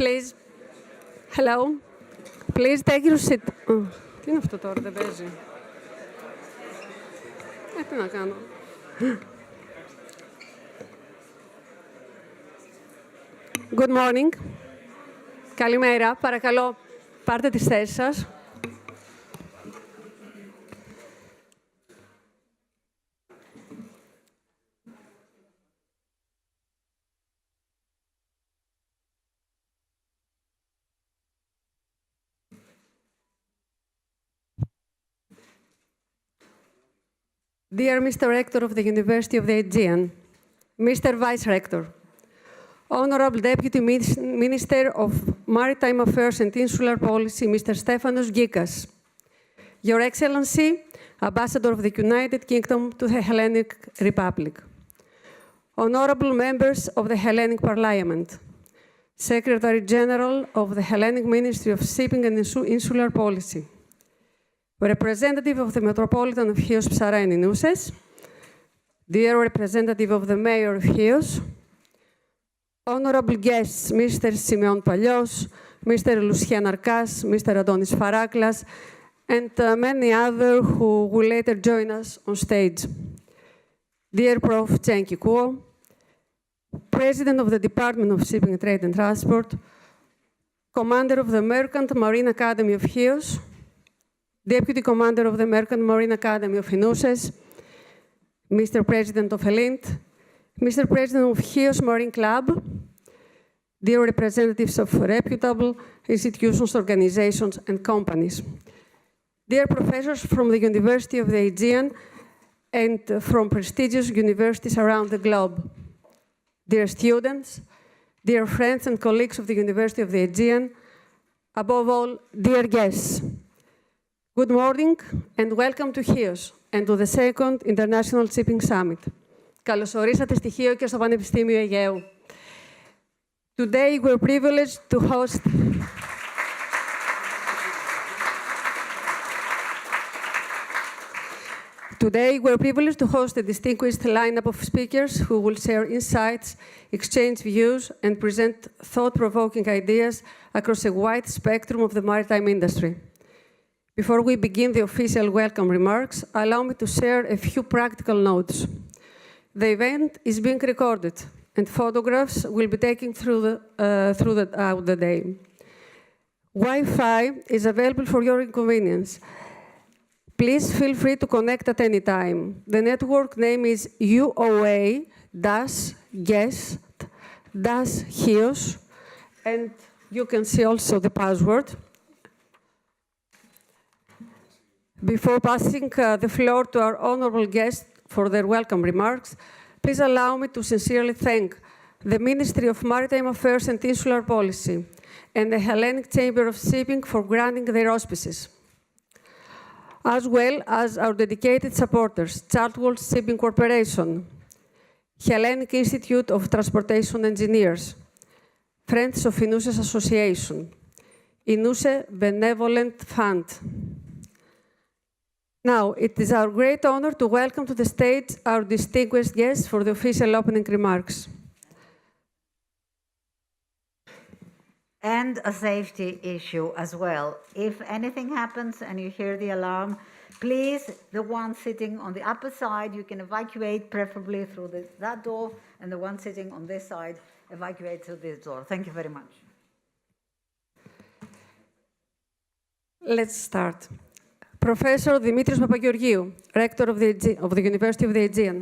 Please. Hello. Please take your seat. Τι είναι αυτό τώρα, δεν παίζει. Τι να κάνω. Good morning. Καλημέρα. Παρακαλώ, πάρτε τις θέσεις σας. Dear Mr. Rector of the University of the Aegean, Mr. Vice Rector, Honorable Deputy Minister of Maritime Affairs and Insular Policy, Mr. Stefanos Gikas, Your Excellency, Ambassador of the United Kingdom to the Hellenic Republic, Honorable members of the Hellenic Parliament, Secretary General of the Hellenic Ministry of Shipping and Insular Policy, representative of the Metropolitan of Chios Psara and Inouses, dear representative of the Mayor of Chios, honorable guests, Mr. Simeon Pallios, Mr. Lucian Arkas, Mr. Adonis Faraklas, and many others who will later join us on stage. Dear Prof. Cenki Kuo, President of the Department of Shipping, Trade and Transport, Commander of the Merchant Marine Academy of Chios, Deputy Commander of the Merchant Marine Academy of Inouses, Mr. President of Elint, Mr. President of Chios Marine Club, dear representatives of reputable institutions, organizations, and companies, dear professors from the University of the Aegean and from prestigious universities around the globe, dear students, dear friends and colleagues of the University of the Aegean, above all, dear guests. Good morning and welcome to Chios and to the second International Shipping Summit. Καλώς ορίσατε στη Χίο και στο Πανεπιστήμιο Αιγαίου. Today we're privileged to host a distinguished lineup of speakers who will share insights, exchange views, and present thought-provoking ideas across a wide spectrum of the maritime industry. Before we begin the official welcome remarks, allow me to share a few practical notes. The event is being recorded, and photographs will be taken throughout the day. Wi-Fi is available for your inconvenience. Please feel free to connect at any time. The network name is UOA-guest-Chios, and you can see also the password. Before passing the floor to our honorable guests for their welcome remarks, please allow me to sincerely thank the Ministry of Maritime Affairs and Insular Policy and the Hellenic Chamber of Shipping for granting their auspices, as well as our dedicated supporters, Chartwell Shipping Corporation, Hellenic Institute of Transportation Engineers, Friends of Inouses Association, Inouse Benevolent Fund. Now, it is our great honor to welcome to the stage our distinguished guests for the official opening remarks. And a safety issue as well. If anything happens and you hear the alarm, please, the one sitting on the upper side, you can evacuate preferably through that door, and the one sitting on this side, evacuate through this door. Thank you very much. Let's start. Professor Dimitris Papageorgiou, Rector of the University of the Aegean.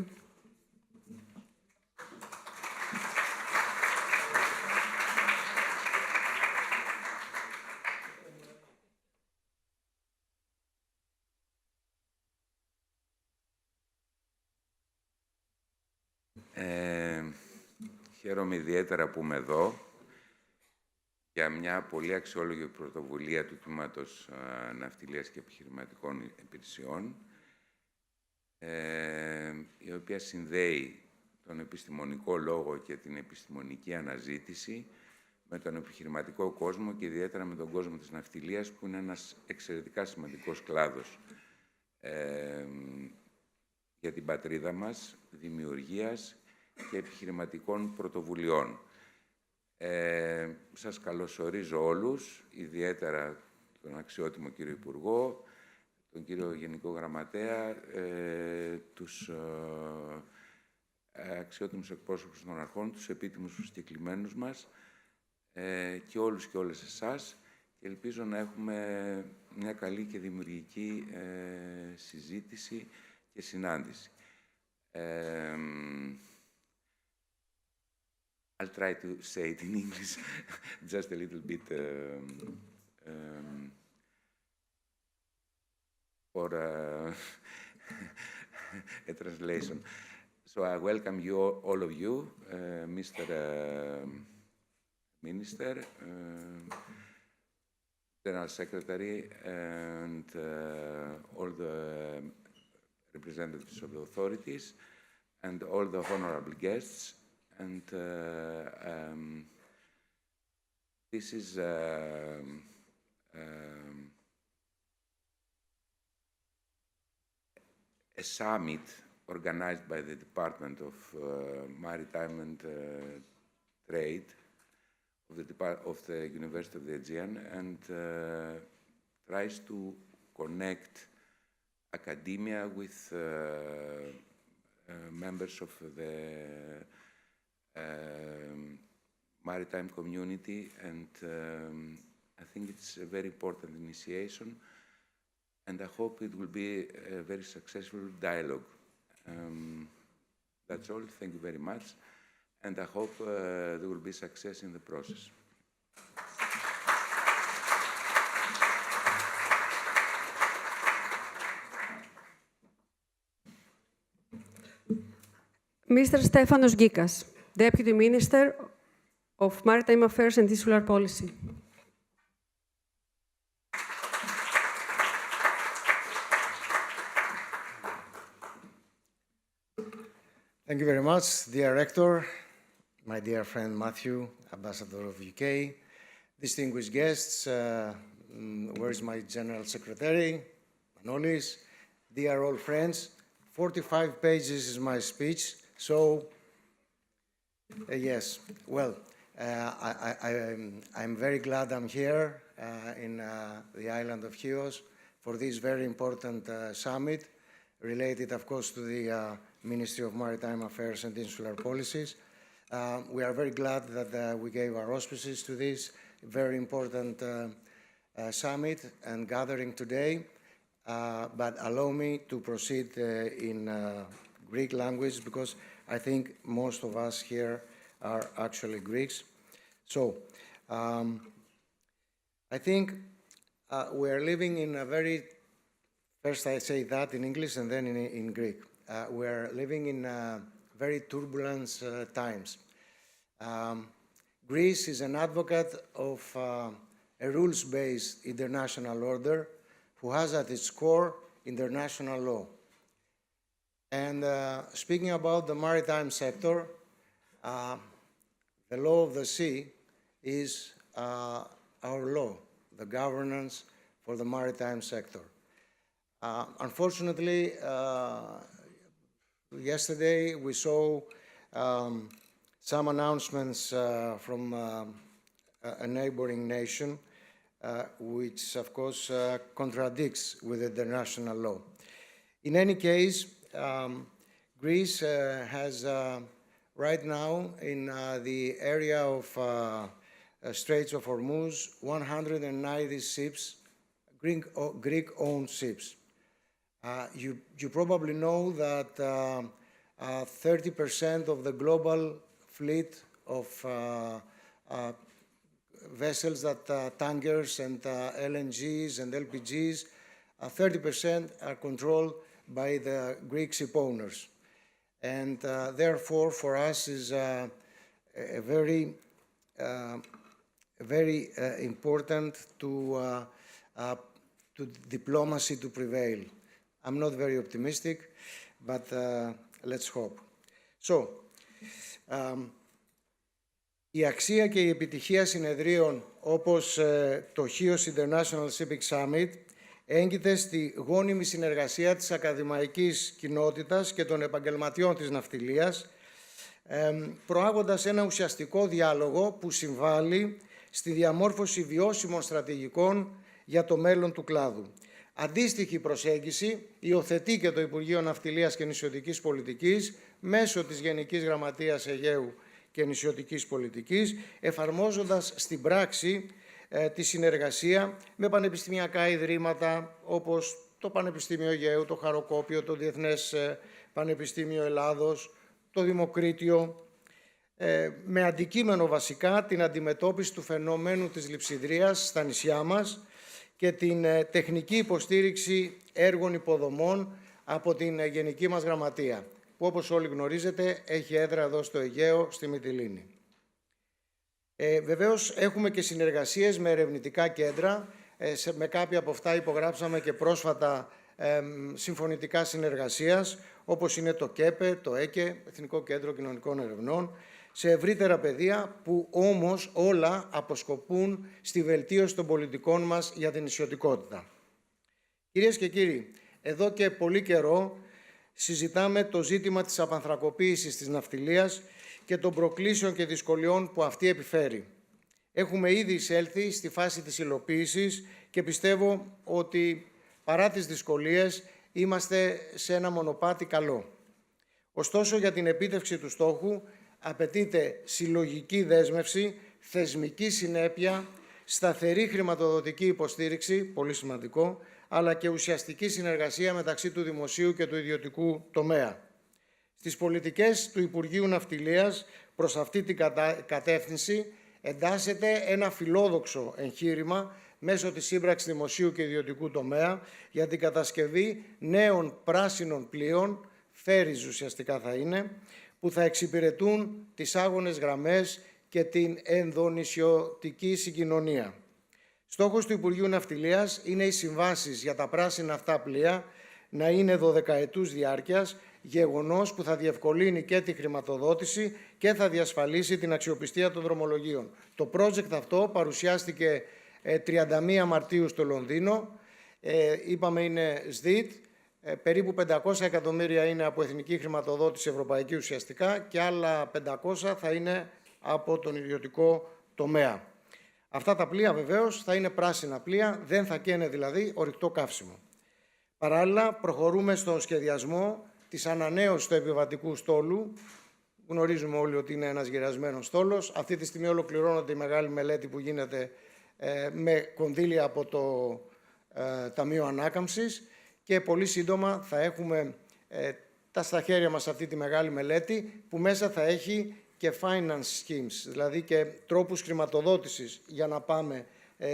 Χαίρομαι ιδιαίτερα που είμαι εδώ για μια πολύ αξιόλογη πρωτοβουλία του Τμήματος Ναυτιλίας και Επιχειρηματικών Υπηρεσιών, η οποία συνδέει τον επιστημονικό λόγο και την επιστημονική αναζήτηση με τον επιχειρηματικό κόσμο και ιδιαίτερα με τον κόσμο της ναυτιλίας, που είναι ένας εξαιρετικά σημαντικός κλάδος για την πατρίδα μας, δημιουργίας και επιχειρηματικών πρωτοβουλειών. Σας καλωσορίζω όλους, ιδιαίτερα τον αξιότιμο κύριο Υπουργό, τον κύριο Γενικό Γραμματέα, τους αξιότιμους εκπρόσωπους των αρχών, τους επίτιμους προσκεκλημένους μας και όλους και όλες εσάς. Και ελπίζω να έχουμε μια καλή και δημιουργική συζήτηση και συνάντηση. I'll try to say it in English, just a little bit for a translation. So I welcome you, all of you, Mr. Minister, General Secretary, and all the representatives of the authorities, and all the honorable guests. And this is a summit organized by the Department of Maritime and Trade of the University of the Aegean, and tries to connect academia with members of the maritime community, and I think it's a very important initiation, and I hope it will be a very successful dialogue. That's all. Thank you very much, and I hope there will be success in the process. Mr. Stefanos Gikas, Deputy Minister of Maritime Affairs and Insular Policy. Thank you very much, dear Rector, my dear friend Matthew, Ambassador of UK, distinguished guests, where is my General Secretary, Manolis, dear old friends. 45 pages is my speech, so yes, well, I'm very glad I'm here in the island of Chios for this very important summit, related, of course, to the Ministry of Maritime Affairs and Insular Policies. We are very glad that we gave our auspices to this very important summit and gathering today. But allow me to proceed in Greek language, because I think most of us here are actually Greeks. So, I think we are living in a very, first I say that in English and then in Greek. We are living in very turbulent times. Greece is an advocate of a rules-based international order who has at its core international law. And speaking about the maritime sector, the law of the sea is our law, the governance for the maritime sector. Unfortunately, yesterday we saw some announcements from a neighboring nation, which of course contradicts with international law. In any case, Greece has right now in the area of Straits of Hormuz 190 ships, Greek-owned ships. You probably know that 30% of the global fleet of vessels, that tankers and LNGs and LPGs, 30% are controlled by the Greek ship owners. And therefore, for us is a very important to diplomacy to prevail. I'm not very optimistic, but let's hope. So, η αξία και η επιτυχία συνεδρίων όπως το Chios International Shipping Summit έγκυται στη γόνιμη συνεργασία της ακαδημαϊκής κοινότητας και των επαγγελματιών της ναυτιλίας προάγοντας ένα ουσιαστικό διάλογο που συμβάλλει στη διαμόρφωση βιώσιμων στρατηγικών για το μέλλον του κλάδου. Αντίστοιχη προσέγγιση υιοθετεί και το Υπουργείο Ναυτιλίας και Νησιωτικής Πολιτικής μέσω της Γενικής Γραμματείας Αιγαίου και Νησιωτικής Πολιτικής, εφαρμόζοντας στην πράξη τη συνεργασία με πανεπιστημιακά ιδρύματα όπως το Πανεπιστήμιο Αιγαίου, το Χαροκόπιο, το Διεθνές Πανεπιστήμιο Ελλάδος, το Δημοκρίτιο, με αντικείμενο βασικά την αντιμετώπιση του φαινομένου της λειψιδρίας στα νησιά μας και την τεχνική υποστήριξη έργων υποδομών από την Γενική μας Γραμματεία, που όπως όλοι γνωρίζετε έχει έδρα εδώ στο Αιγαίο, στη Μυτιλήνη. Βεβαίως έχουμε και συνεργασίες με ερευνητικά κέντρα, με κάποια από αυτά υπογράψαμε και πρόσφατα συμφωνητικά συνεργασίας, όπως είναι το ΚΕΠΕ, το ΕΚΕ, Εθνικό Κέντρο Κοινωνικών Ερευνών, σε ευρύτερα πεδία που όμως όλα αποσκοπούν στη βελτίωση των πολιτικών μας για την νησιωτικότητα. Κυρίες και κύριοι, εδώ και πολύ καιρό συζητάμε το ζήτημα της απανθρακοποίησης της ναυτιλίας και των προκλήσεων και δυσκολιών που αυτή επιφέρει. Έχουμε ήδη εισέλθει στη φάση της υλοποίησης και πιστεύω ότι παρά τις δυσκολίες είμαστε σε ένα μονοπάτι καλό. Ωστόσο, για την επίτευξη του στόχου απαιτείται συλλογική δέσμευση, θεσμική συνέπεια, σταθερή χρηματοδοτική υποστήριξη, πολύ σημαντικό, αλλά και ουσιαστική συνεργασία μεταξύ του δημοσίου και του ιδιωτικού τομέα. Στις πολιτικές του Υπουργείου Ναυτιλίας προς αυτή την κατεύθυνση εντάσσεται ένα φιλόδοξο εγχείρημα μέσω της σύμπραξης δημοσίου και ιδιωτικού τομέα για την κατασκευή νέων πράσινων πλοίων, ferries ουσιαστικά θα είναι, που θα εξυπηρετούν τις άγονες γραμμές και την ενδονησιωτική συγκοινωνία. Στόχος του Υπουργείου Ναυτιλίας είναι οι συμβάσεις για τα πράσινα αυτά πλοία να είναι 12ετούς διάρκειας, γεγονός που θα διευκολύνει και τη χρηματοδότηση και θα διασφαλίσει την αξιοπιστία των δρομολογίων. Το project αυτό παρουσιάστηκε 31 Μαρτίου στο Λονδίνο, είπαμε είναι ΣΔΙΤ, περίπου 500 εκατομμύρια είναι από εθνική χρηματοδότηση ευρωπαϊκή ουσιαστικά και άλλα 500 θα είναι από τον ιδιωτικό τομέα. Αυτά τα πλοία βεβαίως θα είναι πράσινα πλοία, δεν θα καίνε δηλαδή ορυκτό καύσιμο. Παράλληλα προχωρούμε στον σχεδιασμό της ανανέωσης του επιβατικού στόλου. Γνωρίζουμε όλοι ότι είναι ένας γυρασμένος στόλος. Αυτή τη στιγμή ολοκληρώνεται η μεγάλη μελέτη που γίνεται με κονδύλια από το Ταμείο Ανάκαμψης και πολύ σύντομα θα έχουμε στα χέρια μας αυτή τη μεγάλη μελέτη που μέσα θα έχει και finance schemes, δηλαδή και τρόπους χρηματοδότησης για να πάμε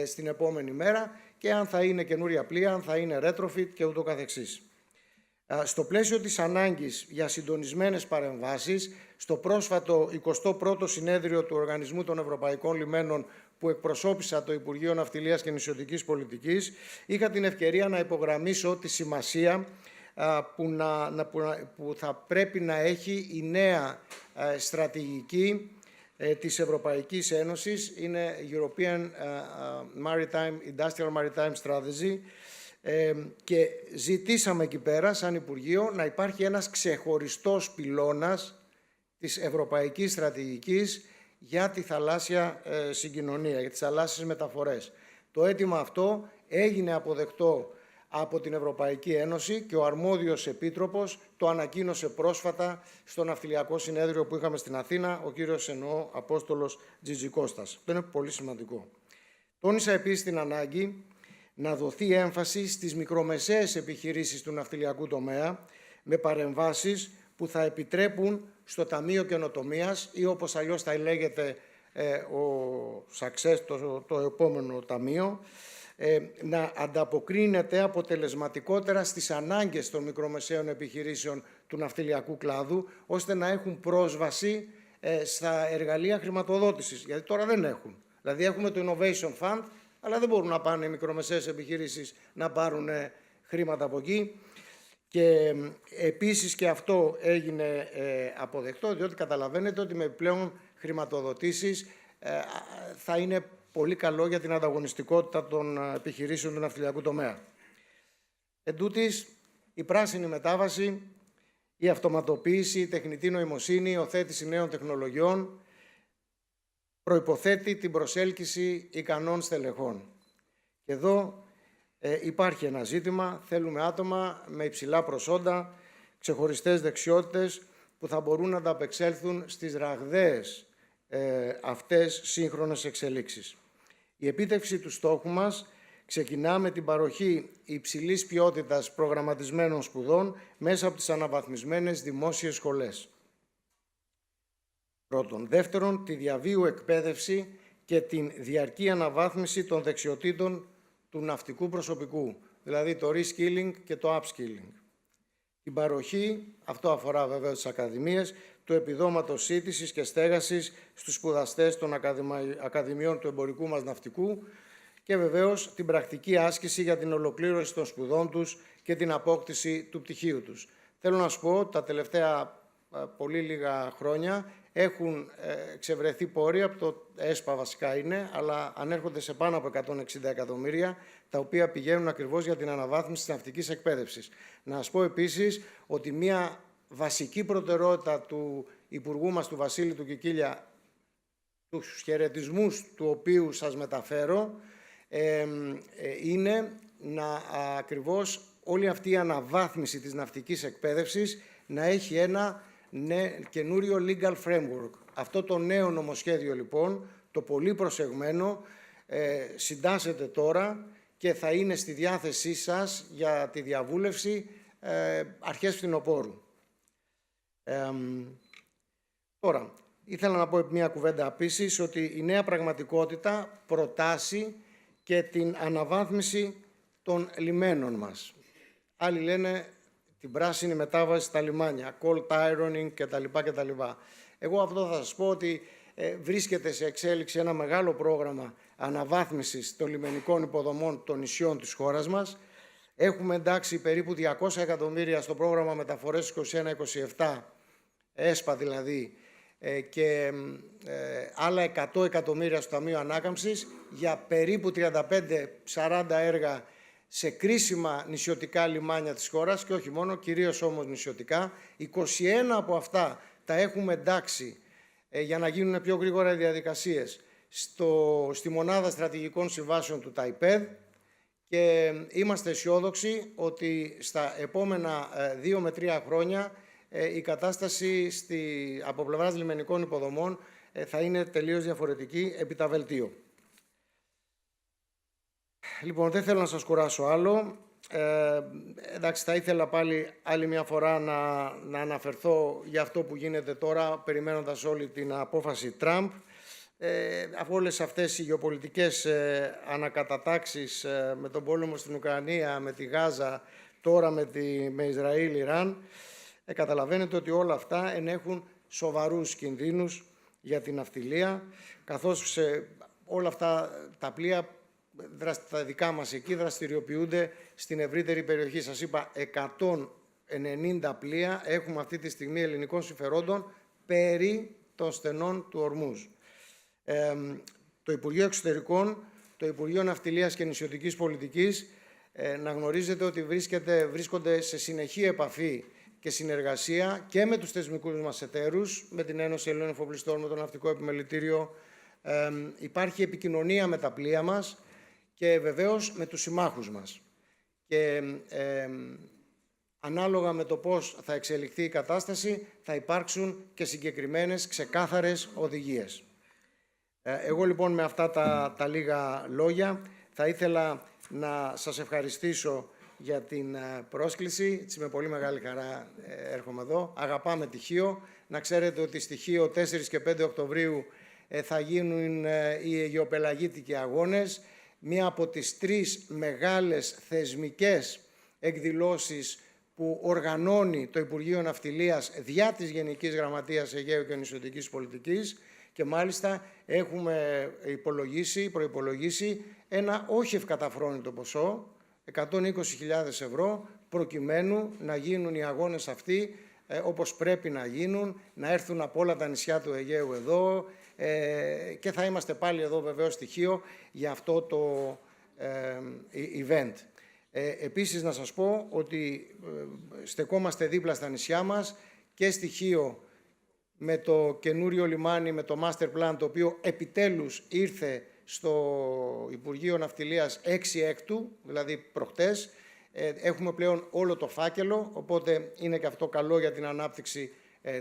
στην επόμενη μέρα και αν θα είναι καινούρια πλοία, αν θα είναι retrofit και ούτω καθεξής. Στο πλαίσιο της ανάγκης για συντονισμένες παρεμβάσεις, στο πρόσφατο 21ο συνέδριο του Οργανισμού των Ευρωπαϊκών Λιμένων που εκπροσώπησα το Υπουργείο Ναυτιλίας και Νησιωτικής Πολιτικής, είχα την ευκαιρία να υπογραμμίσω τη σημασία που θα πρέπει να έχει η νέα στρατηγική της Ευρωπαϊκής Ένωσης, είναι European Industrial Maritime Strategy, και ζητήσαμε εκεί πέρα σαν Υπουργείο να υπάρχει ένας ξεχωριστός πυλώνας της Ευρωπαϊκής Στρατηγικής για τη θαλάσσια συγκοινωνία, για τις θαλάσσιες μεταφορές. Το αίτημα αυτό έγινε αποδεκτό από την Ευρωπαϊκή Ένωση και ο αρμόδιος επίτροπος το ανακοίνωσε πρόσφατα στο ναυτιλιακό συνέδριο που είχαμε στην Αθήνα, ο κύριος Απόστολος Τζιτζικώστας. Αυτό είναι πολύ σημαντικό. Τόνισα επίσης την ανάγκη να δοθεί έμφαση στις μικρομεσαίες επιχειρήσεις του ναυτιλιακού τομέα με παρεμβάσεις που θα επιτρέπουν στο Ταμείο Καινοτομίας ή όπως αλλιώς θα λέγεται το επόμενο ταμείο, να ανταποκρίνεται αποτελεσματικότερα στις ανάγκες των μικρομεσαίων επιχειρήσεων του ναυτιλιακού κλάδου, ώστε να έχουν πρόσβαση στα εργαλεία χρηματοδότησης, γιατί τώρα δεν έχουν. Δηλαδή έχουμε το Innovation Fund, αλλά δεν μπορούν να πάνε οι μικρομεσαίες επιχειρήσεις να πάρουν χρήματα από εκεί. Και επίσης και αυτό έγινε αποδεκτό, διότι καταλαβαίνετε ότι με επιπλέον χρηματοδοτήσεις θα είναι πολύ καλό για την ανταγωνιστικότητα των επιχειρήσεων του ναυτιλιακού τομέα. Εν τούτης, η πράσινη μετάβαση η αυτοματοποίηση, η τεχνητή νοημοσύνη, η υιοθέτηση νέων τεχνολογιών προϋποθέτει την προσέλκυση ικανών στελεχών. Και εδώ υπάρχει ένα ζήτημα, θέλουμε άτομα με υψηλά προσόντα, ξεχωριστές δεξιότητες που θα μπορούν να ανταπεξέλθουν στις ραγδαίες αυτές σύγχρονες εξελίξεις. Η επίτευξη του στόχου μας ξεκινά με την παροχή υψηλής ποιότητας προγραμματισμένων σπουδών μέσα από τις αναβαθμισμένες δημόσιες σχολές. Πρώτον. Δεύτερον, τη διαβίου εκπαίδευση και την διαρκή αναβάθμιση των δεξιοτήτων του ναυτικού προσωπικού, δηλαδή το reskilling και το upskilling. Την παροχή, αυτό αφορά βέβαια τις ακαδημίες, του επιδόματος σύντησης και στέγασης στους σπουδαστές των ακαδημιών του εμπορικού μας ναυτικού και βεβαίως την πρακτική άσκηση για την ολοκλήρωση των σπουδών τους και την απόκτηση του πτυχίου τους. Θέλω να σου πω ότι τα τελευταία πολύ λίγα χρόνια έχουν εξευρεθεί πόροι, από το ΕΣΠΑ βασικά είναι, αλλά ανέρχονται σε πάνω από 160 εκατομμύρια, τα οποία πηγαίνουν ακριβώς για την αναβάθμιση της ναυτικής εκπαίδευσης. Να σας πω επίσης ότι μια βασική προτεραιότητα του Υπουργού μας, του Βασίλη του Κικίλια, τους χαιρετισμούς του οποίου σας μεταφέρω, είναι να ακριβώς όλη αυτή η αναβάθμιση της ναυτικής εκπαίδευσης να έχει ένα καινούριο legal framework. Αυτό το νέο νομοσχέδιο λοιπόν, το πολύ προσεγμένο, συντάσσεται τώρα και θα είναι στη διάθεσή σας για τη διαβούλευση αρχές φθινοπόρου. Τώρα, ήθελα να πω μια κουβέντα επίσης ότι η νέα πραγματικότητα προτάσει και την αναβάθμιση των λιμένων μας. Άλλοι λένε την πράσινη μετάβαση στα λιμάνια, cold ironing κτλ. Εγώ αυτό θα σας πω ότι βρίσκεται σε εξέλιξη ένα μεγάλο πρόγραμμα αναβάθμισης των λιμενικών υποδομών των νησιών της χώρας μας. Έχουμε εντάξει περίπου 200 εκατομμύρια στο πρόγραμμα μεταφορές 21-27, ΕΣΠΑ δηλαδή, και άλλα 100 εκατομμύρια στο Ταμείο Ανάκαμψης για περίπου 35-40 έργα σε κρίσιμα νησιωτικά λιμάνια της χώρας και όχι μόνο, κυρίως όμως νησιωτικά. 21 από αυτά τα έχουμε εντάξει για να γίνουν πιο γρήγορα οι διαδικασίες στη μονάδα στρατηγικών συμβάσεων του ΤΑΙΠΕΔ και είμαστε αισιόδοξοι ότι στα επόμενα 2 με 3 χρόνια η κατάσταση από πλευράς λιμενικών υποδομών θα είναι τελείως διαφορετική επί τα βελτίο. Λοιπόν, δεν θέλω να σας κουράσω άλλο. Εντάξει, θα ήθελα πάλι άλλη μια φορά να αναφερθώ για αυτό που γίνεται τώρα, περιμένοντας όλη την απόφαση Τραμπ. Από όλες αυτές οι γεωπολιτικές ανακατατάξεις με τον πόλεμο στην Ουκρανία, με τη Γάζα, τώρα με Ισραήλ, Ιράν, καταλαβαίνετε ότι όλα αυτά ενέχουν σοβαρούς κινδύνους για την ναυτιλία, καθώς όλα αυτά τα πλοία, τα δικά μας εκεί, δραστηριοποιούνται στην ευρύτερη περιοχή. Σας είπα, 190 πλοία έχουμε αυτή τη στιγμή ελληνικών συμφερόντων περί των στενών του Ορμούζ. Το Υπουργείο Εξωτερικών, το Υπουργείο Ναυτιλίας και Νησιωτικής Πολιτικής, να γνωρίζετε ότι βρίσκονται σε συνεχή επαφή και συνεργασία και με τους θεσμικούς μας εταίρους, με την Ένωση Ελλήνων Εφοπλιστών, με το Ναυτικό Επιμελητήριο. Υπάρχει επικοινωνία με τα πλοία μας και βεβαίως με τους συμμάχους μας. Και ανάλογα με το πώς θα εξελιχθεί η κατάσταση, θα υπάρξουν και συγκεκριμένες ξεκάθαρες οδηγίες. Εγώ λοιπόν με αυτά τα λίγα λόγια θα ήθελα να σας ευχαριστήσω για την πρόσκληση. Έτσι, με πολύ μεγάλη χαρά έρχομαι εδώ. Αγαπάμε τη Χίο. Να ξέρετε ότι στη Χίο 4 και 5 Οκτωβρίου θα γίνουν οι Αιγαιοπελαγίτικοι Αγώνες. Μία από τις 3 μεγάλες θεσμικές εκδηλώσεις που οργανώνει το Υπουργείο Ναυτιλίας διά της Γενικής Γραμματείας Αιγαίου και Νησιωτικής Πολιτικής και μάλιστα έχουμε προϋπολογίσει ένα όχι ευκαταφρόνητο ποσό, 120.000 ευρώ, προκειμένου να γίνουν οι αγώνες αυτοί όπως πρέπει να γίνουν, να έρθουν από όλα τα νησιά του Αιγαίου εδώ και θα είμαστε πάλι εδώ βεβαίως στοιχείο για αυτό το event. Επίσης να σας πω ότι στεκόμαστε δίπλα στα νησιά μας και στη Χίο με το καινούριο λιμάνι, με το master plan, το οποίο επιτέλους ήρθε στο Υπουργείο Ναυτιλίας 6/6, δηλαδή προχτές. Έχουμε πλέον όλο το φάκελο, οπότε είναι και αυτό καλό για την ανάπτυξη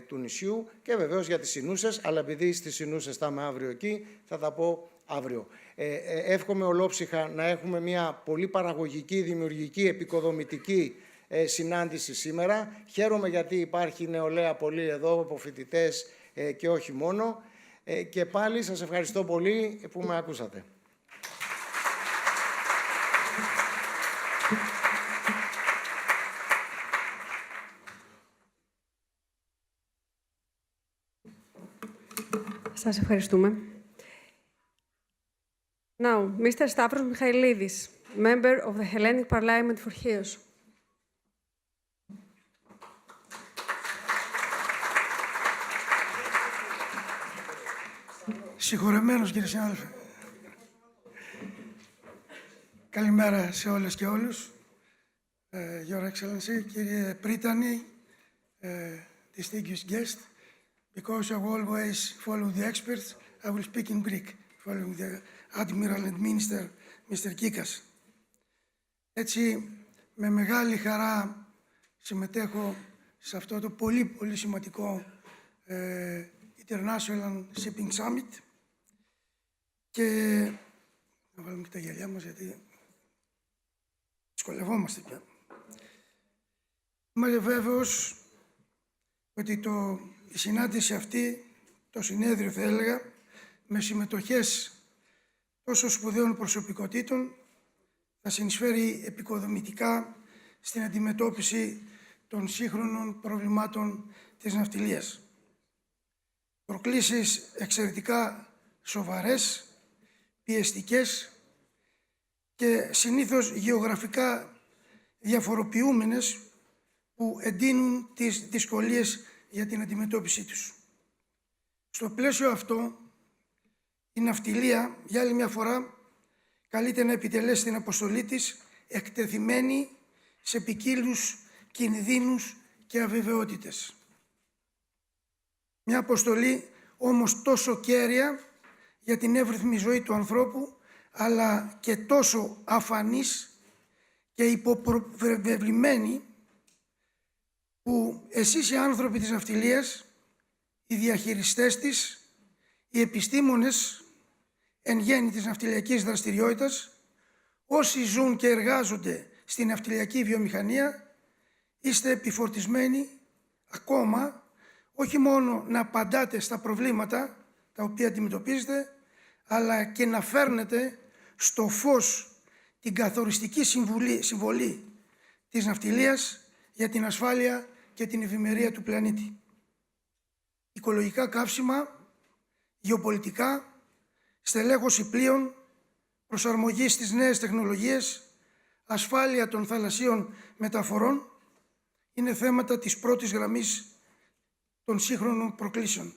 του νησιού και βεβαίως για τις Σινούσες, αλλά επειδή στις Σινούσες θα είμαι αύριο εκεί, θα τα πω αύριο. Εύχομαι ολόψυχα να έχουμε μια πολύ παραγωγική, δημιουργική, επικοδομητική συνάντηση σήμερα. Χαίρομαι γιατί υπάρχει νεολαία πολύ εδώ, από φοιτητές και όχι μόνο. Και πάλι σας ευχαριστώ πολύ που με ακούσατε. Σας ευχαριστούμε. Now, Mr. Stavros Michailidis, member of the Hellenic Parliament for Chios. Συγχωρεμένος, κύριε συνάδελφε. Καλημέρα σε όλες και όλους. Your Excellency, κύριε Πρίτανη, distinguished guest, because I will always follow the experts, I will speak in Greek, following the Admiral and Minister, Mr. Kikas. Έτσι, με μεγάλη χαρά συμμετέχω σε αυτό το πολύ σημαντικό International Shipping Summit και να βάλουμε και τα γυαλιά μας γιατί δυσκολευόμαστε πια. Είμαι βέβαιος ότι η συνάντηση αυτή, το συνέδριο θα έλεγα, με συμμετοχές τόσο σπουδαίων προσωπικότητων, θα συνεισφέρει επικοδομητικά στην αντιμετώπιση των σύγχρονων προβλημάτων της ναυτιλίας. Προκλήσεις εξαιρετικά σοβαρές, πιεστικές και συνήθως γεωγραφικά διαφοροποιούμενες που εντείνουν τις δυσκολίες για την αντιμετώπιση τους. Στο πλαίσιο αυτό, η ναυτιλία για άλλη μια φορά καλείται να επιτελέσει την αποστολή της εκτεθειμένη σε ποικίλους κινδύνους και αβεβαιότητες. Μια αποστολή όμως τόσο κέρια για την εύρυθμη ζωή του ανθρώπου, αλλά και τόσο αφανής και υποπροβλημένη, που εσείς οι άνθρωποι της ναυτιλίας, οι διαχειριστές της, οι επιστήμονες εν γέννη της ναυτιλιακής δραστηριότητας, όσοι ζουν και εργάζονται στην ναυτιλιακή βιομηχανία, είστε επιφορτισμένοι ακόμα όχι μόνο να απαντάτε στα προβλήματα τα οποία αντιμετωπίζετε, αλλά και να φέρνετε στο φως την καθοριστική συμβολή της ναυτιλίας για την ασφάλεια και την ευημερία του πλανήτη. Οικολογικά καύσιμα, γεωπολιτικά, στελέχωση πλοίων, προσαρμογή στις νέες τεχνολογίες, ασφάλεια των θαλασσίων μεταφορών είναι θέματα της πρώτης γραμμής των σύγχρονων προκλήσεων.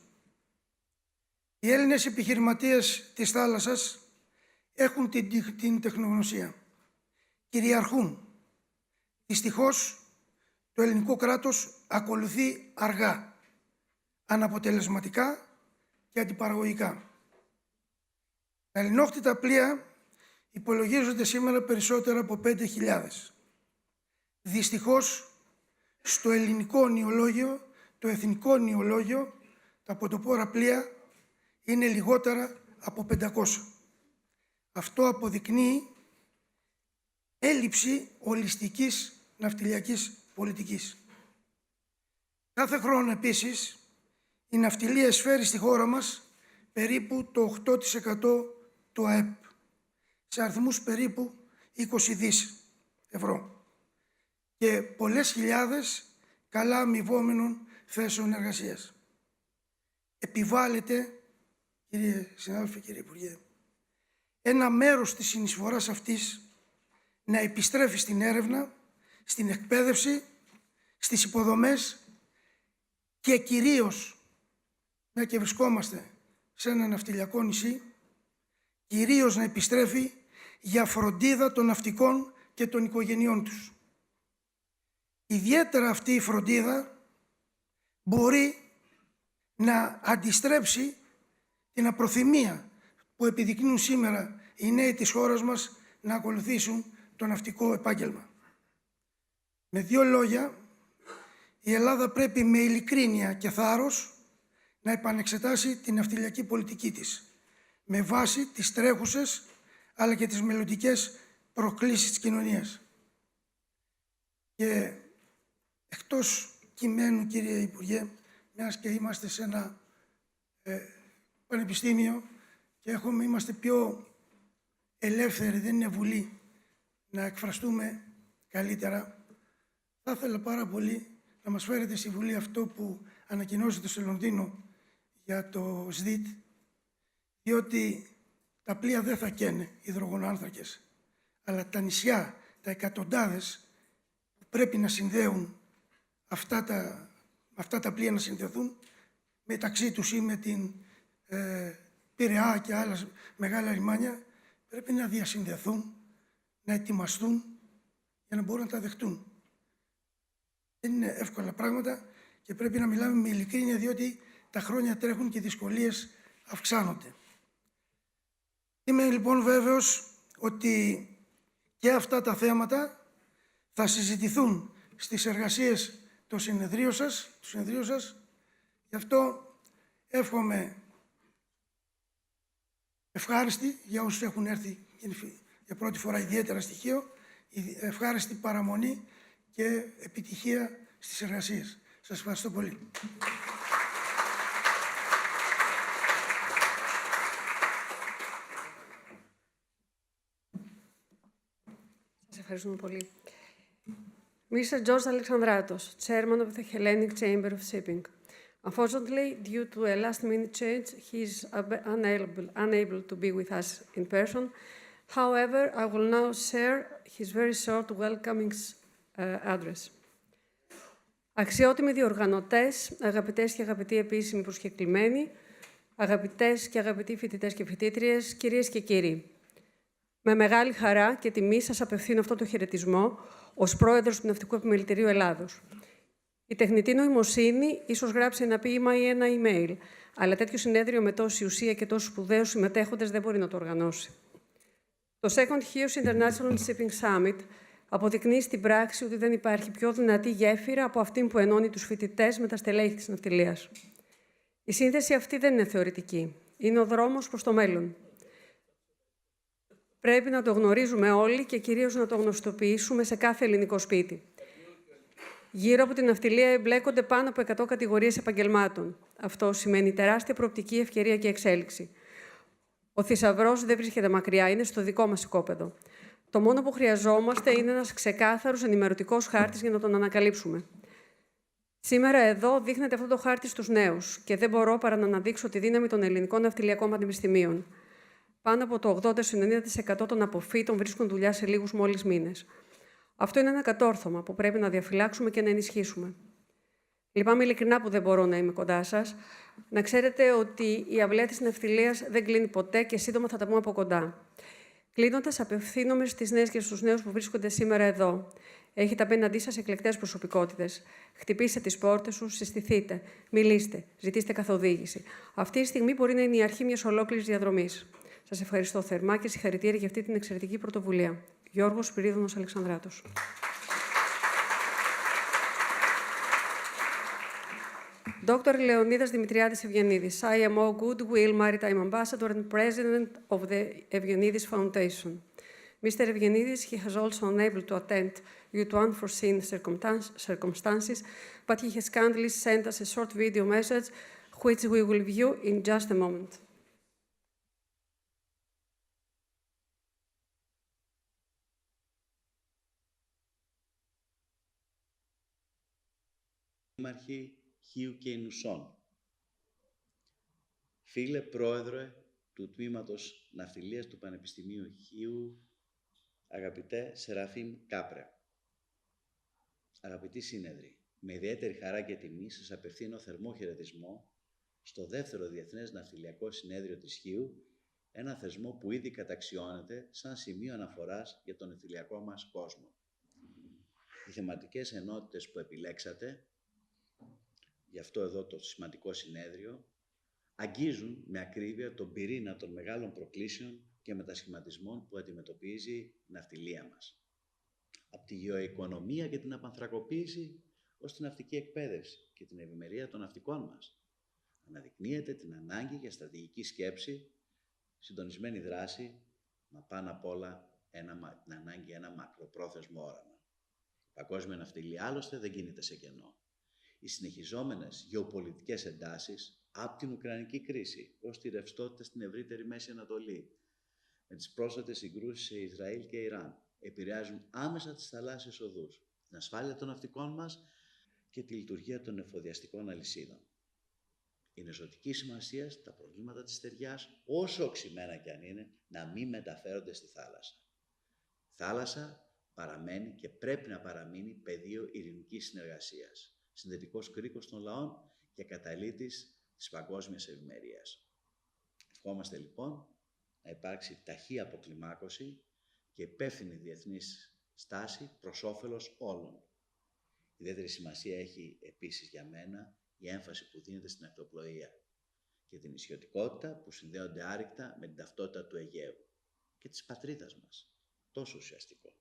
Οι Έλληνες επιχειρηματίες της θάλασσας έχουν την τεχνογνωσία. Κυριαρχούν. Δυστυχώς, το ελληνικό κράτος ακολουθεί αργά, αναποτελεσματικά και αντιπαραγωγικά. Τα ελληνόκτητα πλοία υπολογίζονται σήμερα περισσότερα από 5.000. Δυστυχώς, στο ελληνικό νηολόγιο, το εθνικό νηολόγιο, τα πρωτοπόρα πλοία είναι λιγότερα από 500. Αυτό αποδεικνύει έλλειψη ολιστικής ναυτιλιακής πολιτικής. Κάθε χρόνο επίσης η ναυτιλία εισφέρει στη χώρα μας περίπου το 8% του ΑΕΠ, σε αριθμούς περίπου 20 δις ευρώ και πολλές χιλιάδες καλά αμοιβόμενων θέσεων εργασίας. Επιβάλλεται, κύριε συνάδελφε, κύριε Υπουργέ, ένα μέρος της συνεισφοράς αυτής να επιστρέφει στην έρευνα, στην εκπαίδευση, στις υποδομές και κυρίως, μια και βρισκόμαστε σε ένα ναυτιλιακό νησί, κυρίως να επιστρέφει για φροντίδα των ναυτικών και των οικογενειών τους. Ιδιαίτερα αυτή η φροντίδα μπορεί να αντιστρέψει την απροθυμία που επιδεικνύουν σήμερα οι νέοι της χώρας μας να ακολουθήσουν το ναυτικό επάγγελμα. Με δύο λόγια, η Ελλάδα πρέπει με ειλικρίνεια και θάρρος να επανεξετάσει την ναυτιλιακή πολιτική της, με βάση τις τρέχουσες αλλά και τις μελλοντικές προκλήσεις της κοινωνίας. Και εκτός κειμένου, κύριε Υπουργέ, μιας και είμαστε σε ένα πανεπιστήμιο και είμαστε πιο ελεύθεροι, δεν είναι Βουλή, να εκφραστούμε καλύτερα, θα ήθελα πάρα πολύ να μας φέρετε στη Βουλή αυτό που ανακοινώσετε στο Λονδίνο για το ΣΔΙΤ, διότι τα πλοία δεν θα καίνε υδρογονοάνθρακες, αλλά τα νησιά, τα εκατοντάδες που πρέπει να συνδέουν αυτά τα πλοία να συνδεθούν μεταξύ τους ή με την Πειραιά και άλλα μεγάλα λιμάνια, πρέπει να διασυνδεθούν, να ετοιμαστούν για να μπορούν να τα δεχτούν. Δεν είναι εύκολα πράγματα και πρέπει να μιλάμε με ειλικρίνεια, διότι τα χρόνια τρέχουν και οι δυσκολίες αυξάνονται. Είμαι λοιπόν βέβαιος ότι και αυτά τα θέματα θα συζητηθούν στις εργασίες του συνεδρίου σας. Γι' αυτό εύχομαι ευχάριστη για όσους έχουν έρθει για πρώτη φορά ιδιαίτερα στοιχείο, ευχάριστη παραμονή και επιτυχία στις εργασίες. Σας ευχαριστώ πολύ. Σας ευχαριστούμε πολύ. Mr. George Alexandratos, Chairman of the Hellenic Chamber of Shipping. Unfortunately, due to a last-minute change, he is unable to be with us in person. However, I will now share his very short welcoming address. Αξιότιμοι διοργανωτές, αγαπητές και αγαπητοί επίσημοι προσκεκλημένοι, αγαπητές και αγαπητοί φοιτητές και φοιτήτριες, κυρίες και κύριοι. Με μεγάλη χαρά και τιμή σας απευθύνω αυτό το χαιρετισμό ως πρόεδρος του Ναυτικού Επιμελητηρίου Ελλάδος. Η τεχνητή νοημοσύνη ίσως γράψει ένα ποίημα ή ένα email, αλλά τέτοιο συνέδριο με τόση ουσία και τόσους σπουδαίους συμμετέχοντες δεν μπορεί να το οργανώσει. Το Second HEOS International Shipping Summit αποδεικνύει στην πράξη ότι δεν υπάρχει πιο δυνατή γέφυρα από αυτήν που ενώνει τους φοιτητές με τα στελέχη της ναυτιλίας. Η σύνθεση αυτή δεν είναι θεωρητική. Είναι ο δρόμος προς το μέλλον. Πρέπει να το γνωρίζουμε όλοι και κυρίως να το γνωστοποιήσουμε σε κάθε ελληνικό σπίτι. Γύρω από την ναυτιλία εμπλέκονται πάνω από 100 κατηγορίες επαγγελμάτων. Αυτό σημαίνει τεράστια προοπτική, ευκαιρία και εξέλιξη. Ο θησαυρός δεν βρίσκεται μακριά, είναι στο δικό μας οικόπεδο. Το μόνο που χρειαζόμαστε είναι ένας ξεκάθαρος ενημερωτικός χάρτης για να τον ανακαλύψουμε. Σήμερα εδώ δείχνεται αυτό το χάρτη στους νέους και δεν μπορώ παρά να αναδείξω τη δύναμη των ελληνικών ναυτιλιακών πανεπιστημίων. Πάνω από το 80-90% των αποφύτων βρίσκουν δουλειά σε λίγους μόλις μήνες. Αυτό είναι ένα κατόρθωμα που πρέπει να διαφυλάξουμε και να ενισχύσουμε. Λυπάμαι ειλικρινά που δεν μπορώ να είμαι κοντά σας. Να ξέρετε ότι η αυλαία της ναυτιλίας δεν κλείνει ποτέ και σύντομα θα τα πούμε από κοντά. Κλείνοντας, απευθύνομαι στις νέες και στους νέους που βρίσκονται σήμερα εδώ. Έχετε απέναντί σας εκλεκτές προσωπικότητες. Χτυπήστε τις πόρτες τους, συστηθείτε, μιλήστε, ζητήστε καθοδήγηση. Αυτή η στιγμή μπορεί να είναι η αρχή μιας ολόκληρης διαδρομής. Σας ευχαριστώ θερμά και συγχαρητήρια για αυτή την εξαιρετική πρωτοβουλία. Γιώργος Σπυρίδωνος Αλεξανδράτος. Dr. Leonidas Dimitriadis Evgenidis, IMO Goodwill Maritime Ambassador and President of the Evgenidis Foundation. Mr. Evgenidis, he has also unable to attend due to unforeseen circumstances, but he has kindly sent us a short video message, which we will view in just a moment. Δήμαρχοι Χίου και Ινουσών, φίλε πρόεδρε του Τμήματος Ναυτιλίας του Πανεπιστημίου Χίου, αγαπητέ Σεραφείμ Κάπρε, αγαπητοί σύνεδροι, με ιδιαίτερη χαρά και τιμή σας απευθύνω θερμό χαιρετισμό στο δεύτερο Διεθνές Ναυτιλιακό Συνέδριο της Χίου ένα θεσμό που ήδη καταξιώνεται σαν σημείο αναφοράς για τον ναυτιλιακό μας κόσμο. Οι θεματικές ενότητες που επιλέξατε, γι' αυτό εδώ το σημαντικό συνέδριο, αγγίζουν με ακρίβεια τον πυρήνα των μεγάλων προκλήσεων και μετασχηματισμών που αντιμετωπίζει η ναυτιλία μας. Από τη γεωοικονομία και την απανθρακοποίηση ως την ναυτική εκπαίδευση και την ευημερία των ναυτικών μας. Αναδεικνύεται την ανάγκη για στρατηγική σκέψη, συντονισμένη δράση, μα πάνω απ' όλα την ανάγκη για ένα μακροπρόθεσμο όραμα. Η παγκόσμια ναυτιλία άλλωστε δεν κινείται σε κενό. Οι συνεχιζόμενες γεωπολιτικές εντάσεις, από την Ουκρανική κρίση ως τη ρευστότητα στην ευρύτερη Μέση Ανατολή, με τις πρόσφατες συγκρούσεις σε Ισραήλ και Ιράν, επηρεάζουν άμεσα τις θαλάσσιες οδούς, την ασφάλεια των ναυτικών μας και τη λειτουργία των εφοδιαστικών αλυσίδων. Είναι ζωτική σημασία τα προβλήματα της στεριάς, όσο οξυμένα κι αν είναι, να μην μεταφέρονται στη θάλασσα. Η θάλασσα παραμένει και πρέπει να παραμείνει πεδίο ειρηνικής συνεργασίας, συνδετικός κρίκος των λαών και καταλύτης της παγκόσμιας ευημερίας. Ευχόμαστε λοιπόν να υπάρξει ταχύ αποκλιμάκωση και υπεύθυνη διεθνής στάση προς όφελος όλων. Ιδιαίτερη σημασία έχει επίσης για μένα η έμφαση που δίνεται στην ακτοπλοεία και την νησιωτικότητα που συνδέονται άρρηκτα με την ταυτότητα του Αιγαίου και της πατρίδας μας. Τόσο ουσιαστικό.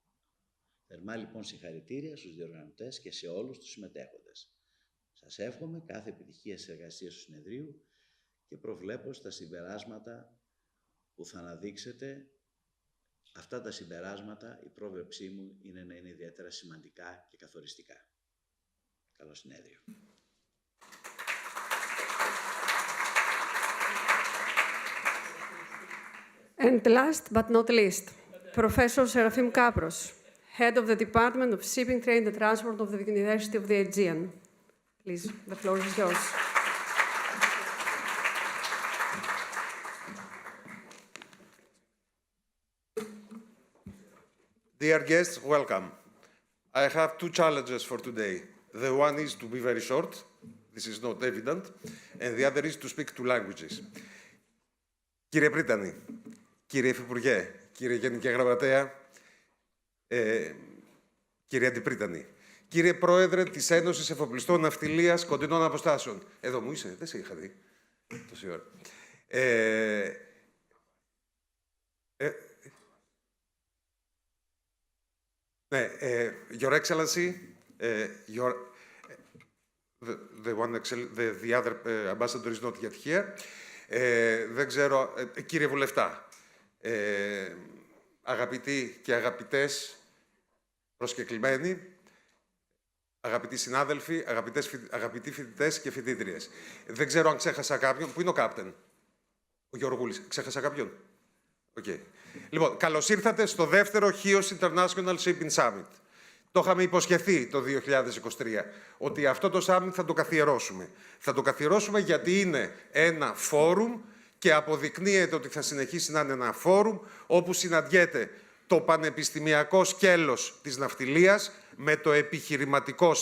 Θερμά λοιπόν συγχαρητήρια στους διοργανωτές και σε όλους τους συμμετέχοντες. Σας εύχομαι κάθε επιτυχία στις εργασίες του συνεδρίου και προβλέπω στα συμπεράσματα που θα αναδείξετε. Αυτά τα συμπεράσματα, η πρόβλεψή μου είναι να είναι ιδιαίτερα σημαντικά και καθοριστικά. Καλό συνέδριο. And last but not least, Professor Serafim Kapros, Head of the Department of Shipping, Trade and Transport of the University of the Aegean. Please, the floor is yours. Dear guests, welcome. I have two challenges for today. The one is to be very short, this is not evident, and the other is to speak two languages. Κύριε Πρίτανη, κύριε Υφυπουργέ, κύριε Γενική Γραμματέα, κύριε Αντιπρίτανη, κύριε Πρόεδρε της Ένωσης Εφοπλιστών Ναυτιλίας Κοντινών Αποστάσεων. Εδώ μου είσαι, δεν σε είχα δει τόση ώρα. Your Excellency, the other ambassador is not yet here. Δεν ξέρω, κύριε Βουλευτά, αγαπητοί και αγαπητές προσκεκλημένοι, αγαπητοί συνάδελφοι, αγαπητοί φοιτητές και φοιτήτριες. Δεν ξέρω αν ξέχασα κάποιον. Πού είναι ο κάπτεν? Ο Γεωργούλης. Ξέχασα κάποιον? Okay. Λοιπόν, καλώς ήρθατε στο δεύτερο HIOS International Shipping Summit. Το είχαμε υποσχεθεί το 2023, ότι αυτό το summit θα το καθιερώσουμε. Θα το καθιερώσουμε γιατί είναι ένα φόρουμ και αποδεικνύεται ότι θα συνεχίσει να είναι ένα φόρουμ όπου συναντιέται το πανεπιστημιακό σκέλος της ναυτιλίας με το επιχειρηματικό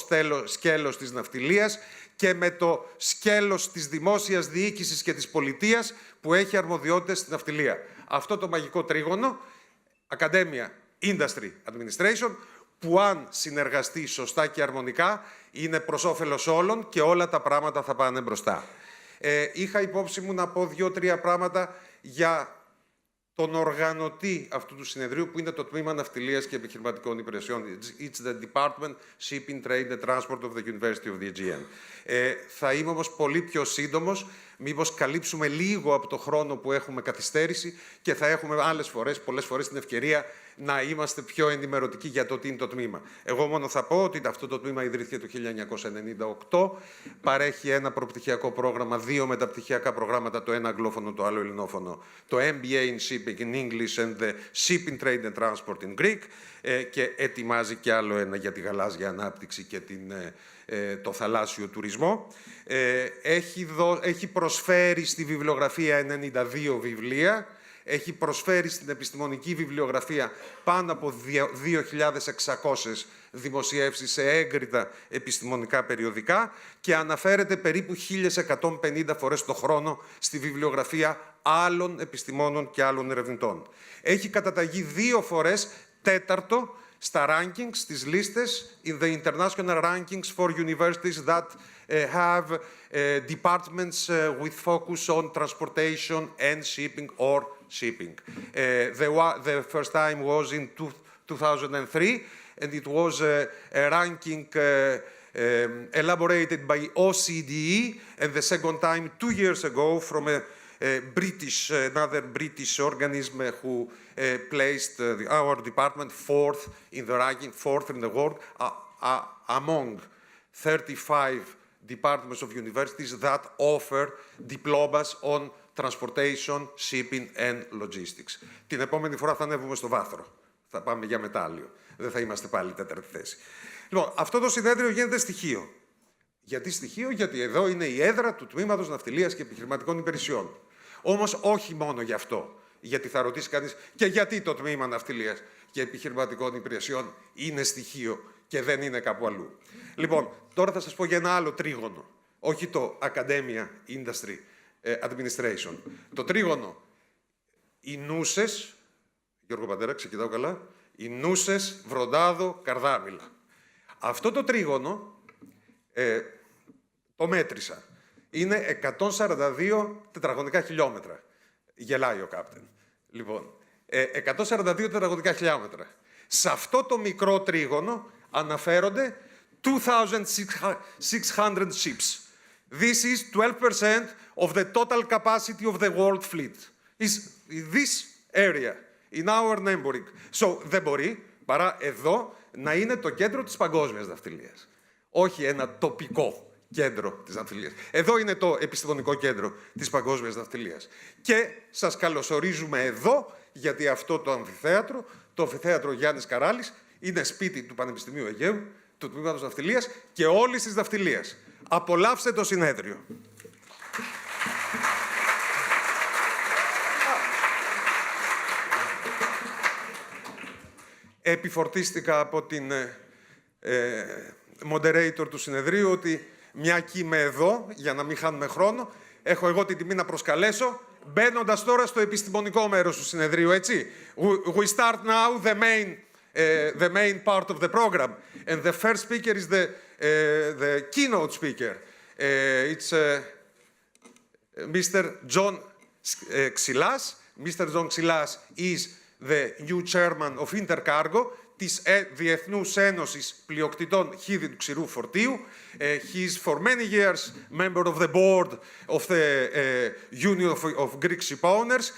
σκέλος της ναυτιλίας και με το σκέλος της δημόσιας διοίκησης και της πολιτείας που έχει αρμοδιότητες στην ναυτιλία. Αυτό το μαγικό τρίγωνο, Academia, Industry, Administration, που αν συνεργαστεί σωστά και αρμονικά, είναι προς όφελος όλων και όλα τα πράγματα θα πάνε μπροστά. Είχα υπόψη μου να πω 2-3 πράγματα για τον οργανωτή αυτού του συνεδρίου, που είναι το Τμήμα Ναυτιλίας και Επιχειρηματικών Υπηρεσιών. It's the Department Shipping, Trade and Transport of the University of the Aegean. Θα είμαι όμως πολύ πιο σύντομος, μήπως καλύψουμε λίγο από το χρόνο που έχουμε καθυστέρηση και θα έχουμε πολλές φορές την ευκαιρία να είμαστε πιο ενημερωτικοί για το τι είναι το τμήμα. Εγώ μόνο θα πω ότι αυτό το τμήμα ιδρύθηκε το 1998, παρέχει ένα προπτυχιακό πρόγραμμα, 2 μεταπτυχιακά προγράμματα, το ένα αγγλόφωνο, το άλλο ελληνόφωνο, το MBA in Shipping in English and the Shipping Trade and Transport in Greek, και ετοιμάζει και άλλο ένα για τη γαλάζια ανάπτυξη και το θαλάσσιο τουρισμό. Έχει προσφέρει στη βιβλιογραφία 92 βιβλία, Έχει προσφέρει στην επιστημονική βιβλιογραφία πάνω από 2.600 δημοσιεύσεις σε έγκριτα επιστημονικά περιοδικά και αναφέρεται περίπου 1.150 φορές το χρόνο στη βιβλιογραφία άλλων επιστημόνων και άλλων ερευνητών. Έχει καταταγεί 2 φορές τέταρτο στα rankings, στις λίστες, in the international rankings for universities that have departments with focus on transportation and shipping or shipping. The first time was in 2003, and it was a ranking elaborated by OCDE, and the second time 2 years ago from another British organism who placed our department 4th in the ranking, 4th in the world, among 35 departments of universities that offer diplomas on transportation, shipping and logistics. Την επόμενη φορά θα ανέβουμε στο βάθρο. Θα πάμε για μετάλλιο. Δεν θα είμαστε πάλι τέταρτη θέση. Λοιπόν, αυτό το συνέδριο γίνεται στοιχείο. Γιατί στοιχείο? Γιατί εδώ είναι η έδρα του Τμήματος Ναυτιλίας και Επιχειρηματικών Υπηρεσιών. Όμως όχι μόνο γι' αυτό. Γιατί θα ρωτήσει κανείς και γιατί το Τμήμα Ναυτιλίας και Επιχειρηματικών Υπηρεσιών είναι στοιχείο και δεν είναι κάπου αλλού. Λοιπόν, τώρα θα σας πω για ένα άλλο τρίγωνο. Όχι το Academia Industry Administration. Το τρίγωνο, οι νούσες, Γιώργο Παντέρα, ξεκοιτάω καλά, οι νούσες, Βροντάδο, Καρδάμιλα. Αυτό το τρίγωνο το μέτρησα. Είναι 142 τετραγωνικά χιλιόμετρα. Γελάει ο κάπτεν. Λοιπόν, 142 τετραγωνικά χιλιόμετρα. Σε αυτό το μικρό τρίγωνο αναφέρονται 2,600 ships. This is 12% of the total capacity of the world fleet. Is this area, in our neighboring. So, δεν μπορεί παρά εδώ να είναι το κέντρο της παγκόσμιας ναυτιλίας. Όχι ένα τοπικό κέντρο της ναυτιλίας. Εδώ είναι το επιστημονικό κέντρο της παγκόσμιας ναυτιλίας. Και σας καλωσορίζουμε εδώ, γιατί αυτό το αμφιθέατρο Γιάννης Καράλης, είναι σπίτι του Πανεπιστημίου Αιγαίου, του Τμήματος Ναυτιλίας και όλης της ναυτιλίας. Απολαύστε το συνέδριο. Επιφορτίστηκα από την moderator του συνεδρίου ότι μια και είμαι εδώ, για να μην χάνουμε χρόνο, έχω εγώ την τιμή να προσκαλέσω, μπαίνοντας τώρα στο επιστημονικό μέρος του συνεδρίου, έτσι. We start now the main part of the program. And the first speaker is the keynote speaker. It's Mr. John Xilas. Mr. John Xilas is the new chairman of Intercargo, της Διεθνούς Ένωσης Πλειοκτητών Χίδιν Ξηρού Φορτίου. He is for many years member of the board of the Union of Greek Ship Owners.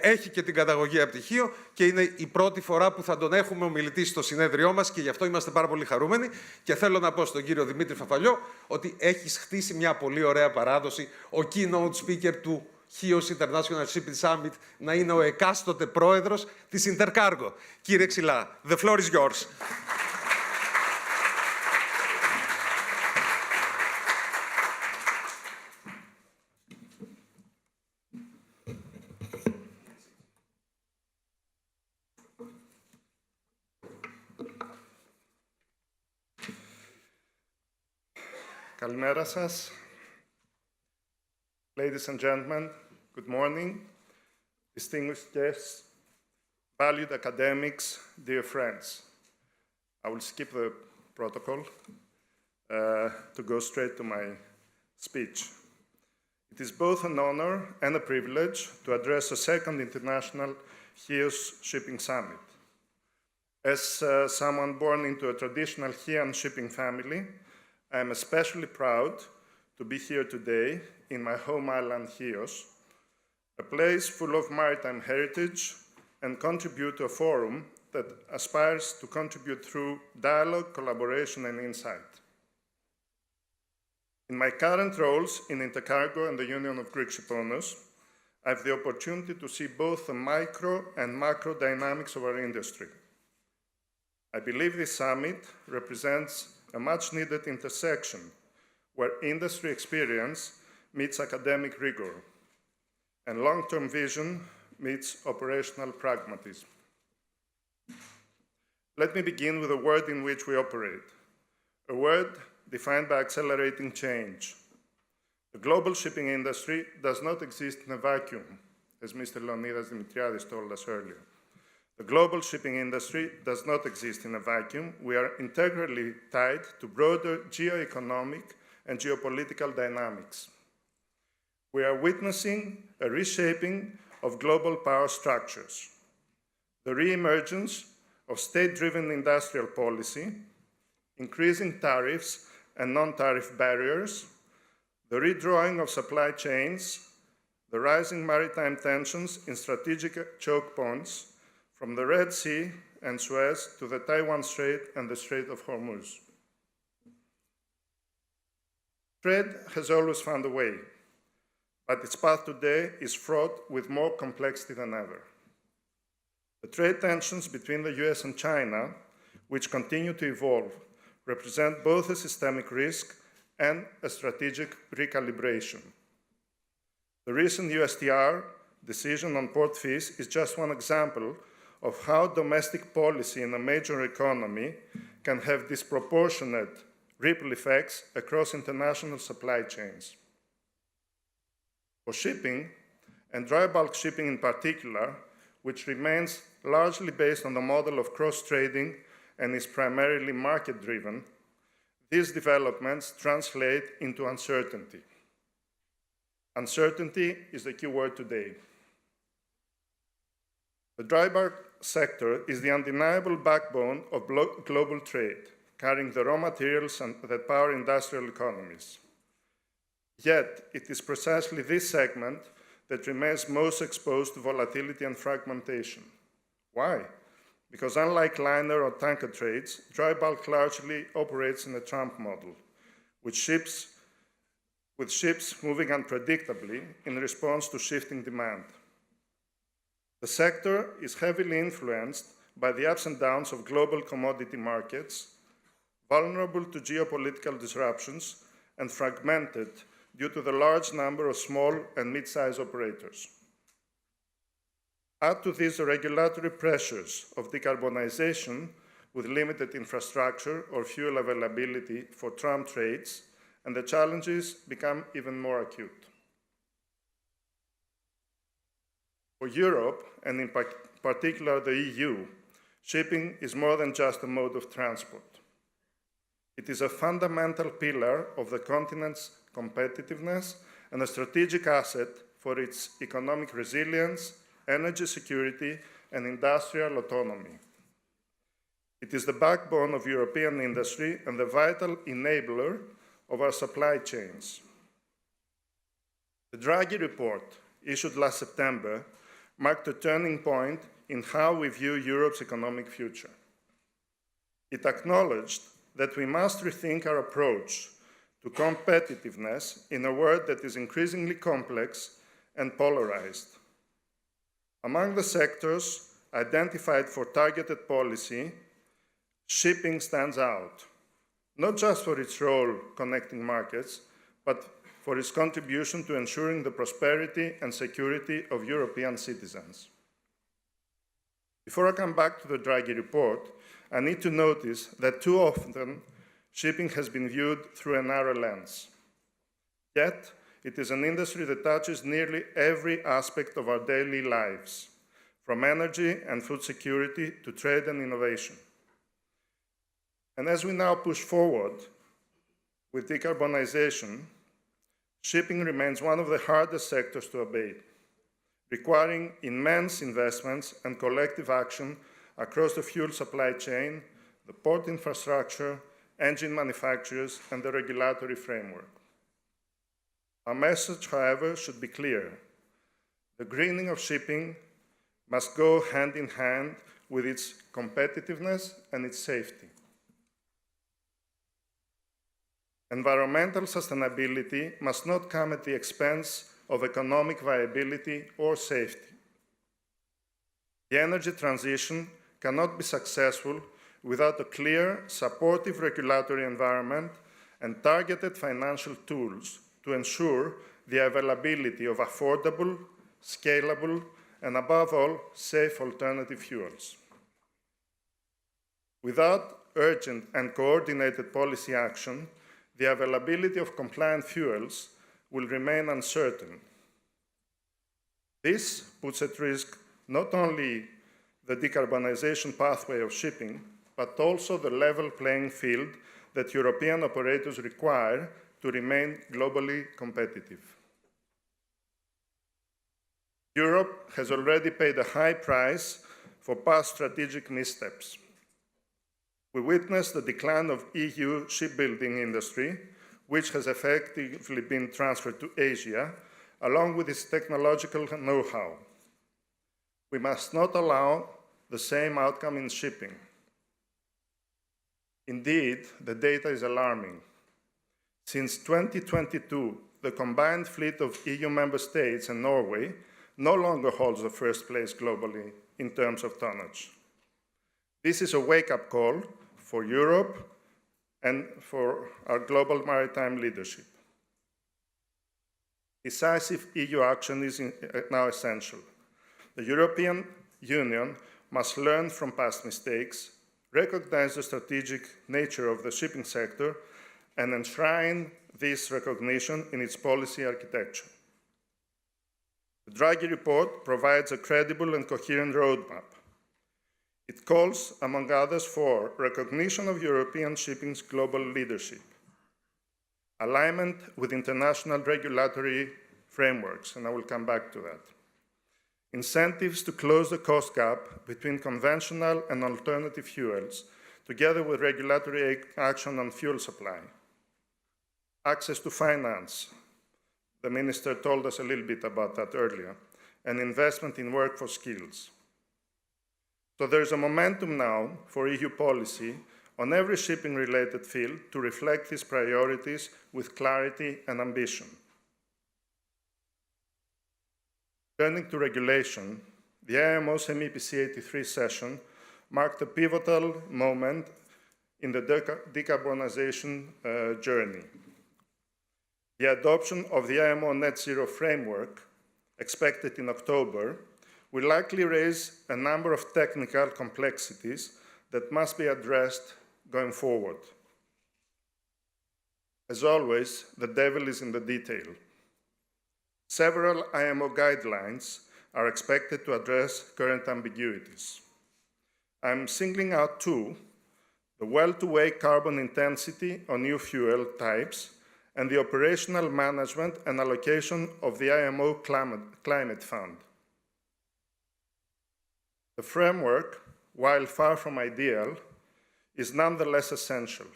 Έχει και την καταγωγή από πτυχίο και είναι η πρώτη φορά που θα τον έχουμε ομιλητή στο συνέδριό μας και γι' αυτό είμαστε πάρα πολύ χαρούμενοι. Και θέλω να πω στον κύριο Δημήτρη Φαφαλιό ότι έχεις χτίσει μια πολύ ωραία παράδοση. Ο keynote speaker του Chios International Shipping Summit να είναι ο εκάστοτε πρόεδρος της Intercargo. Κύριε Ξυλά, the floor is yours. Καλημέρα σας. Ladies and gentlemen, good morning. Distinguished guests, valued academics, dear friends. I will skip the protocol to go straight to my speech. It is both an honor and a privilege to address a second International Chios Shipping Summit. As someone born into a traditional Chian shipping family, I am especially proud to be here today in my home island, Chios, a place full of maritime heritage, and contribute to a forum that aspires to contribute through dialogue, collaboration, and insight. In my current roles in Intercargo and the Union of Greek Shipowners, I have the opportunity to see both the micro and macro dynamics of our industry. I believe this summit represents a much-needed intersection where industry experience meets academic rigor, and long-term vision meets operational pragmatism. Let me begin with a world in which we operate, a world defined by accelerating change. The global shipping industry does not exist in a vacuum, as Mr. Leonidas Dimitriadis told us earlier. The global shipping industry does not exist in a vacuum. We are integrally tied to broader geoeconomic and geopolitical dynamics. We are witnessing a reshaping of global power structures, the re-emergence of state-driven industrial policy, increasing tariffs and non-tariff barriers, the redrawing of supply chains, the rising maritime tensions in strategic choke points, from the Red Sea and Suez to the Taiwan Strait and the Strait of Hormuz. Trade has always found a way, but its path today is fraught with more complexity than ever. The trade tensions between the US and China, which continue to evolve, represent both a systemic risk and a strategic recalibration. The recent USTR decision on port fees is just one example of how domestic policy in a major economy can have disproportionate ripple effects across international supply chains. For shipping, and dry bulk shipping in particular, which remains largely based on the model of cross-trading and is primarily market-driven, these developments translate into uncertainty. Uncertainty is the key word today. The dry bulk sector is the undeniable backbone of global trade, carrying the raw materials that power industrial economies. Yet, it is precisely this segment that remains most exposed to volatility and fragmentation. Why? Because unlike liner or tanker trades, dry bulk largely operates in a Trump model, with ships moving unpredictably in response to shifting demand. The sector is heavily influenced by the ups and downs of global commodity markets, vulnerable to geopolitical disruptions, and fragmented due to the large number of small and mid-sized operators. Add to this the regulatory pressures of decarbonization with limited infrastructure or fuel availability for Trump trades, and the challenges become even more acute. For Europe, and in particular the EU, shipping is more than just a mode of transport. It is a fundamental pillar of the continent's competitiveness and a strategic asset for its economic resilience, energy security, and industrial autonomy. It is the backbone of European industry and the vital enabler of our supply chains. The Draghi report, issued last September, marked a turning point in how we view Europe's economic future. It acknowledged that we must rethink our approach to competitiveness in a world that is increasingly complex and polarized. Among the sectors identified for targeted policy, shipping stands out, not just for its role connecting markets, but for its contribution to ensuring the prosperity and security of European citizens. Before I come back to the Draghi report, I need to notice that too often shipping has been viewed through a narrow lens. Yet, it is an industry that touches nearly every aspect of our daily lives, from energy and food security to trade and innovation. And as we now push forward with decarbonization, shipping remains one of the hardest sectors to abate, requiring immense investments and collective action across the fuel supply chain, the port infrastructure, engine manufacturers, and the regulatory framework. Our message, however, should be clear. The greening of shipping must go hand in hand with its competitiveness and its safety. Environmental sustainability must not come at the expense of economic viability or safety. The energy transition cannot be successful without a clear, supportive regulatory environment and targeted financial tools to ensure the availability of affordable, scalable, and above all, safe alternative fuels. Without urgent and coordinated policy action, the availability of compliant fuels will remain uncertain. This puts at risk not only the decarbonization pathway of shipping, but also the level playing field that European operators require to remain globally competitive. Europe has already paid a high price for past strategic missteps. We witnessed the decline of EU shipbuilding industry, which has effectively been transferred to Asia, along with its technological know-how. We must not allow the same outcome in shipping. Indeed, the data is alarming. Since 2022, the combined fleet of EU member states and Norway no longer holds the first place globally in terms of tonnage. This is a wake-up call for Europe and for our global maritime leadership. Decisive EU action is now essential. The European Union must learn from past mistakes, recognize the strategic nature of the shipping sector, and enshrine this recognition in its policy architecture. The Draghi report provides a credible and coherent roadmap. It calls, among others, for recognition of European shipping's global leadership, alignment with international regulatory frameworks, and I will come back to that, incentives to close the cost gap between conventional and alternative fuels, together with regulatory action on fuel supply, access to finance, the Minister told us a little bit about that earlier, and investment in workforce skills. So there's a momentum now for EU policy on every shipping-related field to reflect these priorities with clarity and ambition. Turning to regulation, the IMO's MEPC 83 session marked a pivotal moment in the decarbonization journey. The adoption of the IMO Net Zero framework, expected in October, will likely raise a number of technical complexities that must be addressed going forward. As always, the devil is in the detail. Several IMO guidelines are expected to address current ambiguities. I'm singling out two: the well-to-wake carbon intensity on new fuel types and the operational management and allocation of the IMO Climate Fund. The framework, while far from ideal, is nonetheless essential.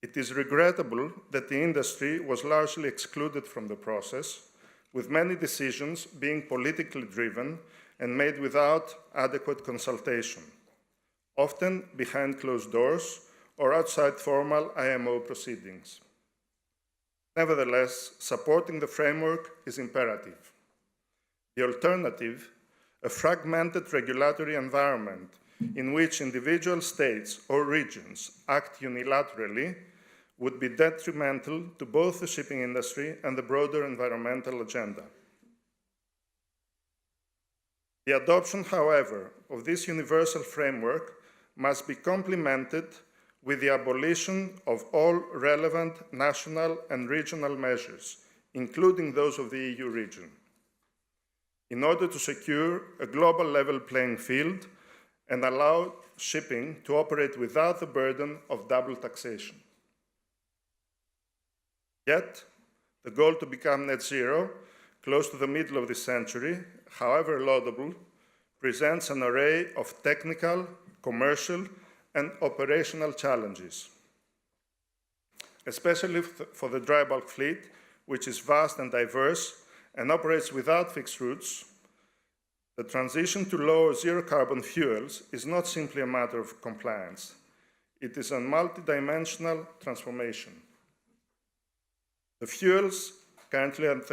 It is regrettable that the industry was largely excluded from the process, with many decisions being politically driven and made without adequate consultation, often behind closed doors or outside formal IMO proceedings. Nevertheless, supporting the framework is imperative. The alternative, a fragmented regulatory environment in which individual states or regions act unilaterally, would be detrimental to both the shipping industry and the broader environmental agenda. The adoption, however, of this universal framework must be complemented with the abolition of all relevant national and regional measures, including those of the EU region, in order to secure a global level playing field and allow shipping to operate without the burden of double taxation. Yet, the goal to become net zero, close to the middle of this century, however laudable, presents an array of technical, commercial, and operational challenges, especially for the dry bulk fleet, which is vast and diverse and operates without fixed routes. The transition to low or zero carbon fuels is not simply a matter of compliance. It is a multidimensional transformation. The fuels currently at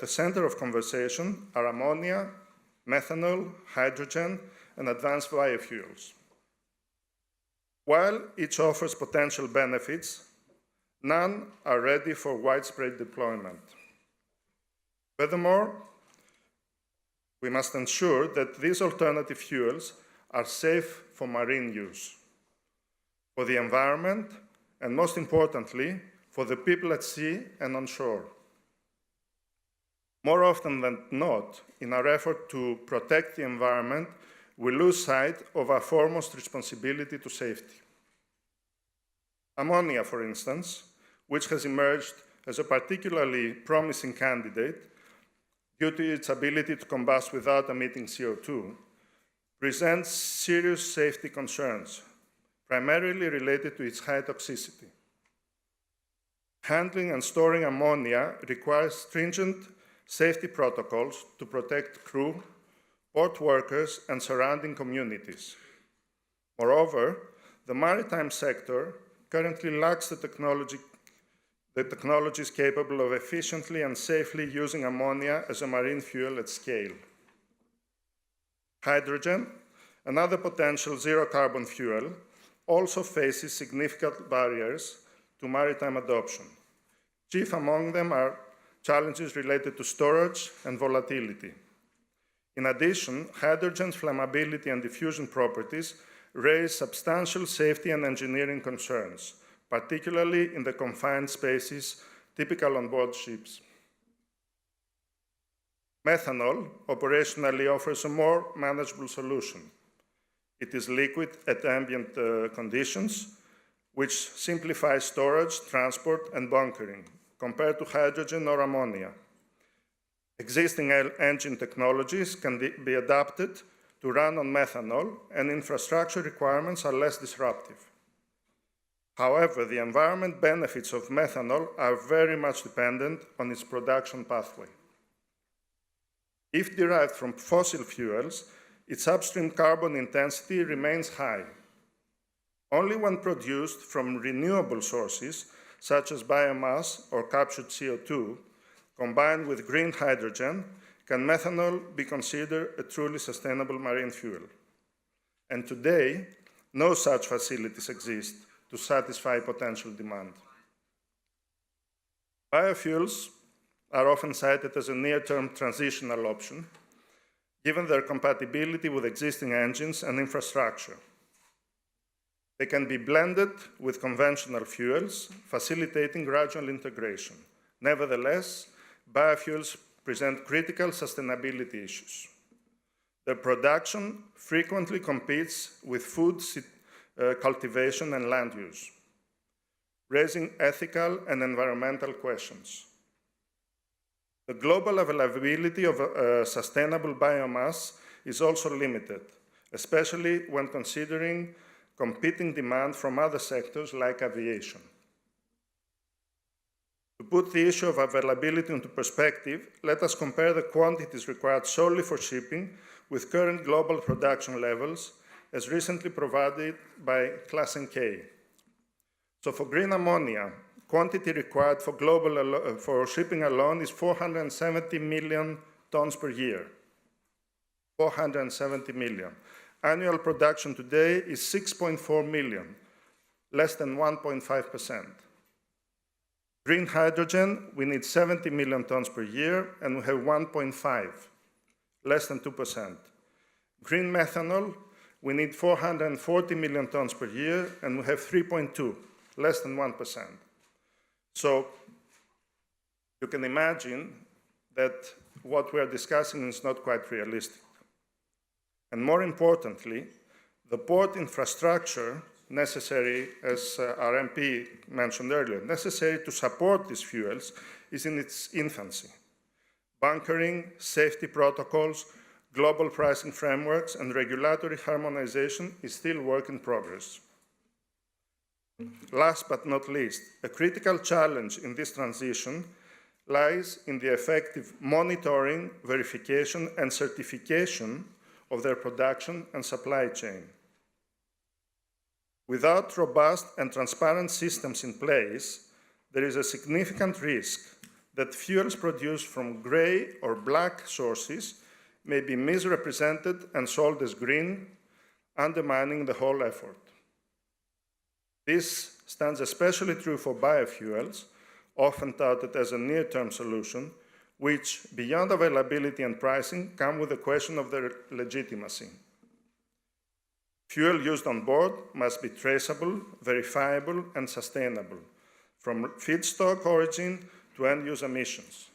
the center of conversation are ammonia, methanol, hydrogen, and advanced biofuels. While each offers potential benefits, none are ready for widespread deployment. Furthermore, We must ensure that these alternative fuels are safe for marine use, for the environment, and most importantly, for the people at sea and on shore. More often than not, in our effort to protect the environment, we lose sight of our foremost responsibility to safety. Ammonia, for instance, which has emerged as a particularly promising candidate due to its ability to combust without emitting CO2, presents serious safety concerns, primarily related to its high toxicity. Handling and storing ammonia requires stringent safety protocols to protect crew, port workers, and surrounding communities. Moreover, the maritime sector currently lacks the technologies capable of efficiently and safely using ammonia as a marine fuel at scale. Hydrogen, another potential zero-carbon fuel, also faces significant barriers to maritime adoption. Chief among them are challenges related to storage and volatility. In addition, hydrogen's flammability and diffusion properties raise substantial safety and engineering concerns, particularly in the confined spaces typical on board ships. Methanol operationally offers a more manageable solution. It is liquid at ambient conditions, which simplifies storage, transport, and bunkering, compared to hydrogen or ammonia. Existing engine technologies can be adapted to run on methanol, and infrastructure requirements are less disruptive. However, the environment benefits of methanol are very much dependent on its production pathway. If derived from fossil fuels, its upstream carbon intensity remains high. Only when produced from renewable sources, such as biomass or captured CO2, combined with green hydrogen, can methanol be considered a truly sustainable marine fuel. And today, no such facilities exist to satisfy potential demand. Biofuels are often cited as a near-term transitional option, given their compatibility with existing engines and infrastructure. They can be blended with conventional fuels, facilitating gradual integration. Nevertheless, biofuels present critical sustainability issues. Their production frequently competes with food cultivation and land use, raising ethical and environmental questions. The global availability of sustainable biomass is also limited, especially when considering competing demand from other sectors like aviation. To put the issue of availability into perspective, let us compare the quantities required solely for shipping with current global production levels, as recently provided by Class K. So for green ammonia, quantity required for shipping alone is 470 million tons per year. 470 million. Annual production today is 6.4 million, less than 1.5%. Green hydrogen, we need 70 million tons per year, and we have 1.5, less than 2%. Green methanol, we need 440 million tons per year, and we have 3.2, less than 1%. So you can imagine that what we are discussing is not quite realistic. And more importantly, the port infrastructure necessary, as our MP mentioned earlier, necessary to support these fuels is in its infancy. Bunkering, safety protocols, global pricing frameworks, and regulatory harmonization is still work in progress. Last but not least, a critical challenge in this transition lies in the effective monitoring, verification, and certification of their production and supply chain. Without robust and transparent systems in place, there is a significant risk that fuels produced from gray or black sources may be misrepresented and sold as green, undermining the whole effort. This stands especially true for biofuels, often touted as a near-term solution, which, beyond availability and pricing, come with the question of their legitimacy. Fuel used on board must be traceable, verifiable, and sustainable, from feedstock origin to end-use emissions.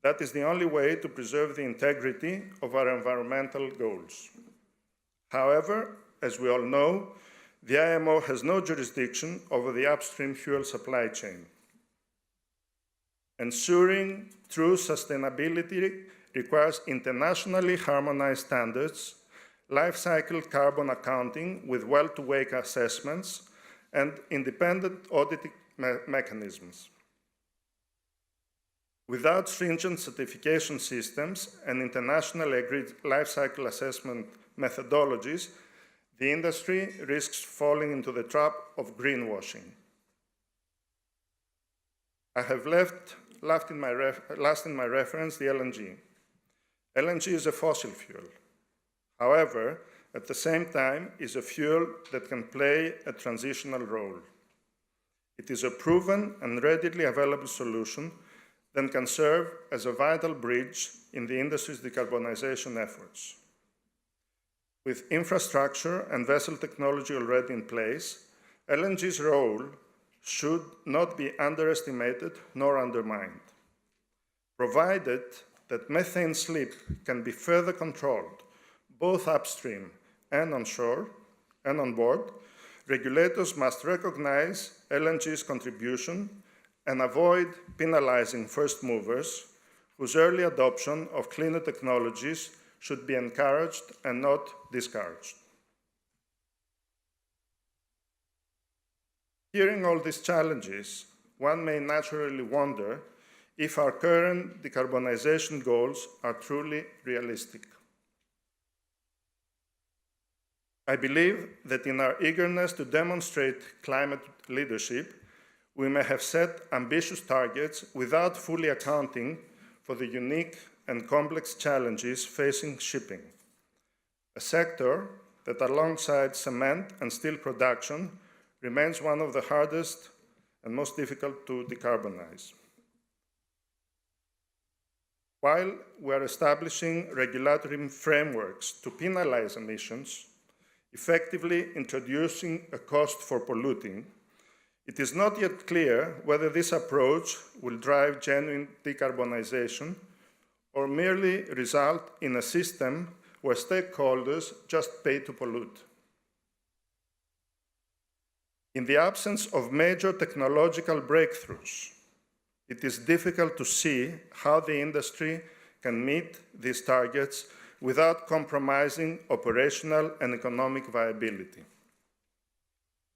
That is the only way to preserve the integrity of our environmental goals. However, as we all know, the IMO has no jurisdiction over the upstream fuel supply chain. Ensuring true sustainability requires internationally harmonized standards, life cycle carbon accounting with well-to-wake assessments, and independent auditing mechanisms. Without stringent certification systems and internationally agreed life cycle assessment methodologies, the industry risks falling into the trap of greenwashing. I have last in my reference the LNG. LNG is a fossil fuel. However, at the same time, is a fuel that can play a transitional role. It is a proven and readily available solution that can serve as a vital bridge in the industry's decarbonization efforts. With infrastructure and vessel technology already in place, LNG's role should not be underestimated nor undermined. Provided that methane slip can be further controlled, both upstream and onshore and on board, regulators must recognize LNG's contribution and avoid penalizing first movers whose early adoption of cleaner technologies should be encouraged and not discouraged. Hearing all these challenges, one may naturally wonder if our current decarbonization goals are truly realistic. I believe that in our eagerness to demonstrate climate leadership, we may have set ambitious targets without fully accounting for the unique and complex challenges facing shipping, a sector that alongside cement and steel production remains one of the hardest and most difficult to decarbonize. While we are establishing regulatory frameworks to penalize emissions, effectively introducing a cost for polluting, it is not yet clear whether this approach will drive genuine decarbonization or merely result in a system where stakeholders just pay to pollute. In the absence of major technological breakthroughs, it is difficult to see how the industry can meet these targets without compromising operational and economic viability.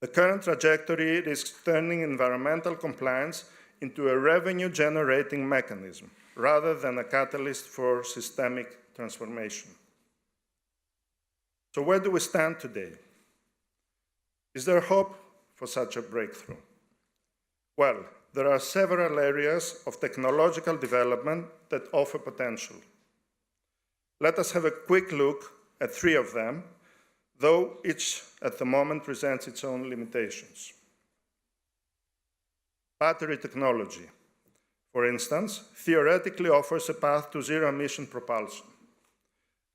The current trajectory risks turning environmental compliance into a revenue-generating mechanism, rather than a catalyst for systemic transformation. So where do we stand today? Is there hope for such a breakthrough? Well, there are several areas of technological development that offer potential. Let us have a quick look at three of them, though each at the moment presents its own limitations. Battery technology, for instance, theoretically offers a path to zero-emission propulsion.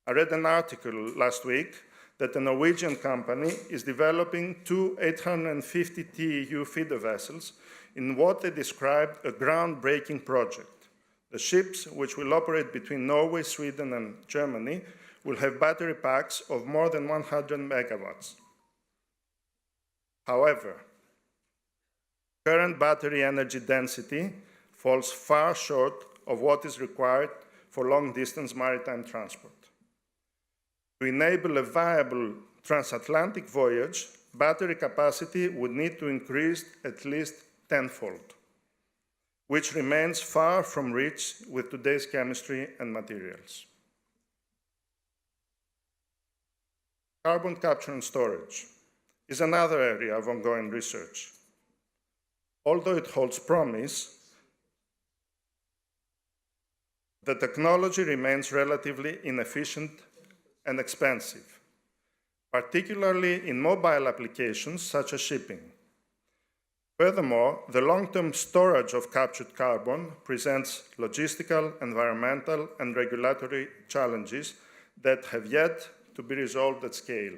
I read an article last week that a Norwegian company is developing two 850 TEU feeder vessels in what they described a groundbreaking project. The ships, which will operate between Norway, Sweden, and Germany, will have battery packs of more than 100 megawatts. However, current battery energy density falls far short of what is required for long-distance maritime transport. To enable a viable transatlantic voyage, battery capacity would need to increase at least tenfold, which remains far from reach with today's chemistry and materials. Carbon capture and storage is another area of ongoing research. Although it holds promise, the technology remains relatively inefficient and Furthermore, the long-term storage of captured carbon presents logistical, environmental, and regulatory challenges that have yet to be resolved at scale.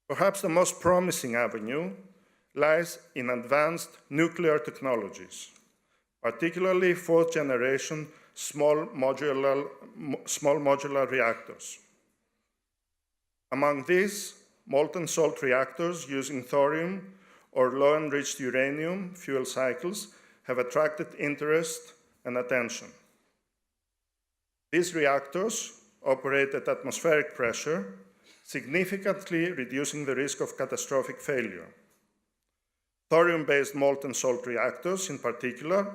Perhaps the most promising avenue lies in advanced nuclear technologies, particularly fourth-generation small modular reactors. Among these, molten salt reactors using thorium or low-enriched uranium fuel cycles have attracted interest and attention. These reactors operate at atmospheric pressure, significantly reducing the risk of catastrophic failure. Thorium-based molten salt reactors, in particular,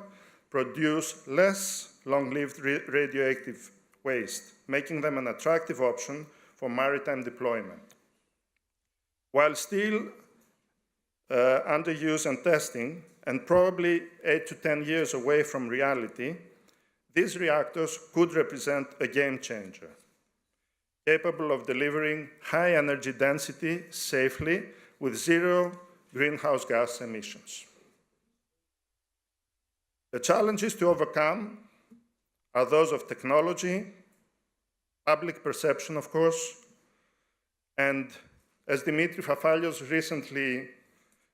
produce less long-lived radioactive waste, making them an attractive option for maritime deployment. While still under use and testing, and probably 8 to 10 years away from reality, these reactors could represent a game changer, capable of delivering high energy density safely with zero greenhouse gas emissions. The challenges to overcome are those of technology, public perception, of course, and as Dimitri Fafalios recently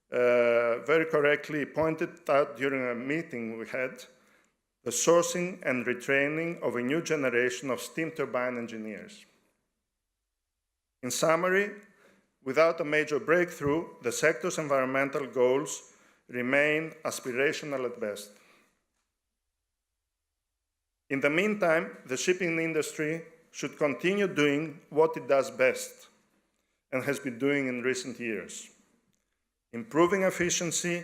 very correctly pointed out during a meeting we had, the sourcing and retraining of a new generation of steam turbine engineers. In summary, without a major breakthrough, the sector's environmental goals remain aspirational at best. In the meantime, the shipping industry should continue doing what it does best and has been doing in recent years, improving efficiency,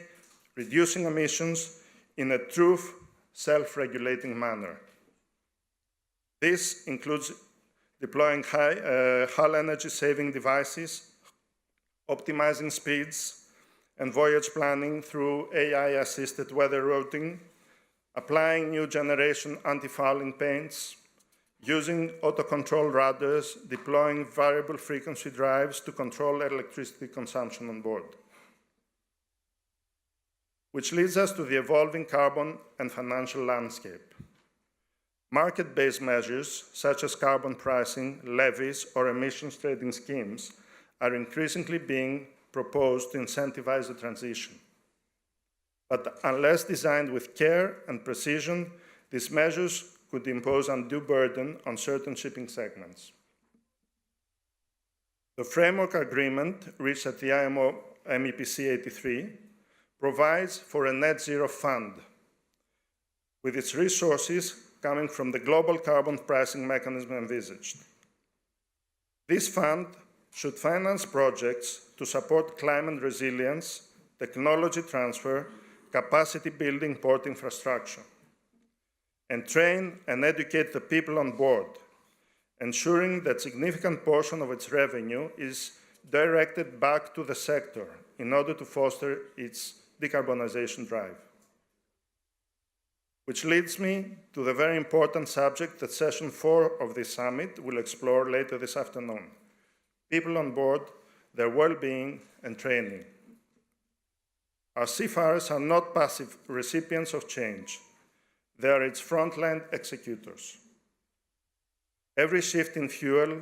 reducing emissions in a true self-regulating manner. This includes deploying hull energy-saving devices, optimizing speeds and voyage planning through AI-assisted weather routing, applying new generation anti-fouling paints, using auto-control rudders, deploying variable frequency drives to control electricity consumption on board. Which leads us to the evolving carbon and financial landscape. Market-based measures, such as carbon pricing, levies, or emissions trading schemes, are increasingly being proposed to incentivize the transition. But unless designed with care and precision, these measures could impose undue burden on certain shipping segments. The framework agreement reached at the IMO MEPC 83 provides for a net zero fund, with its resources coming from the global carbon pricing mechanism envisaged. This fund should finance projects to support climate resilience, technology transfer, capacity building port infrastructure, and train and educate the people on board, ensuring that a significant portion of its revenue is directed back to the sector in order to foster its decarbonization drive. Which leads me to the very important subject that session 4 of this summit will explore later this afternoon: people on board, their well-being and training. Our seafarers are not passive recipients of change. They are its frontline executors. Every shift in fuel,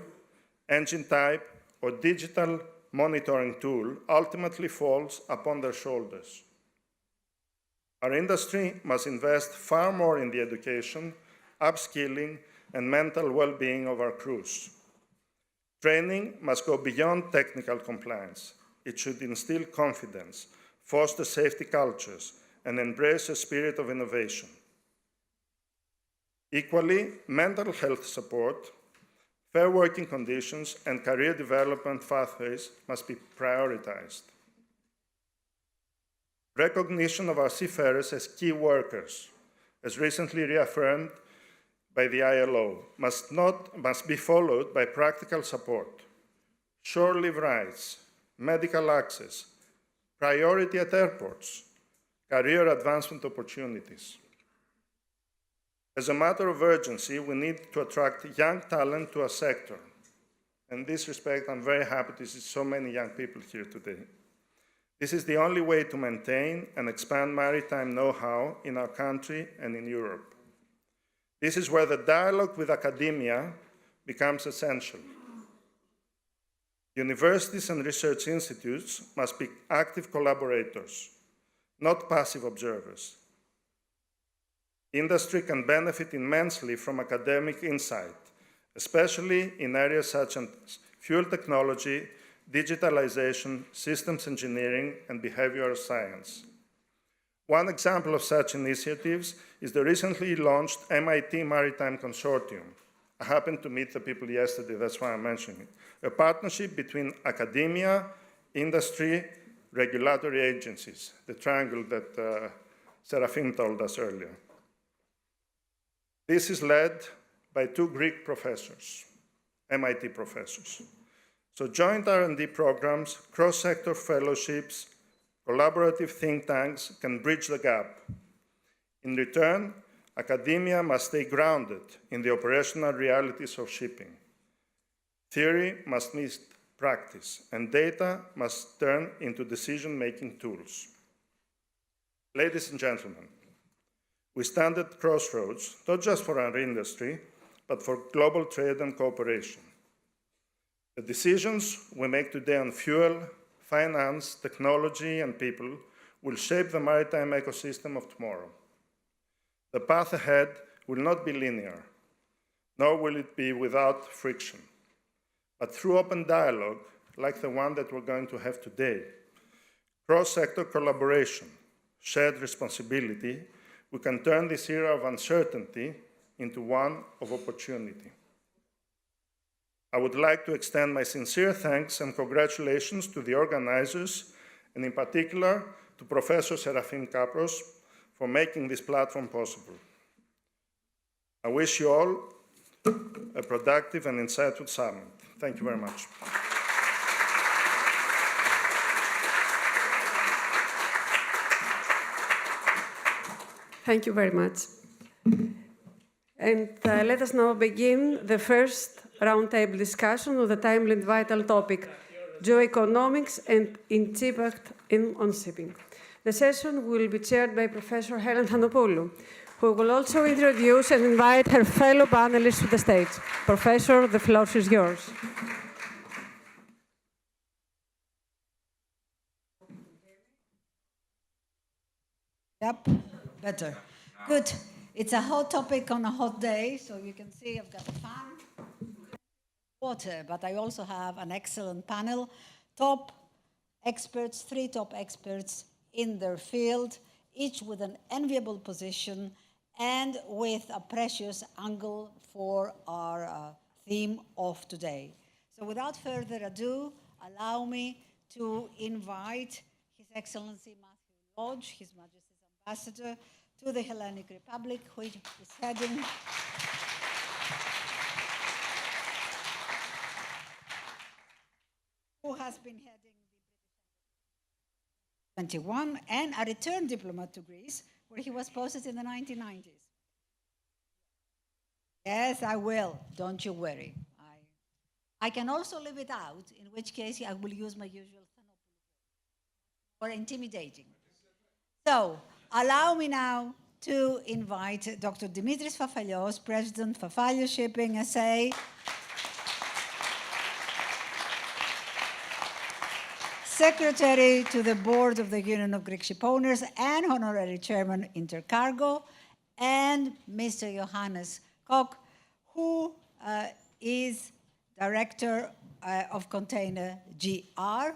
engine type, or digital monitoring tool ultimately falls upon their shoulders. Our industry must invest far more in the education, upskilling, and mental well-being of our crews. Training must go beyond technical compliance. It should instill confidence, foster safety cultures, and embrace a spirit of innovation. Equally, mental health support, fair working conditions, and career development pathways must be prioritized. Recognition of our seafarers as key workers, as recently reaffirmed by the ILO, must be followed by practical support, shore leave rights, medical access, priority at airports, career advancement opportunities. As a matter of urgency, we need to attract young talent to our sector. In this respect, I'm very happy to see so many young people here today. This is the only way to maintain and expand maritime know-how in our country and in Europe. This is where the dialogue with academia becomes essential. Universities and research institutes must be active collaborators, not passive observers. Industry can benefit immensely from academic insight, especially in areas such as fuel technology, digitalization, systems engineering, and behavioral science. One example of such initiatives is the recently launched MIT Maritime Consortium. I happened to meet the people yesterday, that's why I'm mentioning it. A partnership between academia, industry, regulatory agencies, the triangle that Serafim told us earlier. This is led by two Greek professors, MIT professors. So joint R&D programs, cross-sector fellowships, collaborative think tanks can bridge the gap. In return, academia must stay grounded in the operational realities of shipping. Theory must meet practice, and data must turn into decision-making tools. Ladies and gentlemen, we stand at crossroads, not just for our industry, but for global trade and cooperation. The decisions we make today on fuel, finance, technology, and people will shape the maritime ecosystem of tomorrow. The path ahead will not be linear, nor will it be without friction. But through open dialogue, like the one that we're going to have today, cross-sector collaboration, shared responsibility, we can turn this era of uncertainty into one of opportunity. I would like to extend my sincere thanks and congratulations to the organizers, and in particular to Professor Serafim Kapros for making this platform possible. I wish you all a productive and insightful summit. Thank you very much. Thank you very much. And let us now begin the first roundtable discussion of the timely and vital topic, geoeconomics and its impact on shipping. The session will be chaired by Professor Helen Thanopoulou, who will also introduce and invite her fellow panelists to the stage. Professor, the floor is yours. Yep, better. Good. It's a hot topic on a hot day, so you can see I've got a fan, water, but I also have an excellent panel. Three top experts in their field, each with an enviable position and with a precious angle for our theme of today. So without further ado, allow me to invite His Excellency Matthew Lodge, His Majesty's Ambassador to the Hellenic Republic, which is heading who has been heading the 21 and a returned diplomat to Greece, where he was posted in the 1990s. Yes, I will. Don't you worry. I can also leave it out, in which case I will use my usual or intimidating. So, allow me now to invite Dr. Dimitris Fafalios, President Fafalios Shipping SA, Secretary to the Board of the Union of Greek Shipowners and Honorary Chairman Intercargo, and Mr. Johannes Koch, who is Director of Container GR.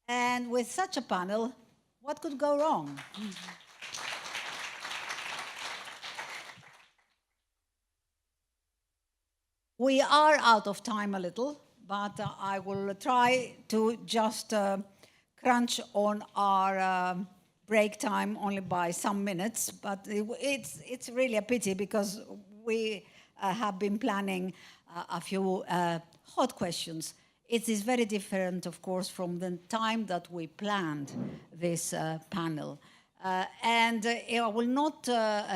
And with such a panel, what could go wrong? We are out of time a little, but I will try to just crunch on our break time only by some minutes, but it's really a pity because we have been planning a few hot questions. It is very different, of course, from the time that we planned this panel. And I will not,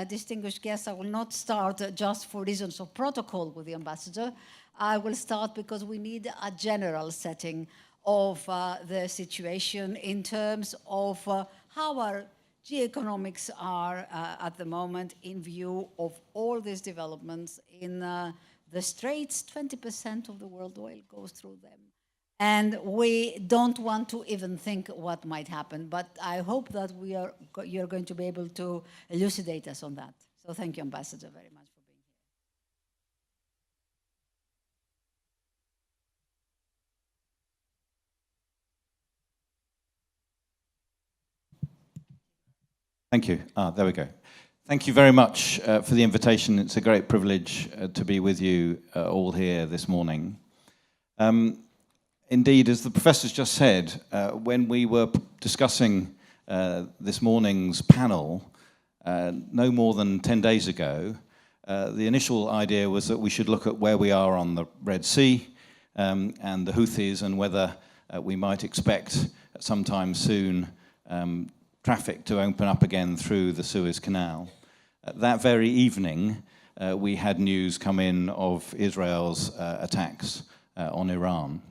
distinguished guests, I will not start just for reasons of protocol with the ambassador. I will start because we need a general setting of the situation in terms of how our geoeconomics are at the moment in view of all these developments in the Straits. 20% of the world oil goes through them. And we don't want to even think what might happen, but I hope that you're going to be able to elucidate us on that. So thank you, Ambassador, very much for being here. Thank you. There we go. Thank you very much for the invitation. It's a great privilege to be with you all here this morning. Indeed, as the professors just said, when we were discussing this morning's panel, no more than 10 days ago, the initial idea was that we should look at where we are on the Red Sea and the Houthis, and whether we might expect sometime soon traffic to open up again through the Suez Canal. That very evening, we had news come in of Israel's attacks on Iran.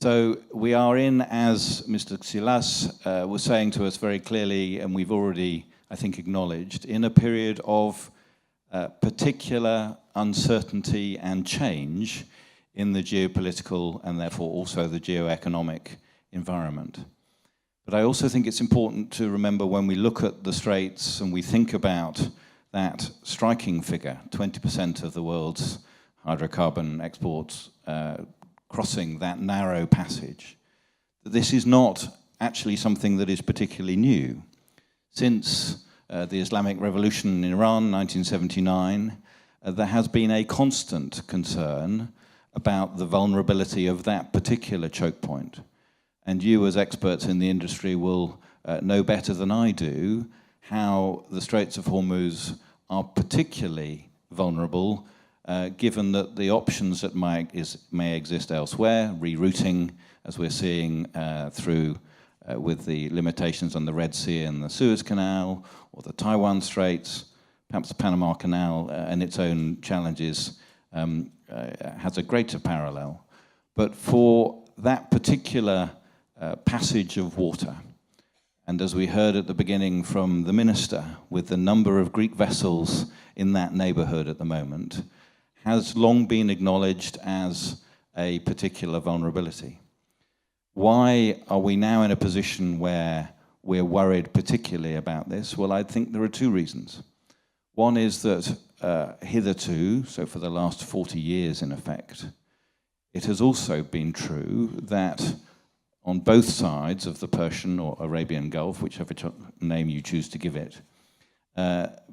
So we are in, as Mr. Xilas was saying to us very clearly, and we've already, I think, acknowledged, in a period of particular uncertainty and change in the geopolitical and therefore also the geoeconomic environment. But I also think it's important to remember, when we look at the Straits and we think about that striking figure, 20% of the world's hydrocarbon exports crossing that narrow passage, that this is not actually something that is particularly new. Since the Islamic Revolution in Iran, 1979, there has been a constant concern about the vulnerability of that particular choke point. And you, as experts in the industry, will know better than I do how the Straits of Hormuz are particularly vulnerable, given that the options that may exist elsewhere, rerouting, as we're seeing through with the limitations on the Red Sea and the Suez Canal, or the Taiwan Straits, perhaps the Panama Canal and its own challenges has a greater parallel. But for that particular passage of water, and as we heard at the beginning from the minister, with the number of Greek vessels in that neighborhood at the moment, has long been acknowledged as a particular vulnerability. Why are we now in a position where we're worried particularly about this? Well, I think there are two reasons. One is that hitherto, so for the last 40 years in effect, it has also been true that on both sides of the Persian or Arabian Gulf, whichever name you choose to give it,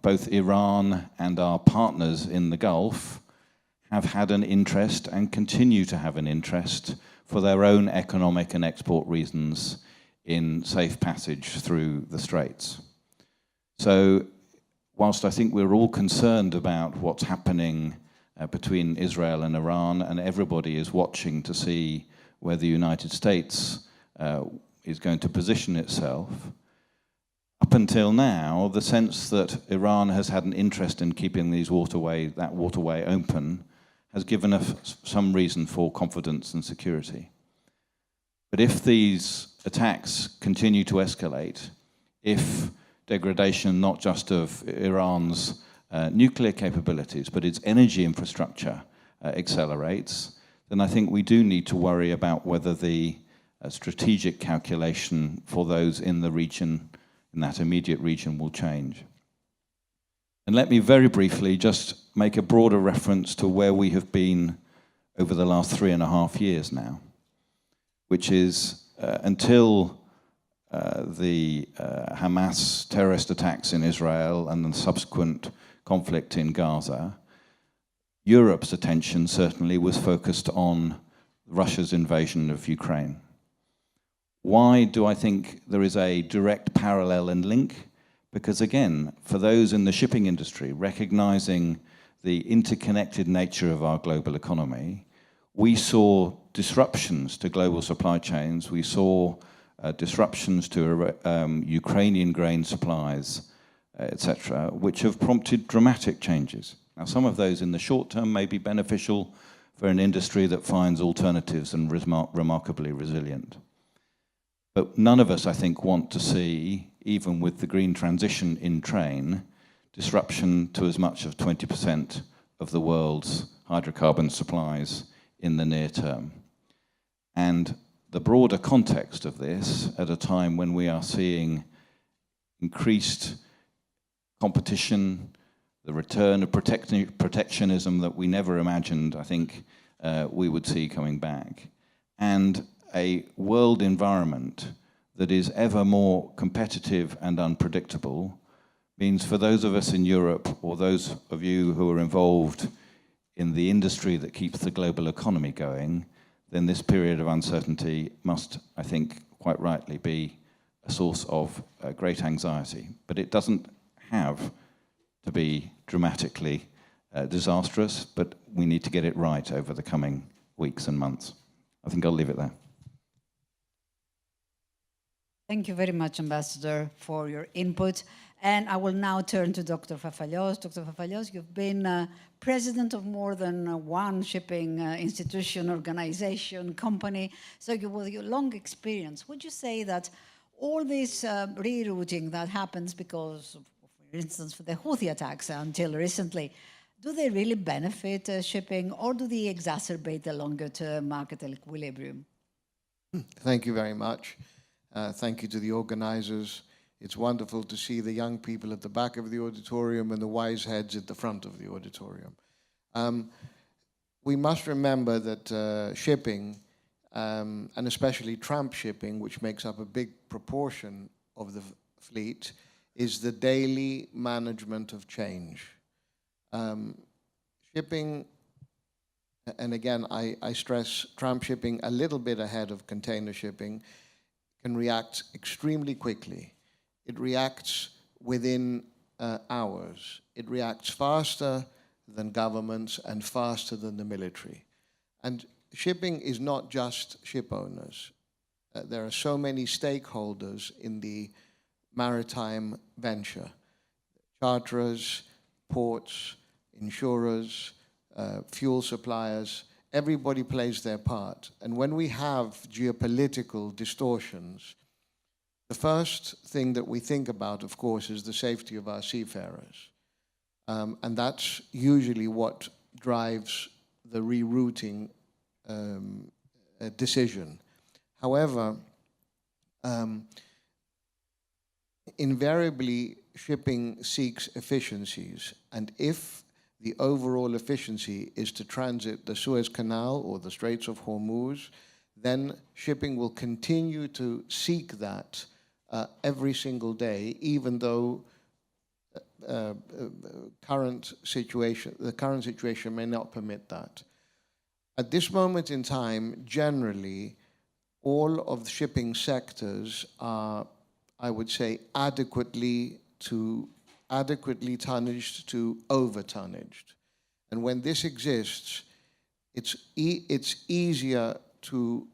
both Iran and our partners in the Gulf have had an interest and continue to have an interest for their own economic and export reasons in safe passage through the Straits. So whilst I think we're all concerned about what's happening between Israel and Iran, and everybody is watching to see where the United States is going to position itself, up until now, the sense that Iran has had an interest in keeping that waterway open has given us some reason for confidence and security. But if these attacks continue to escalate, if degradation not just of Iran's nuclear capabilities, but its energy infrastructure accelerates, then I think we do need to worry about whether the strategic calculation for those in the region, in that immediate region, will change. And let me very briefly just make a broader reference to where we have been over the last 3.5 years now, which is until the Hamas terrorist attacks in Israel and the subsequent conflict in Gaza, Europe's attention certainly was focused on Russia's invasion of Ukraine. Why do I think there is a direct parallel and link? Because again, for those in the shipping industry, recognizing the interconnected nature of our global economy, we saw disruptions to global supply chains. We saw disruptions to Ukrainian grain supplies, etc., which have prompted dramatic changes. Now, some of those in the short term may be beneficial for an industry that finds alternatives and remarkably resilient. But none of us, I think, want to see, even with the green transition in train, disruption to as much of 20% of the world's hydrocarbon supplies in the near term. And the broader context of this, at a time when we are seeing increased competition, the return of protectionism that we never imagined, I think, we would see coming back, and a world environment that is ever more competitive and unpredictable, means for those of us in Europe, or those of you who are involved in the industry that keeps the global economy going, then this period of uncertainty must, I think, quite rightly be a source of great anxiety. But it doesn't have to be dramatically disastrous, but we need to get it right over the coming weeks and months. I think I'll leave it there. Thank you very much, Ambassador, for your input. And I will now turn to Dr. Fafalios. Dr. Fafalios, you've been president of more than one shipping institution, organization, company. So with your long experience, would you say that all this rerouting that happens because, for instance, for the Houthi attacks until recently, do they really benefit shipping, or do they exacerbate the longer-term market equilibrium? Thank you very much. Thank you to the organizers. It's wonderful to see the young people at the back of the auditorium and the wise heads at the front of the auditorium. We must remember that shipping, and especially tramp shipping, which makes up a big proportion of the fleet, is the daily management of change. Shipping, and again, I stress tramp shipping a little bit ahead of container shipping, can react extremely quickly. It reacts within hours. It reacts faster than governments and faster than the military. And shipping is not just ship owners. There are so many stakeholders in the maritime venture: charterers, ports, insurers, fuel suppliers. Everybody plays their part. And when we have geopolitical distortions, the first thing that we think about, of course, is the safety of our seafarers. And that's usually what drives the rerouting decision. However, invariably, shipping seeks efficiencies. And if the overall efficiency is to transit the Suez Canal or the Straits of Hormuz, then shipping will continue to seek that every single day, even though the current situation may not permit that. At this moment in time, generally, all of the shipping sectors are, I would say, adequately tonnaged to over-tonnaged. And when this exists, it's easier to,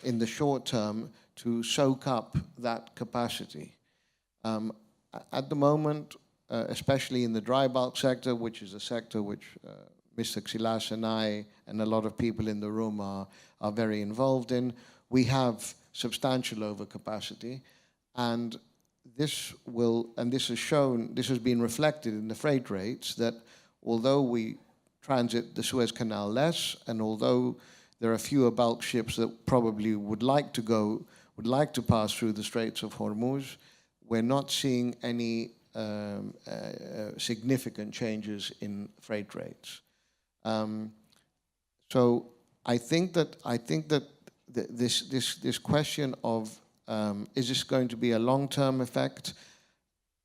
in the short term, to soak up that capacity. At the moment, especially in the dry bulk sector, which is a sector which Mr. Xilas and I and a lot of people in the room are very involved in, we have substantial overcapacity, and this has been reflected in the freight rates, that although we transit the Suez Canal less, and although there are fewer bulk ships that probably would like to pass through the Straits of Hormuz, we're not seeing any significant changes in freight rates. So I think that this question of is this going to be a long-term effect?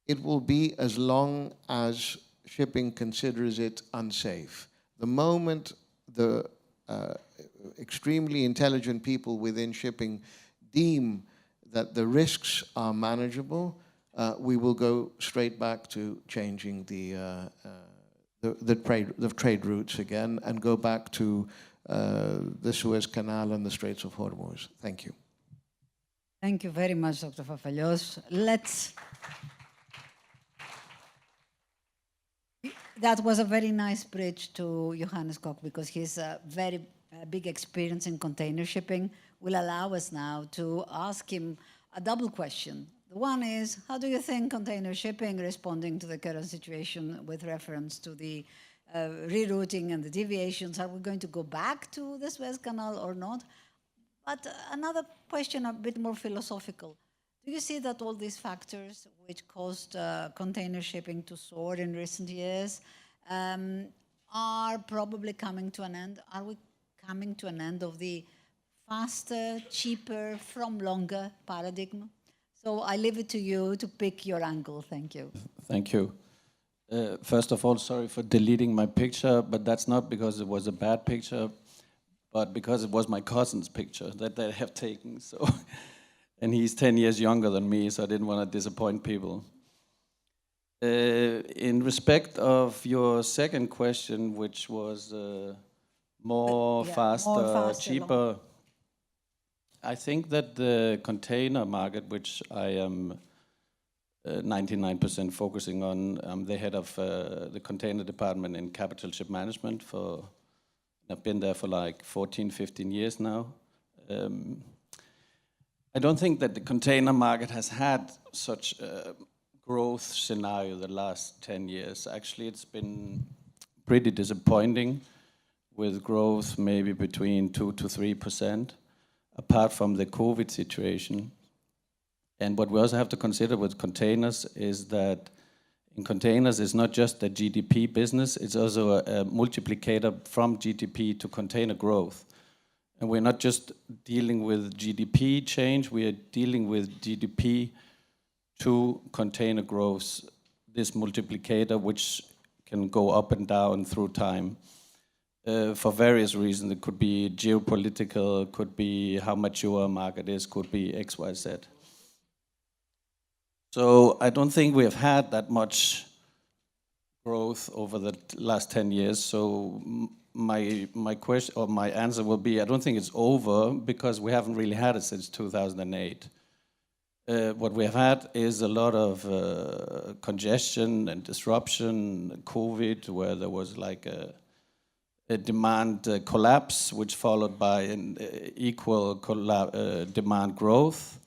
It will be as long as shipping considers it unsafe. The moment the extremely intelligent people within shipping deem that the risks are manageable, we will go straight back to changing the trade routes again and go back to the Suez Canal and the Straits of Hormuz. Thank you. Thank you very much, Dr. Fafalios. That was a very nice bridge to Johannes Koch, because his very big experience in container shipping will allow us now to ask him a double question. The one is, how do you think container shipping, responding to the current situation with reference to the rerouting and the deviations, are we going to go back to the Suez Canal or not? But another question, a bit more philosophical. Do you see that all these factors which caused container shipping to soar in recent years are probably coming to an end? Are we coming to an end of the faster, cheaper, from longer paradigm? So I leave it to you to pick your angle. Thank you. Thank you. First of all, sorry for deleting my picture, but that's not because it was a bad picture, but because it was my cousin's picture that they have taken. So, and he's 10 years younger than me, so I didn't want to disappoint people. In respect of your second question, which was more faster, cheaper, I think that the container market, which I am 99% focusing on, I'm the head of the container department in Capital Ship Management I've been there for like 14, 15 years now. I don't think that the container market has had such a growth scenario the last 10 years. Actually, it's been pretty disappointing, with growth maybe between 2 to 3%, apart from the COVID situation. And what we also have to consider with containers is that in containers, it's not just a GDP business, it's also a multiplicator from GDP to container growth. And we're not just dealing with GDP change, we are dealing with GDP to container growth, this multiplicator which can go up and down through time. For various reasons. It could be geopolitical, could be how mature a market is, could be X, Y, Z. So I don't think we have had that much growth over the last 10 years. So my question, or my answer will be, I don't think it's over, because we haven't really had it since 2008. What we have had is a lot of congestion and disruption, COVID, where there was like a demand collapse, which followed by an equal demand growth.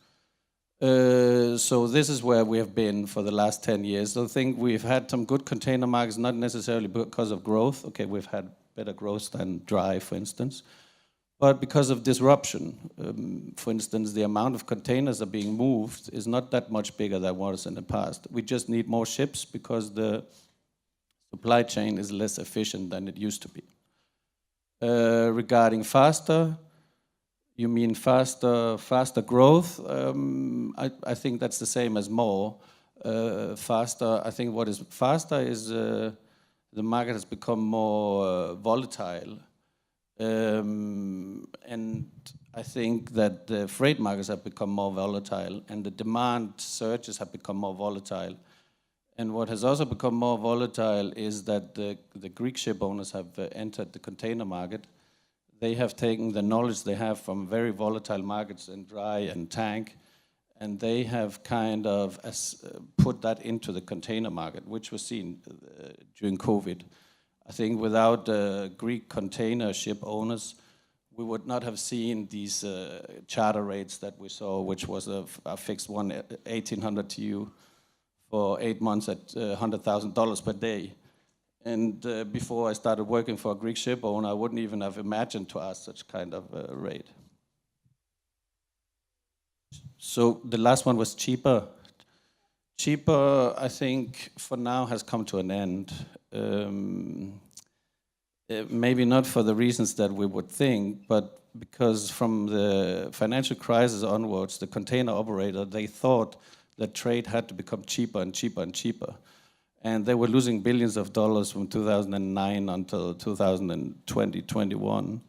So this is where we have been for the last 10 years. I think we've had some good container markets, not necessarily because of growth. Okay, we've had better growth than dry, for instance, but because of disruption. For instance, the amount of containers that are being moved is not that much bigger than it was in the past. We just need more ships because the supply chain is less efficient than it used to be. Regarding faster, you mean faster growth? I think that's the same as more. Faster, I think what is faster is the market has become more volatile. And I think that the freight markets have become more volatile, and the demand surges have become more volatile. And what has also become more volatile is that the Greek ship owners have entered the container market. They have taken the knowledge they have from very volatile markets in dry and tank, and they have kind of put that into the container market, which was seen during COVID. I think without Greek container ship owners, we would not have seen these charter rates that we saw, which was a fixed one, 1,800 TEU for 8 months at $100,000 per day. And before I started working for a Greek ship owner, I wouldn't even have imagined to ask such kind of rate. So the last one was cheaper. Cheaper, I think, for now has come to an end. Maybe not for the reasons that we would think, but because from the financial crisis onwards, the container operator, they thought that trade had to become cheaper and cheaper and cheaper. And they were losing billions of dollars from 2009 until 2020, 21.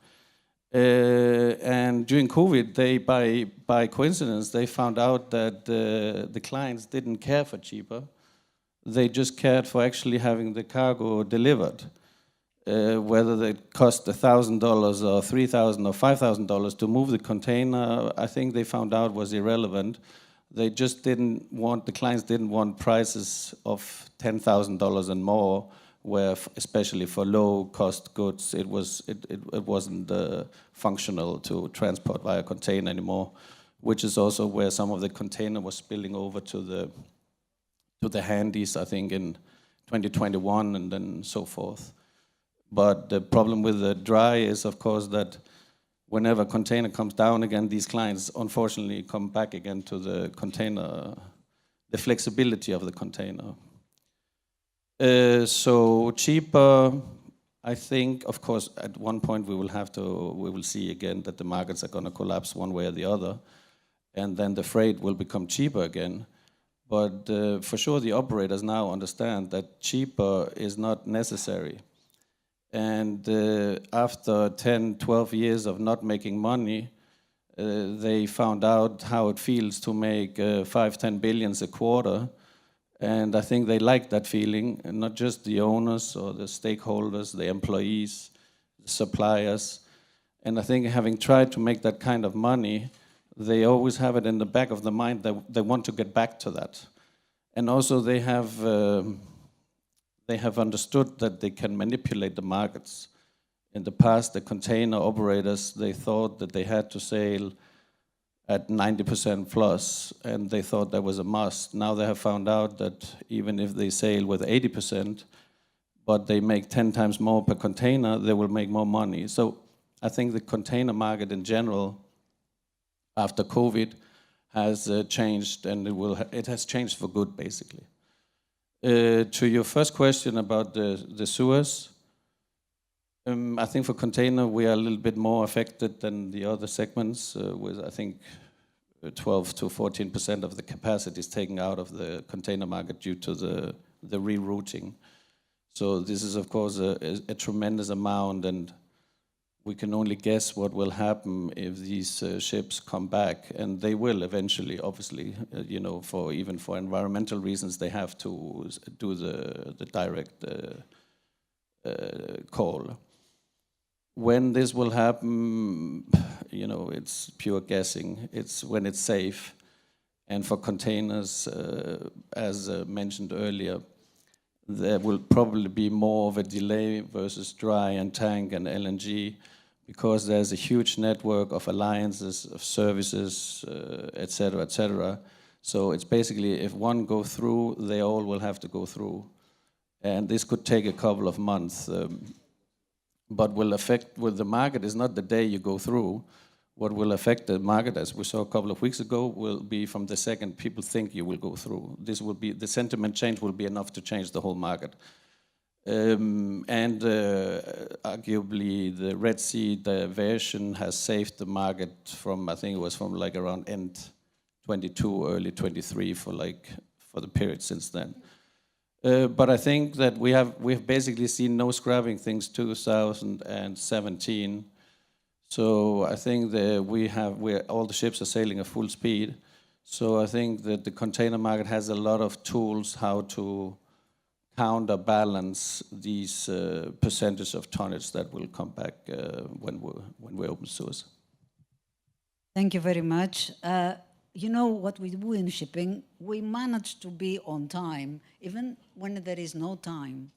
And during COVID, they, by coincidence, they found out that the clients didn't care for cheaper. They just cared for actually having the cargo delivered. Whether it cost $1,000 or $3,000 or $5,000 to move the container, I think they found out was irrelevant. They just didn't want, the clients didn't want prices of $10,000 and more where, especially for low-cost goods, it wasn't functional to transport via container anymore, which is also where some of the container was spilling over to the handies, I think, in 2021 and then so forth. But the problem with the dry is, of course, that whenever a container comes down again, these clients unfortunately come back again to the container, the flexibility of the container. So cheaper, I think, of course, at one point we will see again that the markets are going to collapse one way or the other, and then the freight will become cheaper again. But for sure, the operators now understand that cheaper is not necessary. And after 10, 12 years of not making money, they found out how it feels to make 5-10 billions a quarter. And I think they like that feeling, and not just the owners or the stakeholders, the employees, the suppliers. And I think having tried to make that kind of money, they always have it in the back of the mind that they want to get back to that. And also they have understood that they can manipulate the markets. In the past, the container operators, they thought that they had to sail at 90% plus, and they thought that was a must. Now they have found out that even if they sail with 80%, but they make 10 times more per container, they will make more money. So I think the container market in general, after COVID, has changed, and it has changed for good, basically. To your first question about the Suez, I think for container we are a little bit more affected than the other segments, with I think 12 to 14% of the capacity is taken out of the container market due to the rerouting. So this is of course a tremendous amount, and we can only guess what will happen if these ships come back, and they will eventually, obviously, you know, even for environmental reasons, they have to do the direct call. When this will happen, you know, it's pure guessing. It's when it's safe. And for containers, as mentioned earlier, there will probably be more of a delay versus dry and tank and LNG, because there's a huge network of alliances, of services, et cetera, et cetera. So it's basically, if one go through, they all will have to go through. And this could take a couple of months. But will affect with the market is not the day you go through. What will affect the market, as we saw a couple of weeks ago, will be from the second people think you will go through. This will be, the sentiment change will be enough to change the whole market. Arguably the Red Sea diversion has saved the market from, I think it was from like around end 22, early 23 for the period since then. But I think that we have basically seen no scrapping things 2017. So I think that all the ships are sailing at full speed. So I think that the container market has a lot of tools how to counterbalance these percentage of tonnage that will come back when we open Suez. Thank you very much. You know what we do in shipping? We manage to be on time, even when there is no time.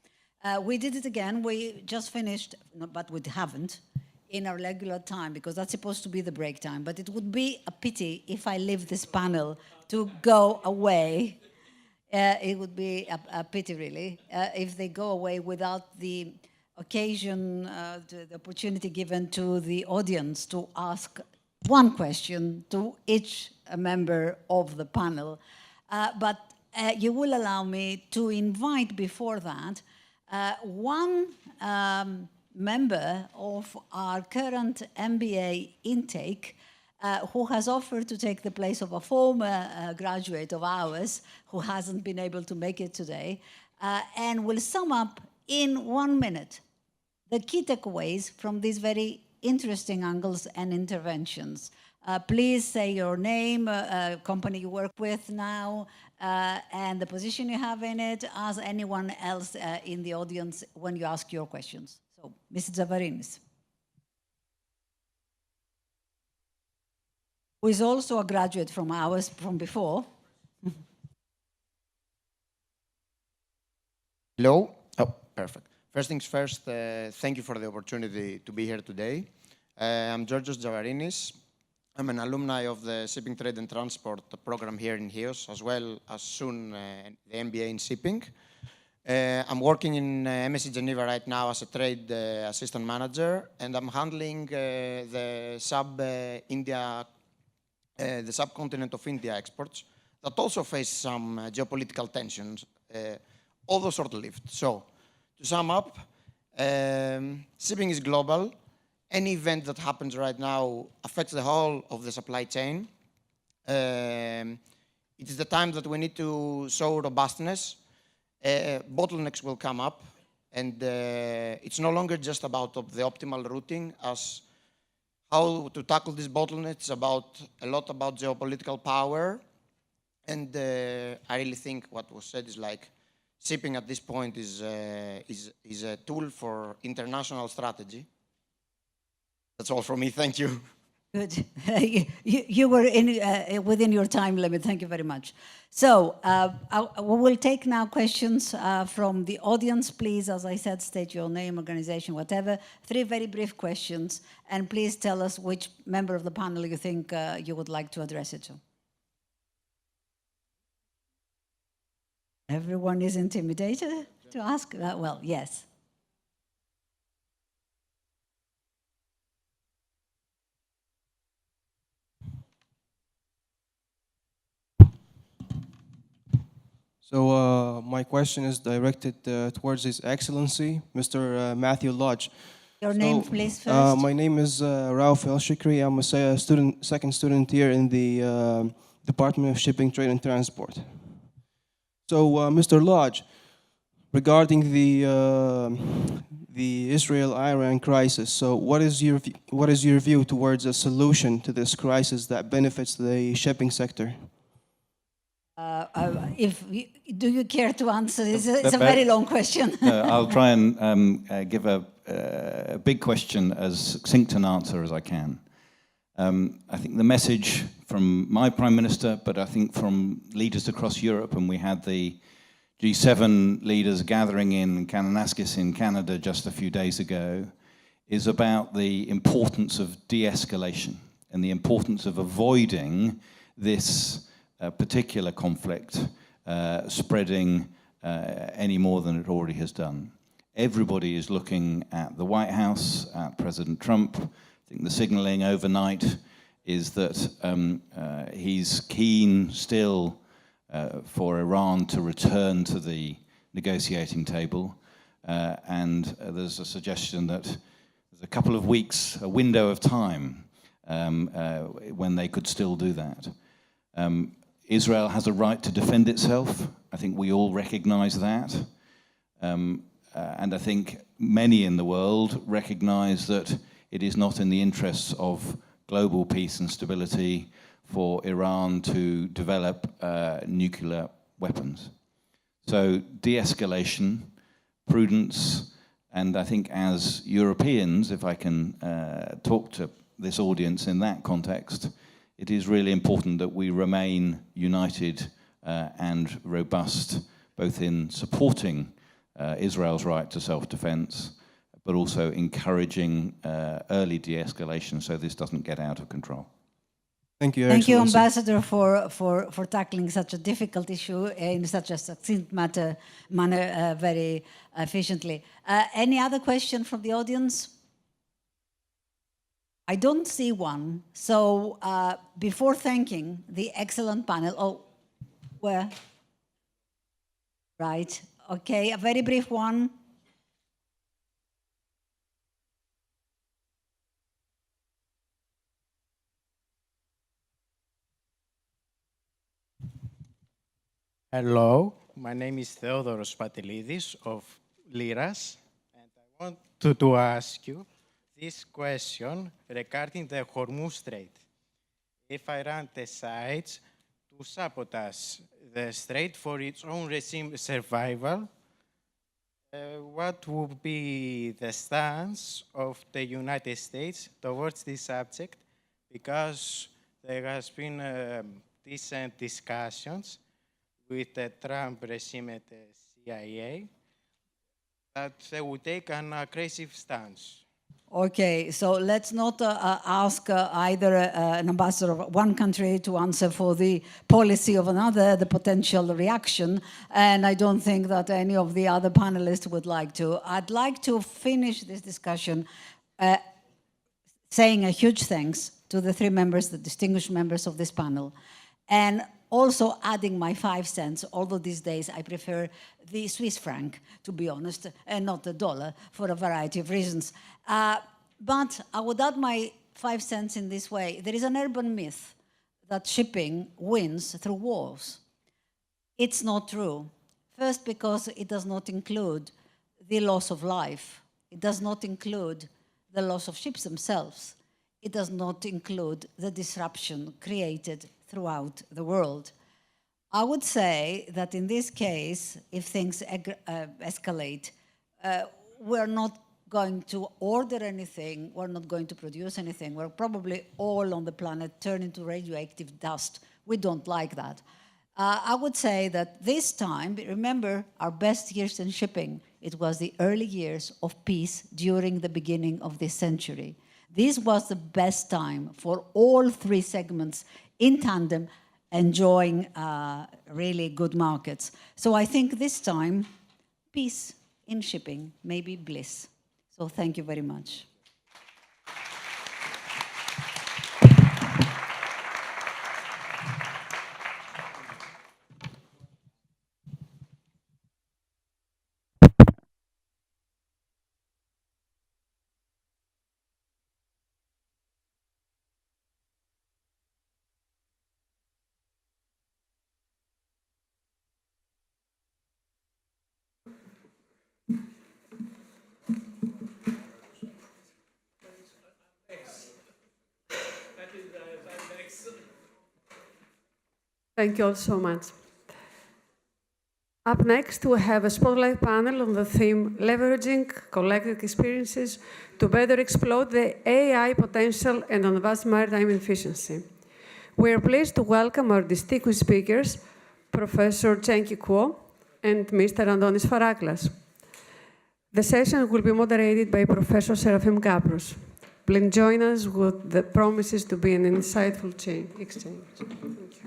We did it again. We just finished, but we haven't, in our regular time, because that's supposed to be the break time. But it would be a pity if I leave this panel to go away. It would be a pity, really, if they go away without the occasion, the opportunity given to the audience to ask one question to each member of the panel. But you will allow me to invite before that one member of our current MBA intake who has offered to take the place of a former graduate of ours who hasn't been able to make it today, and will sum up in 1 minute the key takeaways from these very interesting angles and interventions. Please say your name, company you work with now, and the position you have in it. Ask anyone else in the audience when you ask your questions. So, Mr. Zavarinis, who is also a graduate from ours from before. Hello. Oh, Perfect. First things first, thank you for the opportunity to be here today. I'm Georgios Javarinis. I'm an alumni of the Shipping, Trade and Transport program here in HIOS, as well as soon the MBA in Shipping. I'm working in MSc Geneva right now as a trade assistant manager, and I'm handling the subcontinent of India exports that also face some geopolitical tensions, although short-lived. So, to sum up, shipping is global. Any event that happens right now affects the whole of the supply chain. It is the time that we need to show robustness. Bottlenecks will come up, and it's no longer just about the optimal routing as how to tackle these bottlenecks. It's a lot about geopolitical power, and I really think what was said is like shipping at this point is a tool for international strategy. That's all from me. Thank you. Good. You were within your time limit. Thank you very much. So we will take now questions from the audience. Please, as I said, state your name, organization, whatever. 3 very brief questions. And please tell us which member of the panel you think you would like to address it to. Everyone is intimidated to ask? Well, yes. So my question is directed towards His Excellency, Mr. Matthew Lodge. Your name, please, first. My name is Rauf El-Shikri. I'm a second student here in the Department of Shipping, Trade and Transport. So, Mr. Lodge, regarding the Israel-Iran crisis, so what is your view towards a solution to this crisis that benefits the shipping sector? Do you care to answer? It's a very long question. I'll try and give a big question as succinct an answer as I can. I think the message from my Prime Minister, but I think from leaders across Europe, and we had the G7 leaders gathering in Kananaskis in Canada just a few days ago, is about the importance of de-escalation and the importance of avoiding this particular conflict spreading any more than it already has done. Everybody is looking at the White House, at President Trump. I think the signaling overnight is that he's keen still for Iran to return to the negotiating table. And there's a suggestion that there's a couple of weeks, a window of time when they could still do that. Israel has a right to defend itself. I think we all recognize that. And I think many in the world recognize that it is not in the interests of global peace and stability for Iran to develop nuclear weapons. So de-escalation, prudence, and I think as Europeans, if I can talk to this audience in that context, it is really important that we remain united and robust, both in supporting Israel's right to self-defense, but also encouraging early de-escalation so this doesn't get out of control. Thank you, Thank you, Excellency. Ambassador, for tackling such a difficult issue in such a succinct manner very efficiently. Any other question from the audience? I don't see one. So before thanking the excellent panel, where? Right, okay, a very brief one. Hello, my name is Theodoros Patelidis of Liras, and I want to ask you this question regarding the Hormuz Strait. If Iran decides to sabotage the strait for its own regime survival, what would be the stance of the United States towards this subject? Because there has been recent discussions with the Trump regime at the CIA that they would take an aggressive stance. Okay, so let's not ask either an ambassador of one country to answer for the policy of another, the potential reaction, and I don't think that any of the other panelists would like to. I'd like to finish this discussion saying a huge thanks to the three members, the distinguished members of this panel, and also adding my 5 cents, although these days I prefer the Swiss franc, to be honest, and not the dollar, for a variety of reasons. But I would add my 5 cents in this way. There is an urban myth that shipping wins through wars. It's not true. First, because it does not include the loss of life. It does not include the loss of ships themselves. It does not include the disruption created throughout the world. I would say that in this case, if things escalate, we're not going to order anything, we're not going to produce anything. We're probably all on the planet turn into radioactive dust. We don't like that. I would say that this time, remember our best years in shipping, it was the early years of peace during the beginning of this century. This was the best time for all three segments in tandem, enjoying really good markets. So I think this time, peace in shipping may be bliss. So thank you very much. Thank you all so much. Up next, we have a spotlight panel on the theme Leveraging Collective Experiences to Better Exploit the AI Potential and Advanced Maritime Efficiency. We are pleased to welcome our distinguished speakers, Professor Chenki Kuo and Mr. Antonis Faraklas. The session will be moderated by Professor Serafim Kapros. Please join us with the promises to be an insightful exchange. Thank you.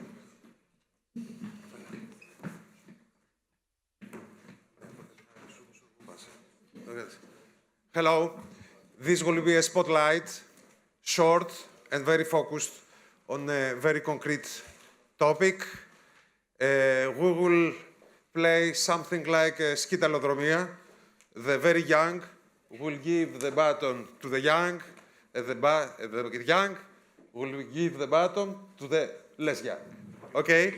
Hello. This will be a spotlight, short and very focused on a very concrete topic. We will play something like a skitalodromia. The very young will give the baton to the young, the young will give the baton to the less young. Okay?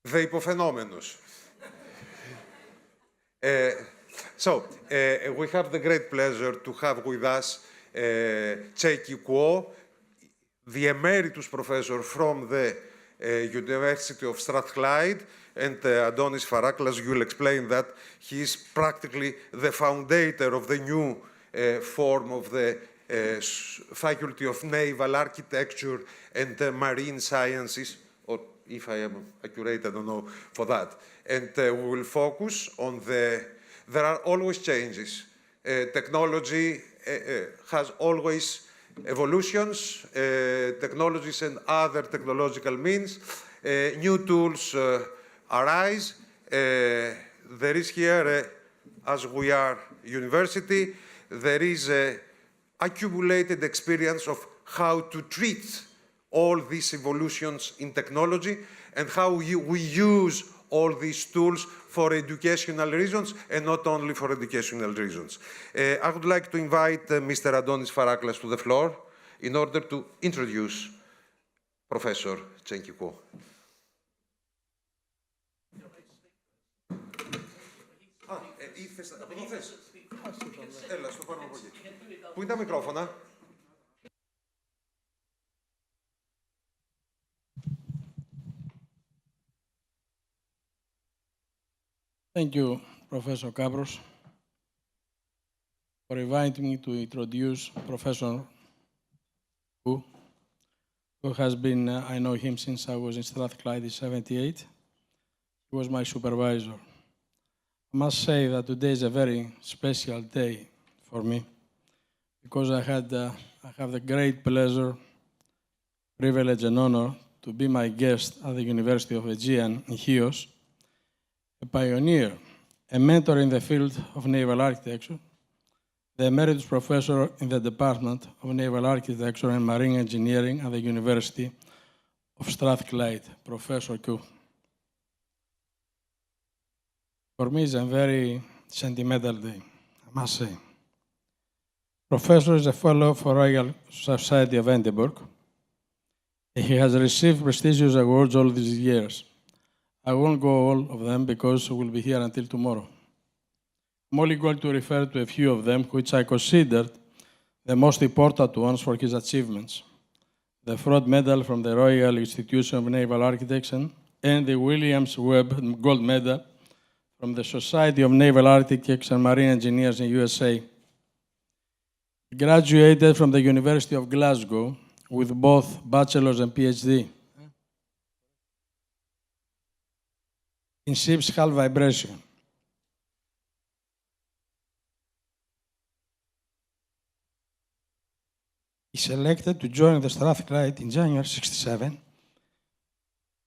The υποφαινόμενος. So, we have the great pleasure to have with us Chenki Kuo, the emeritus professor from the University of Strathclyde, and Antonis Faraklas, you'll explain that he is practically the founder of the new form of the Faculty of Naval Architecture and Marine Sciences, or if I am accurate, I don't know for that. And we will focus on there are always changes. Technology has always evolutions, technologies and other technological means. New tools arise. There is here, as we are university, there is an accumulated experience of how to treat all these evolutions in technology and how we use all these tools for educational reasons and not only for educational reasons. I would like to invite Mr. Antonis Faraklas to the floor in order to introduce Professor Chenki Kuo. Έλα, στο πάρουμε από εκεί. Πού είναι τα μικρόφωνα? Thank you, Professor Kapros, for inviting me to introduce Professor Kuo, who has been, I know him since I was in Strathclyde in '78. He was my supervisor. I must say that today is a very special day for me because I have the great pleasure, privilege, and honor to be my guest at the University of Aegean in Chios, a pioneer, a mentor in the field of naval architecture, the emeritus professor in the Department of Naval Architecture and Marine Engineering at the University of Strathclyde, Professor Q. For me, it's a very sentimental day, I must say. Professor is a fellow for Royal Society of Edinburgh. He has received prestigious awards all these years. I won't go all of them because we'll be here until tomorrow. I'm only going to refer to a few of them, which I considered the most important ones for his achievements. The Fraud Medal from the Royal Institution of Naval Architects and the Williams Webb Gold Medal from the Society of Naval Architects and Marine Engineers in USA. He graduated from the University of Glasgow with both bachelor's and PhD in ship's hull vibration. He selected to join the Strathclyde in January '67.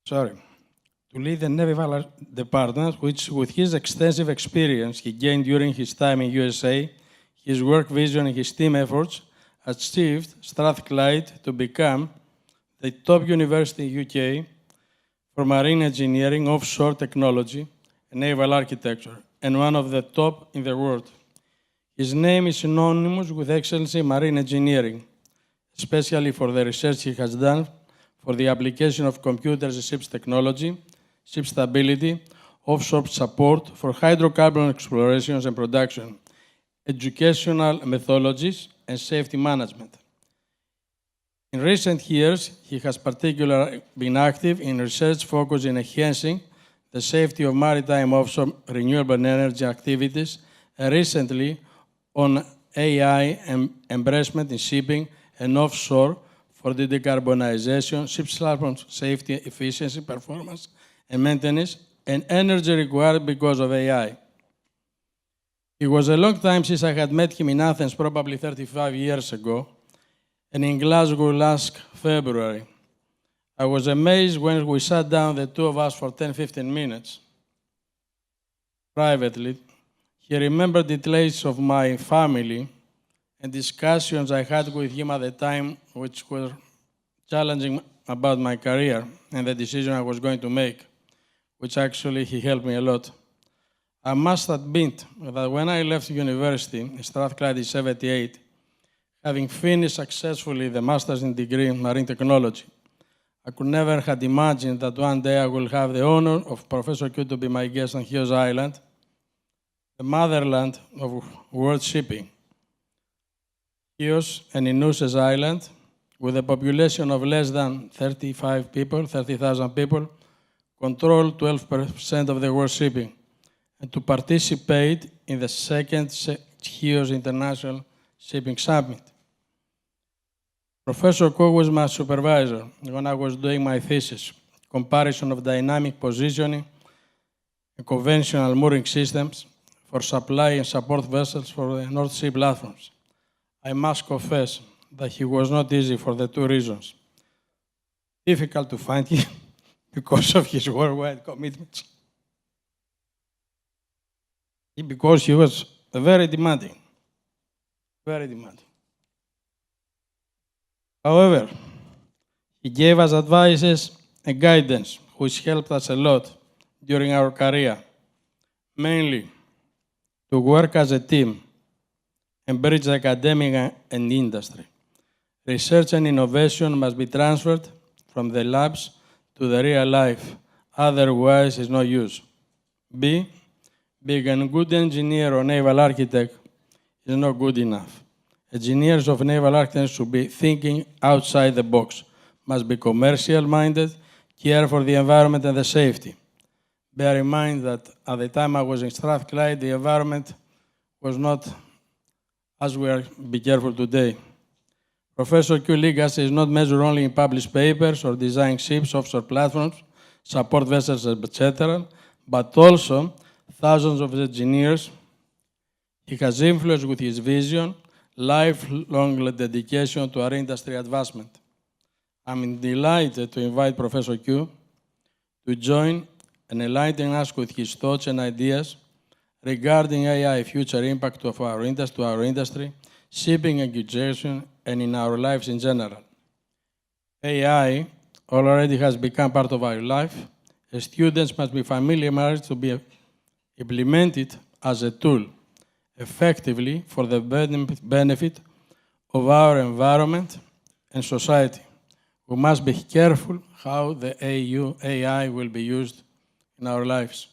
To lead the Naval Department, which, with his extensive experience he gained during his time in USA, his work vision and his team efforts, achieved Strathclyde to become the top university in UK for marine engineering, offshore technology, and naval architecture, and one of the top in the world. His name is synonymous with excellence in marine engineering, especially for the research he has done for the application of computers in ship's technology, ship stability, offshore support for hydrocarbon explorations and production, educational methodologies, and safety management. In recent years, he has particularly been active in research focused on enhancing the safety of maritime offshore renewable energy activities, and recently on AI embracement in shipping and offshore for the decarbonization, ship's safety, efficiency, performance, and maintenance, and energy required because of AI. It was a long time since I had met him in Athens, probably 35 years ago, and in Glasgow last February. I was amazed when we sat down, the two of us, for 10-15 minutes, privately. He remembered details of my family and discussions I had with him at the time, which were challenging about my career and the decision I was going to make, which actually he helped me a lot. I must admit that when I left university in Strathclyde in '78, having finished successfully the master's degree in marine technology, I could never have imagined that one day I will have the honor of Professor Q to be my guest on Chios Island, the motherland of world shipping. Chios, an Inuses island, with a population of less than 35 people, 30,000 people, control 12% of the world shipping, and to participate in the second Chios International Shipping Summit. Professor Cook was my supervisor when I was doing my thesis, comparison of dynamic positioning and conventional mooring systems for supply and support vessels for the North Sea platforms. I must confess that he was not easy for the two reasons. Difficult to find him because of his worldwide commitments. Because he was very demanding, very demanding. However, he gave us advices and guidance which helped us a lot during our career, mainly to work as a team and bridge academia and industry. Research and innovation must be transferred from the labs to the real life, otherwise it's no use. B, being a good engineer or naval architect is not good enough. Engineers of naval architecture should be thinking outside the box, must be commercial-minded, care for the environment and the safety. Bear in mind that at the time I was in Strathclyde, the environment was not as we are be careful today. Professor Q legacy is not measured only in published papers or design ships, offshore platforms, support vessels, etc., but also thousands of engineers. He has influenced with his vision, lifelong dedication to our industry advancement. I'm delighted to invite Professor Q to join and enlighten us with his thoughts and ideas regarding AI future impact of our industry, shipping, education, and in our lives in general. AI already has become part of our life. Students must be familiarized to be implemented as a tool effectively for the benefit of our environment and society. We must be careful how the AI will be used in our lives.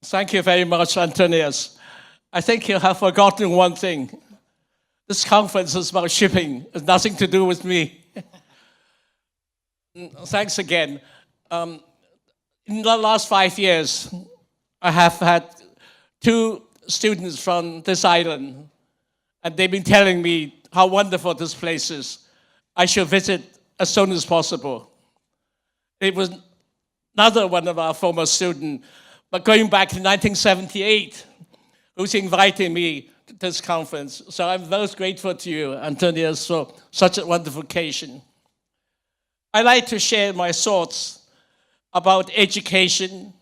Thank you very much, Antonius. I think you have forgotten one thing. This conference is about shipping. It has nothing to do with me. Thanks again. In the last 5 years, I have had 2 students from this island, and they've been telling me how wonderful this place is. I should visit as soon as possible. It was another one of our former students, but going back to 1978, who's inviting me to this conference. So I'm most grateful to you, Antonius, for such a wonderful occasion. I'd like to share my thoughts about education,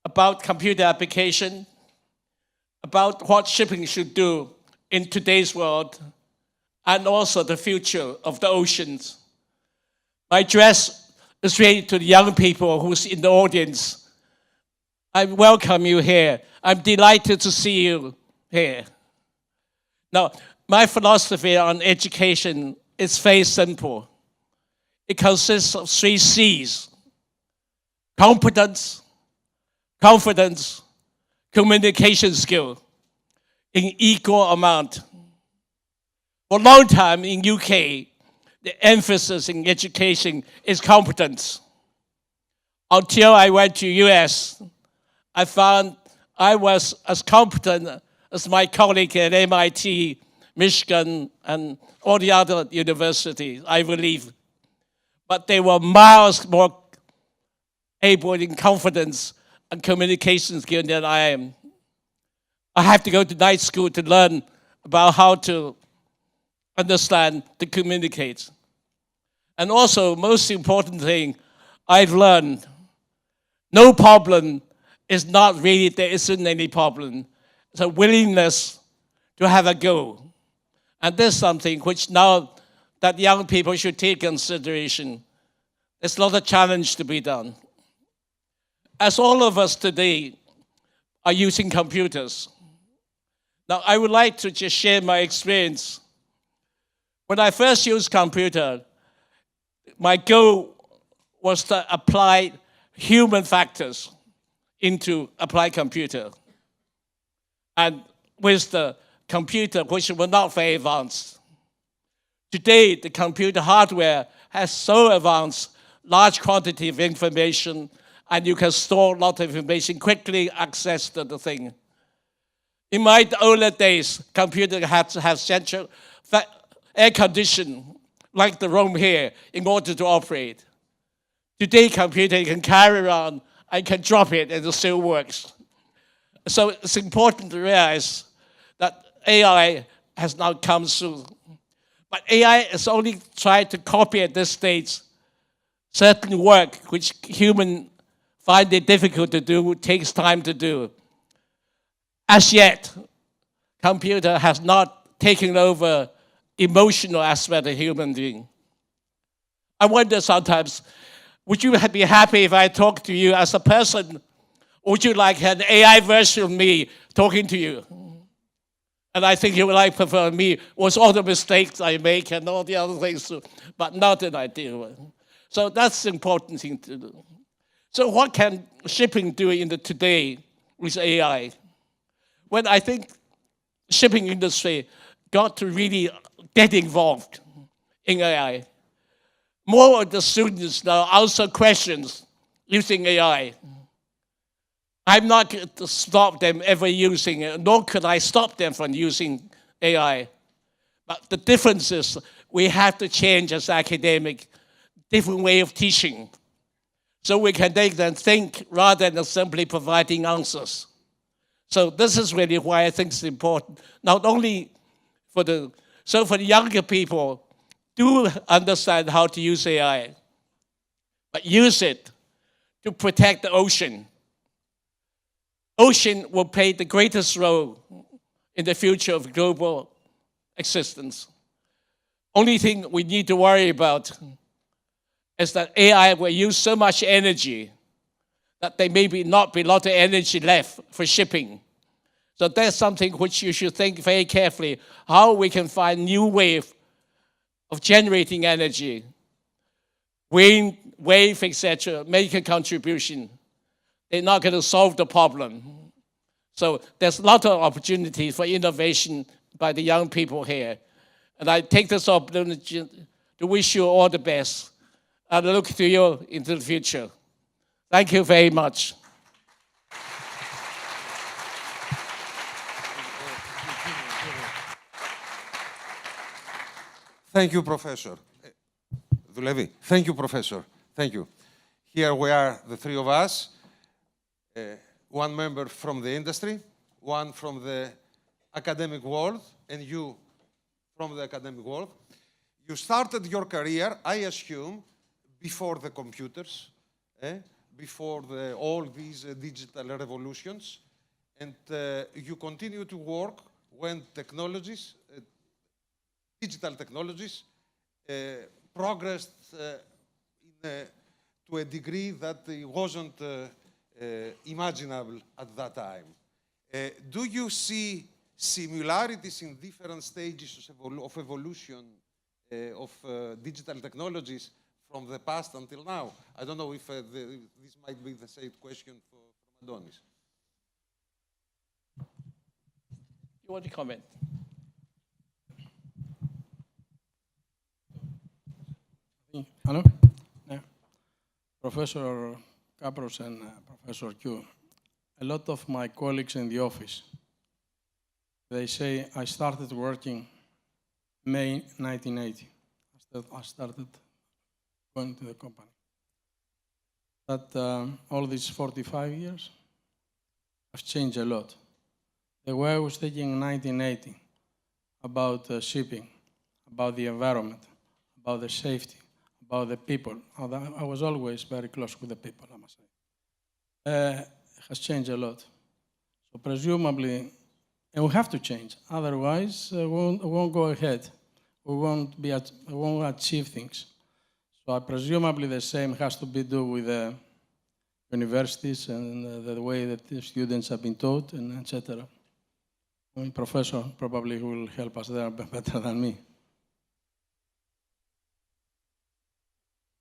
about computer application, about what shipping should do in today's world, and also the future of the oceans. My address is really to the young people who's in the audience. I welcome you here. I'm delighted to see you here. Now, my philosophy on education is very simple. It consists of 3 C's: competence, confidence, communication skill in equal amount. For a long time in UK, the emphasis in education is competence. Until I went to US, I found I was as competent as my colleague at MIT, Michigan, and all the other universities, I believe. But they were miles more able in confidence and communication skills than I am. I have to go to night school to learn about how to understand, to communicate. And also, most important thing I've learned, no problem is not really, there isn't any problem. It's a willingness to have a go. And this is something which now that young people should take consideration. It's not a challenge to be done. As all of us today are using computers. Now, I would like to just share my experience. When I first used computer, my goal was to apply human factors into applied computer. And with the computer, which were not very advanced. Today, the computer hardware has so advanced, large quantity of information, and you can store a lot of information, quickly access to the thing. In my older days, computer had to have central air condition, like the room here, in order to operate. Today, computer you can carry around, I can drop it and it still works. So it's important to realize that AI has now come through. But AI is only trying to copy at this stage certain work which humans find it difficult to do, takes time to do. As yet, computer has not taken over emotional aspect of human being. I wonder sometimes, would you be happy if I talk to you as a person? Or would you like an AI version of me talking to you? And I think you would like prefer me with all the mistakes I make and all the other things, but not an ideal one. So that's the important thing to do. So what can shipping do in the today with AI? When I think shipping industry got to really get involved in AI. More of the students now answer questions using AI. I'm not going to stop them ever using it, nor could I stop them from using AI. But the difference is we have to change as academic, different way of teaching. so we can make them think rather than simply providing answers. So this is really why I think it's important, not only for the younger people, do understand how to use AI, but use it to protect the ocean. Ocean will play the greatest role in the future of global existence. Only thing we need to worry about is that AI will use so much energy that there may not be a lot of energy left for shipping. So that's something which you should think very carefully, how we can find new ways of generating energy, wind, wave, etc., make a contribution. They're not going to solve the problem. So there's a lot of opportunity for innovation by the young people here. And I take this opportunity to wish you all the best. And I look to you into the future. Thank you very much. Thank you, Professor. Δουλεύει. Thank you, Professor. Thank you. Here we are, the three of us. One member from the industry, one from the academic world, and you from the academic world. You started your career, I assume, before the computers, before all these digital revolutions, and you continue to work when technologies, digital technologies, progressed to a degree that it wasn't imaginable at that time. Do you see similarities in different stages of evolution of digital technologies from the past until now? I don't know if this might be the same question from Adonis. You want to comment? Hello? Yeah. Professor Kapros and Professor Q, a lot of my colleagues in the office, they say I started working May 1980. I started going to the company. But all these 45 years have changed a lot. The way I was thinking in 1980 about shipping, about the environment, about the safety, about the people. I was always very close with the people, I must say. It has changed a lot. So presumably, and we have to change. Otherwise, we won't go ahead. We won't achieve things. So presumably the same has to be done with the universities and the way that the students have been taught, and etc. I mean, Professor probably will help us there better than me.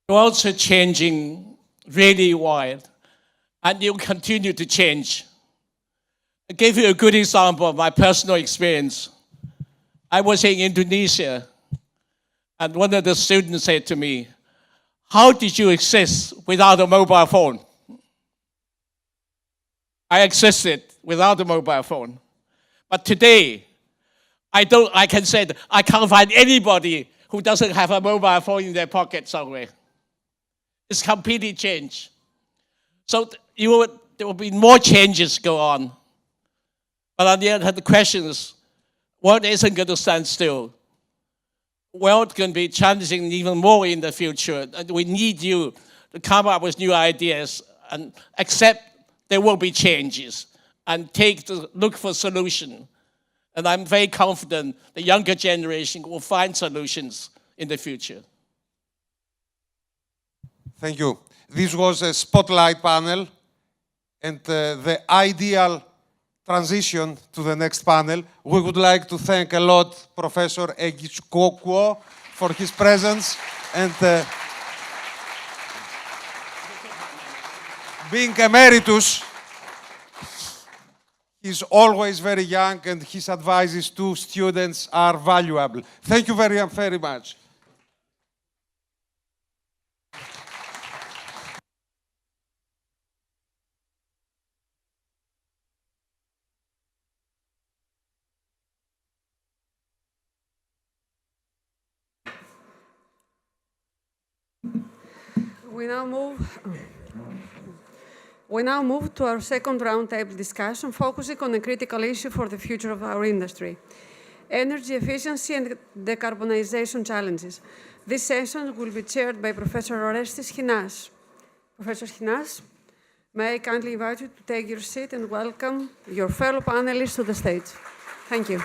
You're also changing really wild, and you'll continue to change. I gave you a good example of my personal experience. I was in Indonesia, and one of the students said to me, "How did you exist without a mobile phone?" I existed without a mobile phone. But today, I can say that I can't find anybody who doesn't have a mobile phone in their pocket somewhere. It's completely changed. So there will be more changes go on. But on the other hand, the question is, world isn't going to stand still. World can be challenging even more in the future. And we need you to come up with new ideas and accept there will be changes and look for solutions. And I'm very confident the younger generation will find solutions in the future. Thank you. This was a spotlight panel, and the ideal transition to the next panel. We would like to thank a lot Professor Egichkokwo for his presence and being emeritus. He's always very young, and his advices to students are valuable. Thank you very, very much. We now move We now move to our second roundtable discussion, focusing on a critical issue for the future of our industry: energy efficiency and decarbonization challenges. This session will be chaired by Professor Orestis Chinas. Professor Chinas, may I kindly invite you to take your seat and welcome your fellow panelists to the stage. Thank you.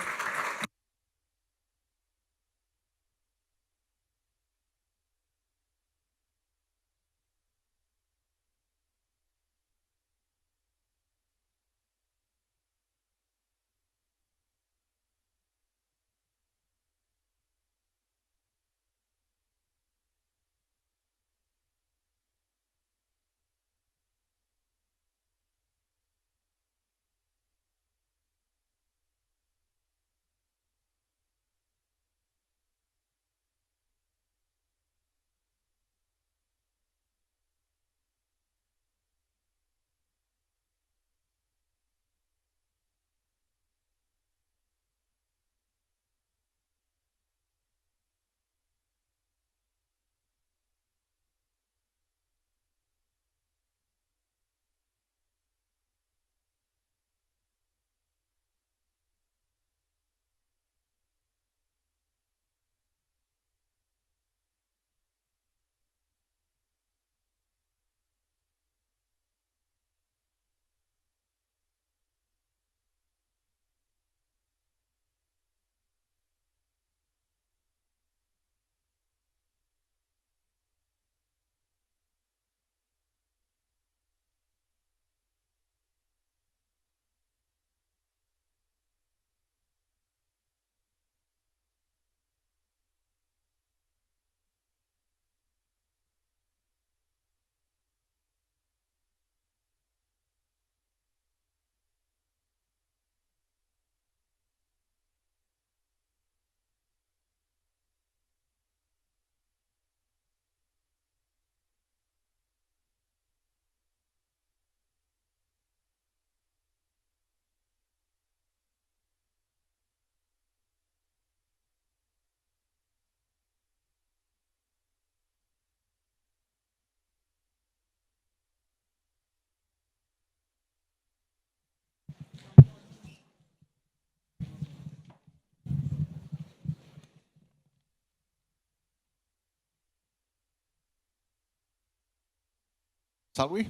Shall we?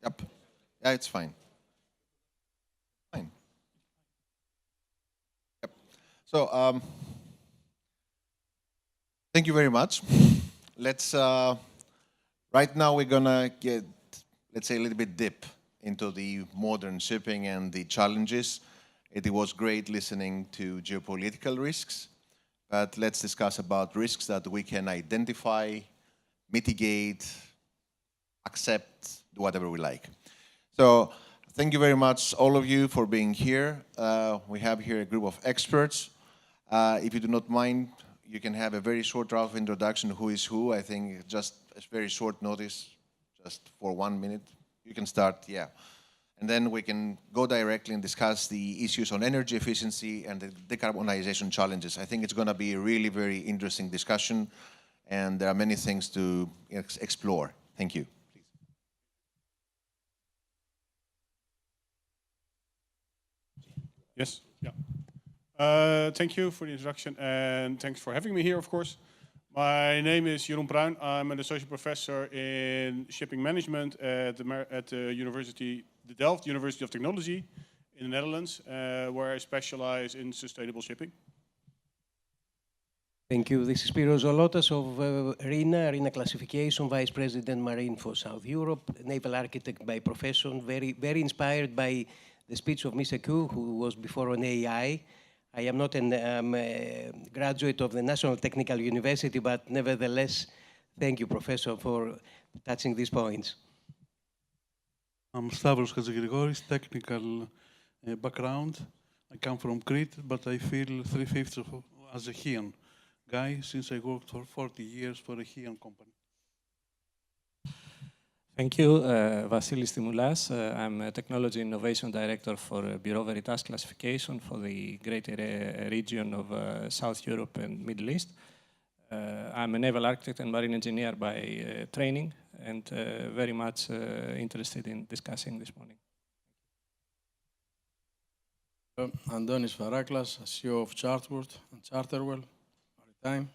Yep. Yeah, it's fine. Fine. Yep. So, thank you very much. Let's, right now we're gonna get, let's say, a little bit deep into the modern shipping and the challenges. It was great listening to geopolitical risks, but let's discuss about risks that we can identify, mitigate, accept, do whatever we like. So thank you very much, all of you, for being here. We have here a group of experts. If you do not mind, you can have a very short round of introduction, who is who. I think just a very short notice, just for 1 minute. You can start, yeah. And then we can go directly and discuss the issues on energy efficiency and the decarbonization challenges. I think it's going to be a really very interesting discussion, and there are many things to explore. Thank you. Yes, yeah. Thank you for the introduction, and thanks for having me here, of course. My name is Jeroen Bruin. I'm an associate professor in shipping management at the Delft University of Technology in the Netherlands, where I specialize in sustainable shipping. Thank you. This is Spiros Zolotas of RINA Classification, Vice President Marine for South Europe, naval architect by profession, very inspired by the speech of Mr. Koo, who was before on AI. I am not a graduate of the National Technical University, but nevertheless, thank you, Professor, for touching these points. I'm Stavros Hatzigrigouris, technical background. I come from Crete, but I feel 3/5 as a Chian guy since I worked for 40 years for a Chian company. Thank you, Vasilis Timoulas. I'm a Technology Innovation Director for Bureau Veritas Classification for the greater region of South Europe and Middle East. I'm a naval architect and marine engineer by training, and very much interested in discussing this morning. Antonis Faraklas, CEO of Chartworld and Charterwell Maritime.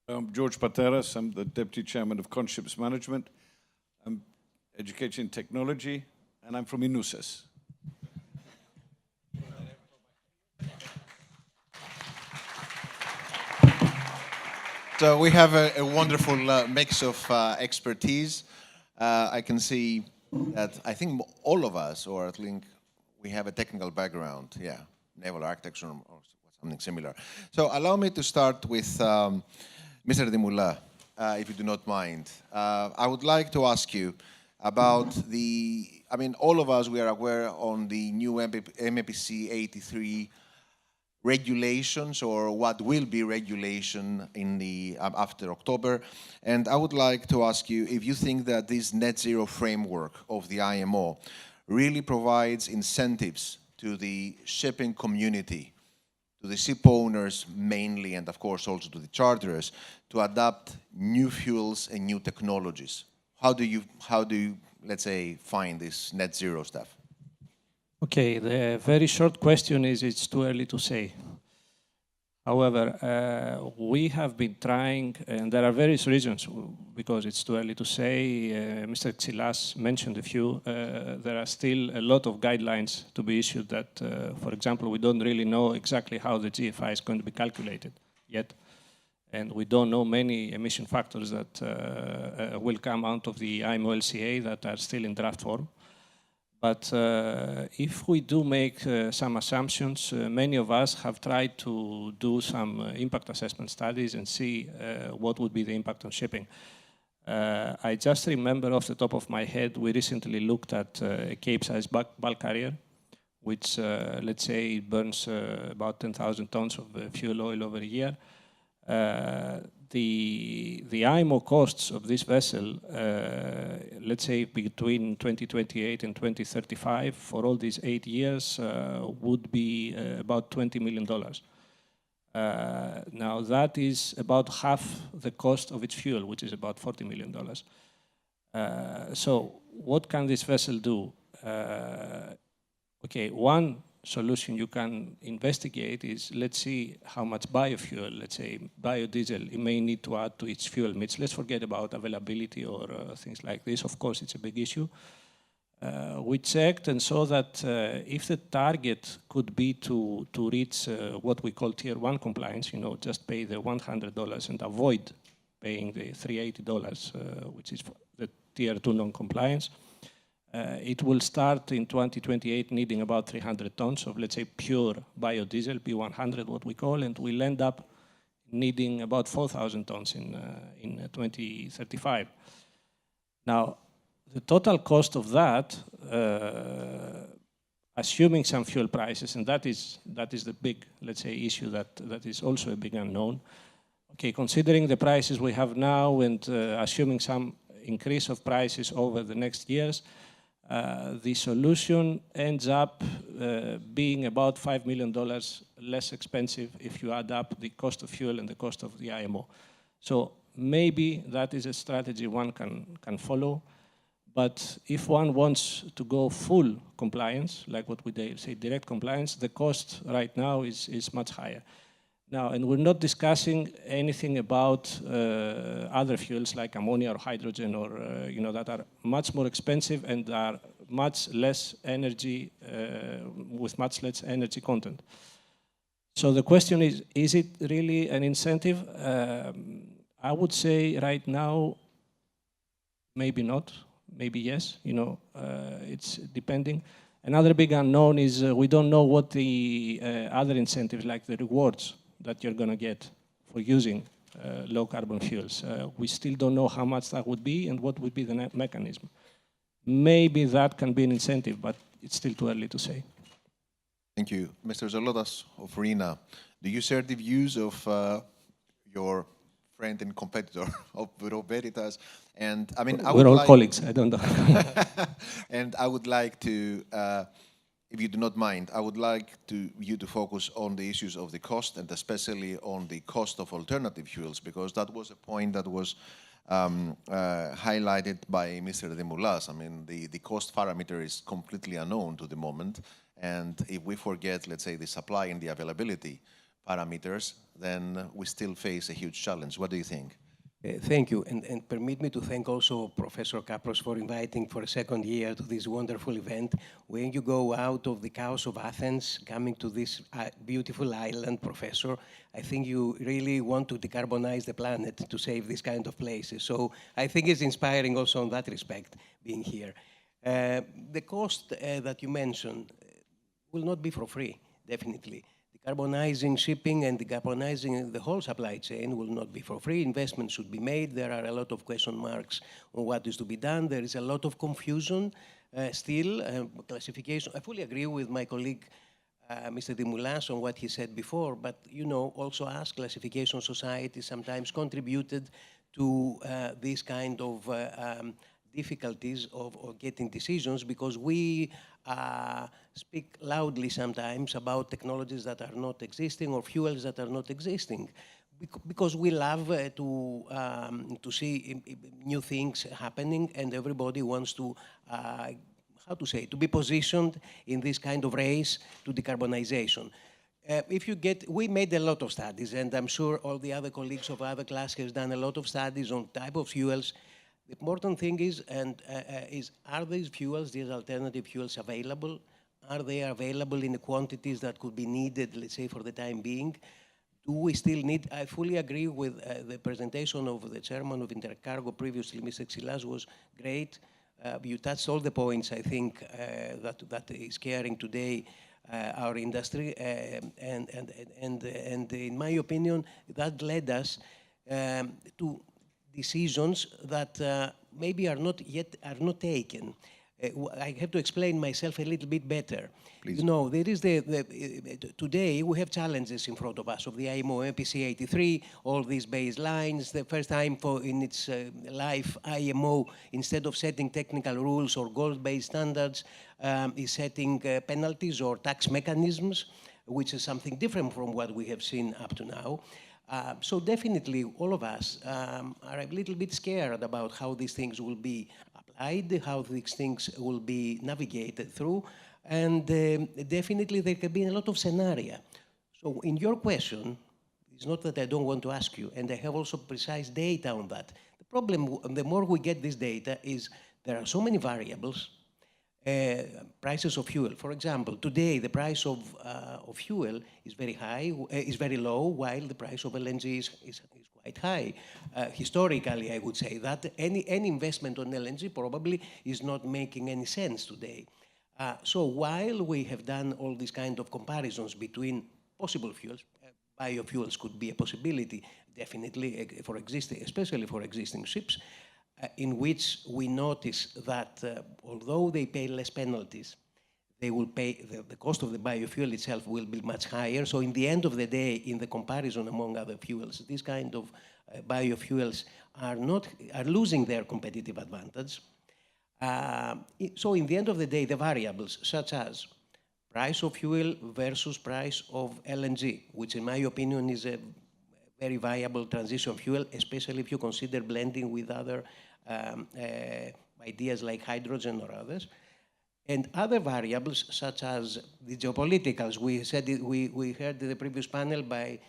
I'm George Pateras. I'm the Deputy Chairman of Conships Management. I'm educated in technology, and I'm from Inoussas. So we have a wonderful mix of expertise. I can see that I think all of us, or at least we have a technical background, yeah, naval architecture or something similar. So allow me to start with Mr. Timoulas, if you do not mind. I would like to ask you about all of us, we are aware on the new MEPC 83 regulations, or what will be regulation in the after October. And I would like to ask you if you think that this net zero framework of the IMO really provides incentives to the shipping community, to the ship owners mainly, and of course also to the charterers, to adapt new fuels and new technologies. How do you, let's say, find this net zero stuff? Okay, the very short question is it's too early to say. However, we have been trying, and there are various reasons because it's too early to say. Mr. Tsilas mentioned a few. There are still a lot of guidelines to be issued that, for example, we don't really know exactly how the GFI is going to be calculated yet. And we don't know many emission factors that will come out of the IMO LCA that are still in draft form. But if we do make some assumptions, many of us have tried to do some impact assessment studies and see what would be the impact on shipping. I just remember off the top of my head, we recently looked at a Cape-size bulk carrier, which, let's say, burns about 10,000 tons of fuel oil over a year. The IMO costs of this vessel, let's say between 2028 and 2035, for all these 8 years, would be about $20 million. Now, that is about half the cost of its fuel, which is about $40 million. So what can this vessel do? Okay, one solution you can investigate is, let's see how much biofuel, let's say biodiesel, it may need to add to its fuel mix. Let's forget about availability or things like this. Of course, it's a big issue. We checked and saw that if the target could be to reach what we call Tier 1 compliance, just pay the $100 and avoid paying the $380, which is the Tier 2 non-compliance, it will start in 2028 needing about 300 tons of, let's say, pure biodiesel, P100, what we call, and we'll end up needing about 4,000 tons in 2035. Now, the total cost of that, assuming some fuel prices, and that is the big, let's say, issue that is also a big unknown. Okay, considering the prices we have now and assuming some increase of prices over the next years, the solution ends up being about $5 million less expensive if you add up the cost of fuel and the cost of the IMO. So maybe that is a strategy one can follow. But if one wants to go full compliance, like what we say direct compliance, the cost right now is much higher. Now, and we're not discussing anything about other fuels like ammonia or hydrogen or that are much more expensive and are much less energy, with much less energy content. So the question is it really an incentive? I would say right now, maybe not, maybe yes, it's depending. Another big unknown is we don't know what the other incentives, like the rewards that you're going to get for using low carbon fuels. We still don't know how much that would be and what would be the mechanism. Maybe that can be an incentive, but it's still too early to say. Thank you. Mr. Zolotas of RINA, do you share the views of your friend and competitor of Bureau Veritas. And I mean, we're all colleagues, I don't know. And I would like to, if you do not mind, I would like you to focus on the issues of the cost and especially on the cost of alternative fuels, because that was a point that was highlighted by Mr. Dimoulas. I mean, the cost parameter is completely unknown to the moment. And if we forget, let's say, the supply and the availability parameters, then we still face a huge challenge. What do you think? Thank you, and permit me to thank also Professor Kapros for inviting for a second year to this wonderful event. When you go out of the chaos of Athens, coming to this beautiful island, Professor, I think you really want to decarbonize the planet to save this kind of places. So I think it's inspiring also in that respect, being here. The cost that you mentioned will not be for free, definitely. Decarbonizing shipping and decarbonizing the whole supply chain will not be for free. Investments should be made. There are a lot of question marks on what is to be done. There is a lot of confusion still, classification. I fully agree with my colleague, Mr. Dimoulas, on what he said before, but you know, also us, classification society, sometimes contributed to this kind of difficulties of getting decisions, because we speak loudly sometimes about technologies that are not existing or fuels that are not existing, because we love to see new things happening, and everybody wants to, how to say, to be positioned in this kind of race to decarbonization. We made a lot of studies, and I'm sure all the other colleagues of other classes have done a lot of studies on type of fuels. The important thing is, are these fuels, these alternative fuels, available? Are they available in the quantities that could be needed, let's say, for the time being? Do we still need, I fully agree with the presentation of the chairman of Intercargo previously, Mr. Xilas, was great. You touched all the points, I think, that is carrying today our industry. And in my opinion, that led us to decisions that maybe are not taken. I have to explain myself a little bit better. Please. You know, there is today we have challenges in front of us of the IMO MPC 83, all these baselines. The first time in its life, IMO, instead of setting technical rules or goal-based standards, is setting penalties or tax mechanisms, which is something different from what we have seen up to now. So definitely all of us are a little bit scared about how these things will be applied, how these things will be navigated through, and definitely there can be a lot of scenario. So in your question, it's not that I don't want to ask you, and I have also precise data on that. The problem, the more we get this data, is there are so many variables. Prices of fuel. For example, today the price of fuel is very high, is very low, while the price of LNG is quite high. Historically, I would say that any investment on LNG probably is not making any sense today. So while we have done all these kind of comparisons between possible fuels, biofuels could be a possibility, definitely for existing, especially for existing ships, in which we notice that although they pay less penalties, they will pay, the cost of the biofuel itself will be much higher. So in the end of the day, in the comparison among other fuels, these kind of biofuels are losing their competitive advantage. So in the end of the day, the variables such as price of fuel versus price of LNG, which in my opinion is a very viable transition fuel, especially if you consider blending with other ideas like hydrogen or others, and other variables such as the geopoliticals. We heard in the previous panel by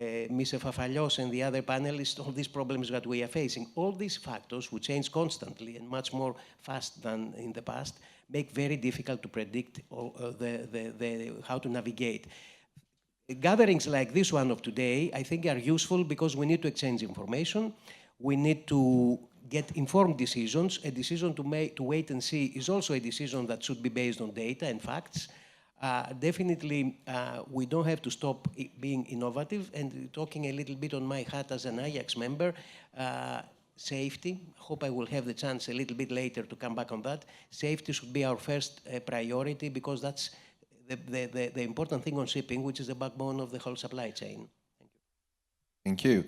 Mr. Fafalios and the other panelists all these problems that we are facing. All these factors, which change constantly and much more fast than in the past, make very difficult to predict how to navigate. Gatherings like this one of today, I think, are useful because we need to exchange information. We need to get informed decisions. A decision to wait and see is also a decision that should be based on data and facts. Definitely, we don't have to stop being innovative. And talking a little bit on my hat as an Ajax member, safety. Hope I will have the chance a little bit later to come back on that. Safety should be our first priority because that's the important thing on shipping, which is the backbone of the whole supply chain. Thank you.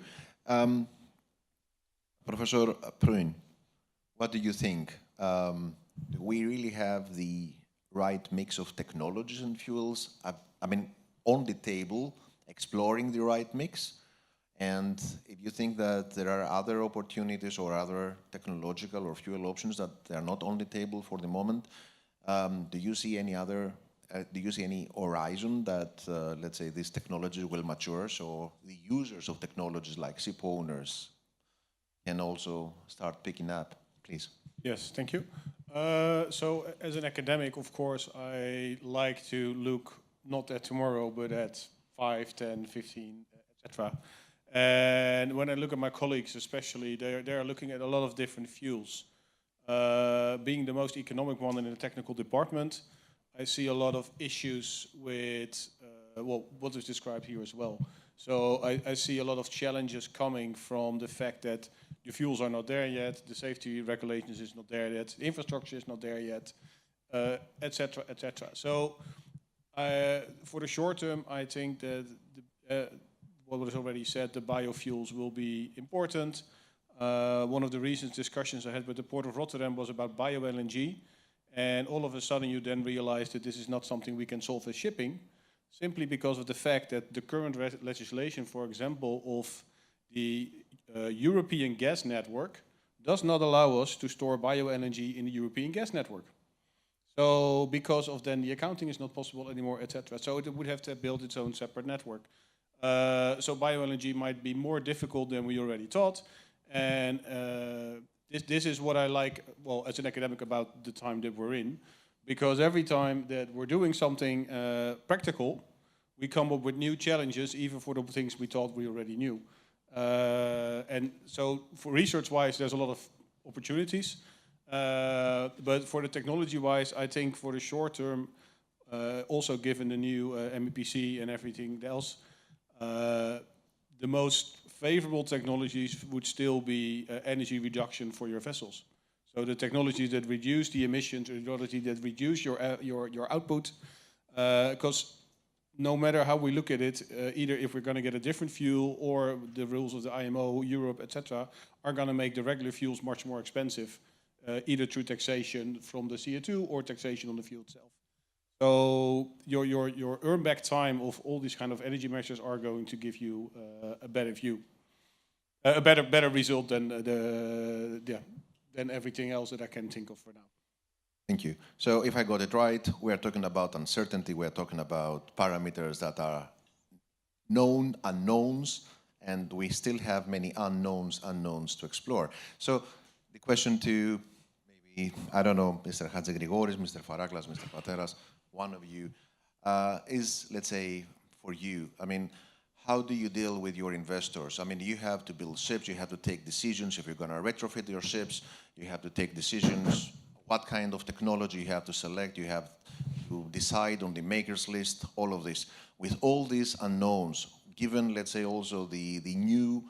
Professor Pruin, what do you think? Do we really have the right mix of technologies and fuels? I mean, on the table, exploring the right mix? And if you think that there are other opportunities or other technological or fuel options that are not on the table for the moment, do you see any other, do you see any horizon that, let's say, these technologies will mature, so the users of technologies like ship owners can also start picking up, please? Yes, thank you. So as an academic, of course, I like to look not at tomorrow, but at 5, 10, 15, etc. And when I look at my colleagues especially, they are looking at a lot of different fuels. Being the most economic one in the technical department, I see a lot of issues with, well, what is described here as well. So I see a lot of challenges coming from the fact that the fuels are not there yet, the safety regulations is not there yet, the infrastructure is not there yet, etc., etc. So for the short term, I think that what was already said, the biofuels will be important. One of the recent discussions I had with the Port of Rotterdam was about bio-LNG, and all of a sudden you then realize that this is not something we can solve with shipping, simply because of the fact that the current legislation, for example, of the European gas network does not allow us to store bio-LNG in the European gas network. So because of then the accounting is not possible anymore, etc. So it would have to build its own separate network. So bio-LNG might be more difficult than we already thought. And this is what I like, well, as an academic about the time that we're in. Because every time that we're doing something practical, we come up with new challenges, even for the things we thought we already knew. And so for research-wise, there's a lot of opportunities. But for the technology-wise, I think for the short term, also given the new MEPC and everything else, the most favorable technologies would still be energy reduction for your vessels. So the technologies that reduce the emissions, the technology that reduce your output, because no matter how we look at it, either if we're going to get a different fuel or the rules of the IMO, Europe, etc., are going to make the regular fuels much more expensive, either through taxation from the CO2 or taxation on the fuel itself. So your earn back time of all these kind of energy measures are going to give you a better view, a better result than than everything else that I can think of for now. Thank you. So if I got it right, we are talking about uncertainty, we are talking about parameters that are known unknowns, and we still have many unknowns to explore. So the question to maybe, I don't know, Mr. Hatzigrigouris, Mr. Faraklas, Mr. Pateras, one of you, is, let's say, for you, I mean, how do you deal with your investors? I mean, you have to build ships, you have to take decisions if you're going to retrofit your ships, you have to take decisions what kind of technology you have to select, you have to decide on the makers list, all of this. With all these unknowns, given, let's say, also the new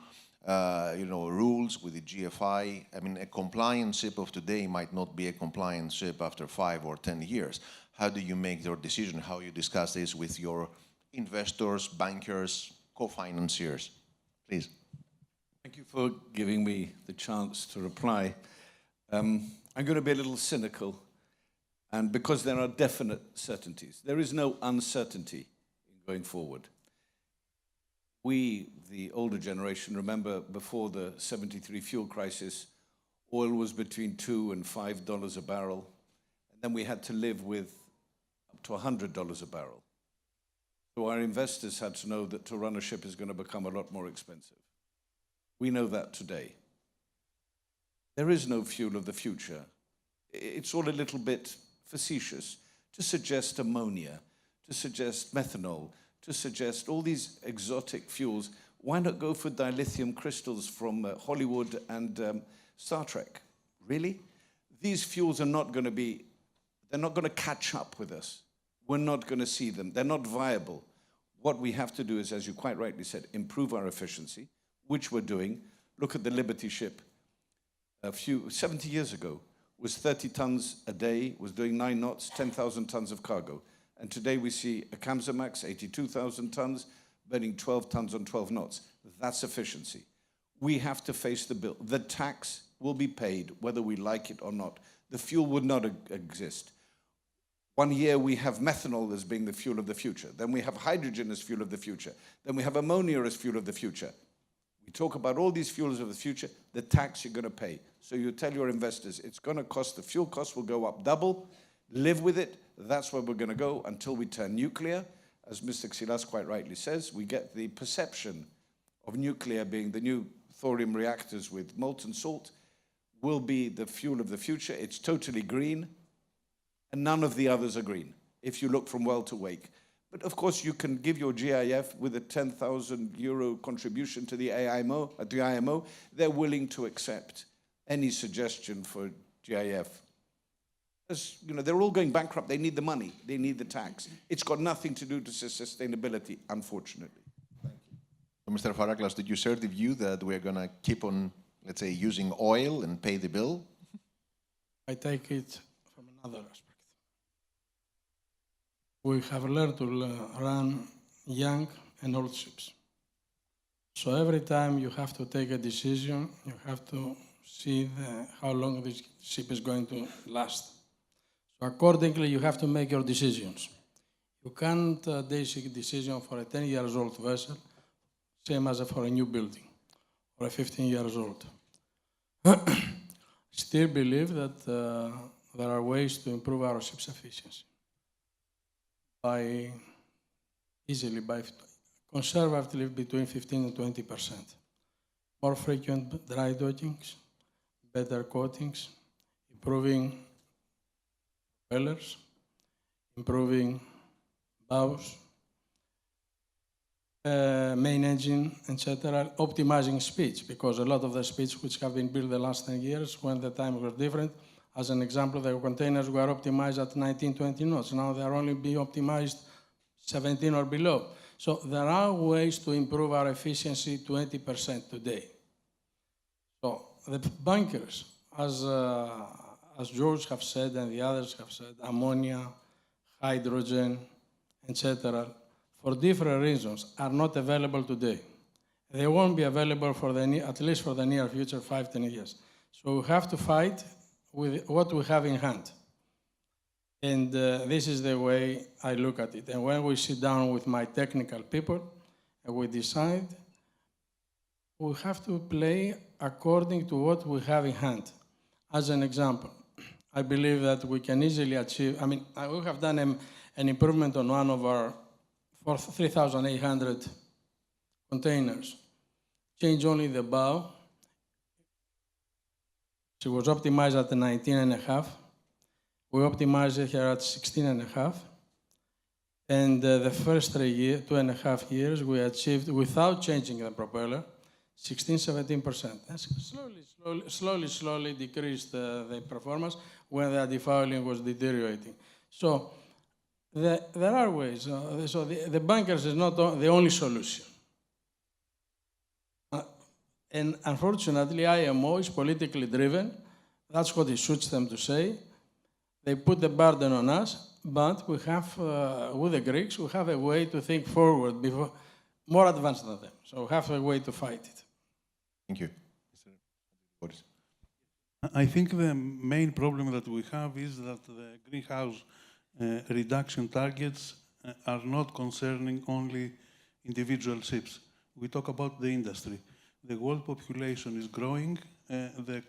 rules with the GFI, I mean, a compliant ship of today might not be a compliant ship after 5 or 10 years. How do you make your decision? How you discuss this with your investors, bankers, co-financiers? Please. Thank you for giving me the chance to reply. I'm going to be a little cynical, and because there are definite certainties. There is no uncertainty in going forward. We, the older generation, remember before the '73 fuel crisis, oil was between $2 and $5 a barrel, and then we had to live with up to $100 a barrel. So our investors had to know that to run a ship is going to become a lot more expensive. We know that today. There is no fuel of the future. It's all a little bit facetious to suggest ammonia, to suggest methanol, to suggest all these exotic fuels. Why not go for dilithium crystals from Hollywood and Star Trek? Really? These fuels are not going to be, they're not going to catch up with us. We're not going to see them. They're not viable. What we have to do is, as you quite rightly said, improve our efficiency, which we're doing. Look at the Liberty ship. 70 years ago, was 30 tons a day, was doing 9 knots, 10,000 tons of cargo. And today we see a Kamsarmax, 82,000 tons, burning 12 tons on 12 knots. That's efficiency. we have to face the bill. The tax will be paid whether we like it or not. The fuel would not exist. One year we have methanol as being the fuel of the future. Then we have hydrogen as fuel of the future. Then we have ammonia as fuel of the future. We talk about all these fuels of the future, the tax you're going to pay. So you tell your investors, it's going to cost, the fuel cost will go up double, live with it. That's where we're going to go until we turn nuclear. As Mr. Xilas quite rightly says, we get the perception of nuclear being the new thorium reactors with molten salt will be the fuel of the future. It's totally green, and none of the others are green, if you look from well to wake. But of course, you can give your GIF with a 10,000 euro contribution to the IMO. They're willing to accept any suggestion for GIF. As, you know, they're all going bankrupt. They need the money. They need the tax. It's got nothing to do to sustainability, unfortunately. So, Mr. Faraklas, did you share the view that we're going to keep on, let's say, using oil and pay the bill? I take it from another aspect. We have learned to run young and old ships. So every time you have to take a decision, you have to see how long this ship is going to last. So accordingly, you have to make your decisions. You can't take a decision for a 10-year-old vessel, same as for a new building, or a 15-year-old. Still believe that there are ways to improve our ship's efficiency. By conservatively between 15 and 20%. More frequent dry dockings, better coatings, improving propellers, improving bows, main engine, etc., optimizing speeds, because a lot of the speeds which have been built the last 10 years, when the time was different, as an example, the containers were optimized at 19, 20 knots. Now they are only being optimized 17 or below. So there are ways to improve our efficiency 20% today. So the bunkers, as George have said and the others have said, ammonia, hydrogen, etc., for different reasons, are not available today. They won't be available for at least for the near future, 5, 10 years. So we have to fight with what we have in hand. And this is the way I look at it. And when we sit down with my technical people and we decide, we have to play according to what we have in hand. As an example, I believe that we can easily achieve, we have done an improvement on one of our 3,800 containers. Change only the bow. She was optimized at 19.5. We optimized it here at 16.5. And the first 2.5 years, we achieved, without changing the propeller, 16-17%. And slowly decreased the performance when the defouling was deteriorating. So there are ways. So the bunkers is not the only solution. And unfortunately, IMO is politically driven. That's what it suits them to say. They put the burden on us, but we have, with the Greeks, we have a way to think forward, more advanced than them. So we have a way to fight it. Thank you. I think the main problem that we have is that the greenhouse reduction targets are not concerning only individual ships. We talk about the industry. The world population is growing, the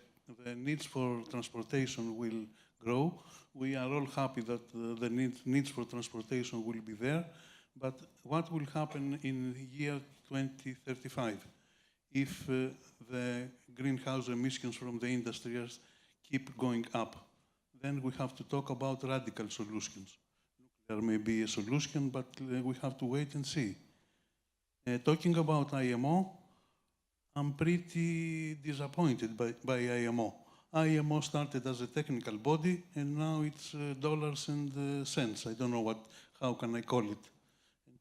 needs for transportation will grow. We are all happy that the needs for transportation will be there, but what will happen in the year 2035 if the greenhouse emissions from the industries keep going up? Then we have to talk about radical solutions. There may be a solution, but we have to wait and see. Talking about IMO, I'm pretty disappointed by IMO. IMO started as a technical body, and now it's dollars and cents. I don't know how can I call it.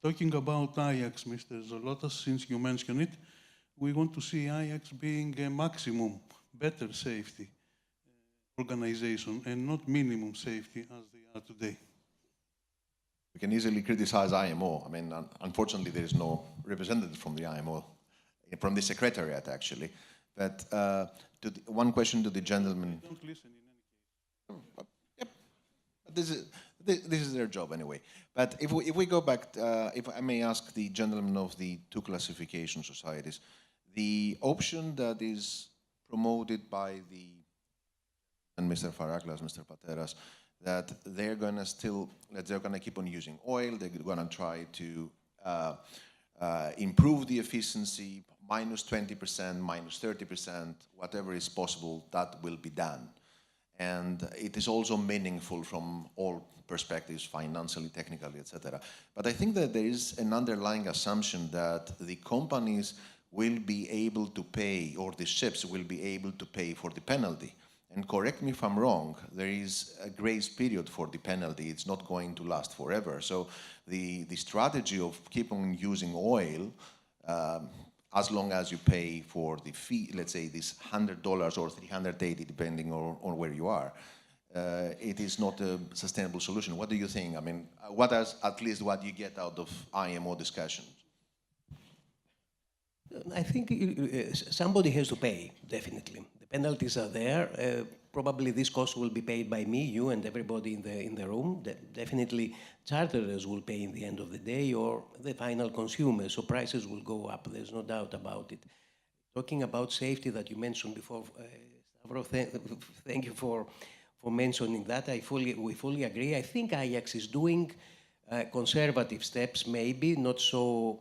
Talking about Ajax, Mr. Zolotas, since you mentioned it, we want to see Ajax being a maximum, better safety organization, and not minimum safety as they are today. We can easily criticize IMO. Unfortunately, there is no representative from the IMO from the Secretariat, actually. But one question to the gentleman. Don't listen in any case. Yep. This is their job anyway. But if we go back, if I may ask the gentleman of the two classification societies, the option that is promoted by and Mr. Faraklas, Mr. Pateras, that they're going to still, they're going to keep on using oil, they're going to try to improve the efficiency, minus 20%, minus 30%, whatever is possible, that will be done. And it is also meaningful from all perspectives, financially, technically, etc. But I think that there is an underlying assumption that the companies will be able to pay, or the ships will be able to pay for the penalty. And correct me if I'm wrong, there is a grace period for the penalty. It's not going to last forever. So the strategy of keep on using oil, as long as you pay for the fee, let's say this $100 or $380, depending on where you are, it is not a sustainable solution. What do you think? I mean, at least what you get out of IMO discussions? I think somebody has to pay, definitely. The penalties are there. Probably this cost will be paid by me, you, and everybody in the room. Definitely charterers will pay in the end of the day, or the final consumer, so prices will go up. There's no doubt about it. Talking about safety that you mentioned before, Stavros, thank you for mentioning that. We fully agree. I think Ajax is doing conservative steps, maybe not so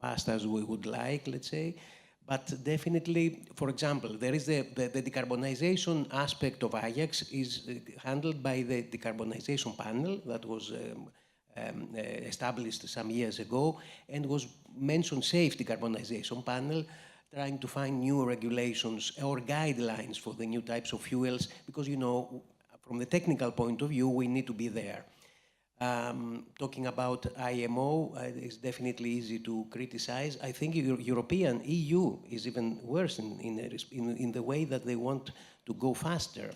fast as we would like, let's say. But definitely, for example, there is the decarbonization aspect of Ajax is handled by the decarbonization panel that was established some years ago, and was mentioned safe decarbonization panel, trying to find new regulations or guidelines for the new types of fuels, because, you know, from the technical point of view, we need to be there. Talking about IMO, it's definitely easy to criticize. I think European EU is even worse in the way that they want to go faster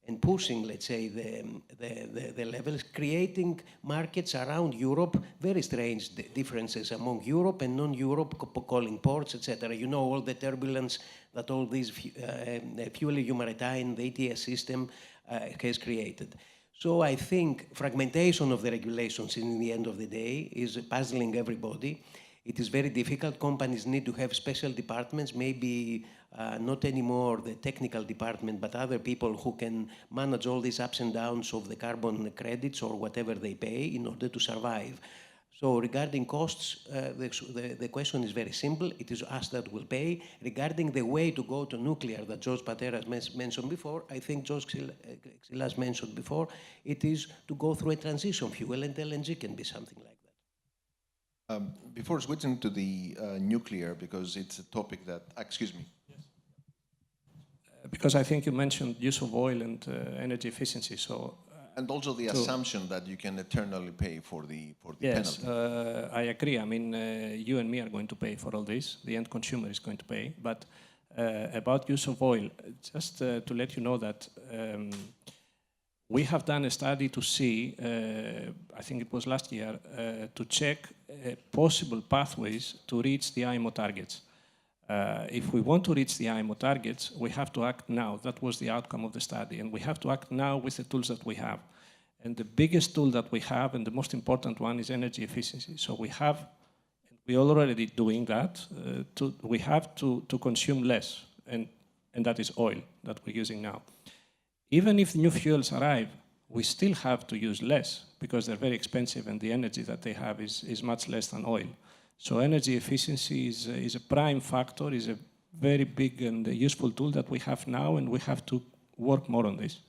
and pushing, let's say, the levels, creating markets around Europe, very strange differences among Europe and non-Europe, calling ports, etc. You know, all the turbulence that all these FuelEU Maritime, the ETS system has created. So I think fragmentation of the regulations in the end of the day is puzzling everybody. It is very difficult. Companies need to have special departments, maybe not anymore the technical department, but other people who can manage all these ups and downs of the carbon credits or whatever they pay in order to survive. So regarding costs, the question is very simple. It is us that will pay. Regarding the way to go to nuclear that George Pateras mentioned before, I think George Xilas mentioned before, it is to go through a transition fuel, and LNG can be something like that. Before switching to the nuclear, because it's a topic that, excuse me. Yes. Because I think you mentioned use of oil and energy efficiency, so... And also the assumption that you can eternally pay for the penalty. Yes, I agree. I mean, you and me are going to pay for all this. The end consumer is going to pay. But about use of oil, just to let you know that we have done a study to see, I think it was last year, to check possible pathways to reach the IMO targets. If we want to reach the IMO targets, we have to act now. That was the outcome of the study. And we have to act now with the tools that we have. And the biggest tool that we have, and the most important one, is energy efficiency. So we have, and we're already doing that, we have to consume less, and that is oil that we're using now. Even if new fuels arrive, we still have to use less, because they're very expensive, and the energy that they have is much less than oil. So energy efficiency is a prime factor, is a very big and useful tool that we have now, and we have to work more on this.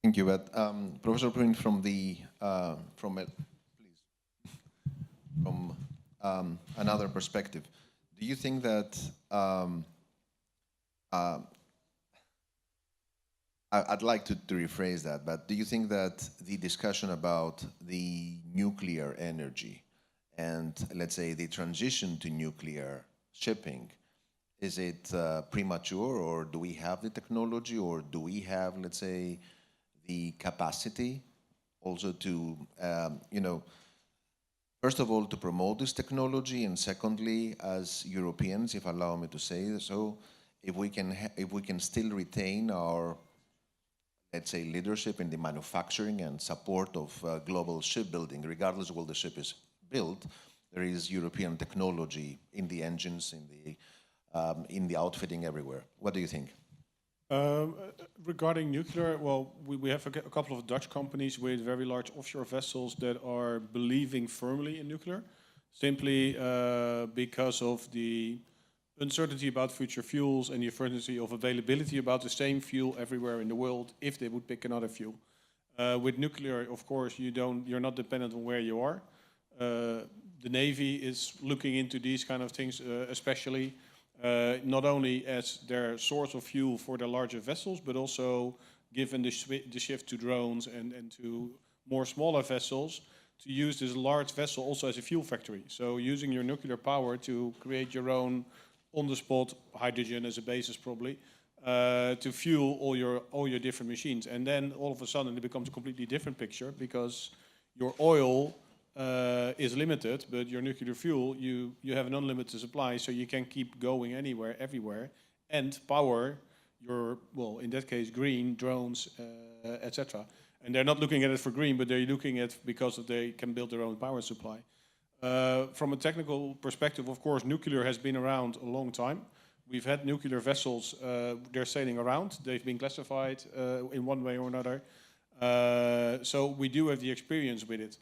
Thank you. But Professor Prin, from another perspective, do you think that I'd like to rephrase that, but do you think that the discussion about the nuclear energy and, let's say, the transition to nuclear shipping, is it premature, or do we have the technology, or do we have, let's say, the capacity also to, you know, first of all, to promote this technology, and secondly, as Europeans, if allow me to say so, if we can still retain our, let's say, leadership in the manufacturing and support of global shipbuilding, regardless of where the ship is built, there is European technology in the engines, in the outfitting, everywhere. What do you think? Regarding nuclear, well, we have a couple of Dutch companies with very large offshore vessels that are believing firmly in nuclear, simply because of the uncertainty about future fuels and the uncertainty of availability about the same fuel everywhere in the world if they would pick another fuel. With nuclear, of course, you're not dependent on where you are. The Navy is looking into these kind of things, especially not only as their source of fuel for the larger vessels, but also given the shift to drones and to more smaller vessels, to use this large vessel also as a fuel factory. So using your nuclear power to create your own on-the-spot hydrogen as a basis, probably, to fuel all your different machines. And then all of a sudden it becomes a completely different picture, because your oil is limited, but your nuclear fuel, you have an unlimited supply, so you can keep going anywhere, everywhere, and power your, well, in that case, green, drones, etc. And they're not looking at it for green, but they're looking at because they can build their own power supply. From a technical perspective, of course, nuclear has been around a long time. We've had nuclear vessels, they're sailing around. They've been classified in one way or another. So we do have the experience with it.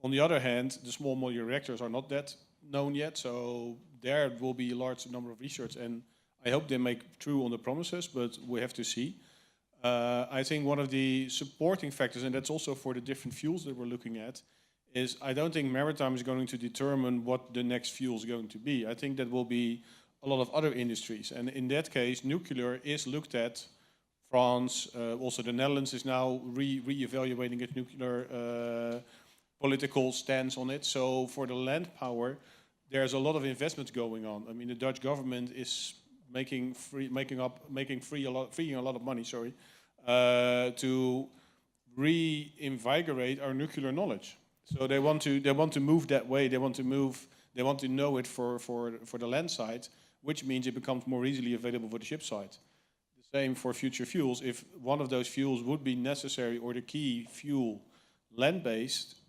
On the other hand, the small modular reactors are not that known yet, so there will be a large number of research, and I hope they make true on the promises, but we have to see. I think one of the supporting factors, and that's also for the different fuels that we're looking at, is I don't think maritime is going to determine what the next fuel is going to be. I think that will be a lot of other industries. And in that case, nuclear is looked at. France, also the Netherlands is now re-evaluating its nuclear political stance on it. So for the land power, there's a lot of investments going on. I mean, the Dutch government is freeing a lot of money, to reinvigorate our nuclear knowledge. So they want to move that way. They want to know it for the land side, which means it becomes more easily available for the ship side. The same for future fuels. If one of those fuels would be necessary, or the key fuel land-based,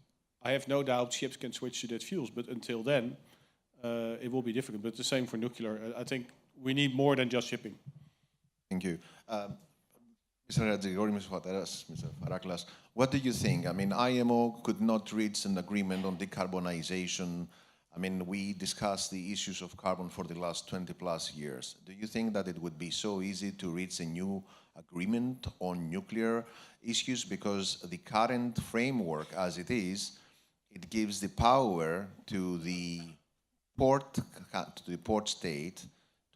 I have no doubt ships can switch to that fuels. But until then, it will be difficult. But the same for nuclear. I think we need more than just shipping. Thank you. Mr. Radjigori, Mr. Fateras, Mr. Faraklas, what do you think? I mean, IMO could not reach an agreement on decarbonization. I mean, we discussed the issues of carbon for the last 20 plus years. Do you think that it would be so easy to reach a new agreement on nuclear issues? Because the current framework as it is, it gives the power to the port state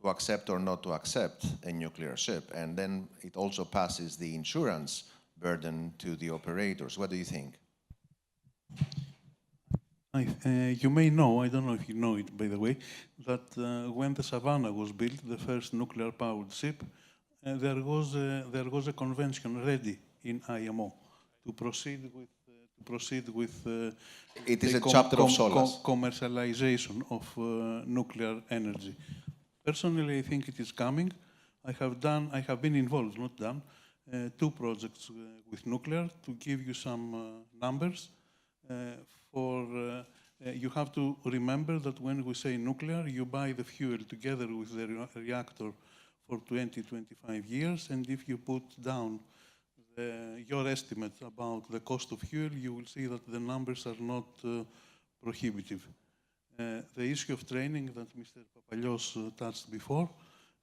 to accept or not to accept a nuclear ship. And then it also passes the insurance burden to the operators. What do you think? You may know, I don't know if you know it, by the way, that when the Savannah was built, the first nuclear-powered ship, there was a convention ready in IMO to proceed with it is a chapter of SOLAS. Commercialization of nuclear energy. Personally, I think it is coming. I have been involved, not done, 2 projects with nuclear. To give you some numbers, you have to remember that when we say nuclear, you buy the fuel together with the reactor for 20-25 years, and if you put down your estimate about the cost of fuel, you will see that the numbers are not prohibitive. The issue of training that Mr. Papalios touched before,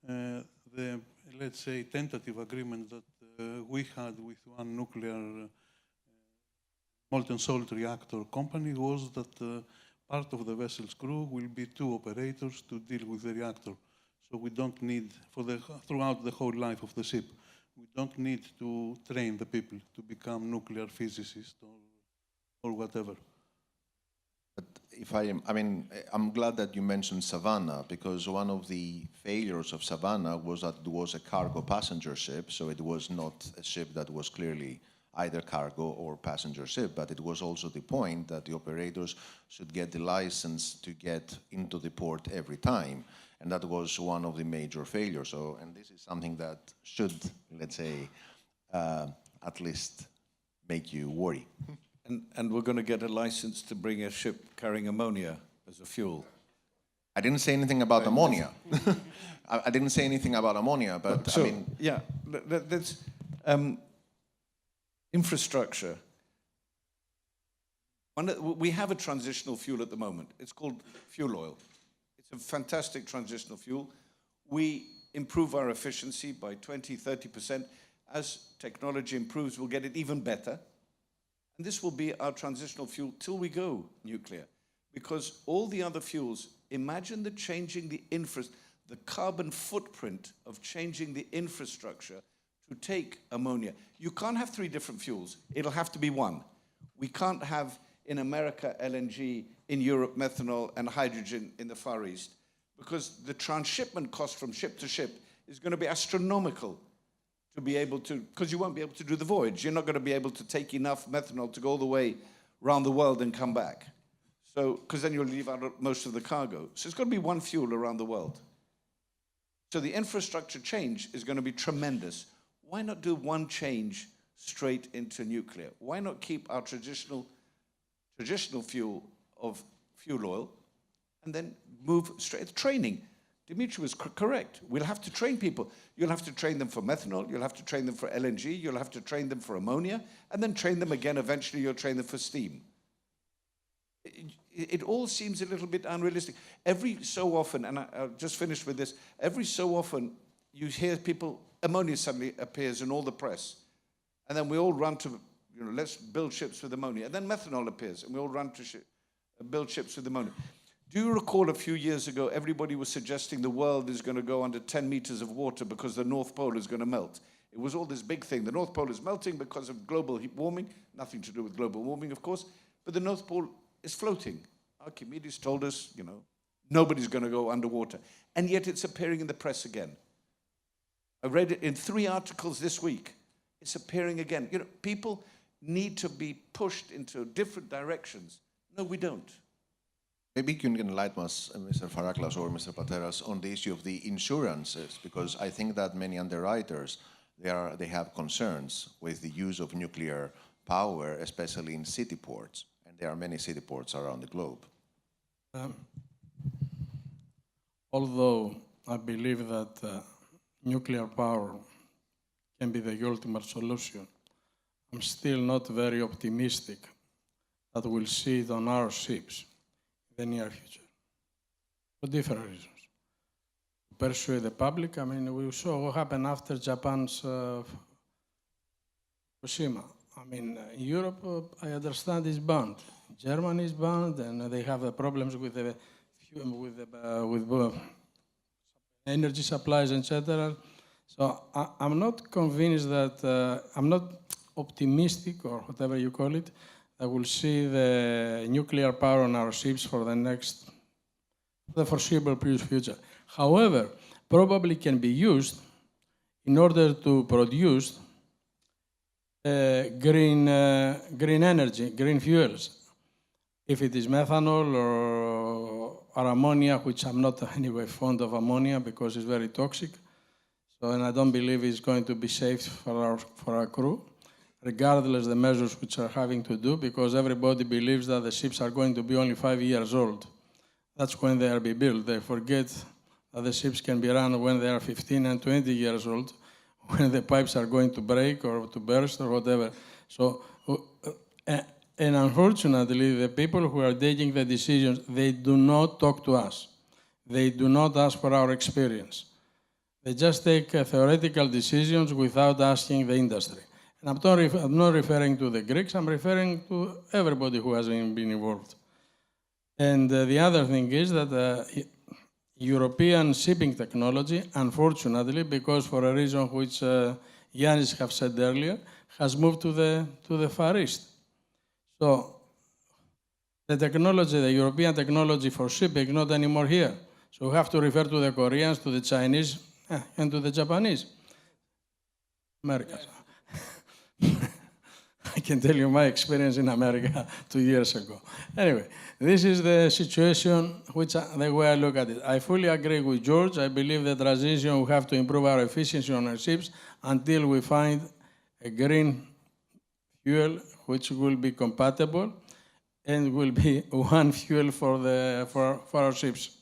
the, let's say, tentative agreement that we had with one nuclear molten salt reactor company was that part of the vessel's crew will be 2 operators to deal with the reactor. So we don't need, throughout the whole life of the ship, we don't need to train the people to become nuclear physicists or whatever. But if I'm glad that you mentioned Savannah, because one of the failures of Savannah was that it was a cargo passenger ship, so it was not a ship that was clearly either cargo or passenger ship, but it was also the point that the operators should get the license to get into the port every time. And that was one of the major failures. So, and this is something that should, let's say, at least make you worry. And we're going to get a license to bring a ship carrying ammonia as a fuel. I didn't say anything about ammonia. I didn't say anything about ammonia, but so, I mean... Yeah, that's infrastructure. We have a transitional fuel at the moment. It's called fuel oil. It's a fantastic transitional fuel. We improve our efficiency by 20, 30%. As technology improves, we'll get it even better. And this will be our transitional fuel till we go nuclear. Because all the other fuels, imagine the carbon footprint of changing the infrastructure to take ammonia. You can't have 3 different fuels. It'll have to be one. We can't have in America LNG, in Europe methanol, and hydrogen in the Far East, because the transshipment cost from ship to ship is going to be astronomical to be able to, because you won't be able to do the voyage. You're not going to be able to take enough methanol to go all the way around the world and come back. So, because then you'll leave out most of the cargo. So it's going to be one fuel around the world. So the infrastructure change is going to be tremendous. Why not do one change straight into nuclear? Why not keep our traditional fuel of fuel oil and then move straight to training? Dimitri was correct. We'll have to train people. You'll have to train them for methanol, you'll have to train them for LNG, you'll have to train them for ammonia, and then train them again. Eventually you'll train them for steam. It all seems a little bit unrealistic. Every so often, and I'll just finish with this, every so often you hear people, ammonia suddenly appears in all the press, and then we all run to, let's build ships with ammonia, and then methanol appears, and we all run to build ships with ammonia. Do you recall a few years ago, everybody was suggesting the world is going to go under 10 meters of water because the North Pole is going to melt? It was all this big thing. The North Pole is melting because of global heat warming. Nothing to do with global warming, of course. But the North Pole is floating. Archimedes told us, nobody's going to go underwater. And yet it's appearing in the press again. I read it in 3 articles this week. It's appearing again. People need to be pushed into different directions. No, we don't. Maybe you can enlighten us, Mr. Faraklas or Mr. Pateras, on the issue of the insurances, because I think that many underwriters, they have concerns with the use of nuclear power, especially in city ports, and there are many city ports around the globe. Although I believe that nuclear power can be the ultimate solution, I'm still not very optimistic that we'll see it on our ships in the near future, for different reasons. To persuade the public, we saw what happened after Japan's Fukushima. In Europe, I understand is banned. Germany is banned, and they have the problems with the energy supplies, etc. So I'm not convinced that, I'm not optimistic, or whatever you call it, that we'll see the nuclear power on our ships for the foreseeable future. However, probably can be used in order to produce green energy, green fuels. If it is methanol or ammonia, which I'm not anyway fond of ammonia because it's very toxic, and I don't believe it's going to be safe for our crew, regardless the measures which are having to do, because everybody believes that the ships are going to be only 5 years old. That's when they are be built. They forget that the ships can be run when they are 15 and 20 years old, when the pipes are going to break or to burst or whatever. So, and unfortunately, the people who are taking the decisions, they do not talk to us. They do not ask for our experience. They just take theoretical decisions without asking the industry. And I'm not referring to the Greeks, I'm referring to everybody who has been involved. And the other thing is that European shipping technology, unfortunately, because for a reason which Yannis have said earlier, has moved to the Far East. So the technology, the European technology for shipping, not anymore here. So we have to refer to the Koreans, to the Chinese, and to the Japanese. Americans. I can tell you my experience in America 2 years ago. Anyway, this is the situation the way I look at it. I fully agree with George. I believe the transition will have to improve our efficiency on our ships until we find a green fuel which will be compatible and will be one fuel for our ships.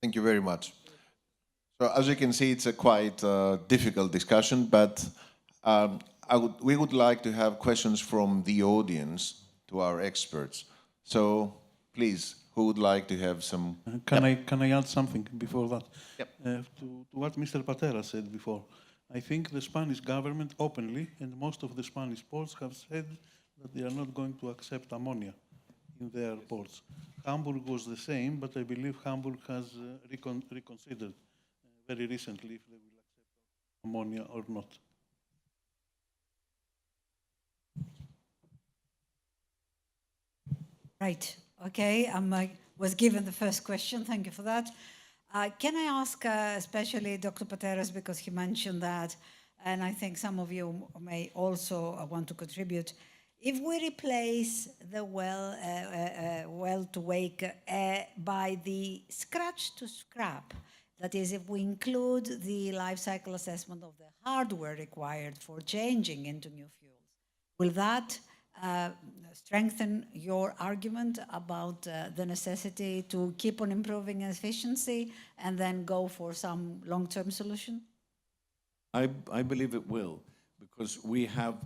Thank you very much. So as you can see, it's a quite difficult discussion, but we would like to have questions from the audience to our experts. So please, who would like to have some... Can I add something before that? Yep. To what Mr. Patera said before. I think the Spanish government openly, and most of the Spanish ports have said that they are not going to accept ammonia in their ports. Hamburg was the same, but I believe Hamburg has reconsidered very recently if they will accept ammonia or not. Right. Okay. I was given the first question. Thank you for that. Can I ask, especially Dr. Pateras, because he mentioned that, and I think some of you may also want to contribute. If we replace the well to wake by the scratch to scrap, that is, if we include the life cycle assessment of the hardware required for changing into new fuels, will that strengthen your argument about the necessity to keep on improving efficiency and then go for some long-term solution? I believe it will, because we have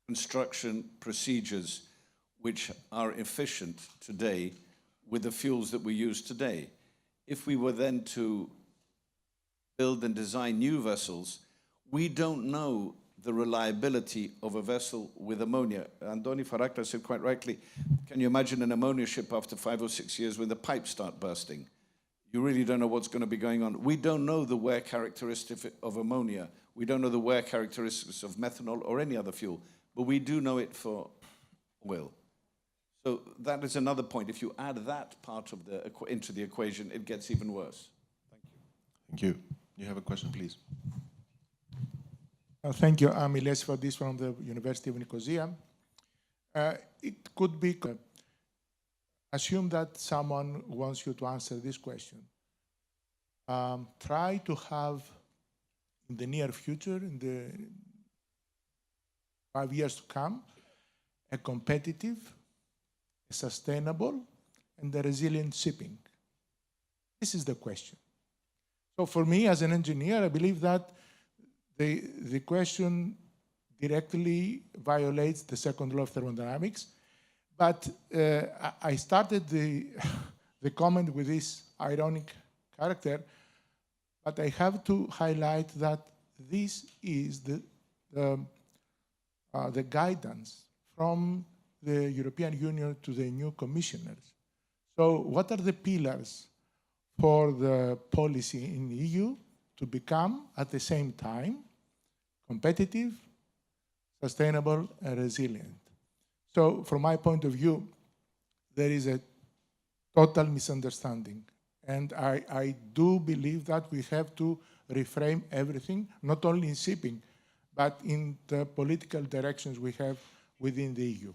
construction procedures which are efficient today with the fuels that we use today. If we were then to build and design new vessels, we don't know the reliability of a vessel with ammonia. Andoni Farakla said quite rightly, can you imagine an ammonia ship after 5 or 6 years when the pipes start bursting? You really don't know what's going to be going on. We don't know the wear characteristics of ammonia. We don't know the wear characteristics of methanol or any other fuel, but we do know it for oil. So that is another point. If you add that part of into the equation, it gets even worse. Thank you. You have a question, please. Thank you. I'm Iles Fadis from the University of Nicosia. It could be, assume that someone wants you to answer this question. Try to have, in the near future, in the 5 years to come, a competitive, a sustainable, and a resilient shipping. This is the question. So for me, as an engineer, I believe that the question directly violates the second law of thermodynamics. But I started the comment with this ironic character, but I have to highlight that this is the guidance from the European Union to the new commissioners. So what are the pillars for the policy in the EU to become, at the same time, competitive, sustainable, and resilient? So from my point of view, there is a total misunderstanding. And I do believe that we have to reframe everything, not only in shipping, but in the political directions we have within the EU.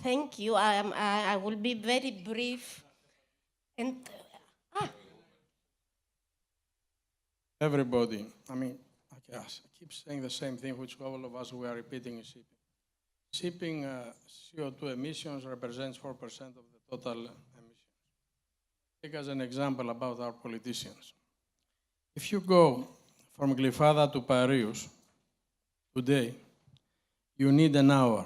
Thank you. I will be very brief. And Everybody, I mean, I keep saying the same thing, which all of us we are repeating in shipping. Shipping CO2 emissions represents 4% of the total emissions. Take as an example about our politicians. If you go from Glyfada to Piraeus today, you need an hour.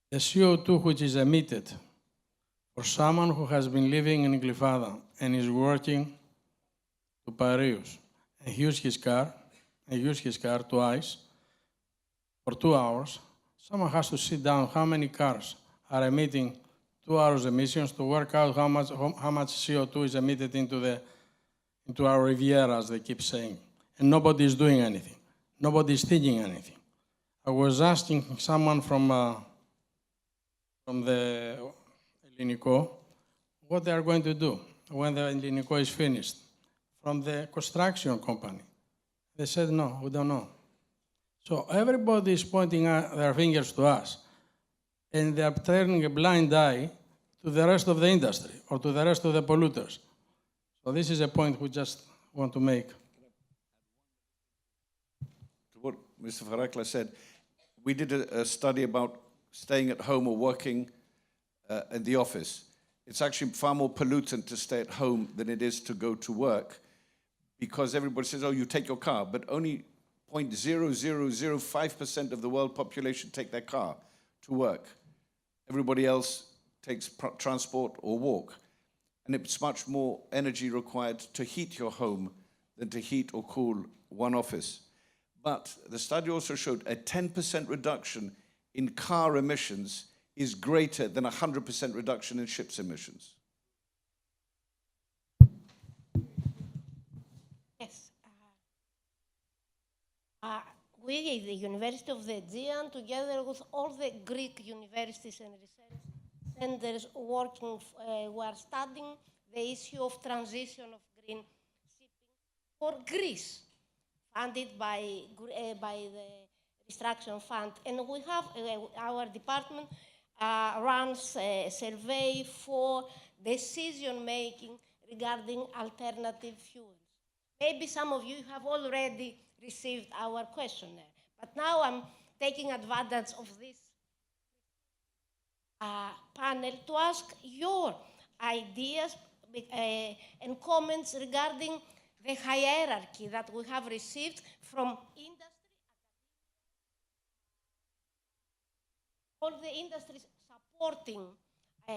The CO2 which is emitted for someone who has been living in Glyfada and is working to Piraeus and use his car twice for 2 hours, someone has to sit down how many cars are emitting 2 hours emissions to work out how much CO2 is emitted into our Riviera, as they keep saying. And nobody is doing anything. Nobody is thinking anything. I was asking someone from the Ελληνικό, what they are going to do when the Ελληνικό is finished from the construction company. They said, no, we don't know. So everybody is pointing their fingers to us, and they are turning a blind eye to the rest of the industry or to the rest of the polluters. So this is a point we just want to make. What Mr. Farakla said, we did a study about staying at home or working in the office. It's actually far more pollutant to stay at home than it is to go to work, because everybody says, oh, you take your car, but only 0.0005% of the world population take their car to work. Everybody else takes transport or walk. And it's much more energy required to heat your home than to heat or cool one office. But the study also showed a 10% reduction in car emissions is greater than a 100% reduction in ships' emissions. Yes. We, the University of the Aegean, together with all the Greek universities and research centers working, were studying the issue of transition of green shipping for Greece, funded by the Restructuring Fund. And we have, our department runs a survey for decision-making regarding alternative fuels. Maybe some of you have already received our questionnaire, but now I'm taking advantage of this panel to ask your ideas and comments regarding the hierarchy that we have received from industry, all the industries supporting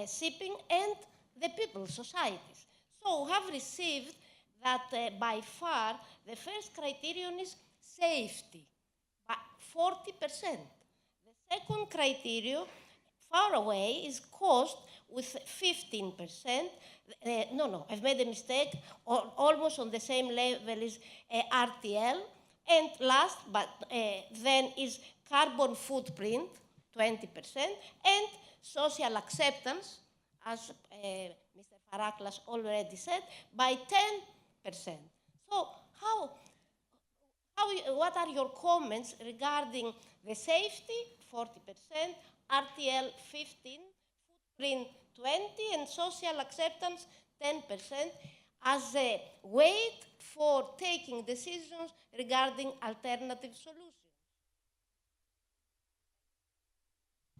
shipping, and the people, societies. So we have received that by far the first criterion is safety, by 40%. The second criterion, far away, is cost with 15%. No, I've made a mistake. Almost on the same level is RTL. And last, but then is carbon footprint, 20%, and social acceptance, as Mr. Faraklas already said, by 10%. So what are your comments regarding the safety, 40%, RTL 15, footprint 20, and social acceptance 10% as a weight for taking decisions regarding alternative solutions?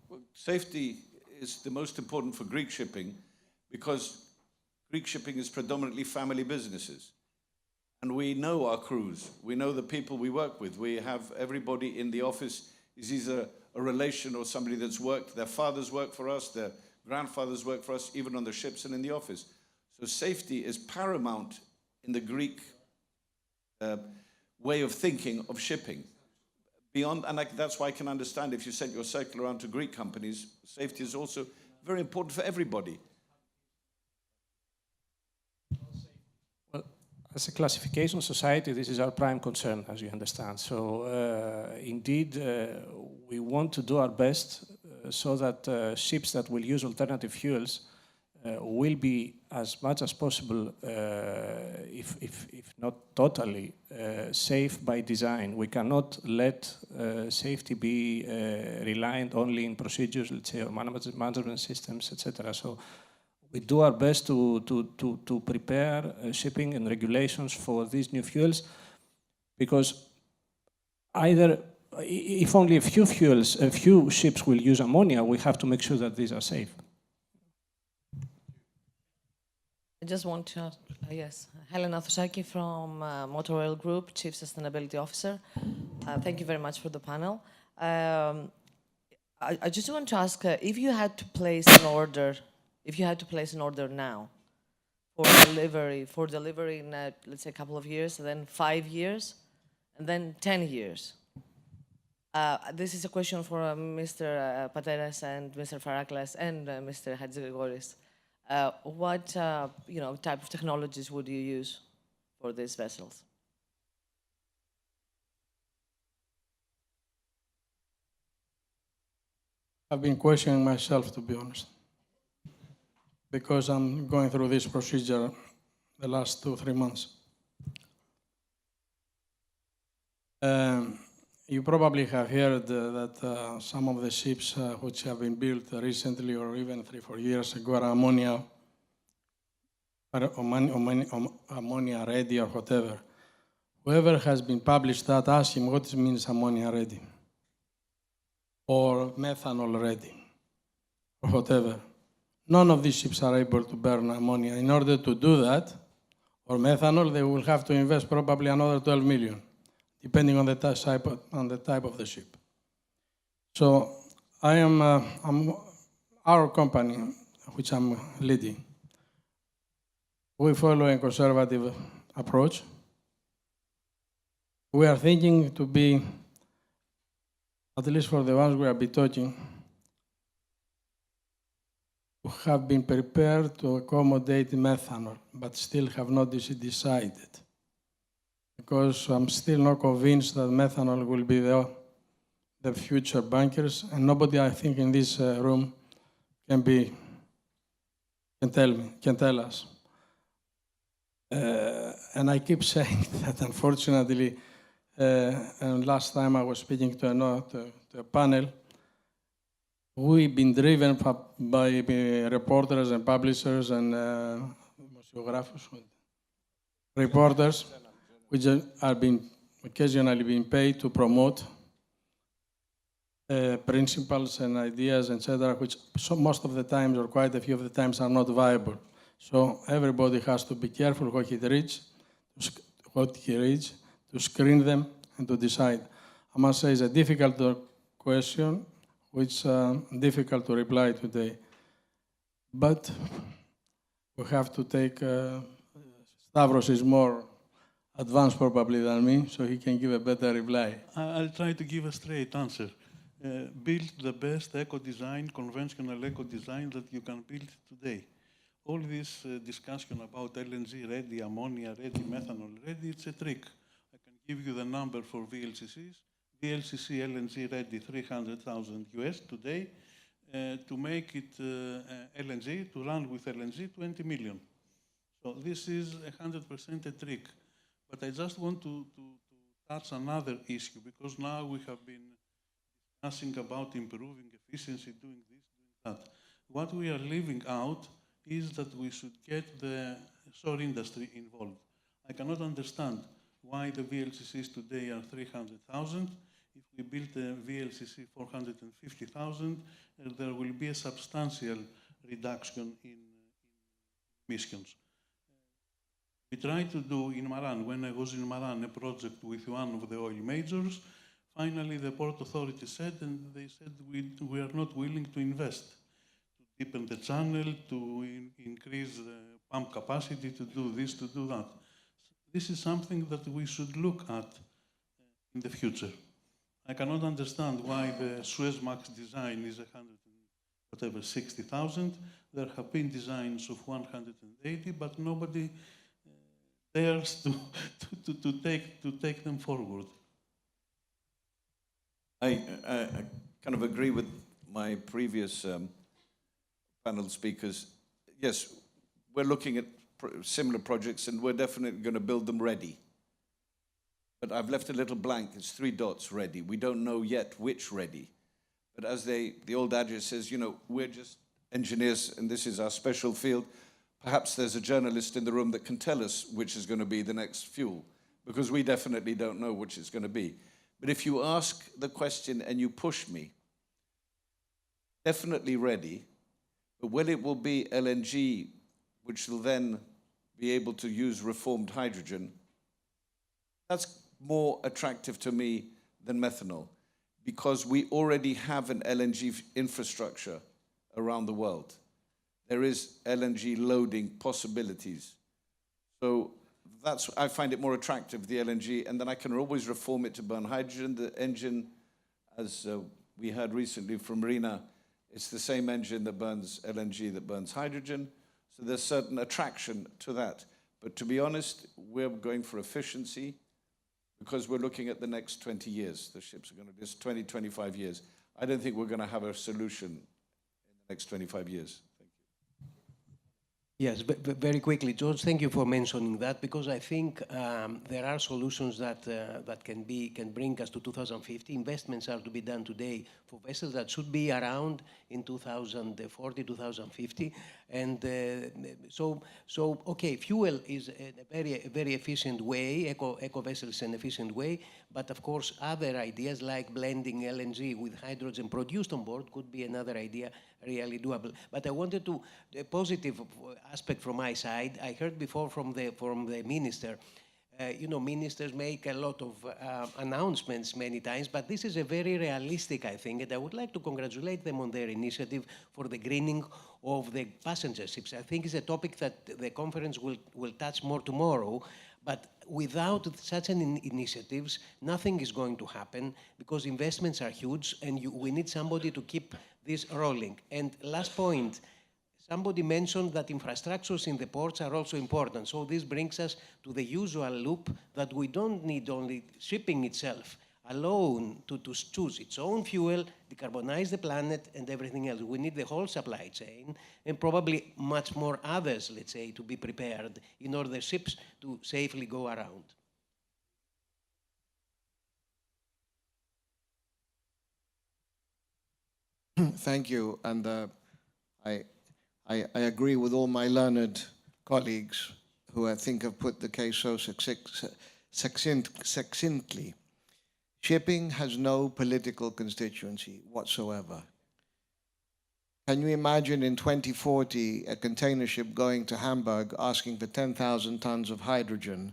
Well, safety is the most important for Greek shipping because Greek shipping is predominantly family businesses. And we know our crews. We know the people we work with. We have everybody in the office is either a relation or somebody that's worked. Their fathers work for us, their grandfathers work for us, even on the ships and in the office. So safety is paramount in the Greek way of thinking of shipping. Beyond, and that's why I can understand if you sent your circle around to Greek companies, safety is also very important for everybody. Well, as a classification society, this is our prime concern, as you understand. So indeed, we want to do our best so that ships that will use alternative fuels will be as much as possible, if not totally, safe by design. We cannot let safety be reliant only in procedures, let's say, or management systems, etc. So we do our best to prepare shipping and regulations for these new fuels, because either, if only a few ships will use ammonia, we have to make sure that these are safe. I just want to, yes, Helena Thusaki from Motor Oil Group, Chief Sustainability Officer. Thank you very much for the panel. I just want to ask, if you had to place an order, now for delivery in, let's say, a couple of years, and then 5 years, and then 10 years. This is a question for Mr. Pateras and Mr. Faraklas and Mr. Hadjigoris. What type of technologies would you use for these vessels? I've been questioning myself, to be honest. because I'm going through this procedure the last 2-3 months. You probably have heard that some of the ships which have been built recently or even 3-4 years ago are ammonia ready or whatever. Whoever has been published that, ask him what it means ammonia ready or methanol ready or whatever. None of these ships are able to burn ammonia. In order to do that, or methanol, they will have to invest probably another 12 million, depending on the type of the ship. So our company, which I'm leading, we follow a conservative approach. We are thinking to be, at least for the ones we will be talking, to have been prepared to accommodate methanol, but still have not decided. Because I'm still not convinced that methanol will be the future bunkers, and nobody, I think, in this room can tell us. And I keep saying that, unfortunately, and last time I was speaking to a panel, we've been driven by reporters and publishers and reporters, which are occasionally being paid to promote principles and ideas, etc., which most of the times, or quite a few of the times, are not viable. So everybody has to be careful what he reads, to screen them and to decide. I must say it's a difficult question, which is difficult to reply today. But we have to take, Stavros is more advanced probably than me, so he can give a better reply. I'll try to give a straight answer. Build the best eco-design, conventional eco-design that you can build today. All this discussion about LNG ready, ammonia ready, methanol ready, it's a trick. I can give you the number for VLCCs. VLCC LNG ready, 300,000 US today. To make it LNG, to run with LNG, 20 million. So this is 100% a trick. But I just want to touch another issue, because now we have been discussing about improving efficiency, doing this, doing that. What we are leaving out is that we should get the shore industry involved. I cannot understand why the VLCCs today are 300,000. If we build a VLCC 450,000, there will be a substantial reduction in emissions. We tried to do in Maran, when I was in Maran, a project with one of the oil majors. Finally, the Port Authority said, and they said, we are not willing to invest, to deepen the channel, to increase the pump capacity, to do this, to do that. This is something that we should look at in the future. I cannot understand why the Suezmax design is 60,000. There have been designs of 180, but nobody dares to take them forward. I kind of agree with my previous panel speakers. Yes, we're looking at similar projects, and we're definitely going to build them ready. But I've left a little blank. It's 3 dots ready. We don't know yet which ready. But as the old adage says, you know, we're just engineers, and this is our special field. Perhaps there's a journalist in the room that can tell us which is going to be the next fuel, because we definitely don't know which it's going to be. But if you ask the question and you push me, definitely ready, but when it will be LNG, which will then be able to use reformed hydrogen, that's more attractive to me than methanol, because we already have an LNG infrastructure around the world. There is LNG loading possibilities. So I find it more attractive, the LNG, and then I can always reform it to burn hydrogen. The engine, as we heard recently from Marina, it's the same engine that burns LNG that burns hydrogen. So there's certain attraction to that. But to be honest, we're going for efficiency because we're looking at the next 20 years. The ships are going to do this 20, 25 years. I don't think we're going to have a solution in the next 25 years. Thank you. Yes, very quickly, George. Thank you for mentioning that, because I think there are solutions that can bring us to 2050. Investments are to be done today for vessels that should be around in 2040, 2050, and okay, fuel is a very efficient way. Eco vessel is an efficient way, but of course, other ideas like blending LNG with hydrogen produced on board could be another idea, really doable. But I wanted to a positive aspect from my side. I heard before from the minister. Ministers make a lot of announcements many times, but this is a very realistic, I think, and I would like to congratulate them on their initiative for the greening of the passenger ships. I think it's a topic that the conference will touch more tomorrow, but without such an initiatives, nothing is going to happen, because investments are huge, and we need somebody to keep this rolling. And last point, somebody mentioned that infrastructures in the ports are also important. So this brings us to the usual loop that we don't need only shipping itself alone to choose its own fuel, decarbonize the planet, and everything else. We need the whole supply chain, and probably much more others, let's say, to be prepared in order the ships to safely go around. Thank you. And I agree with all my learned colleagues who I think have put the case so succinctly. Shipping has no political constituency whatsoever. Can you imagine in 2040 a container ship going to Hamburg asking for 10,000 tons of hydrogen,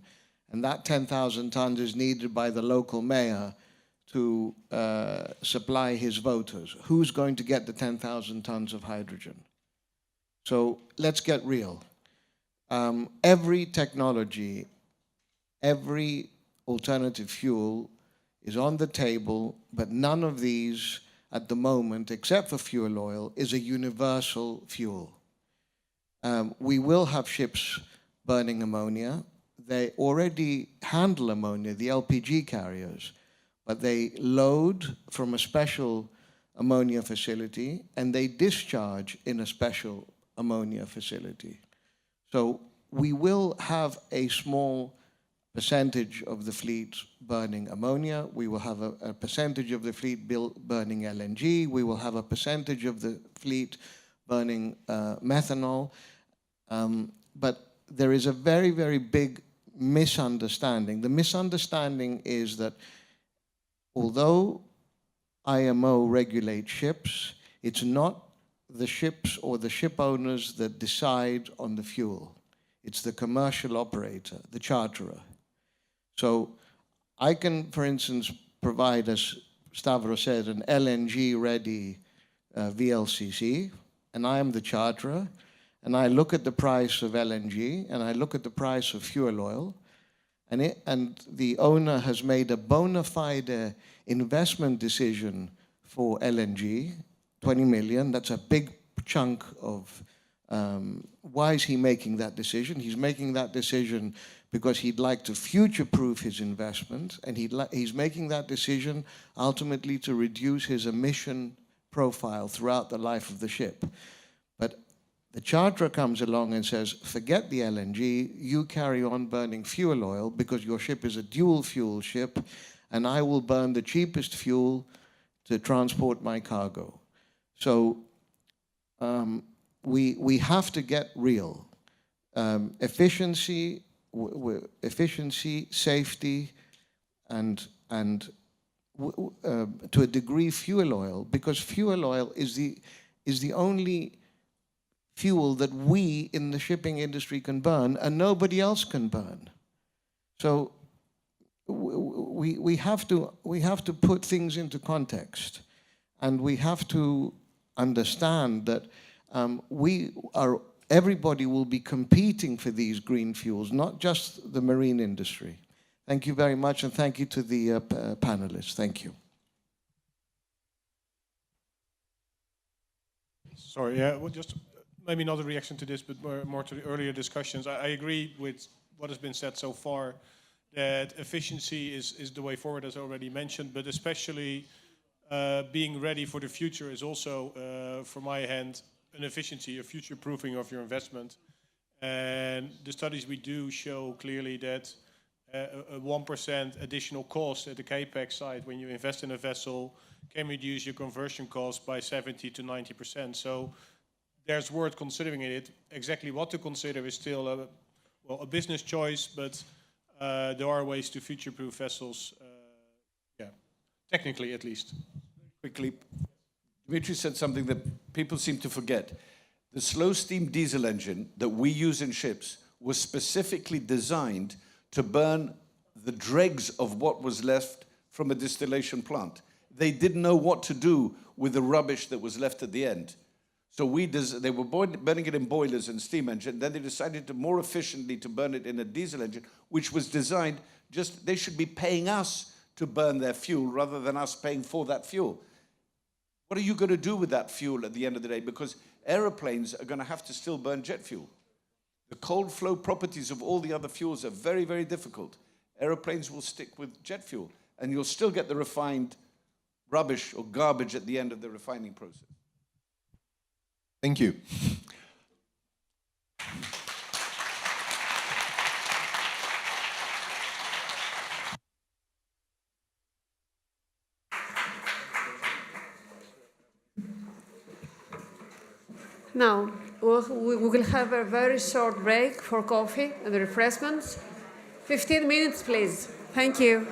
and that 10,000 tons is needed by the local mayor to supply his voters? Who's going to get the 10,000 tons of hydrogen? So let's get real. Every technology, every alternative fuel is on the table, but none of these at the moment, except for fuel oil, is a universal fuel. We will have ships burning ammonia. They already handle ammonia, the LPG carriers, but they load from a special ammonia facility and they discharge in a special ammonia facility. So we will have a small percentage of the fleet burning ammonia. We will have a percentage of the fleet burning LNG. We will have a percentage of the fleet burning methanol. But there is a very, very big misunderstanding. The misunderstanding is that although IMO regulates ships, it's not the ships or the ship owners that decide on the fuel. It's the commercial operator, the charterer. So I can, for instance, provide, as Stavros said, an LNG-ready VLCC, and I am the charterer, and I look at the price of LNG, and I look at the price of fuel oil, and the owner has made a bona fide investment decision for LNG, 20 million. That's a big chunk of... why is he making that decision? He's making that decision because he'd like to future-proof his investment, and he's making that decision ultimately to reduce his emission profile throughout the life of the ship. But the charterer comes along and says, forget the LNG, you carry on burning fuel oil because your ship is a dual-fuel ship, and I will burn the cheapest fuel to transport my cargo. So we have to get real. Efficiency, safety, and to a degree fuel oil, because fuel oil is the only fuel that we in the shipping industry can burn and nobody else can burn. So we have to put things into context, and we have to understand that everybody will be competing for these green fuels, not just the marine industry. Thank you very much, and thank you to the panelists. Thank you. Sorry, yeah, well, just maybe not a reaction to this, but more to the earlier discussions. I agree with what has been said so far, that efficiency is the way forward, as already mentioned, but especially being ready for the future is also, from my hand, an efficiency, a future-proofing of your investment. And the studies we do show clearly that a 1% additional cost at the CAPEX side when you invest in a vessel can reduce your conversion cost by 70 to 90%. So there's worth considering it. Exactly what to consider is still a business choice, but there are ways to future-proof vessels, technically at least. Quickly, Dimitri said something that people seem to forget. The slow steam diesel engine that we use in ships was specifically designed to burn the dregs of what was left from a distillation plant. They didn't know what to do with the rubbish that was left at the end. So they were burning it in boilers and steam engine. Then they decided to more efficiently to burn it in a diesel engine, which was designed they should be paying us to burn their fuel rather than us paying for that fuel. What are you going to do with that fuel at the end of the day? Because aeroplanes are going to have to still burn jet fuel. The cold flow properties of all the other fuels are very, very difficult. Aeroplanes will stick with jet fuel, and you'll still get the refined rubbish or garbage at the end of the refining process. Thank you. Now, we will have a very short break for coffee and refreshments. 15 minutes, please. Thank you.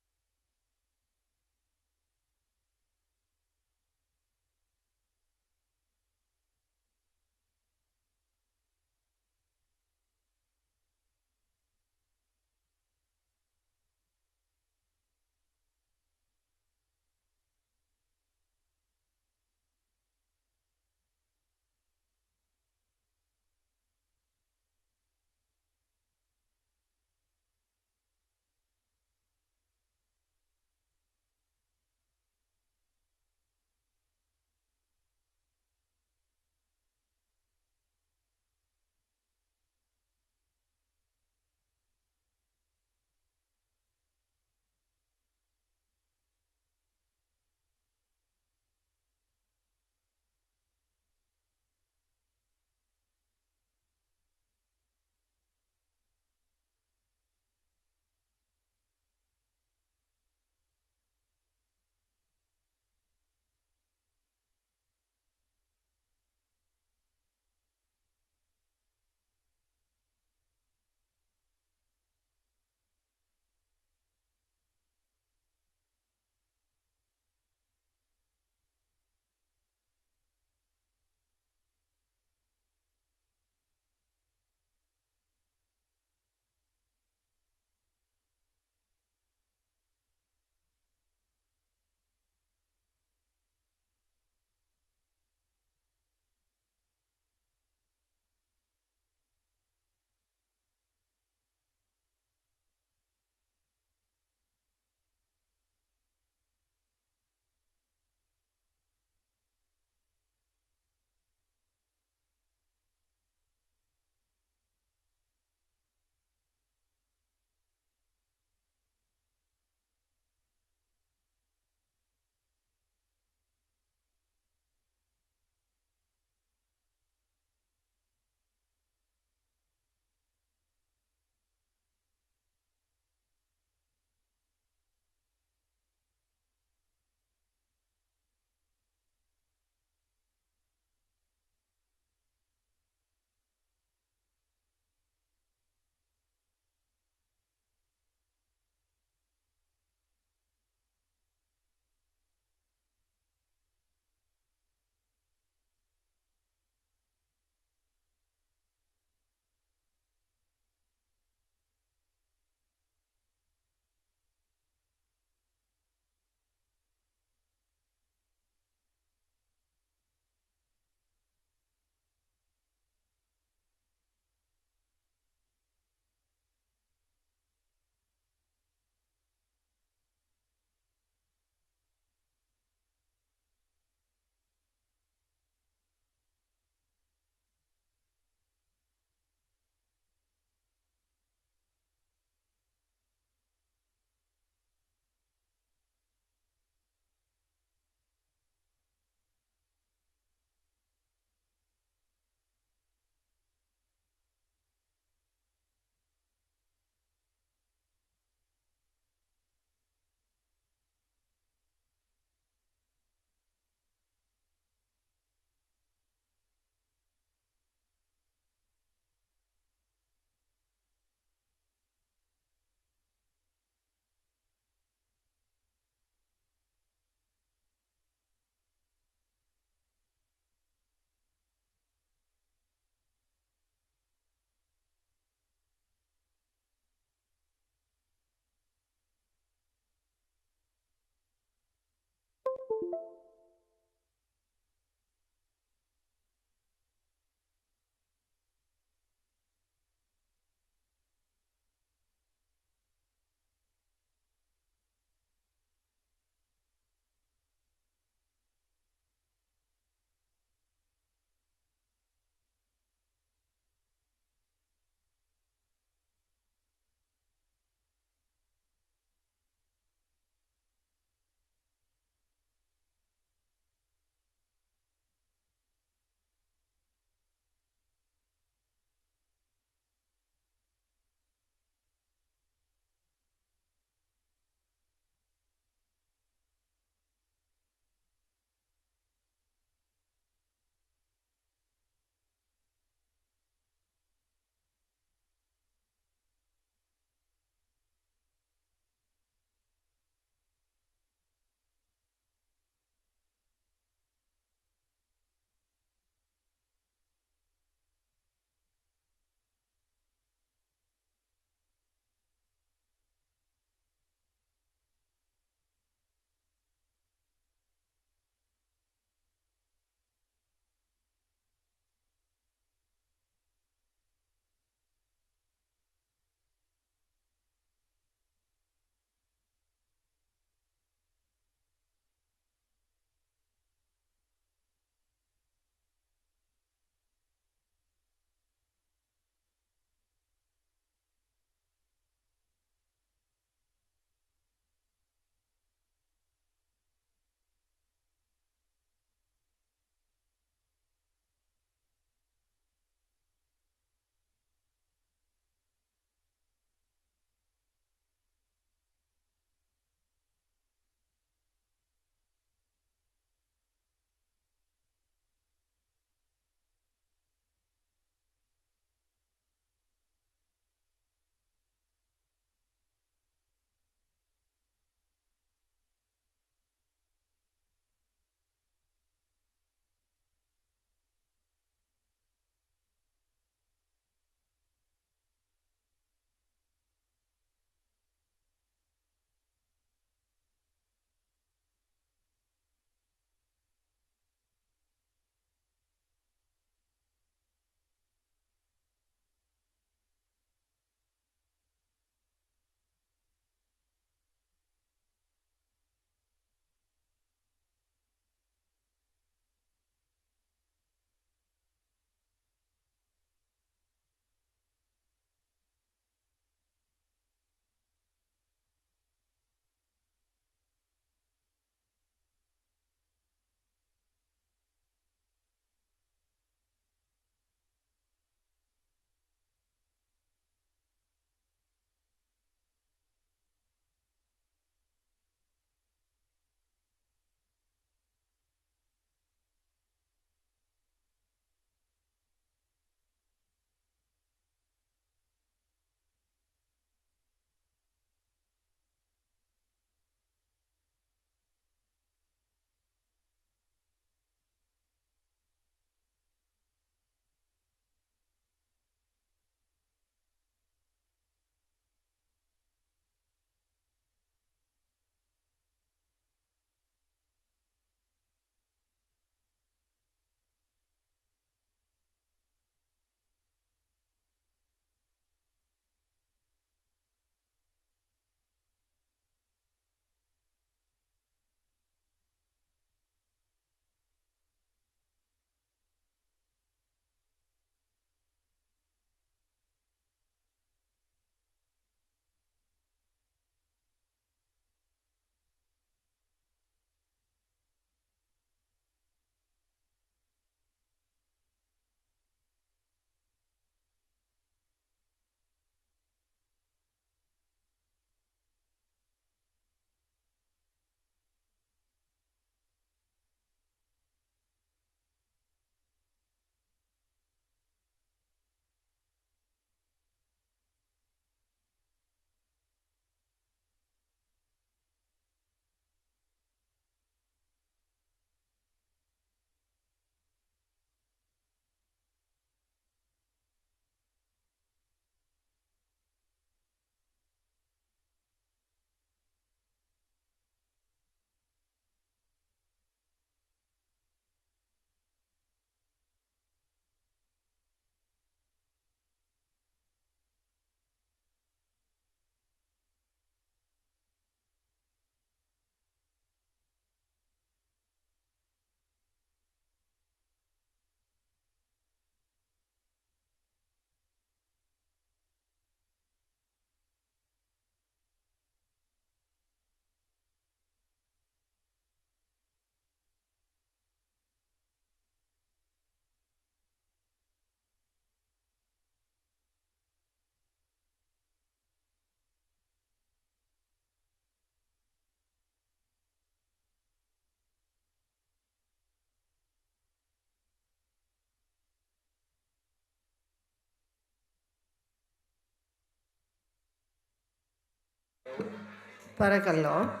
Παρακαλώ.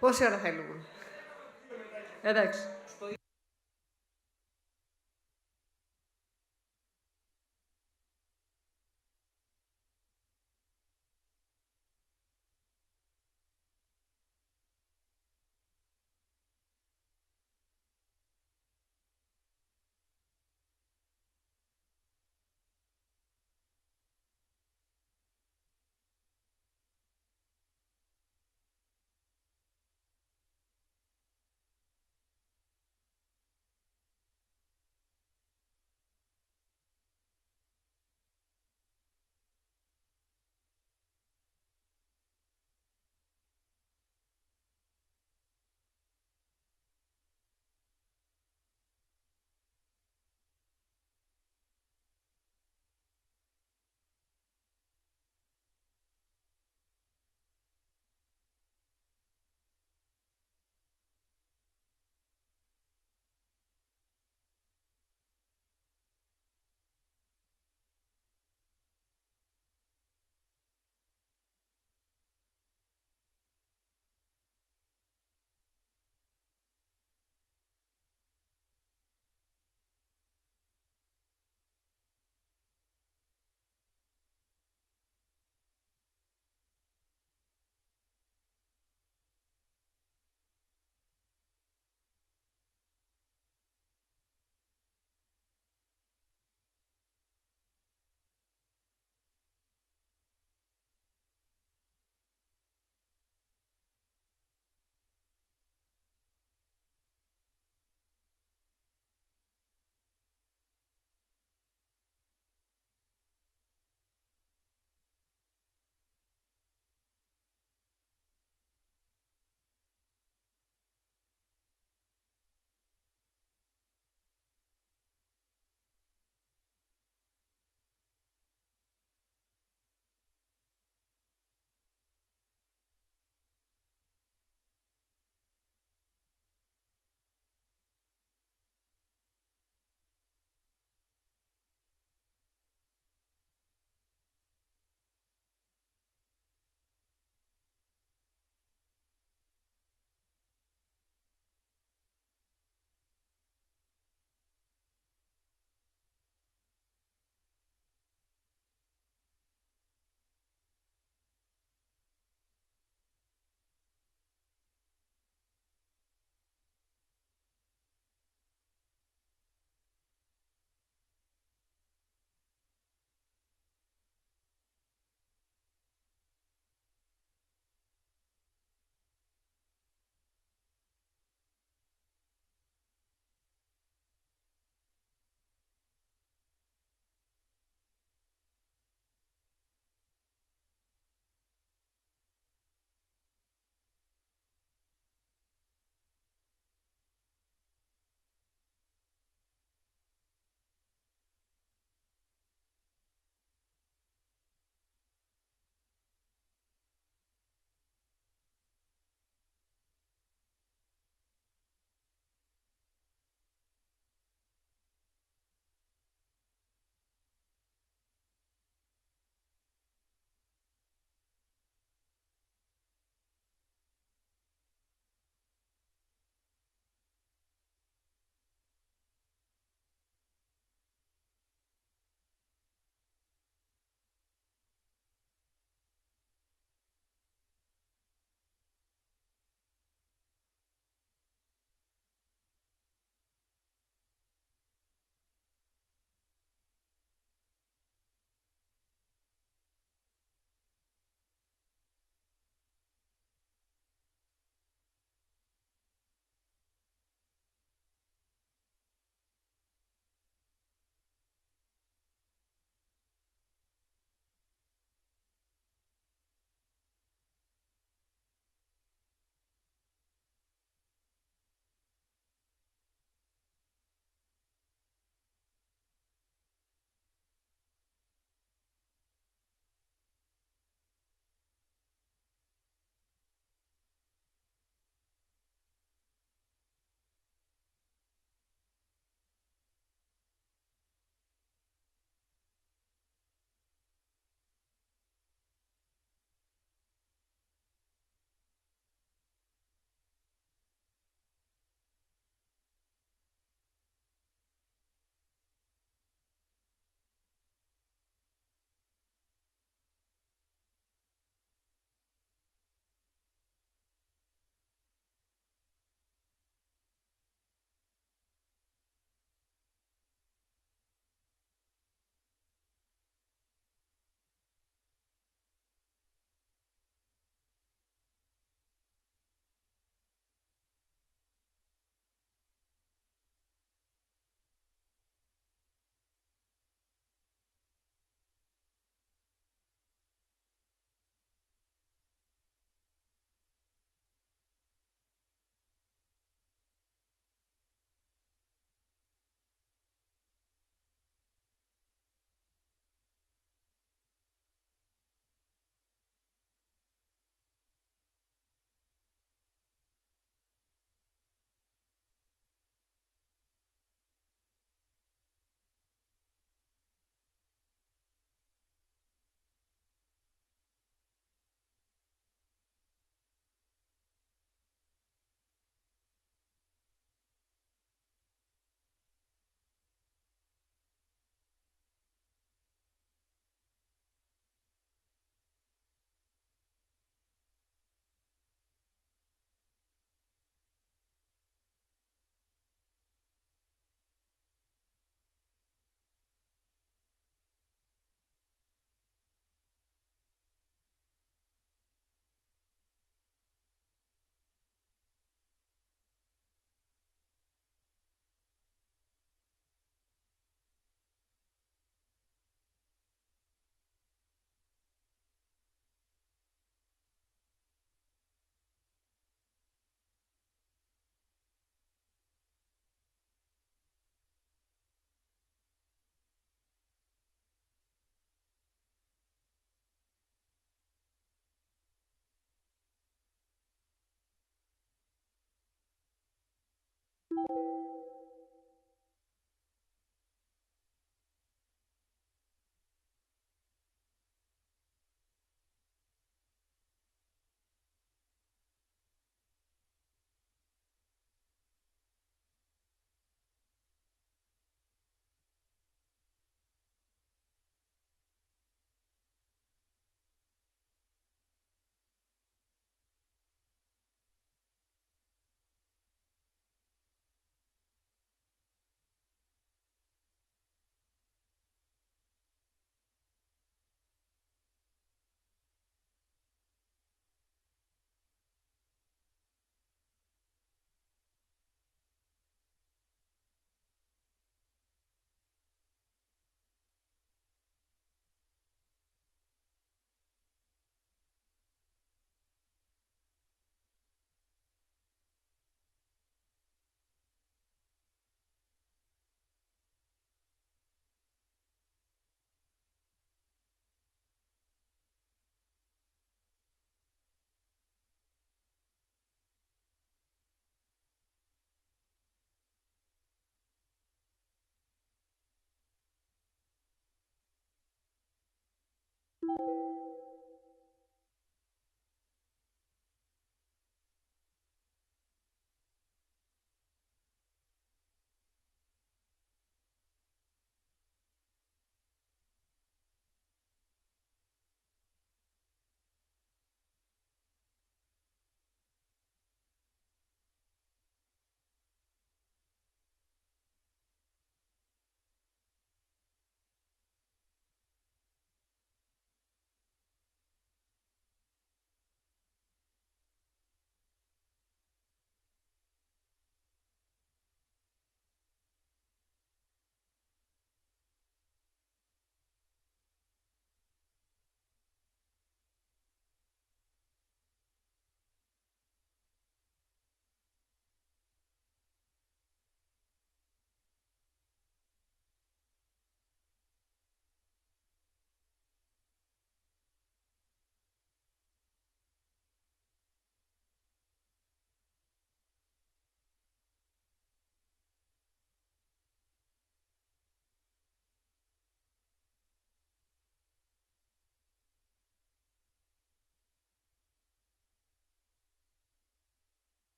Πόση ώρα θέλουμε? Εντάξει.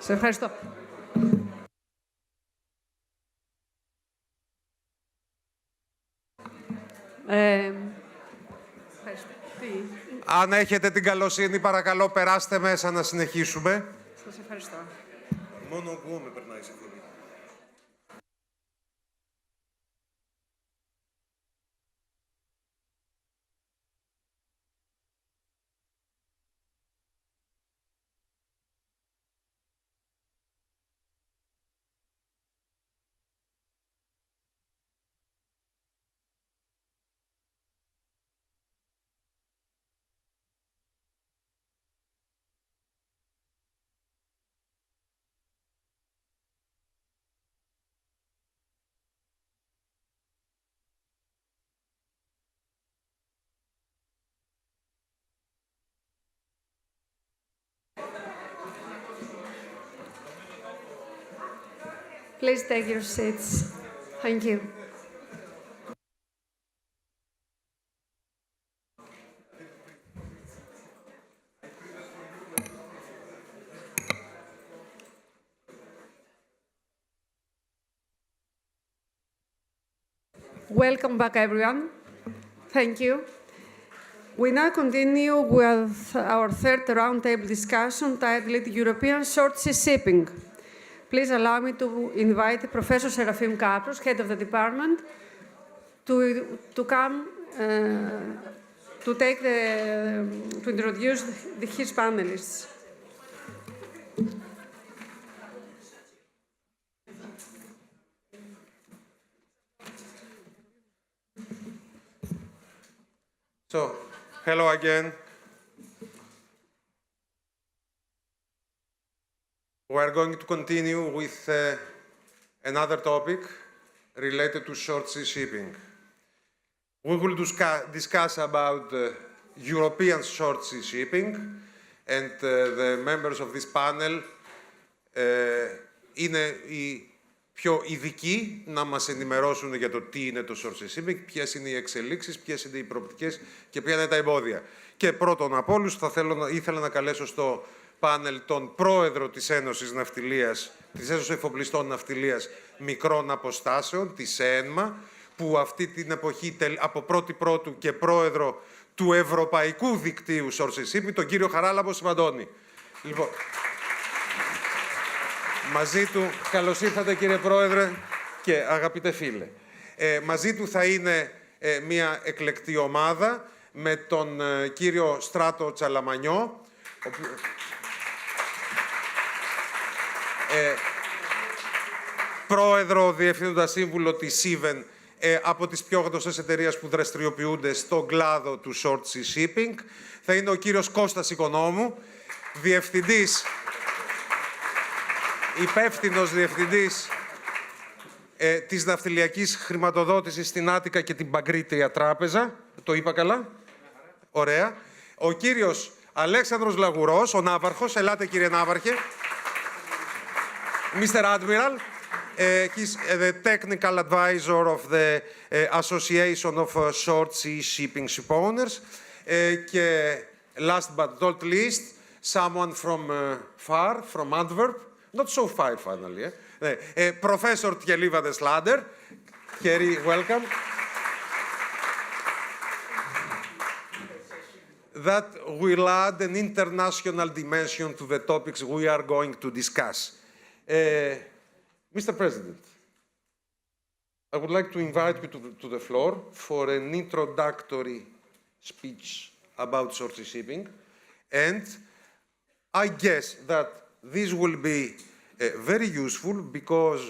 Σε ευχαριστώ. Αν έχετε την καλοσύνη, παρακαλώ, περάστε μέσα να συνεχίσουμε. Σας ευχαριστώ. Μόνο εγώ με περνάει σε φωνή. Please take your seats. Thank you. Welcome back, everyone. Thank you. We now continue with our third roundtable discussion titled European Short Sea Shipping. Please allow me to invite Professor Serafim Kapros, head of the department, to come to introduce his panelists. So, hello again. We're going to continue with another topic related to short sea shipping. We will discuss about European short sea shipping, and the members of this panel είναι οι πιο ειδικοί να μας ενημερώσουν για το τι είναι το short sea shipping, ποιες είναι οι εξελίξεις, ποιες είναι οι προοπτικές και ποια είναι τα εμπόδια. Και πρώτον από όλους ήθελα να καλέσω στο πάνελ τον πρόεδρο της Ένωσης Ναυτιλίας, της Ένωσης Εφοπλιστών Ναυτιλίας Μικρών Αποστάσεων, της ΕΝΜΑ, που αυτή την εποχή από 1η Πρώτου και πρόεδρο του Ευρωπαϊκού Δικτύου Short Sea Shipping, τον κύριο Χαράλαμπο Σημαντώνη. Λοιπόν, μαζί του, καλώς ήρθατε κύριε πρόεδρε και αγαπητέ φίλε. Μαζί του θα είναι μια εκλεκτή ομάδα με τον κύριο Στράτο Τσαλαμανιό, πρόεδρο διευθύνοντα σύμβουλο της Seven, από τις πιο γνωστές εταιρείες που δραστηριοποιούνται στον κλάδο του short sea shipping. Θα είναι ο κύριος Κώστας Οικονόμου, διευθυντής, υπεύθυνος διευθυντής της ναυτιλιακής χρηματοδότησης στην Άττικα και την Παγκρίτρια Τράπεζα. Το είπα καλά? Ωραία. Ο κύριος Αλέξανδρος Λαγουρός, ο Ναύαρχος. Ελάτε κύριε Ναύαρχε. Mr. Admiral, he's the technical advisor of the Association of Short Sea Shipping Shipowners. Και last but not least, someone from far, from Antwerp. Not so far, finally. Professor Tjeliva de Slader. Kerry, welcome. That will add an international dimension to the topics we are going to discuss. Mr. President, I would like to invite you to the floor for an introductory speech about short sea shipping. And I guess that this will be very useful because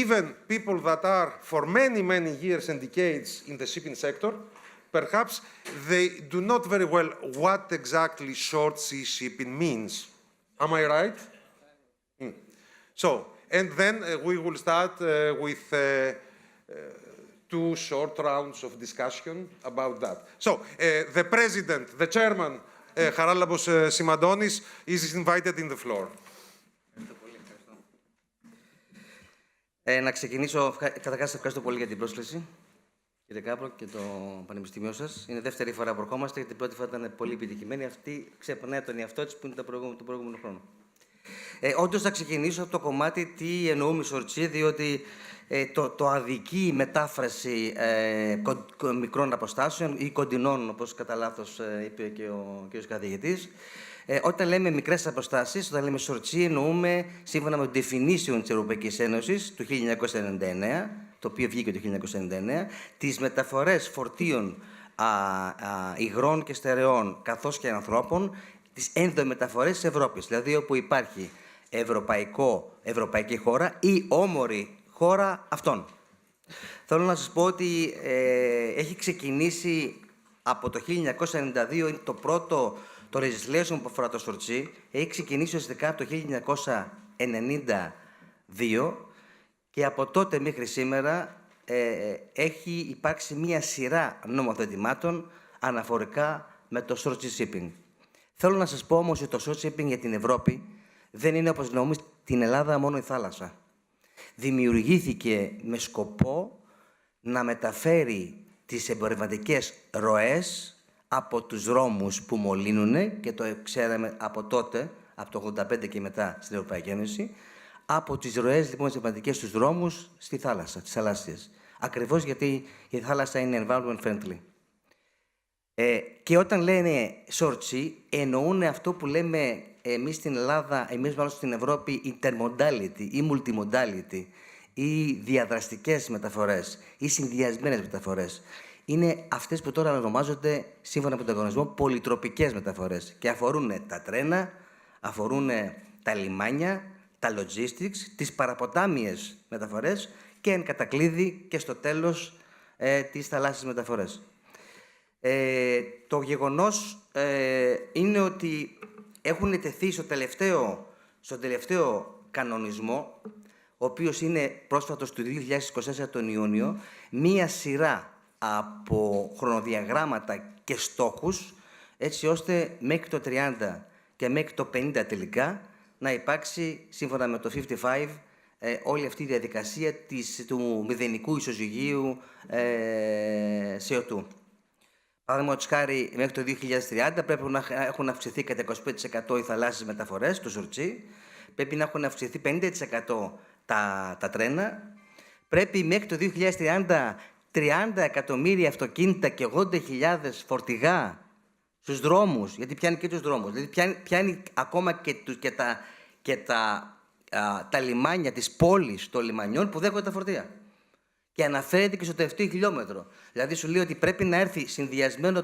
even people that are for many, many years and decades in the shipping sector, perhaps they do not very well what exactly short sea shipping means. Am I right? So, and then we will start with two short rounds of discussion about that. So, the president, the chairman, Χαράλαμπος Σημαντώνης, is invited in the floor. Να ξεκινήσω, καταρχάς ευχαριστώ πολύ για την πρόσκληση, κύριε Κάπρο, και το Πανεπιστήμιο σας. Είναι δεύτερη φορά που ερχόμαστε, γιατί την πρώτη φορά ήταν πολύ επιτυχημένη. Αυτή ξεπερνάει τον εαυτό της που είναι τον προηγούμενο χρόνο. Όντως θα ξεκινήσω από το κομμάτι τι εννοούμε σορτσί, διότι το αδικεί η μετάφραση μικρών αποστάσεων ή κοντινών, όπως κατά λάθος είπε και ο κ. καθηγητής. Όταν λέμε μικρές αποστάσεις, όταν λέμε σορτσί, εννοούμε σύμφωνα με το definition της Ευρωπαϊκής Ένωσης του 1999, το οποίο βγήκε το 1999, τις μεταφορές φορτίων υγρών και στερεών καθώς και ανθρώπων, τις ενδομεταφορές της Ευρώπης, δηλαδή όπου υπάρχει ευρωπαϊκή χώρα ή όμορη χώρα αυτών. Θέλω να σας πω ότι έχει ξεκινήσει από το 1992, είναι το πρώτο, το legislation που αφορά το σορτσί, έχει ξεκινήσει ουσιαστικά από το 1992 και από τότε μέχρι σήμερα έχει υπάρξει μία σειρά νομοθετημάτων αναφορικά με το short sea shipping. Θέλω να σας πω όμως ότι το short shipping για την Ευρώπη δεν είναι, όπως νομίζετε, την Ελλάδα μόνο η θάλασσα. Δημιουργήθηκε με σκοπό να μεταφέρει τις εμπορευματικές ροές από τους δρόμους που μολύνουν, και το ξέραμε από τότε, από το 1985 και μετά στην Ευρωπαϊκή Ένωση, από τις ροές λοιπόν τις εμπορευματικές στους δρόμους στη θάλασσα, τις θαλάσσιες. Ακριβώς γιατί η θάλασσα είναι environment friendly. Και όταν λένε short sea, εννοούν αυτό που λέμε εμείς στην Ελλάδα, εμείς μάλλον στην Ευρώπη, intermodality ή multimodality ή διαδραστικές μεταφορές ή συνδυασμένες μεταφορές. Είναι αυτές που τώρα ονομάζονται, σύμφωνα με τον κανονισμό, πολυτροπικές μεταφορές και αφορούν τα τρένα, αφορούν τα λιμάνια, τα logistics, τις παραποτάμιες μεταφορές και εν κατακλείδη και στο τέλος τις θαλάσσιες μεταφορές. Το γεγονός είναι ότι έχουν τεθεί στο τελευταίο κανονισμό, ο οποίος είναι πρόσφατος του 2024 τον Ιούνιο, μία σειρά από χρονοδιαγράμματα και στόχους, έτσι ώστε μέχρι το 30 και μέχρι το 50 τελικά να υπάρξει, σύμφωνα με το 55, όλη αυτή η διαδικασία του μηδενικού ισοζυγίου CO2. Παραδείγματος χάρη, μέχρι το 2030 πρέπει να έχουν αυξηθεί κατά 25% οι θαλάσσιες μεταφορές, το σορτσί. Πρέπει να έχουν αυξηθεί 50% τα τρένα. Πρέπει μέχρι το 2030 30 εκατομμύρια αυτοκίνητα και 80.000 φορτηγά στους δρόμους, γιατί πιάνει και τους δρόμους. Δηλαδή πιάνει ακόμα και τα λιμάνια της πόλης των λιμανιών που δέχονται τα φορτία. Και αναφέρεται και στο τελευταίο χιλιόμετρο. Δηλαδή σου λέει ότι πρέπει να έρθει συνδυασμένο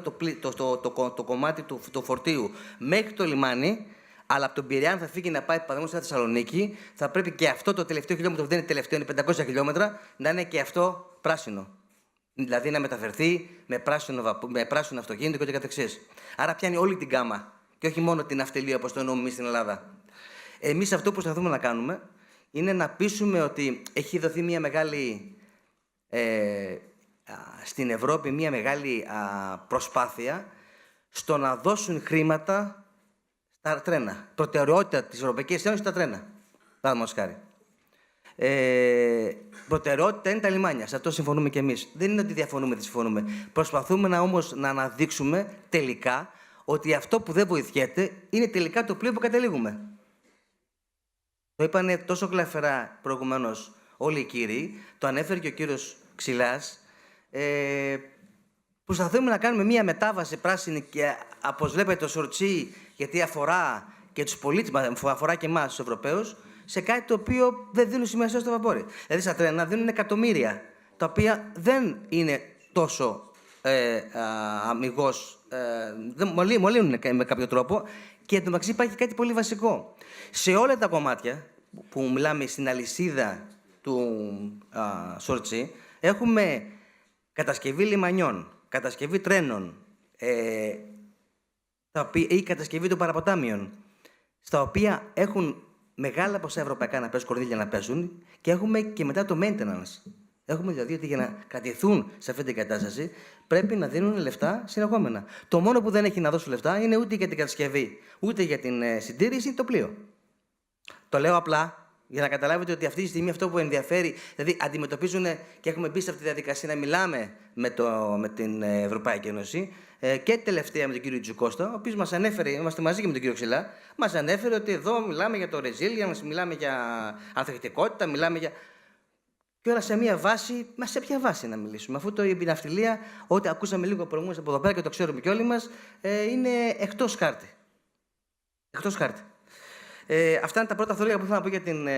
το κομμάτι του φορτίου μέχρι το λιμάνι, αλλά από τον Πειραιά θα φύγει να πάει παραδείγματος στη Θεσσαλονίκη, θα πρέπει και αυτό το τελευταίο χιλιόμετρο, που δεν είναι τελευταίο, είναι 500 χιλιόμετρα, να είναι και αυτό πράσινο. Δηλαδή να μεταφερθεί με πράσινο αυτοκίνητο και ό,τι καθεξής. Άρα πιάνει όλη την γκάμα και όχι μόνο την ναυτιλία όπως το εννοούμε εμείς στην Ελλάδα. Εμείς αυτό που προσπαθούμε να κάνουμε είναι να πείσουμε ότι έχει δοθεί μια μεγάλη. Στην Ευρώπη μια μεγάλη προσπάθεια στο να δώσουν χρήματα στα τρένα. Προτεραιότητα της Ευρωπαϊκής Ένωσης στα τρένα. Παραδείγματος χάρη. Προτεραιότητα είναι τα λιμάνια. Σε αυτό συμφωνούμε και εμείς. Δεν είναι ότι διαφωνούμε, δεν συμφωνούμε. Προσπαθούμε όμως να αναδείξουμε τελικά ότι αυτό που δεν βοηθιέται είναι τελικά το πλοίο που καταλήγουμε. Το είπανε τόσο κλαφερά προηγουμένως όλοι οι κύριοι, το ανέφερε και ο κύριος Ξυλάς. Προσπαθούμε να κάνουμε μία μετάβαση πράσινη και, όπως βλέπετε, το σορτσί, γιατί αφορά και τους πολίτες, αφορά και εμάς τους Ευρωπαίους, σε κάτι το οποίο δεν δίνουν σημασία στο βαπόρι. Δηλαδή, στα τρένα δίνουν εκατομμύρια, τα οποία δεν είναι τόσο αμιγώς, μολύνουν με κάποιο τρόπο, και εντωμεταξύ υπάρχει κάτι πολύ βασικό. Σε όλα τα κομμάτια που μιλάμε στην αλυσίδα του σορτσί, έχουμε κατασκευή λιμανιών, κατασκευή τρένων ή κατασκευή των παραποτάμιων, στα οποία έχουν μεγάλα ποσά ευρωπαϊκά να παίζουν, κορδίλια να παίζουν, και έχουμε και μετά το maintenance. Έχουμε δηλαδή ότι για να κρατηθούν σε αυτή την κατάσταση πρέπει να δίνουν λεφτά συνεχόμενα. Το μόνο που δεν έχει να δώσουν λεφτά είναι ούτε για την κατασκευή, ούτε για την συντήρηση, το πλοίο. Το λέω απλά για να καταλάβετε ότι αυτή τη στιγμή αυτό που ενδιαφέρει, δηλαδή αντιμετωπίζουν, και έχουμε μπει σε αυτή τη διαδικασία να μιλάμε με την Ευρωπαϊκή Ένωση, και τελευταία με τον κύριο Τζουκώστα, ο οποίος μας ανέφερε, είμαστε μαζί και με τον κύριο Ξυλά, μας ανέφερε ότι εδώ μιλάμε για το resilience, μιλάμε για ανθεκτικότητα, μιλάμε για... Και όλα σε μια βάση, μα σε ποια βάση να μιλήσουμε, αφού η ναυτιλία, ό,τι ακούσαμε λίγο προηγούμενος από εδώ πέρα και το ξέρουμε κι όλοι μας, είναι εκτός χάρτη. Εκτός χάρτη. Αυτά είναι τα πρώτα θωρία που ήθελα να πω για την,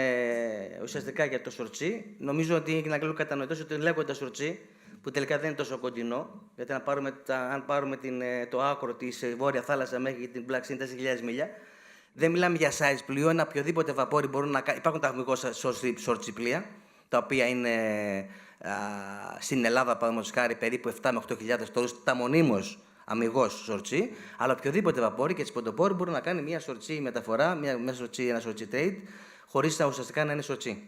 ουσιαστικά για το σορτσί. Νομίζω ότι είναι λίγο κατανοητό ότι λέγονται σορτσί, που τελικά δεν είναι τόσο κοντινό. Γιατί αν πάρουμε το άκρο της Βόρεια Θάλασσα μέχρι την Black Sea, 4.000 μίλια, δεν μιλάμε για size πλοίο. Ένα οποιοδήποτε βαπόρι μπορούν να. Υπάρχουν τα αγωγικά σορτσί πλοία, τα οποία είναι στην Ελλάδα, παραδείγματος χάρη, περίπου 7 με 8.000 τόνους, τα μονίμως αμιγώς σορτσί, αλλά οποιοδήποτε βαπόρι και τσιποντοπόρι μπορεί να κάνει μια σορτσί μεταφορά, ένα σορτσί trade, χωρίς ουσιαστικά να είναι σορτσί.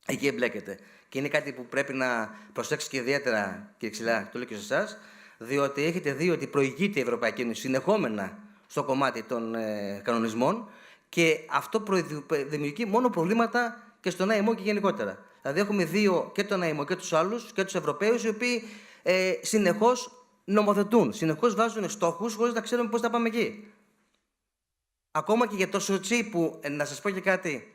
Εκεί εμπλέκεται. Και είναι κάτι που πρέπει να προσέξει και ιδιαίτερα, κύριε Ξυλά, το λέω και σε εσάς, διότι έχετε δει ότι προηγείται η Ευρωπαϊκή Ένωση συνεχόμενα στο κομμάτι των κανονισμών και αυτό δημιουργεί μόνο προβλήματα και στον ΑΕΜΟ και γενικότερα. Δηλαδή, έχουμε δει και τον ΑΕΜΟ και τους άλλους και τους Ευρωπαίους, οι οποίοι συνεχώς νομοθετούν, συνεχώς βάζουν στόχους χωρίς να ξέρουμε πώς θα πάμε εκεί. Ακόμα και για το σορτσί που, να σας πω και κάτι,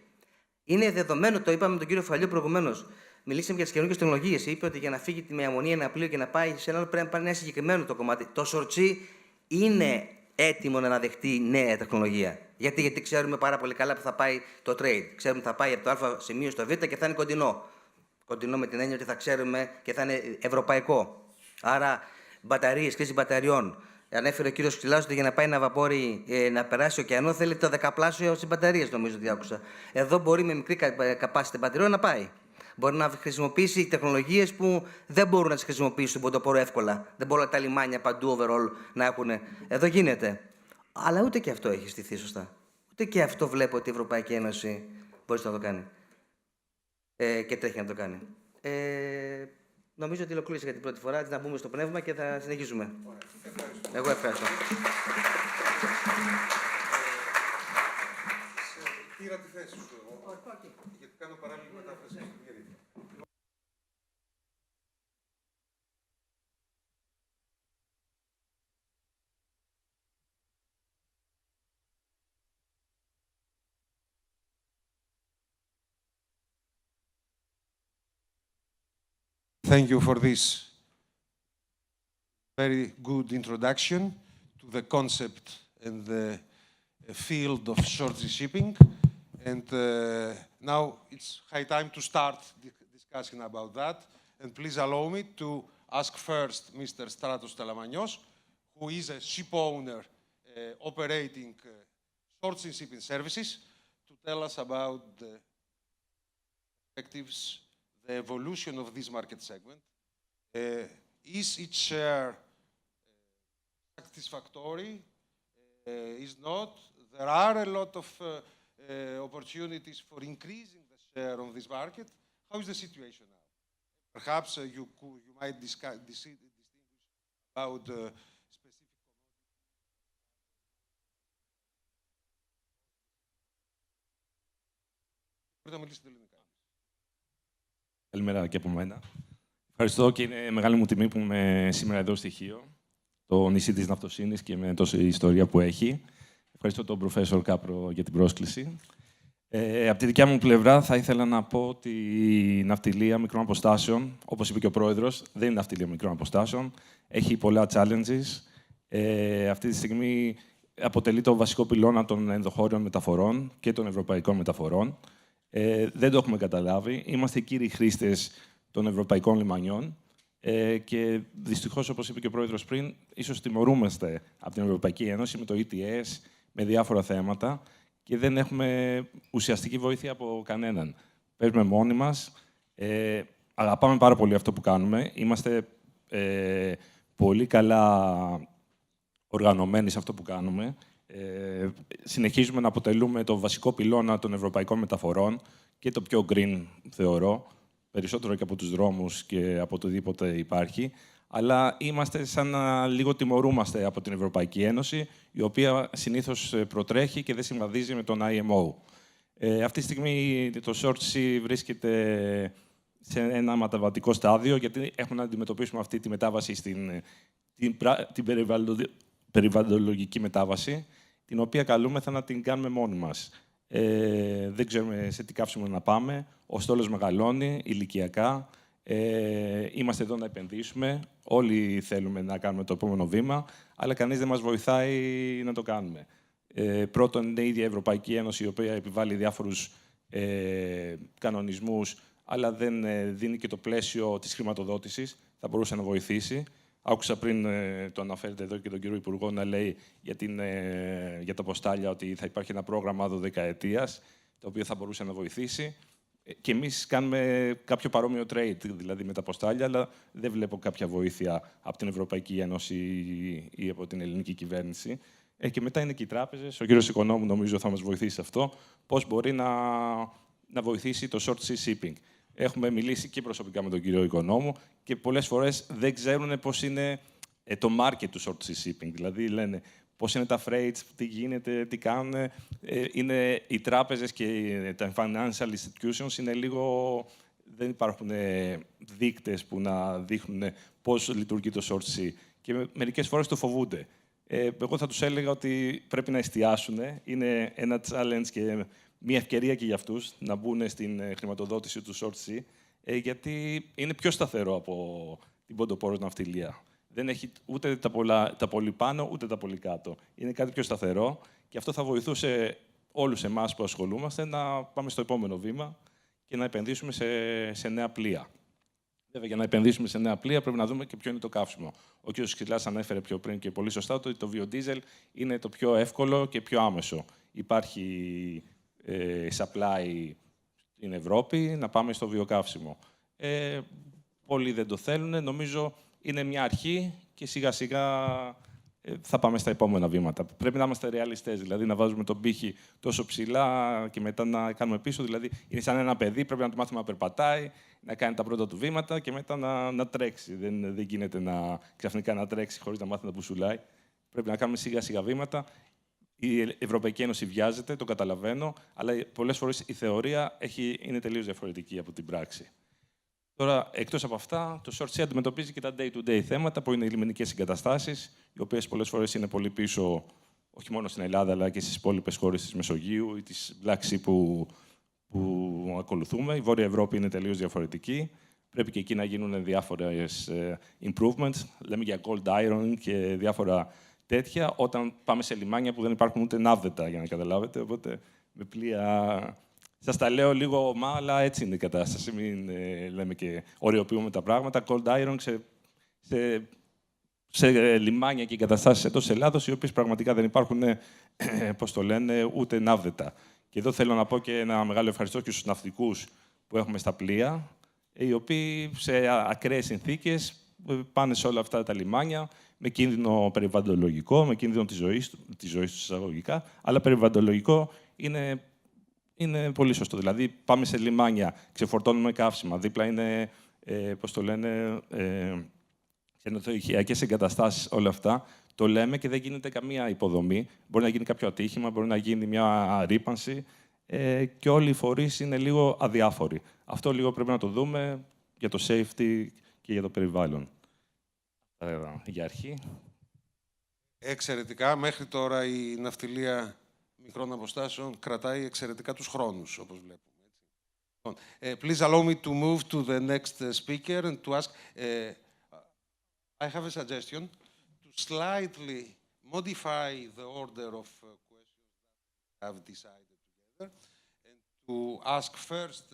είναι δεδομένο, το είπαμε με τον κύριο Φαλιού προηγουμένως. Μιλήσαμε για τις καινούργιες τεχνολογίες. Είπε ότι για να φύγει με αμμονία ένα πλοίο και να πάει σε ένα άλλο πρέπει να πάει ένα συγκεκριμένο το κομμάτι. Το σορτσί είναι έτοιμο να αναδεχτεί νέα τεχνολογία. Γιατί ξέρουμε πάρα πολύ καλά που θα πάει το trade. Ξέρουμε ότι θα πάει από το Α σημείο στο Β και θα είναι κοντινό. Κοντινό με την έννοια ότι θα ξέρουμε και θα είναι ευρωπαϊκό. Άρα, μπαταρίες, κρίση μπαταριών. Ανέφερε ο κύριος Ξυλάς ότι για να πάει ένα βαπόρι να περάσει ωκεανό θέλει το δεκαπλάσιο στις μπαταρίες, νομίζω ότι άκουσα. Εδώ μπορεί με μικρή capacity μπαταριών να πάει. Μπορεί να χρησιμοποιήσει τεχνολογίες που δεν μπορούν να τις χρησιμοποιήσουν στον ποντοπόρο εύκολα. Δεν μπορούν τα λιμάνια παντού overall να έχουν. Εδώ γίνεται. Αλλά ούτε και αυτό έχει στηθεί σωστά. Ούτε και αυτό βλέπω ότι η Ευρωπαϊκή Ένωση μπορεί να το κάνει. Και τρέχει να το κάνει. Νομίζω ότι ολοκλήρωσα για την πρώτη φορά. Να μπούμε στο πνεύμα και θα συνεχίσουμε. Εγώ ευχαριστώ. Πήρα τη θέση σου εγώ, γιατί κάνω παράλληλη μετάφραση. Thank you for this very good introduction to the concept and the field of short sea shipping. And now it's high time to start discussing about that. And please allow me to ask first Mr. Stratos Talamagnos, who is a ship owner operating short sea shipping services, to tell us about the perspectives, the evolution of this market segment. Is its share satisfactory? Is not? There are a lot of opportunities for increasing the share of this market. How is the situation now? Perhaps you might distinguish about specific commodities. Καλημέρα και από μένα. Ευχαριστώ και είναι μεγάλη μου τιμή που είμαι σήμερα εδώ στο Χίο, το νησί της ναυτοσύνης και με τόση ιστορία που έχει. Ευχαριστώ τον Προφέσορ Κάπρο για την πρόσκληση. Από τη δικιά μου πλευρά θα ήθελα να πω ότι η ναυτιλία μικρών αποστάσεων, όπως είπε και ο Πρόεδρος, δεν είναι ναυτιλία μικρών αποστάσεων. Έχει πολλά challenges. Αυτή τη στιγμή αποτελεί το βασικό πυλώνα των ενδοχώριων μεταφορών και των ευρωπαϊκών μεταφορών. Δεν το έχουμε καταλάβει. Είμαστε οι κύριοι χρήστες των ευρωπαϊκών λιμανιών και δυστυχώς, όπως είπε και ο Πρόεδρος πριν, ίσως τιμωρούμαστε από την Ευρωπαϊκή Ένωση με το ETS, με διάφορα θέματα και δεν έχουμε ουσιαστική βοήθεια από κανέναν. Παίζουμε μόνοι μας. Αγαπάμε πάρα πολύ αυτό που κάνουμε. Είμαστε πολύ καλά οργανωμένοι σε αυτό που κάνουμε. Συνεχίζουμε να αποτελούμε το βασικό πυλώνα των ευρωπαϊκών μεταφορών και το πιο green, θεωρώ, περισσότερο και από τους δρόμους και από οτιδήποτε υπάρχει. Αλλά είμαστε σαν να λίγο τιμωρούμαστε από την Ευρωπαϊκή Ένωση, η οποία συνήθως προτρέχει και δεν συμβαδίζει με τον IMO. Αυτή τη στιγμή το short sea βρίσκεται σε ένα μεταβατικό στάδιο, γιατί έχουμε να αντιμετωπίσουμε αυτή τη μετάβαση στην την περιβαλλοντολογική μετάβαση, την οποία καλούμεθα να την κάνουμε μόνοι μας. Δεν ξέρουμε σε τι καύσιμο να πάμε, ο στόλος μεγαλώνει ηλικιακά, είμαστε εδώ να επενδύσουμε, όλοι θέλουμε να κάνουμε το επόμενο βήμα, αλλά κανείς δεν μας βοηθάει να το κάνουμε. Πρώτον, είναι η ίδια η Ευρωπαϊκή Ένωση, η οποία επιβάλλει διάφορους κανονισμούς, αλλά δεν δίνει και το πλαίσιο της χρηματοδότησης. Θα μπορούσε να βοηθήσει. Άκουσα πριν, το αναφέρετε εδώ και τον κύριο Υπουργό, να λέει για τα ποστάλια ότι θα υπάρχει ένα πρόγραμμα 12ετίας, το οποίο θα μπορούσε να βοηθήσει. Και εμείς κάνουμε κάποιο παρόμοιο trade, δηλαδή με τα ποστάλια, αλλά δεν βλέπω κάποια βοήθεια από την Ευρωπαϊκή Ένωση ή από την ελληνική κυβέρνηση. Και μετά είναι και οι τράπεζες. Ο κύριος Οικονόμου νομίζω θα μας βοηθήσει σε αυτό. Πώς μπορεί να βοηθήσει το short sea shipping. Έχουμε μιλήσει και προσωπικά με τον κύριο Οικονόμου και πολλές φορές δεν ξέρουν πώς είναι το market του short sea shipping. Δηλαδή λένε πώς είναι τα freights, τι γίνεται, τι κάνουν. Είναι οι τράπεζες και τα financial institutions είναι λίγο... Δεν υπάρχουν δείκτες που να δείχνουν πώς λειτουργεί το short sea. Και μερικές φορές το φοβούνται. Εγώ θα τους έλεγα ότι πρέπει να εστιάσουν. Είναι ένα challenge και μια ευκαιρία και για αυτούς να μπουν στην χρηματοδότηση του short sea, γιατί είναι πιο σταθερό από την ποντοπόρο ναυτιλία. Δεν έχει ούτε τα πολύ πάνω, ούτε τα πολύ κάτω. Είναι κάτι πιο σταθερό και αυτό θα βοηθούσε όλους εμάς που ασχολούμαστε να πάμε στο επόμενο βήμα και να επενδύσουμε σε νέα πλοία. Βέβαια, για να επενδύσουμε σε νέα πλοία πρέπει να δούμε και ποιο είναι το καύσιμο. Ο κ. Σκυλάς ανέφερε πιο πριν και πολύ σωστά ότι το βιοδίζελ είναι το πιο εύκολο και πιο άμεσο. Υπάρχει supply στην Ευρώπη, να πάμε στο βιοκαύσιμο. Πολλοί δεν το θέλουν. Νομίζω είναι μια αρχή και σιγά-σιγά θα πάμε στα επόμενα βήματα. Πρέπει να είμαστε ρεαλιστές, δηλαδή να βάζουμε τον πύχη τόσο ψηλά και μετά να κάνουμε πίσω. Δηλαδή, είναι σαν ένα παιδί, πρέπει να το μάθουμε να περπατάει, να κάνει τα πρώτα του βήματα και μετά να τρέξει. Δεν γίνεται ξαφνικά να τρέξει χωρίς να μάθει να μπουσουλάει. Πρέπει να κάνουμε σιγά-σιγά βήματα. Η Ευρωπαϊκή Ένωση βιάζεται, το καταλαβαίνω, αλλά πολλές φορές η θεωρία είναι τελείως διαφορετική από την πράξη. Τώρα, εκτός από αυτά, το short sea αντιμετωπίζει και τα day-to-day θέματα, που είναι οι λιμενικές εγκαταστάσεις, οι οποίες πολλές φορές είναι πολύ πίσω, όχι μόνο στην Ελλάδα, αλλά και στις υπόλοιπες χώρες της Μεσογείου ή της Black Sea που ακολουθούμε. Η Βόρεια Ευρώπη είναι τελείως διαφορετική. Πρέπει και εκεί να γίνουν διάφορες improvements. Λέμε για cold iron και διάφορα τέτοια, όταν πάμε σε λιμάνια που δεν υπάρχουν ούτε ναύδετα, για να καταλάβετε. Οπότε, με πλοία... Σας τα λέω λίγο ομά, αλλά έτσι είναι η κατάσταση. Μην λέμε και οριοποιούμε τα πράγματα. Cold iron σε λιμάνια και εγκαταστάσεις εντός Ελλάδος, οι οποίες πραγματικά δεν υπάρχουν, πώς το λένε, ούτε ναύδετα. Και εδώ θέλω να πω και ένα μεγάλο ευχαριστώ και στους ναυτικούς που έχουμε στα πλοία, οι οποίοι σε ακραίες συνθήκες πάνε σε όλα αυτά τα λιμάνια, με κίνδυνο περιβαλλοντολογικό, με κίνδυνο της ζωής τους εισαγωγικά, αλλά περιβαλλοντολογικό είναι πολύ σωστό. Δηλαδή, πάμε σε λιμάνια, ξεφορτώνουμε καύσιμα, δίπλα είναι, πώς το λένε, ξενοδοχειακές εγκαταστάσεις, όλα αυτά. Το λέμε και δεν γίνεται καμία υποδομή. Μπορεί να γίνει κάποιο ατύχημα, μπορεί να γίνει μια ρύπανση και όλοι οι φορείς είναι λίγο αδιάφοροι. Αυτό λίγο πρέπει να το δούμε για το safety και για το περιβάλλον. Για αρχή. Εξαιρετικά. Μέχρι τώρα η ναυτιλία μικρών αποστάσεων κρατάει εξαιρετικά τους χρόνους, όπως βλέπουμε. Please allow me to move to the next speaker and to ask... I have a suggestion to slightly modify the order of questions that we have decided together and to ask first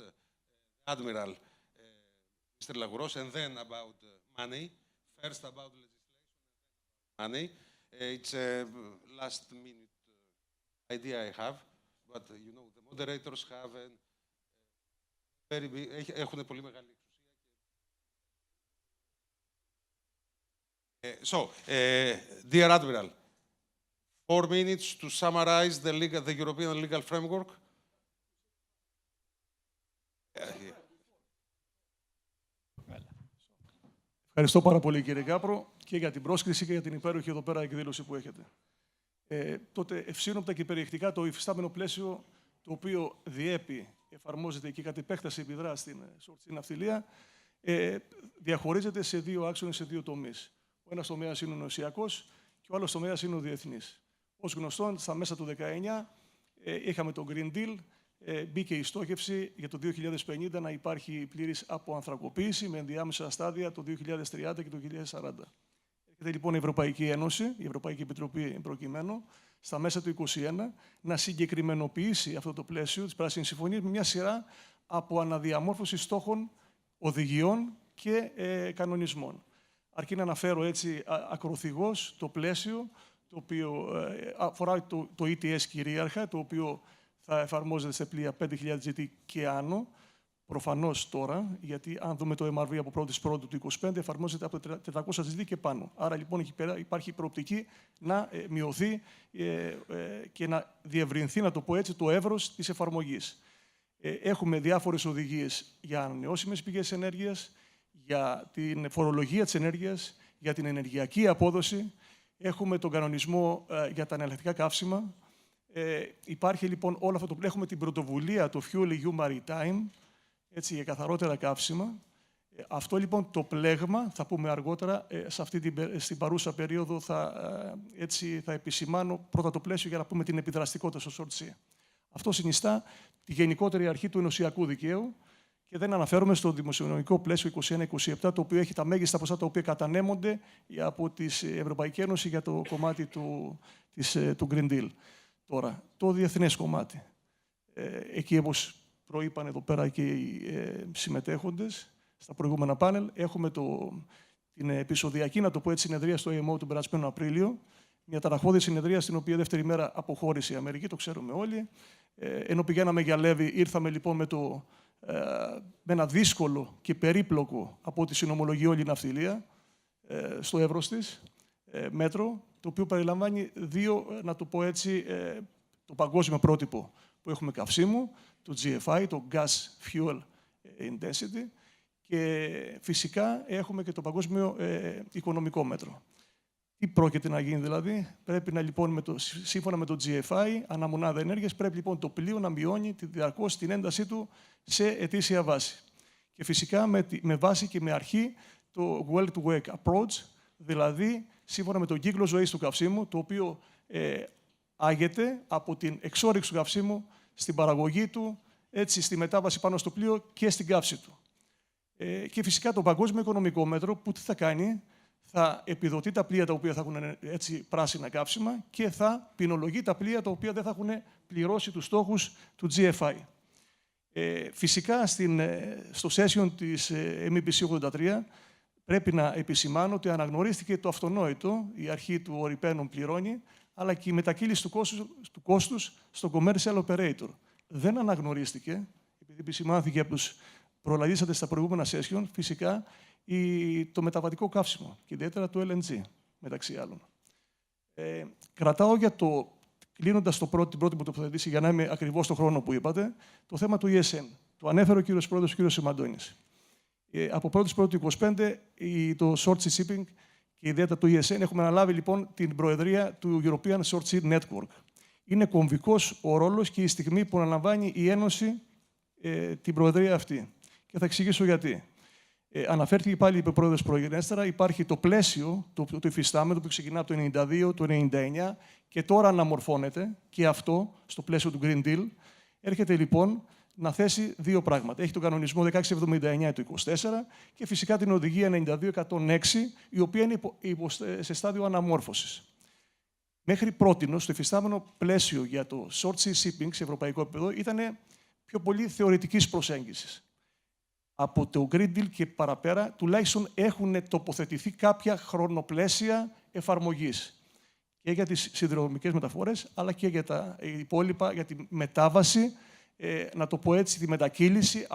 Admiral Mr. Lagouros and then about money. First about legislation, money. It's a last-minute idea I have, but you know the moderators have a very big, έχουν πολύ μεγάλη εξουσία. So, dear Admiral, 4 minutes to summarize the European legal framework. Ευχαριστώ πάρα πολύ, κύριε Κάπρο, και για την πρόσκληση και για την υπέροχη εδώ πέρα εκδήλωση που έχετε. Τότε ευσύνοπτα και περιεκτικά το υφιστάμενο πλαίσιο, το οποίο διέπει, εφαρμόζεται και κατ' επέκταση επιδρά στην short sea ναυτιλία, διαχωρίζεται σε δύο άξονες, σε δύο τομείς. Ο ένας τομέας είναι ο νοσιακός και ο άλλος τομέας είναι ο διεθνής. Ως γνωστόν, στα μέσα του 2019 είχαμε το Green Deal, μπήκε η στόχευση για το 2050 να υπάρχει πλήρης αποανθρακοποίηση με ενδιάμεσα στάδια το 2030 και το 2040. Έρχεται λοιπόν η Ευρωπαϊκή Ένωση, η Ευρωπαϊκή Επιτροπή προκειμένου, στα μέσα του 2021 να συγκεκριμενοποιήσει αυτό το πλαίσιο της Πράσινης Συμφωνίας με μια σειρά από αναδιαμόρφωση στόχων, οδηγιών και κανονισμών. Αρκεί να αναφέρω έτσι ακροθυγώς το πλαίσιο, το οποίο αφορά το ETS κυρίαρχα, το οποίο θα εφαρμόζεται σε πλοία 5.000 GT και άνω, προφανώς τώρα, γιατί αν δούμε το MRV από 1η Πρώτου του 2025, εφαρμόζεται από το 400 GT και πάνω. Άρα λοιπόν εκεί πέρα υπάρχει προοπτική να μειωθεί και να διευρυνθεί, να το πω έτσι, το εύρος της εφαρμογής. Έχουμε διάφορες οδηγίες για ανανεώσιμες πηγές ενέργειας, για την φορολογία της ενέργειας, για την ενεργειακή απόδοση. Έχουμε τον κανονισμό για τα εναλλακτικά καύσιμα. Υπάρχει λοιπόν όλο αυτό το πλέον. Έχουμε την πρωτοβουλία, το Fuel EU Maritime, έτσι, για καθαρότερα καύσιμα. Αυτό λοιπόν το πλέγμα, θα πούμε αργότερα, στην παρούσα περίοδο θα επισημάνω πρώτα το πλαίσιο για να πούμε την επιδραστικότητα στο short sea. Αυτό συνιστά τη γενικότερη αρχή του ενωσιακού δικαίου και δεν αναφέρομαι στο δημοσιονομικό πλαίσιο 21-27, το οποίο έχει τα μέγιστα ποσά τα οποία κατανέμονται από την Ευρωπαϊκή Ένωση για το κομμάτι του Green Deal. Τώρα, το διεθνές κομμάτι. Εκεί, όπως προείπαν εδώ πέρα και οι συμμετέχοντες στα προηγούμενα πάνελ, έχουμε την επεισοδιακή, να το πω έτσι, συνεδρία στο EMO τον περασμένο Απρίλιο. Μια ταραχώδη συνεδρία, στην οποία δεύτερη μέρα αποχώρησε η Αμερική, το ξέρουμε όλοι. Ενώ πηγαίναμε για Λέβη, ήρθαμε λοιπόν με ένα δύσκολο και περίπλοκο από ό,τι συνομολογεί όλη η ναυτιλία στο εύρος της μέτρο, το οποίο περιλαμβάνει δύο, να το πω έτσι, το παγκόσμιο πρότυπο που έχουμε καυσίμου, το GFI, το Gas Fuel Intensity, και φυσικά έχουμε και το παγκόσμιο οικονομικό μέτρο. Τι πρόκειται να γίνει δηλαδή? Πρέπει να λοιπόν, σύμφωνα με το GFI, αναμονάδα ενέργειας, πρέπει λοιπόν το πλοίο να μειώνει διαρκώς την έντασή του σε ετήσια βάση. Και φυσικά με βάση και με αρχή το well-to-wake approach, δηλαδή σύμφωνα με τον κύκλο ζωής του καυσίμου, το οποίο άγεται από την εξόρυξη του καυσίμου στην παραγωγή του, έτσι, στη μετάβαση πάνω στο πλοίο και στην καύση του. Και φυσικά το παγκόσμιο οικονομικό μέτρο που τι θα κάνει? Θα επιδοτεί τα πλοία τα οποία θα έχουν έτσι πράσινα καύσιμα και θα ποινολογεί τα πλοία τα οποία δεν θα έχουν πληρώσει τους στόχους του GFI. Φυσικά στο session της MEPC 83 πρέπει να επισημάνω ότι αναγνωρίστηκε το αυτονόητο, η αρχή του ορυπαίνων πληρώνει, αλλά και η μετακύληση του κόστους στο commercial operator. Δεν αναγνωρίστηκε, επειδή επισημάνθηκε από τους προλαλήσαντες στα προηγούμενα session, φυσικά το μεταβατικό καύσιμο και ιδιαίτερα το LNG, μεταξύ άλλων. Κρατάω κλείνοντας την πρώτη μου τοποθέτηση, για να είμαι ακριβώς στο χρόνο που είπατε, το θέμα του ESN. Το ανέφερε ο κύριος Πρόεδρος, ο κύριος Σιμαντώνης. Από 1η Πρώτου 25, το Short Sea Shipping και ιδιαίτερα το ESN έχουμε αναλάβει λοιπόν την προεδρία του European Short Sea Network. Είναι κομβικός ο ρόλος και η στιγμή που αναλαμβάνει η Ένωση την προεδρία αυτή. Και θα εξηγήσω γιατί. Αναφέρθηκε πάλι, είπε ο Πρόεδρος προηγενέστερα, υπάρχει το πλαίσιο, το υφιστάμενο που ξεκινά από το 1992, το 1999 και τώρα αναμορφώνεται και αυτό στο πλαίσιο του Green Deal. Έρχεται λοιπόν να θέσει δύο πράγματα. Έχει τον κανονισμό 1679 του 24 και φυσικά την οδηγία 92-106, η οποία είναι σε στάδιο αναμόρφωσης. Μέχρι πρότινος, το υφιστάμενο πλαίσιο για το short sea shipping σε ευρωπαϊκό επίπεδο ήταν πιο πολύ θεωρητικής προσέγγισης. Από το Green Deal και παραπέρα, τουλάχιστον έχουν τοποθετηθεί κάποια χρονοπλαίσια εφαρμογής και για τις σιδηροδρομικές μεταφορές, αλλά και για τα υπόλοιπα, για τη μετάβαση, να το πω έτσι, τη μετακύληση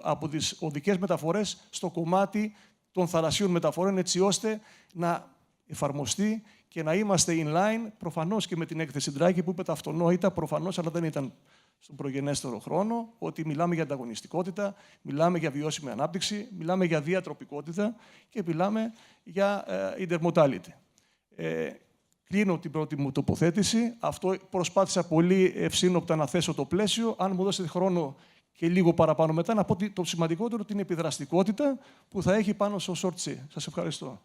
από τις οδικές μεταφορές στο κομμάτι των θαλασσίων μεταφορών, έτσι ώστε να εφαρμοστεί και να είμαστε in line, προφανώς και με την έκθεση Draghi που είπε τα αυτονόητα, προφανώς, αλλά δεν ήταν στον προγενέστερο χρόνο, ότι μιλάμε για ανταγωνιστικότητα, μιλάμε για βιώσιμη ανάπτυξη, μιλάμε για διατροπικότητα και μιλάμε για intermodality. Κλείνω την πρώτη μου τοποθέτηση. Αυτό προσπάθησα πολύ ευσύνοπτα να θέσω το πλαίσιο. Αν μου δώσετε χρόνο και λίγο παραπάνω μετά, να πω το σημαντικότερο, την επιδραστικότητα που θα έχει πάνω στο short sea. Σας ευχαριστώ.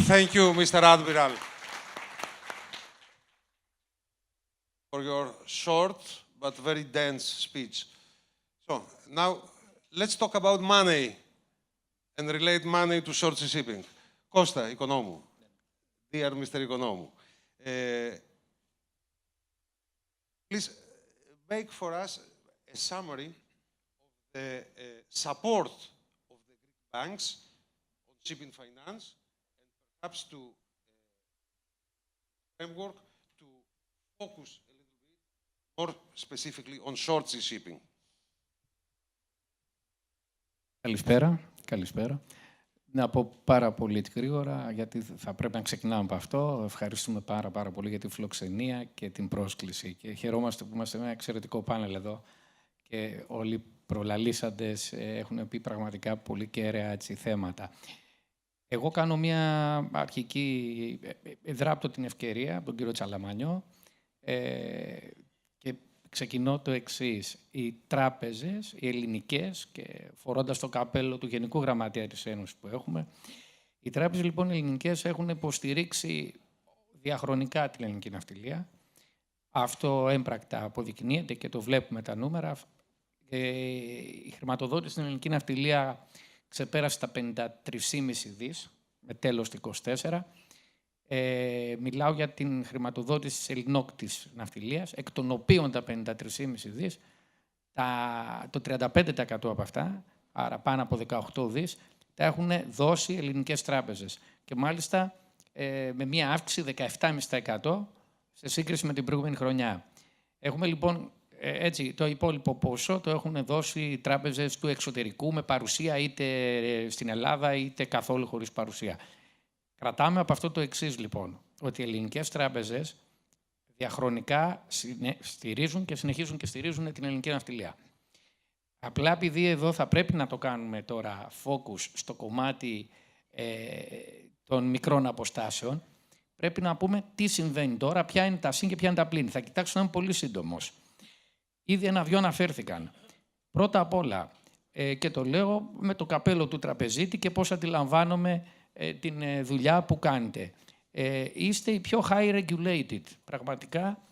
Thank you, Mr. Admiral, for your short but very dense speech. So, now let's talk about money and relate money to short sea shipping. Costa, Οικονόμου. Dear Mr. Οικονόμου. Please make for us a summary of the support of the Greek banks on shipping finance and perhaps to framework to focus a little bit more specifically on short sea shipping. Καλησπέρα. Να πω πάρα πολύ γρήγορα, γιατί θα πρέπει να ξεκινάμε από αυτό. Ευχαριστούμε πάρα πολύ για τη φιλοξενία και την πρόσκληση. Και χαιρόμαστε που είμαστε ένα εξαιρετικό πάνελ εδώ και όλοι οι προλαλήσαντες έχουν πει πραγματικά πολύ κέραια θέματα. Εγώ κάνω μια αρχική... Δράπτω την ευκαιρία από τον κύριο Τσαλαμανιό και ξεκινώ το εξής. Οι τράπεζες, οι ελληνικές, και φορώντας το καπέλο του Γενικού Γραμματέα της Ένωσης που έχουμε, οι τράπεζες λοιπόν οι ελληνικές έχουν υποστηρίξει διαχρονικά την ελληνική ναυτιλία. Αυτό έμπρακτα αποδεικνύεται και το βλέπουμε τα νούμερα. Η χρηματοδότηση στην ελληνική ναυτιλία ξεπέρασε τα 53,5 δις με τέλος το 24. Μιλάω για την χρηματοδότηση της ελληνόκτης ναυτιλίας, εκ των οποίων τα 53,5 δις, το 35% από αυτά, άρα πάνω από 18 δις, τα έχουν δώσει ελληνικές τράπεζες. Και μάλιστα με μία αύξηση 17,5% σε σύγκριση με την προηγούμενη χρονιά. Έχουμε λοιπόν έτσι, το υπόλοιπο ποσό το έχουν δώσει οι τράπεζες του εξωτερικού με παρουσία είτε στην Ελλάδα είτε καθόλου χωρίς παρουσία. Κρατάμε από αυτό το εξής λοιπόν, ότι οι ελληνικές τράπεζες διαχρονικά στηρίζουν και συνεχίζουν και στηρίζουν την ελληνική ναυτιλία. Απλά επειδή εδώ θα πρέπει να το κάνουμε τώρα focus στο κομμάτι των μικρών αποστάσεων, πρέπει να πούμε τι συμβαίνει τώρα, ποια είναι τα συν και ποια είναι τα πλήν. Θα κοιτάξω να είμαι πολύ σύντομος. Ήδη ένα-δυο αναφέρθηκαν. Πρώτα απ' όλα, και το λέω με το καπέλο του τραπεζίτη και πώς αντιλαμβάνομαι την δουλειά που κάνετε. Είστε οι πιο high regulated. Πραγματικά,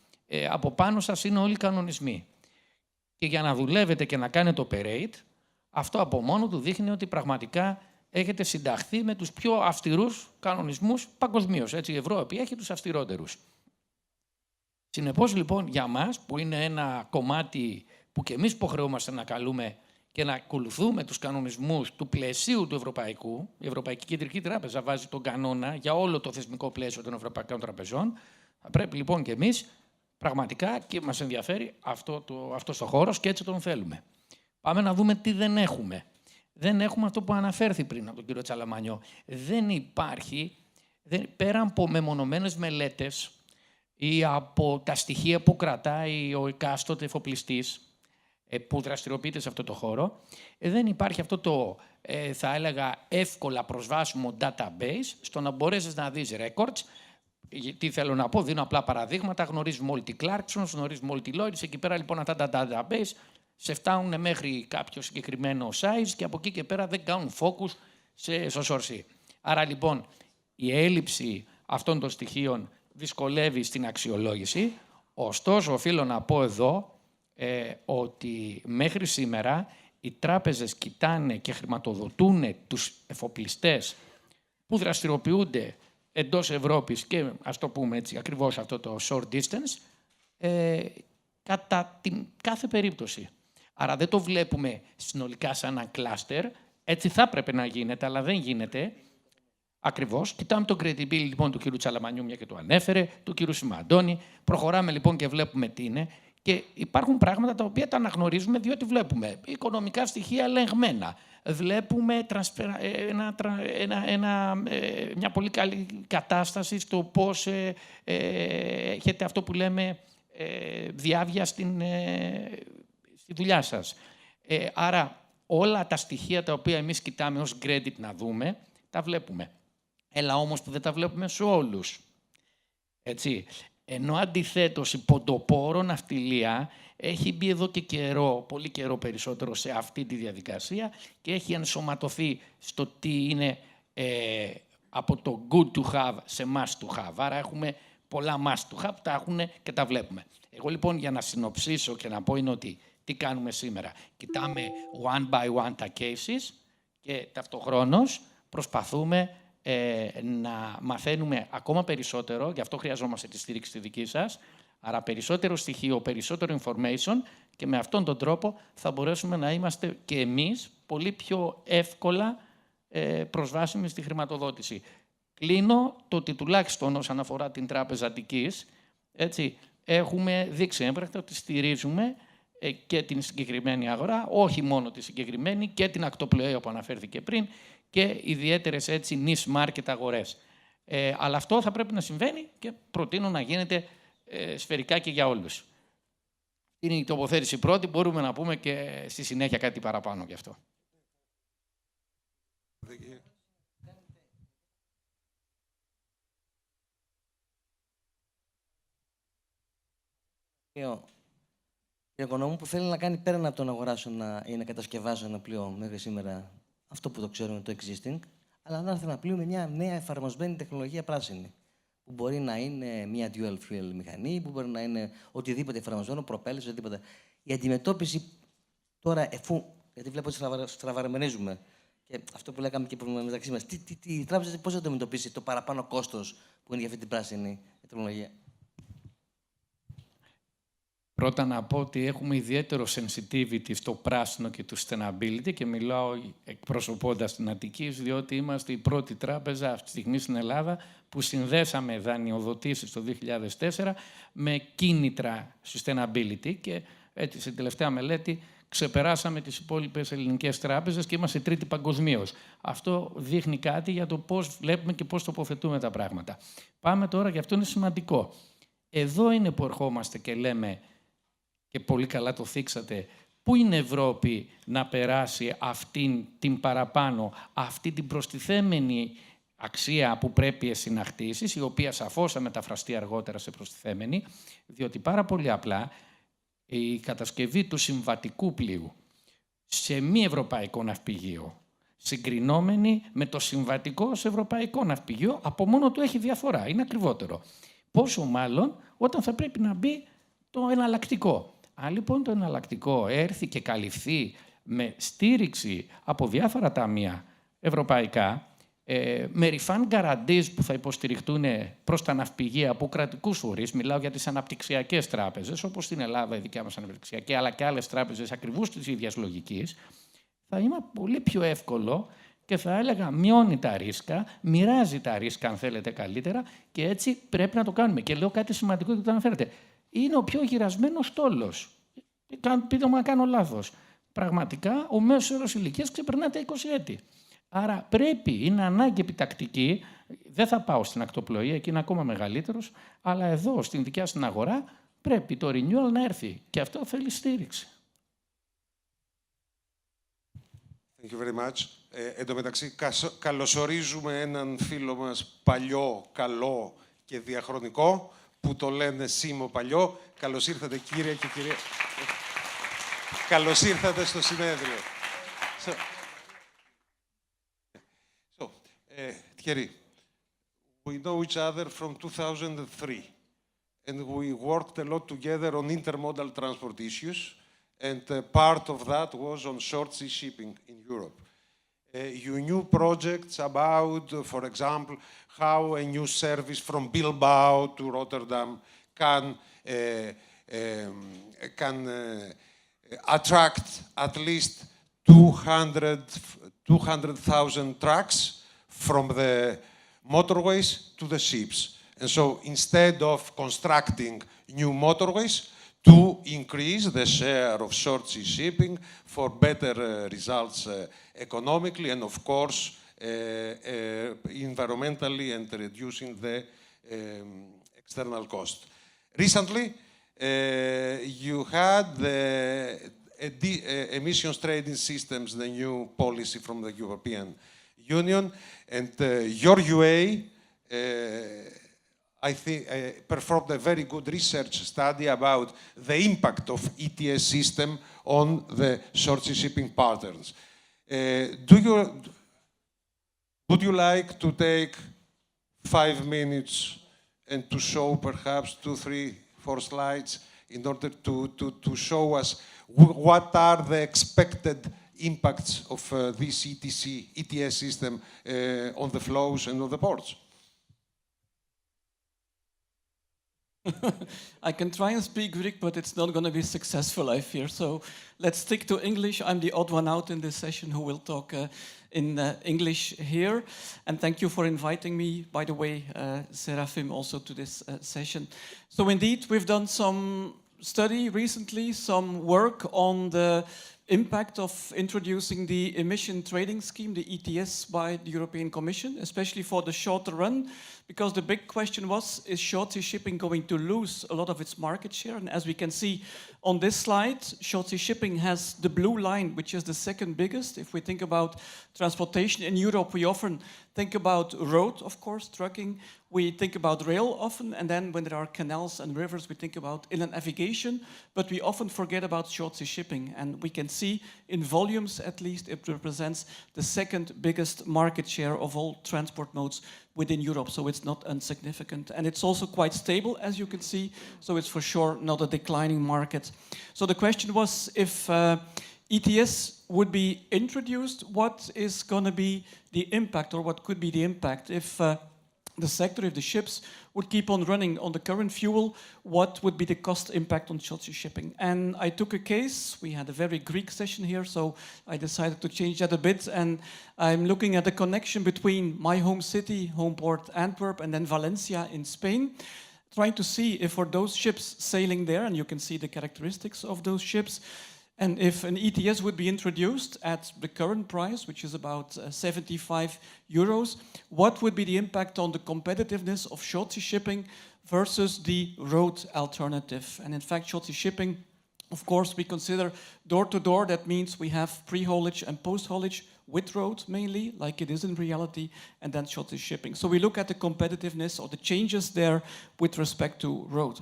από πάνω σας είναι όλοι οι κανονισμοί. Και για να δουλεύετε και να κάνετε operate, αυτό από μόνο του δείχνει ότι πραγματικά έχετε συνταχθεί με τους πιο αυστηρούς κανονισμούς παγκοσμίως. Έτσι, η Ευρώπη έχει τους αυστηρότερους. Συνεπώς, λοιπόν, για μας, που είναι ένα κομμάτι που και εμείς υποχρεούμαστε να καλούμε και να ακολουθούμε τους κανονισμούς του πλαισίου του ευρωπαϊκού, η Ευρωπαϊκή Κεντρική Τράπεζα βάζει τον κανόνα για όλο το θεσμικό πλαίσιο των ευρωπαϊκών τραπεζών, θα πρέπει λοιπόν και εμείς πραγματικά, και μας ενδιαφέρει αυτός ο χώρος και έτσι τον θέλουμε. Πάμε να δούμε τι δεν έχουμε. Δεν έχουμε αυτό που αναφέρθη πριν από τον κύριο Τσαλαμανιό. Δεν υπάρχει, πέρα από μεμονωμένες μελέτες ή από τα στοιχεία που κρατάει ο εκάστοτε εφοπλιστής που δραστηριοποιείται σε αυτό το χώρο, δεν υπάρχει αυτό το, θα έλεγα, εύκολα προσβάσιμο database στο να μπορέσεις να δεις records. Τι θέλω να πω, δίνω απλά παραδείγματα, γνωρίζεις multi-Clarksons, γνωρίζεις multi-Lloyds, εκεί πέρα λοιπόν αυτά τα database σε φτάνουν μέχρι κάποιο συγκεκριμένο size και από εκεί και πέρα δεν κάνουν focus στο source. Άρα λοιπόν η έλλειψη αυτών των στοιχείων δυσκολεύει στην αξιολόγηση, ωστόσο οφείλω να πω εδώ ότι μέχρι σήμερα οι τράπεζες κοιτάνε και χρηματοδοτούν τους εφοπλιστές που δραστηριοποιούνται εντός Ευρώπης και, ας το πούμε έτσι, ακριβώς αυτό το short distance, κατά την κάθε περίπτωση. Άρα δεν το βλέπουμε συνολικά σαν ένα κλάστερ, έτσι θα έπρεπε να γίνεται, αλλά δεν γίνεται. Ακριβώς. Κοιτάμε το credibility λοιπόν του κ. Τσαλαμανιού, μια και το ανέφερε, του κ. Σιμαντώνη. Προχωράμε λοιπόν και βλέπουμε τι είναι. Και υπάρχουν πράγματα τα οποία τα αναγνωρίζουμε διότι βλέπουμε οικονομικά στοιχεία ελεγμένα. Βλέπουμε μια πολύ καλή κατάσταση στο πώς έχετε αυτό που λέμε διάβια στη δουλειά σας. Άρα όλα τα στοιχεία τα οποία εμείς κοιτάμε ως credit να δούμε, τα βλέπουμε. Έλα όμως που δεν τα βλέπουμε σε όλους. Έτσι. Ενώ αντιθέτως η ποντοπόρο ναυτιλία έχει μπει εδώ και καιρό, πολύ καιρό περισσότερο σε αυτή τη διαδικασία και έχει ενσωματωθεί στο τι είναι από το good to have σε must to have. Άρα έχουμε πολλά must to have, τα έχουν και τα βλέπουμε. Εγώ λοιπόν για να συνοψίσω και να πω είναι ότι τι κάνουμε σήμερα. Κοιτάμε one by one τα cases και ταυτοχρόνως προσπαθούμε να μαθαίνουμε ακόμα περισσότερο, γι' αυτό χρειαζόμαστε τη στήριξη τη δική σας, άρα περισσότερο στοιχείο, περισσότερο information και με αυτόν τον τρόπο θα μπορέσουμε να είμαστε και εμείς πολύ πιο εύκολα προσβάσιμοι στη χρηματοδότηση. Κλείνω το ότι τουλάχιστον όσον αφορά την Τράπεζα Αττικής, έτσι, έχουμε δείξει έμπρακτα ότι στηρίζουμε και την συγκεκριμένη αγορά, όχι μόνο τη συγκεκριμένη, και την ακτοπλοεία που αναφέρθηκε πριν και ιδιαίτερες έτσι niche market αγορές. Αλλά αυτό θα πρέπει να συμβαίνει και προτείνω να γίνεται σφαιρικά και για όλους. Είναι η τοποθέτηση πρώτη, μπορούμε να πούμε και στη συνέχεια κάτι παραπάνω γι' αυτό. Η οικονόμου που θέλει να κάνει πέραν από το να αγοράσω ή να κατασκευάσω ένα πλοίο μέχρι σήμερα, αυτό που το ξέρουμε, το existing, αλλά να έρθει ένα πλοίο με μια νέα εφαρμοσμένη τεχνολογία πράσινη. Που μπορεί να είναι μια dual fuel μηχανή, που μπορεί να είναι οτιδήποτε εφαρμοσμένο, προπέλες, οτιδήποτε. Η αντιμετώπιση τώρα, γιατί βλέπω ότι στραβαρμενίζουμε, και αυτό που λέγαμε και μεταξύ μας, η τράπεζα πώς θα αντιμετωπίσει το παραπάνω κόστος που είναι για αυτή την πράσινη τεχνολογία. Πρώτα να πω ότι έχουμε ιδιαίτερο sensitivity στο πράσινο και το sustainability και μιλάω εκπροσωπώντας την Αττική, διότι είμαστε η πρώτη τράπεζα αυτή τη στιγμή στην Ελλάδα που συνδέσαμε δανειοδοτήσεις το 2004 με κίνητρα sustainability και έτσι στην τελευταία μελέτη ξεπεράσαμε τις υπόλοιπες ελληνικές τράπεζες και είμαστε τρίτη παγκοσμίως. Αυτό δείχνει κάτι για το πώς βλέπουμε και πώς τοποθετούμε τα πράγματα. Πάμε τώρα, και αυτό είναι σημαντικό. Εδώ είναι που ερχόμαστε και λέμε, και πολύ καλά το θίξατε, πού είναι η Ευρώπη να περάσει αυτή την παραπάνω, αυτή την προστιθέμενη αξία που πρέπει εσύ να χτίσεις, η οποία σαφώς θα μεταφραστεί αργότερα σε προστιθέμενη, διότι πάρα πολύ απλά η κατασκευή του συμβατικού πλοίου σε μη ευρωπαϊκό ναυπηγείο, συγκρινόμενη με το συμβατικό σε ευρωπαϊκό ναυπηγείο, από μόνο του έχει διαφορά, είναι ακριβότερο. Πόσο μάλλον όταν θα πρέπει να μπει το εναλλακτικό. Αν λοιπόν το εναλλακτικό έρθει και καλυφθεί με στήριξη από διάφορα ταμεία ευρωπαϊκά, με refund guarantees που θα υποστηριχτούν προς τα ναυπηγεία από κρατικούς φορείς, μιλάω για τις αναπτυξιακές τράπεζες, όπως στην Ελλάδα η δικιά μας αναπτυξιακή, αλλά και άλλες τράπεζες ακριβώς της ίδιας λογικής, θα είναι πολύ πιο εύκολο και θα έλεγα μειώνει τα ρίσκα, μοιράζει τα ρίσκα αν θέλετε καλύτερα και έτσι πρέπει να το κάνουμε. Και λέω κάτι σημαντικό και το αναφέρετε. Είναι ο πιο γυρασμένος στόλος. Πείτε μου να κάνω λάθος. Πραγματικά ο μέσος όρος ηλικίας ξεπερνά τα 20 έτη. Άρα πρέπει, είναι ανάγκη επιτακτική, δεν θα πάω στην ακτοπλοεία, εκεί είναι ακόμα μεγαλύτερος, αλλά εδώ στην δικιά στην αγορά πρέπει το renewal να έρθει και αυτό θέλει στήριξη. Thank you very much. Εν τω μεταξύ, καλωσορίζουμε έναν φίλο μας παλιό, καλό και διαχρονικό, που το λένε Σίμω Παλιό. Καλώς ήρθατε κύριε και κυρία. Καλώς ήρθατε στο συνέδριο. Thierry, we know each other from 2003, and we worked a lot together on intermodal transport issues, and part of that was on short sea shipping in Europe. You knew projects about, for example, how a new service from Bilbao to Rotterdam can attract at least 200,000 trucks from the motorways to the ships. And so instead of constructing new motorways, to increase the share of short sea shipping for better results economically and, of course, environmentally and reducing the external cost. Recently, you had the emissions trading systems, the new policy from the European Union, and your UA I think, performed a very good research study about the impact of ETS system on the short sea shipping patterns. Would you like to take 5 minutes and to show perhaps 2, 3, 4 slides in order to show us what are the expected impacts of this ETS system on the flows and on the ports? I can try and speak Greek, but it's not going to be successful, I fear. So let's stick to English. I'm the odd one out in this session who will talk in English here. And thank you for inviting me, by the way, Serafim, also to this session. So indeed, we've done some study recently, some work on the impact of introducing the emission trading scheme, the ETS, by the European Commission, especially for the shorter run, because the big question was, is short sea shipping going to lose a lot of its market share? And as we can see on this slide, short sea shipping has the blue line, which is the second biggest. If we think about transportation in Europe, we often think about road, of course, trucking. We think about rail often, and then when there are canals and rivers, we think about inland navigation, but we often forget about short sea shipping. And we can see in volumes, at least, it represents the second biggest market share of all transport modes within Europe, so it's not insignificant. And it's also quite stable, as you can see, so it's for sure not a declining market. So the question was, if ETS would be introduced, what is going to be the impact, or what could be the impact if the sector, if the ships would keep on running on the current fuel, what would be the cost impact on short sea shipping? And I took a case. We had a very Greek session here, so I decided to change that a bit. And I'm looking at the connection between my home city, home port Antwerp, and then Valencia in Spain, trying to see if for those ships sailing there, and you can see the characteristics of those ships, and if an ETS would be introduced at the current price, which is about 75 euros, what would be the impact on the competitiveness of short sea shipping versus the road alternative? And in fact, short sea shipping, of course, we consider door-to-door. That means we have pre-haulage and post-haulage with road mainly, like it is in reality, and then short sea shipping. So we look at the competitiveness or the changes there with respect to road.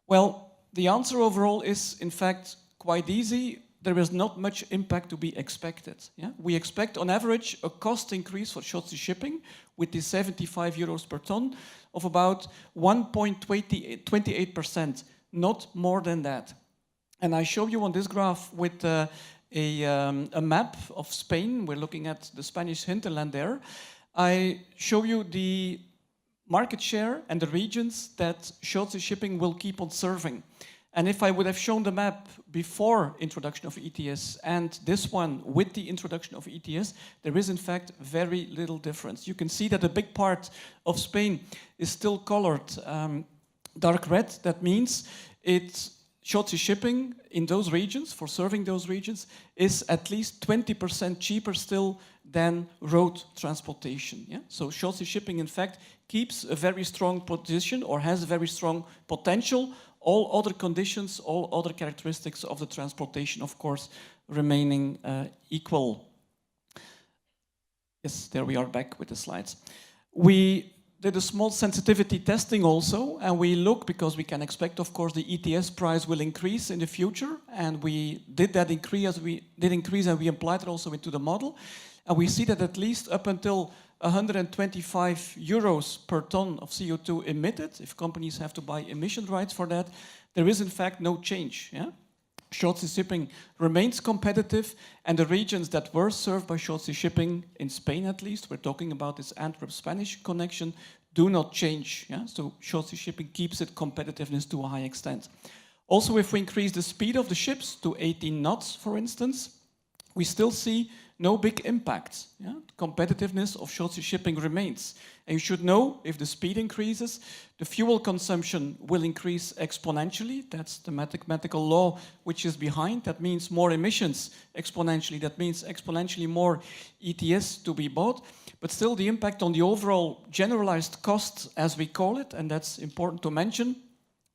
Well, the answer overall is, in fact, quite easy. There is not much impact to be expected. Yeah? We expect, on average, a cost increase for short sea shipping with the 75 euros per ton of about 1.28%, not more than that. And I show you on this graph with a map of Spain. We're looking at the Spanish hinterland there. I show you the market share and the regions that short sea shipping will keep on serving. And if I would have shown the map before introduction of ETS and this one with the introduction of ETS, there is in fact very little difference. You can see that a big part of Spain is still colored dark red. That means short sea shipping in those regions, for serving those regions, is at least 20% cheaper still than road transportation. Yeah? So short sea shipping, in fact, keeps a very strong position or has a very strong potential. All other conditions, all other characteristics of the transportation, of course, remaining equal. Yes, there we are back with the slides. We did a small sensitivity testing also, and we look, because we can expect, of course, the ETS price will increase in the future, and we did that increase, and we applied it also into the model. And we see that at least up until 125 euros per ton of CO2 emitted, if companies have to buy emission rights for that, there is in fact no change. Yeah? Short sea shipping remains competitive, and the regions that were served by short sea shipping, in Spain at least, we're talking about this Antwerp-Spanish connection, do not change. Yeah? So short sea shipping keeps its competitiveness to a high extent. Also, if we increase the speed of the ships to 18 knots, for instance, we still see no big impact. Yeah? Competitiveness of short sea shipping remains. And you should know, if the speed increases, the fuel consumption will increase exponentially. That's the mathematical law which is behind. That means more emissions exponentially. That means exponentially more ETS to be bought. But still, the impact on the overall generalized cost, as we call it, and that's important to mention,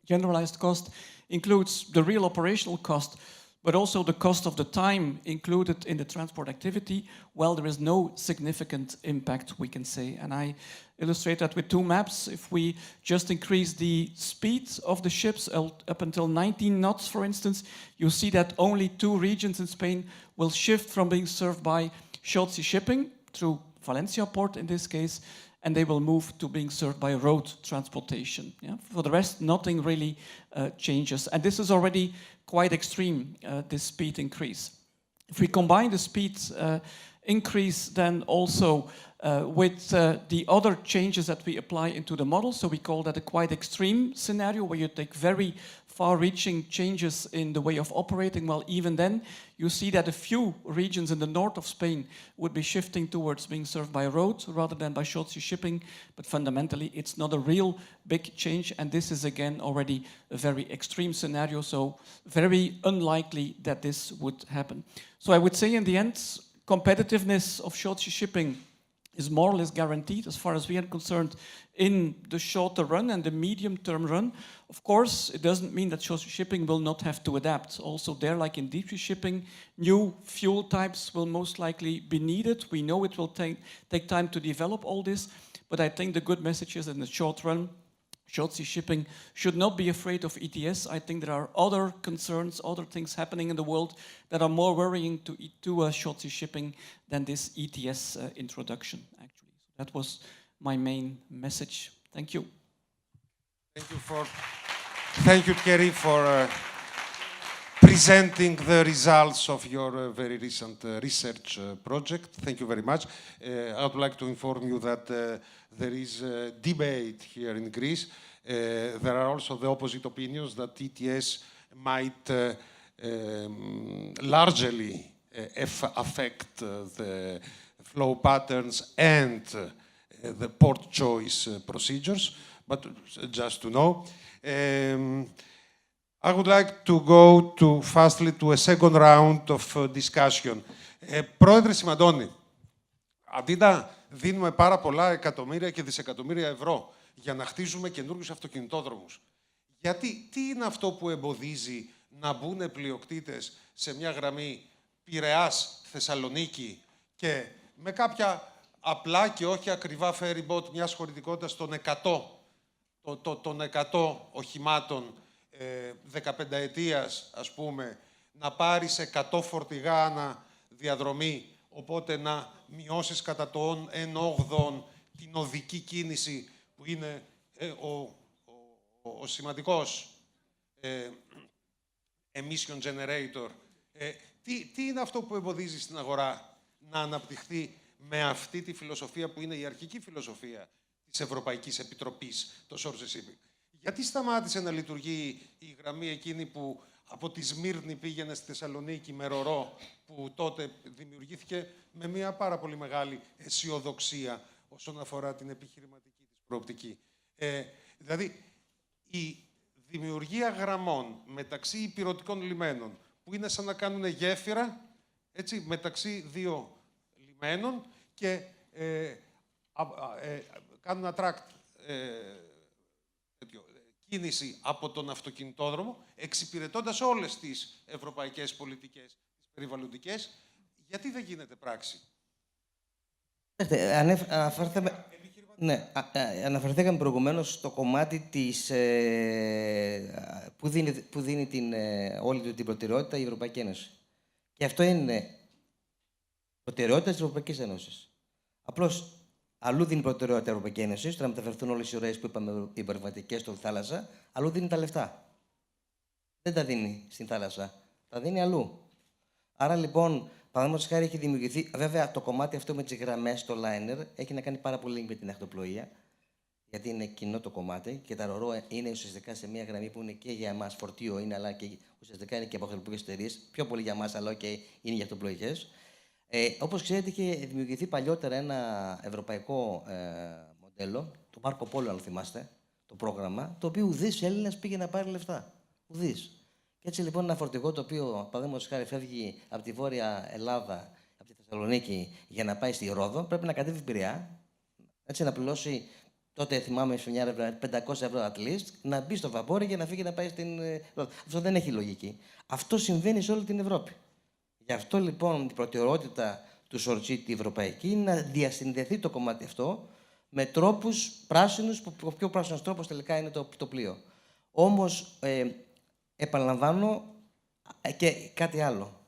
generalized cost includes the real operational cost, but also the cost of the time included in the transport activity. Well, there is no significant impact, we can say. And I illustrate that with two maps. If we just increase the speed of the ships up until 19 knots, for instance, you see that only 2 regions in Spain will shift from being served by short sea shipping through Valencia port in this case, and they will move to being served by road transportation. Yeah? For the rest, nothing really changes. And this is already quite extreme, this speed increase. If we combine the speed increase then also with the other changes that we apply into the model, so we call that a quite extreme scenario where you take very far-reaching changes in the way of operating, well, even then, you see that a few regions in the north of Spain would be shifting towards being served by road rather than by short sea shipping, but fundamentally, it's not a real big change, and this is, again, already a very extreme scenario, so very unlikely that this would happen. So I would say, in the end, competitiveness of short sea shipping is more or less guaranteed as far as we are concerned in the shorter run and the medium-term run. Of course, it doesn't mean that short sea shipping will not have to adapt. Also there, like in deep sea shipping, new fuel types will most likely be needed. We know it will take time to develop all this, but I think the good message is in the short run, short sea shipping should not be afraid of ETS. I think there are other concerns, other things happening in the world that are more worrying to short sea shipping than this ETS introduction, actually. So that was my main message. Thank you. Thank you, Kerry, for presenting the results of your very recent research project. Thank you very much. I would like to inform you that there is a debate here in Greece. There are also the opposite opinions that ETS might largely affect the flow patterns and the port choice procedures, but just to know. I would like to go fastly to a second round of discussion. Πρόεδρε Σιμαντώνη, αντί να δίνουμε πάρα πολλά εκατομμύρια και δισεκατομμύρια ευρώ για να χτίζουμε καινούριους αυτοκινητόδρομους, γιατί τι είναι αυτό που εμποδίζει να μπουν πλειοκτήτες σε μια γραμμή Πειραιάς-Θεσσαλονίκη και με κάποια απλά και όχι ακριβά ferry boat μιας χωρητικότητας των 100 οχημάτων 15 ετίας, ας πούμε, να πάρεις 100 φορτηγά ανά διαδρομή, οπότε να μειώσεις κατά το 1/8 την οδική κίνηση, που είναι ο σημαντικός emission generator. Τι είναι αυτό που εμποδίζει στην αγορά να αναπτυχθεί με αυτή τη φιλοσοφία που είναι η αρχική φιλοσοφία της Ευρωπαϊκής Επιτροπής, το short sea shipping? Γιατί σταμάτησε να λειτουργεί η γραμμή εκείνη που από τη Σμύρνη πήγαινε στη Θεσσαλονίκη με ρορό, που τότε δημιουργήθηκε με μια πάρα πολύ μεγάλη αισιοδοξία όσον αφορά την επιχειρηματική της προοπτική? Δηλαδή, η δημιουργία γραμμών μεταξύ υπηρετικών λιμένων, που είναι σαν να κάνουν γέφυρα, έτσι, μεταξύ δύο λιμένων και κάνουν attract κίνηση από τον αυτοκινητόδρομο, εξυπηρετώντας όλες τις ευρωπαϊκές πολιτικές, τις περιβαλλοντικές. Γιατί δεν γίνεται πράξη? Αναφερθήκαμε προηγουμένως στο κομμάτι της, που δίνει όλη την προτεραιότητα η Ευρωπαϊκή Ένωση. Και αυτό είναι προτεραιότητα της Ευρωπαϊκής Ένωσης. Απλώς αλλού δίνει προτεραιότητα η Ευρωπαϊκή Ένωση, ώστε να μεταφερθούν όλες οι ροές που είπαμε, οι περιβαλλοντικές στη θάλασσα, αλλού δίνει τα λεφτά. Δεν τα δίνει στην θάλασσα, τα δίνει αλλού. Άρα λοιπόν, παραδείγματος χάρη, έχει δημιουργηθεί. Βέβαια, το κομμάτι αυτό με τις γραμμές στο liner έχει να κάνει πάρα πολύ με την ακτοπλοεία, γιατί είναι κοινό το κομμάτι και τα ρορό είναι ουσιαστικά σε μια γραμμή που είναι και για εμάς φορτίο, είναι, αλλά και ουσιαστικά είναι και από ακτοπλοϊκές εταιρείες. Πιο πολύ για εμάς, αλλά και είναι για ακτοπλοϊκές. Όπως ξέρετε, είχε δημιουργηθεί παλιότερα ένα ευρωπαϊκό μοντέλο, το Μάρκο Πόλο, αν θυμάστε, το πρόγραμμα, το οποίο ουδής Έλληνας πήγε να πάρει λεφτά. Ουδής. Και έτσι λοιπόν ένα φορτηγό το οποίο, παραδείγματος χάρη, φεύγει από τη Βόρεια Ελλάδα, από τη Θεσσαλονίκη, για να πάει στη Ρόδο, πρέπει να κατέβει Πειραιά, έτσι να πληρώσει, τότε θυμάμαι σε μια έρευνα 500 ευρώ at least, να μπει στο βαπόρι και να φύγει να πάει στην Ρόδο. Αυτό δεν έχει λογική. Αυτό συμβαίνει σε όλη την Ευρώπη. Γι' αυτό λοιπόν η προτεραιότητα του Σορτσί τη ευρωπαϊκή είναι να διασυνδεθεί το κομμάτι αυτό με τρόπους πράσινους, που ο πιο πράσινος τρόπος τελικά είναι το πλοίο. Όμως, επαναλαμβάνω και κάτι άλλο.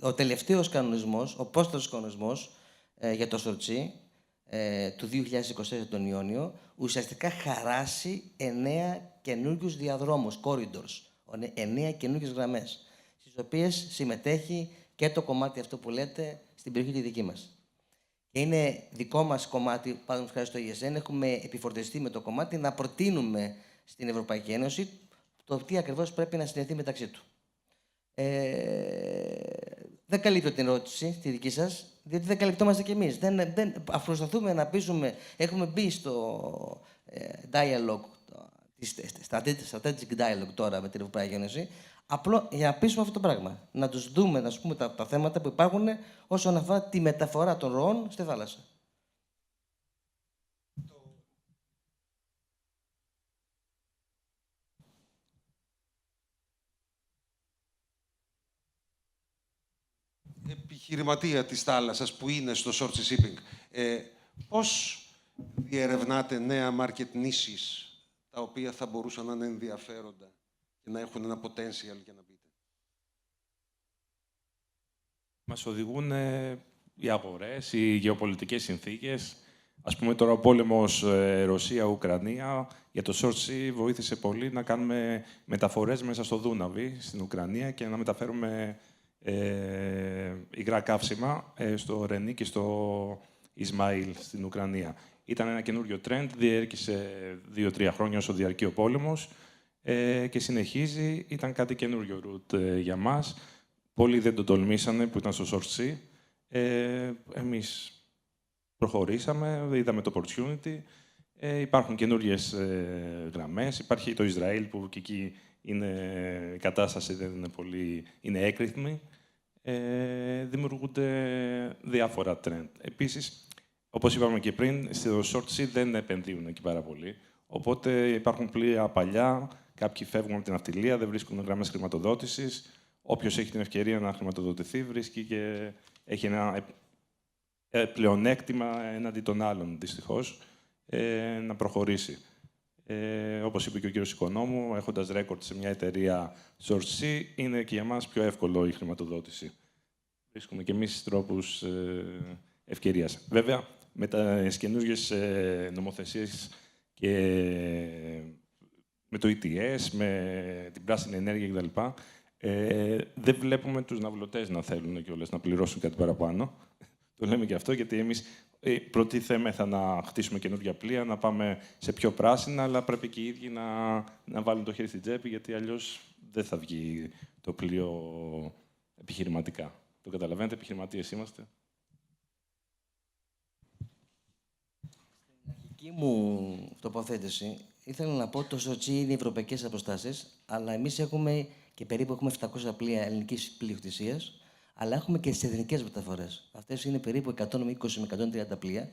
Ο τελευταίος κανονισμός, ο πρόσθετος κανονισμός για το Σορτσί, του 2024 τον Ιόνιο, ουσιαστικά χαράσει 9 καινούργιους διαδρόμους, corridors, 9 καινούργιες γραμμές, στις οποίες συμμετέχει και το κομμάτι αυτό που λέτε στην περιοχή τη δική μας. Και είναι δικό μας κομμάτι, παραδείγματος χάρη στο ESN, έχουμε επιφορτιστεί με το κομμάτι να προτείνουμε στην Ευρωπαϊκή Ένωση το τι ακριβώς πρέπει να συνδεθεί μεταξύ του. Δεν καλύπτω την ερώτηση, τη δική σας, διότι δεν καλυπτόμαστε κι εμείς. Προσπαθούμε να πείσουμε, έχουμε μπει στο dialogue, strategic dialogue τώρα με την Ευρωπαϊκή Ένωση, απλό για να πείσουμε αυτό το πράγμα. Να τους δούμε, να πούμε τα θέματα που υπάρχουν όσον αφορά τη μεταφορά των ροών στη θάλασσα. Επιχειρηματία της θάλασσας που είναι στο short sea shipping, πώς διερευνάτε νέα market niches τα οποία θα μπορούσαν να είναι ενδιαφέροντα και να έχουν ένα potential για να μπείτε? Μας οδηγούν οι αγορές, οι γεωπολιτικές συνθήκες. Ας πούμε τώρα ο πόλεμος Ρωσία-Ουκρανία για το short sea βοήθησε πολύ να κάνουμε μεταφορές μέσα στο Δούναβι, στην Ουκρανία, και να μεταφέρουμε υγρά καύσιμα στο Ρενί και στο Ισμαήλ στην Ουκρανία. Ήταν ένα καινούριο trend, διέρχησε 2-3 χρόνια όσο διαρκεί ο πόλεμος και συνεχίζει. Ήταν κάτι καινούριο route για μας. Πολλοί δεν το τολμήσανε που ήταν στο short sea. Εμείς προχωρήσαμε, είδαμε το opportunity. Υπάρχουν καινούριες γραμμές. Υπάρχει το Ισραήλ που και εκεί η κατάσταση δεν είναι πολύ... είναι έκρηθμη. Δημιουργούνται διάφορα trend. Επίσης, όπως είπαμε και πριν, στο short sea δεν επενδύουν εκεί πάρα πολύ. Οπότε υπάρχουν πλοία παλιά, κάποιοι φεύγουν από την ναυτιλία, δεν βρίσκουν γραμμές χρηματοδότησης. Όποιος έχει την ευκαιρία να χρηματοδοτηθεί, βρίσκει και έχει ένα πλεονέκτημα έναντι των άλλων, δυστυχώς, να προχωρήσει. Όπως είπε και ο κύριος Οικονόμου, έχοντας ρέκορτ σε μια εταιρεία short sea, είναι και για μας πιο εύκολο η χρηματοδότηση. Βρίσκουμε και εμείς τρόπους ευκαιρίας. Βέβαια, με τις καινούργιες νομοθεσίες και με το ETS, με την πράσινη ενέργεια κτλ., δεν βλέπουμε τους ναυλωτές να θέλουν κιόλας να πληρώσουν κάτι παραπάνω. Το λέμε και αυτό, γιατί εμείς προτίθεμεθα να χτίσουμε καινούργια πλοία, να πάμε σε πιο πράσινα, αλλά πρέπει και οι ίδιοι να βάλουν το χέρι στην τσέπη, γιατί αλλιώς δεν θα βγει το πλοίο επιχειρηματικά. Το καταλαβαίνετε, επιχειρηματίες είμαστε. Στην αρχική μου τοποθέτηση, ήθελα να πω ότι το SOCI είναι οι ευρωπαϊκές αποστάσεις, αλλά εμείς έχουμε 700 πλοία ελληνικής πλειοκτησίας, αλλά έχουμε και τις εθνικές μεταφορές. Αυτές είναι περίπου 120 με 130 πλοία,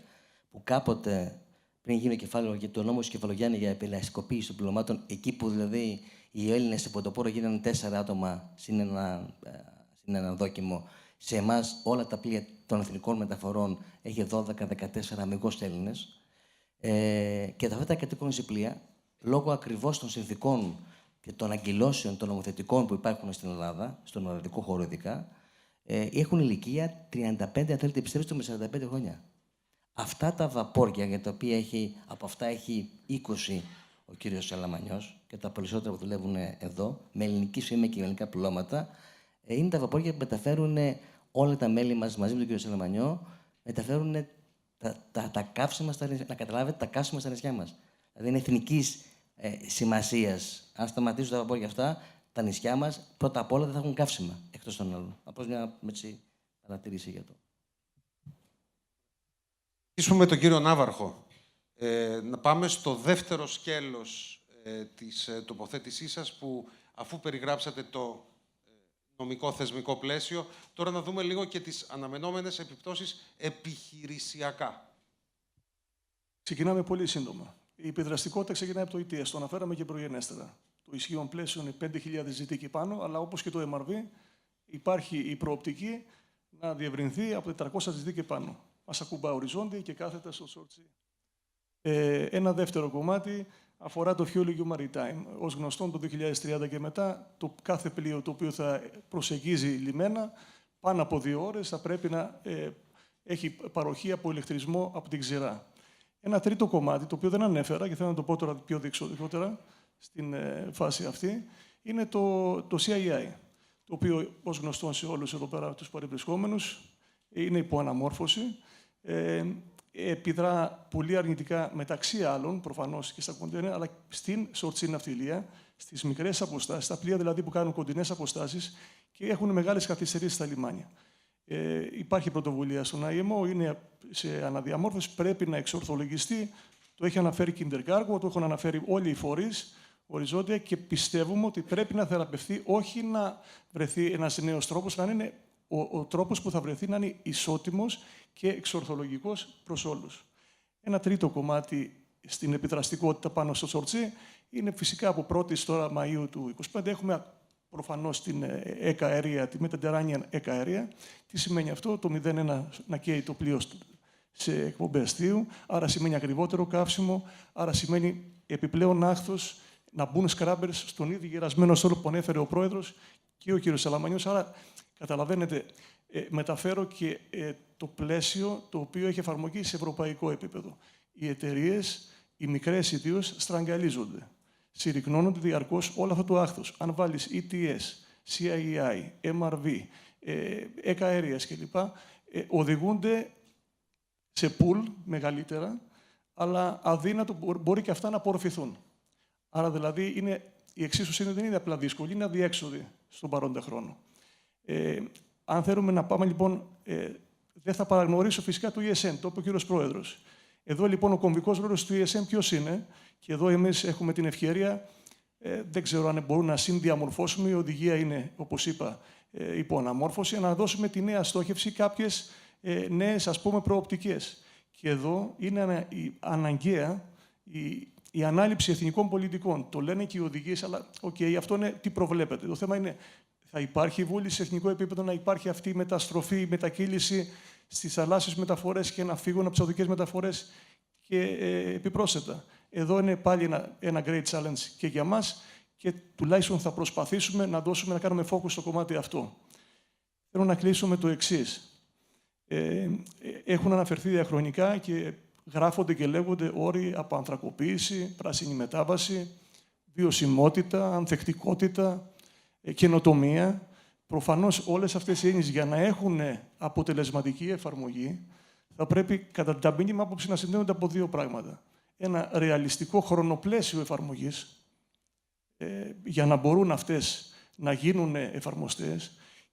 που κάποτε, πριν γίνει το νόμο Κεφαλογιάννη για επελαστικοποίηση των πληρωμάτων, εκεί που δηλαδή οι Έλληνες σε πρωτοπόρο γίνανε 4 άτομα συν ένα δόκιμο, σε εμάς όλα τα πλοία των εθνικών μεταφορών έχει 12-14 αμιγώς Έλληνες. Και αυτά τα 120 πλοία, λόγω ακριβώς των συνθηκών και των αγκυλώσεων των νομοθετικών που υπάρχουν στην Ελλάδα, στον ορατικό χώρο ειδικά, έχουν ηλικία 35, αν θέλετε, πιστέψτε, με 45 χρόνια. Αυτά τα βαπόρια, για τα οποία από αυτά έχει 20 ο κύριος Σαλαμανιός και τα περισσότερα που δουλεύουν εδώ, με ελληνική φήμη και ελληνικά πλώματα, είναι τα βαπόρια που μεταφέρουν όλα τα μέλη μας μαζί με τον κύριο Σαλαμανιό, μεταφέρουν τα καύσιμα να καταλάβετε, τα καύσιμα στα νησιά μας. Δηλαδή είναι εθνικής σημασίας. Αν σταματήσουν τα βαπόρια αυτά, τα νησιά μας πρώτα απ' όλα δεν θα έχουν καύσιμα, εκτός των άλλων. Απλώς μια παρατήρηση για το. Με τον κύριο Ναύαρχο. Να πάμε στο δεύτερο σκέλος της τοποθέτησής σας, που αφού περιγράψατε το νομικό θεσμικό πλαίσιο, τώρα να δούμε λίγο και τις αναμενόμενες επιπτώσεις επιχειρησιακά. Ξεκινάμε πολύ σύντομα. Η επιδραστικότητα ξεκινάει από το ETS, το αναφέραμε και προγενέστερα. Το ισχύον πλαίσιο είναι 5.000 ζητή και πάνω, αλλά όπως και το MRV, υπάρχει η προοπτική να διευρυνθεί από 400 ζητή και πάνω. Μας ακουμπά οριζόντια και κάθετα στο short sea. Ένα δεύτερο κομμάτι αφορά το Fuel EU Maritime. Ως γνωστόν, το 2030 και μετά, το κάθε πλοίο το οποίο θα προσεγγίζει λιμένα, πάνω από 2 ώρες θα πρέπει να έχει παροχή από ηλεκτρισμό από την ξηρά. Ένα τρίτο κομμάτι, το οποίο δεν ανέφερα και θέλω να το πω τώρα πιο διεξοδικότερα στην φάση αυτή, είναι το CII, το οποίο, ως γνωστόν σε όλους εδώ πέρα τους παρευρισκόμενους, είναι υπό αναμόρφωση. Επιδρά πολύ αρνητικά μεταξύ άλλων, προφανώς και στα κοντέινερ, αλλά στην σορτσή ναυτιλία, στις μικρές αποστάσεις, στα πλοία δηλαδή που κάνουν κοντινές αποστάσεις και έχουν μεγάλες καθυστερήσεις στα λιμάνια. Υπάρχει πρωτοβουλία στον IMO, είναι σε αναδιαμόρφωση, πρέπει να εξορθολογιστεί. Το έχει αναφέρει και η Intercargo, το έχουν αναφέρει όλοι οι φορείς οριζόντια και πιστεύουμε ότι πρέπει να θεραπευτεί, όχι να βρεθεί ένας νέος τρόπος, να είναι ο τρόπος που θα βρεθεί να είναι ισότιμος και εξορθολογικός προς όλους. Ένα τρίτο κομμάτι στην επιδραστικότητα πάνω στο σορτσί είναι φυσικά από 1η τώρα Μαΐου του 2025 έχουμε προφανώς την ΕΚΑ αέρια, τη Mediterranean ΕΚΑ αέρια. Τι σημαίνει αυτό? Το 0,1 να καίει το πλοίο σε εκπομπές θείου, άρα σημαίνει ακριβότερο καύσιμο, άρα σημαίνει επιπλέον άχθος να μπουν σκράμπερς στον ήδη γερασμένο στόλο που ανέφερε ο Πρόεδρος και ο κ. Σαλαμανιός. Άρα, καταλαβαίνετε, μεταφέρω και το πλαίσιο το οποίο έχει εφαρμογή σε ευρωπαϊκό επίπεδο. Οι εταιρείες, οι μικρές ιδίως, στραγγαλίζονται. Συρρυκνώνονται διαρκώς όλο αυτό το άχθος. Αν βάλεις ETS, CII, MRV, ΕΚΑ αέριας κλπ., οδηγούνται σε πουλ μεγαλύτερα, αλλά αδύνατο μπορεί και αυτά να απορροφηθούν. Άρα δηλαδή η εξίσωση δεν είναι απλά δύσκολη, είναι αδιέξοδη στον παρόντα χρόνο. Αν θέλουμε να πάμε λοιπόν, δεν θα παραγνωρίσω φυσικά το ESN, το είπε ο κύριος Πρόεδρος. Εδώ λοιπόν ο κομβικός ρόλος του ESN ποιος είναι, και εδώ εμείς έχουμε την ευκαιρία, δεν ξέρω αν μπορούμε να συνδιαμορφώσουμε, η οδηγία είναι, όπως είπα, υπό αναμόρφωση, να δώσουμε τη νέα στόχευση, κάποιες νέες, ας πούμε, προοπτικές. Και εδώ είναι αναγκαία η ανάληψη εθνικών πολιτικών. Το λένε και οι οδηγίες, αλλά αυτό είναι τι προβλέπεται. Το θέμα είναι, θα υπάρχει βούληση σε εθνικό επίπεδο να υπάρχει αυτή η μεταστροφή, η μετακύληση στις θαλάσσιες μεταφορές και να φύγουν από τις οδικές μεταφορές και επιπρόσθετα. Εδώ είναι πάλι ένα great challenge και για μας και τουλάχιστον θα προσπαθήσουμε να κάνουμε focus στο κομμάτι αυτό. Θέλω να κλείσω με το εξής. Έχουν αναφερθεί διαχρονικά και γράφονται και λέγονται όροι από ανθρακοποίηση, πράσινη μετάβαση, βιωσιμότητα, ανθεκτικότητα, καινοτομία. Προφανώς όλες αυτές οι έννοιες για να έχουν αποτελεσματική εφαρμογή θα πρέπει κατά την ταπεινή μου άποψη να συνδέονται από δύο πράγματα. Ένα ρεαλιστικό χρονοπλαίσιο εφαρμογής για να μπορούν αυτές να γίνουν εφαρμοστές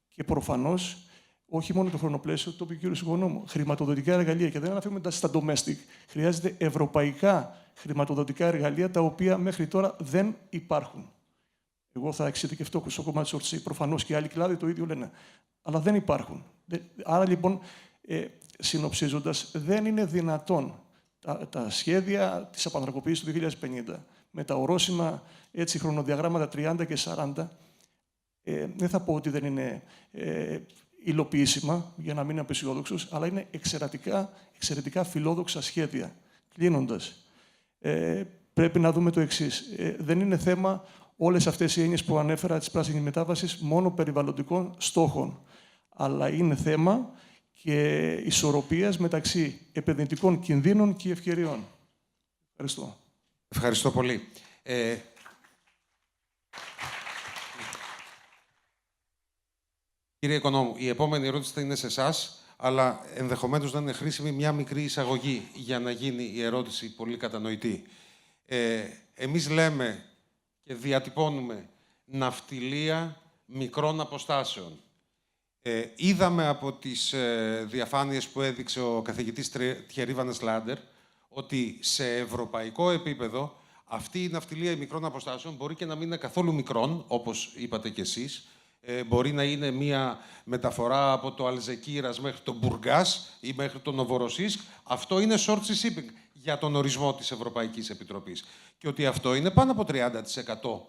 και προφανώς όχι μόνο το χρονοπλαίσιο, το είπε ο κ. Οικονόμου, χρηματοδοτικά εργαλεία. Και δεν αναφέρουμε στα domestic. Χρειάζεται ευρωπαϊκά χρηματοδοτικά εργαλεία τα οποία μέχρι τώρα δεν υπάρχουν. Εγώ θα εξειδικευτώ στο κομμάτι της ορτσή. Προφανώς και άλλοι κλάδοι το ίδιο λένε. Αλλά δεν υπάρχουν. Άρα λοιπόν, συνοψίζοντας, δεν είναι δυνατόν τα σχέδια της απανθρακοποίησης του 2050 με τα ορόσημα χρονοδιαγράμματα 30 και 40, δεν θα πω ότι δεν είναι υλοποιήσιμα, για να μην είμαι απεσιόδοξος, αλλά είναι εξαιρετικά φιλόδοξα σχέδια. Κλείνοντας, πρέπει να δούμε το εξής. Δεν είναι θέμα όλες αυτές οι έννοιες που ανέφερα της πράσινης μετάβασης μόνο περιβαλλοντικών στόχων, αλλά είναι θέμα και ισορροπίας μεταξύ επενδυτικών κινδύνων και ευκαιριών. Ευχαριστώ. Ευχαριστώ πολύ. Κύριε Οικονόμου, η επόμενη ερώτηση θα είναι σε εσάς, αλλά ενδεχομένως να είναι χρήσιμη μια μικρή εισαγωγή για να γίνει η ερώτηση πολύ κατανοητή. Εμείς λέμε και διατυπώνουμε ναυτιλία μικρών αποστάσεων. Είδαμε από τις διαφάνειες που έδειξε ο καθηγητής Thierry Van Slander ότι σε ευρωπαϊκό επίπεδο αυτή η ναυτιλία μικρών αποστάσεων μπορεί και να μην είναι καθόλου μικρών, όπως είπατε κι εσείς. Μπορεί να είναι μία μεταφορά από το Αλζεκίρας μέχρι το Μπουργκάς ή μέχρι το Νοβοροσίσκ. Αυτό είναι short sea shipping για τον ορισμό της Ευρωπαϊκής Επιτροπής. Και ότι αυτό είναι πάνω από 30%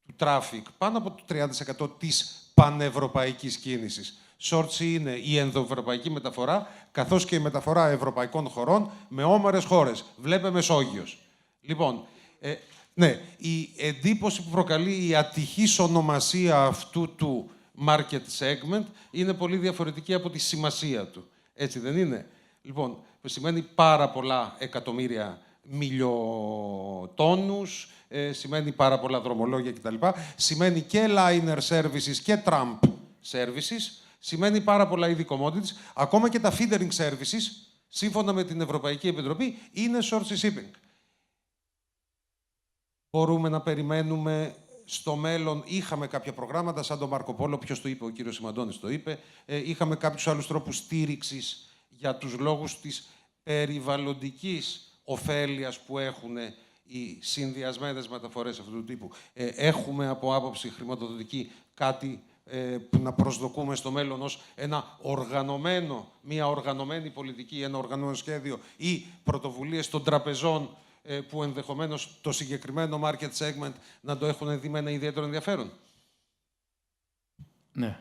του traffic, πάνω από το 30% της πανευρωπαϊκής κίνησης. Short sea είναι η ενδοευρωπαϊκή μεταφορά, καθώς και η μεταφορά ευρωπαϊκών χωρών με όμορες χώρες. Βλέπε Μεσόγειος. Λοιπόν, ναι, η εντύπωση που προκαλεί η ατυχής ονομασία αυτού του market segment είναι πολύ διαφορετική από τη σημασία του. Έτσι δεν είναι? Λοιπόν, σημαίνει πάρα πολλά εκατομμύρια μιλιοτόνους, σημαίνει πάρα πολλά δρομολόγια κτλ. Σημαίνει και liner services και tramp services, σημαίνει πάρα πολλά είδη commodities. Ακόμα και τα feedering services, σύμφωνα με την Ευρωπαϊκή Επιτροπή, είναι short sea shipping. Μπορούμε να περιμένουμε στο μέλλον, είχαμε κάποια προγράμματα σαν το Μάρκο Πόλο, ποιος το είπε, ο κύριος Σιμαντώνης το είπε, είχαμε κάποιους άλλους τρόπους στήριξης για τους λόγους της περιβαλλοντικής ωφέλειας που έχουν οι συνδυασμένες μεταφορές αυτού του τύπου. Έχουμε από άποψη χρηματοδοτική κάτι που να προσδοκούμε στο μέλλον ως μια οργανωμένη πολιτική, ένα οργανωμένο σχέδιο ή πρωτοβουλίες των τραπεζών που ενδεχομένως το συγκεκριμένο market segment να το έχουν δει με ένα ιδιαίτερο ενδιαφέρον. Ναι.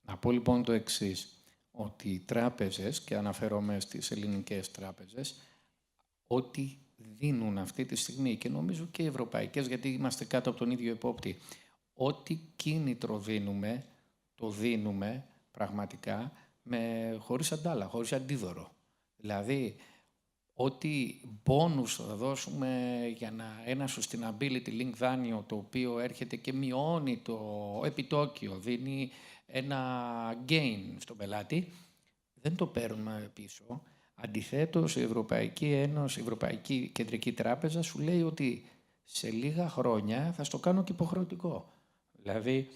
Να πω λοιπόν το εξής, ότι οι τράπεζες, και αναφέρομαι στις ελληνικές τράπεζες, ό,τι δίνουν αυτή τη στιγμή, και νομίζω και οι ευρωπαϊκές, γιατί είμαστε κάτω από τον ίδιο επόπτη, ό,τι κίνητρο δίνουμε, το δίνουμε πραγματικά χωρίς αντάλλα, χωρίς αντίδωρο. Δηλαδή, ό,τι μπόνους θα δώσουμε για ένα sustainability link δάνειο, το οποίο έρχεται και μειώνει το επιτόκιο, δίνει ένα gain στον πελάτη, δεν το παίρνουμε πίσω. Αντιθέτως, η Ευρωπαϊκή Ένωση, η Ευρωπαϊκή Κεντρική Τράπεζα σου λέει ότι σε λίγα χρόνια θα στο κάνω και υποχρεωτικό. Δηλαδή,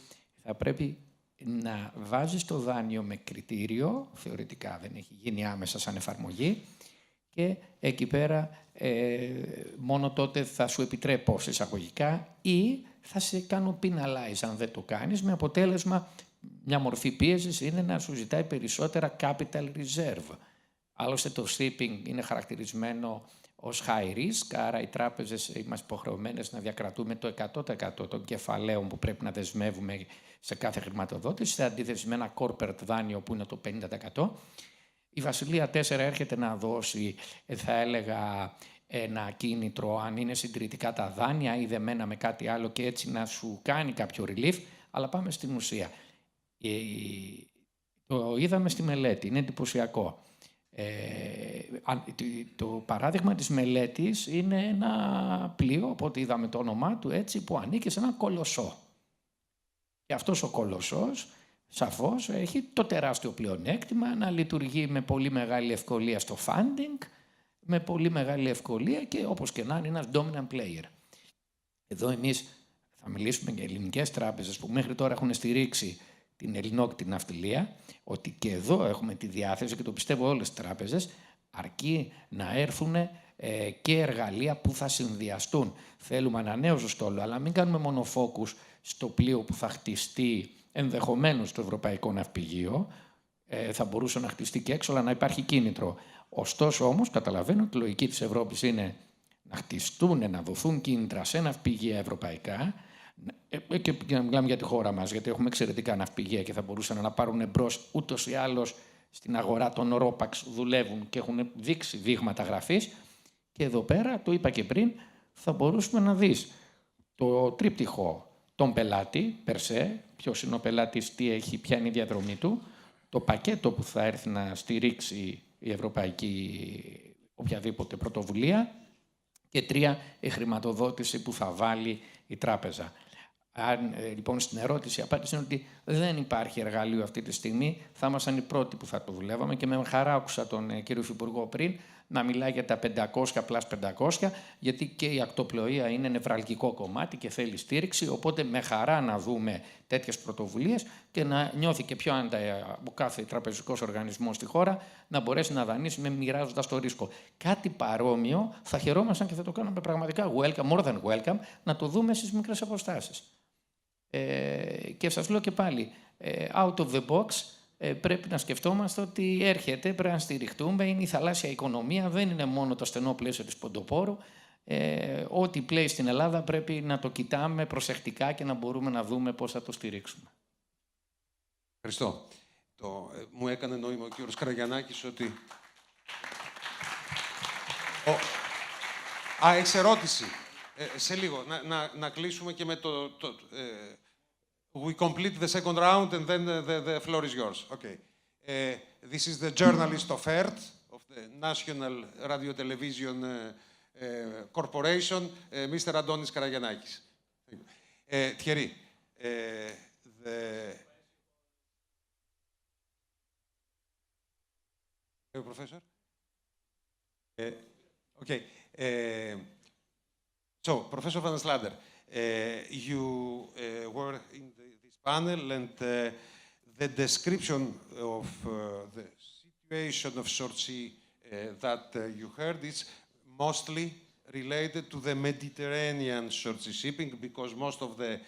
θα πρέπει να βάζεις το δάνειο με κριτήριο, θεωρητικά δεν έχει γίνει άμεσα σαν εφαρμογή, και εκεί πέρα μόνο τότε θα σου επιτρέπω εισαγωγικά ή θα σε κάνω penalize αν δεν το κάνεις, με αποτέλεσμα μια μορφή πίεσης είναι να σου ζητάει περισσότερα capital reserve. Άλλωστε το shipping είναι χαρακτηρισμένο ως high risk, άρα οι τράπεζες είμαστε υποχρεωμένες να διακρατούμε το 100% των κεφαλαίων που πρέπει να δεσμεύουμε σε κάθε χρηματοδότηση, σε αντίθεση με ένα corporate δάνειο που είναι το 50%. Η Βασιλεία 4 έρχεται να δώσει, θα έλεγα, ένα κίνητρο αν είναι συντηρητικά τα δάνεια ή δεμένα με κάτι άλλο και έτσι να σου κάνει κάποιο relief, αλλά πάμε στην ουσία. Το είδαμε στη μελέτη, είναι εντυπωσιακό. Το παράδειγμα της μελέτης είναι ένα πλοίο, οπότε είδαμε το όνομά του έτσι, που ανήκει σε ένα κολοσσό. Και αυτός ο κολοσσός σαφώς έχει το τεράστιο πλεονέκτημα να λειτουργεί με πολύ μεγάλη ευκολία στο funding, με πολύ μεγάλη ευκολία και όπως και να είναι ένας dominant player. Εδώ εμείς θα μιλήσουμε για ελληνικές τράπεζες που μέχρι τώρα έχουν στηρίξει την ελληνόκτη ναυτιλία, ότι και εδώ έχουμε τη διάθεση και το πιστεύω όλες τις τράπεζες, αρκεί να έρθουν και εργαλεία που θα συνδυαστούν. Θέλουμε ανανέωση στόλου, αλλά μην κάνουμε μόνο focus στο πλοίο που θα χτιστεί ενδεχομένως στο Ευρωπαϊκό Ναυπηγείο, θα μπορούσε να χτιστεί και έξω, αλλά να υπάρχει κίνητρο. Ωστόσο όμως, καταλαβαίνω ότι η λογική της Ευρώπης είναι να χτιστούν, να δοθούν κίνητρα σε ναυπηγεία ευρωπαϊκά, και να μιλάμε για τη χώρα μας, γιατί έχουμε εξαιρετικά ναυπηγεία και θα μπορούσαν να πάρουν εμπρός. Ούτως ή άλλως στην αγορά των ρόπαξ δουλεύουν και έχουν δείξει δείγματα γραφής. Και εδώ πέρα, το είπα και πριν, θα μπορούσαμε να δεις το τρίπτυχο, τον πελάτη, περσέ, ποιος είναι ο πελάτης, τι έχει, ποια είναι η διαδρομή του, το πακέτο που θα έρθει να στηρίξει η ευρωπαϊκή οποιαδήποτε πρωτοβουλία και 3, η χρηματοδότηση που θα βάλει η τράπεζα. Αν λοιπόν στην ερώτηση η απάντηση είναι ότι δεν υπάρχει εργαλείο αυτή τη στιγμή, θα ήμασταν οι πρώτοι που θα το δουλεύαμε και με χαρά άκουσα τον κύριο Υφυπουργό πριν να μιλάει για τα 500 πλάς 500, γιατί και η ακτοπλοεία είναι νευραλγικό κομμάτι και θέλει στήριξη, οπότε με χαρά να δούμε τέτοιες πρωτοβουλίες και να νιώθει και πιο άνετα ο κάθε τραπεζικός οργανισμός στη χώρα να μπορέσει να δανείσει με μοιράζοντας το ρίσκο. Κάτι παρόμοιο θα χαιρόμασταν και θα το κάνουμε πραγματικά welcome, more than welcome, να το δούμε στις μικρές αποστάσεις. Και σας λέω και πάλι, out of the box, πρέπει να σκεφτόμαστε ότι έρχεται, πρέπει να στηριχτούμε, είναι η θαλάσσια οικονομία, δεν είναι μόνο το στενό πλαίσιο της Ποντοπόρου. Ό,τι πλέει στην Ελλάδα πρέπει να το κοιτάμε προσεκτικά και να μπορούμε να δούμε πώς θα το στηρίξουμε. Ευχαριστώ. Μου έκανε νόημα ο κύριος Καραγιαννάκης ότι... Έχεις ερώτηση. Σε λίγο. Να κλείσουμε και με το... We complete the second round and then the floor is yours. Okay. This is the journalist of ERT, of the National Radio Television Corporation, Mr. Antonis Karagiannakis. Thierry, the professor? Okay. So, Professor Van Slander, you were in this panel, and the description of the situation of short sea that you heard is mostly related to the Mediterranean short sea shipping, because most of the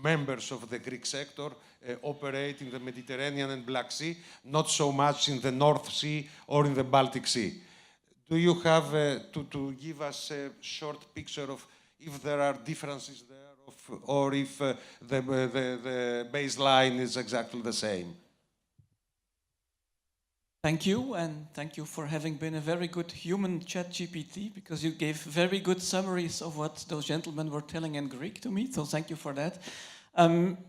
members of the Greek sector operate in the Mediterranean and Black Sea, not so much in the North Sea or in the Baltic Sea. Do you have to give us a short picture of if there are differences there, or if the baseline is exactly the same? Thank you, and thank you for having been a very good human ChatGPT, because you gave very good summaries of what those gentlemen were telling in Greek to me, so thank you for that.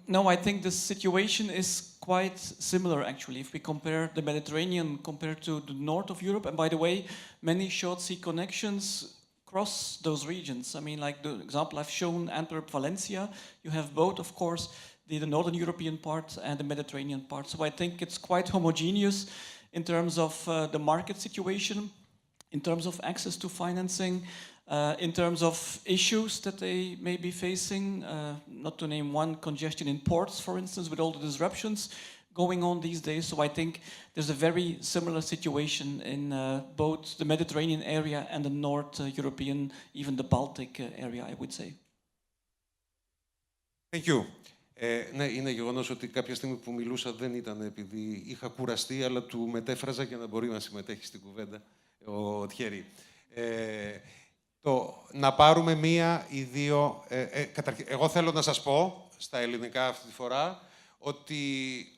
No, I think the situation is quite similar, actually, if we compare the Mediterranean compared to the north of Europe. And by the way, many short sea connections cross those regions. I mean, like the example I've shown, Antwerp-Valencia, you have both, of course, the northern European part and the Mediterranean part. So I think it's quite homogeneous in terms of the market situation, in terms of access to financing, in terms of issues that they may be facing, not to name one, congestion in ports, for instance, with all the disruptions going on these days. So I think there's a very similar situation in both the Mediterranean area and the North European, even the Baltic area, I would say. Thank you. Ναι, είναι γεγονός ότι κάποια στιγμή που μιλούσα δεν ήταν επειδή είχα κουραστεί, αλλά του μετέφραζα για να μπορεί να συμμετέχει στην κουβέντα ο Thierry. Να πάρουμε μία ή δύο... εγώ θέλω να σας πω, στα ελληνικά αυτή τη φορά, ότι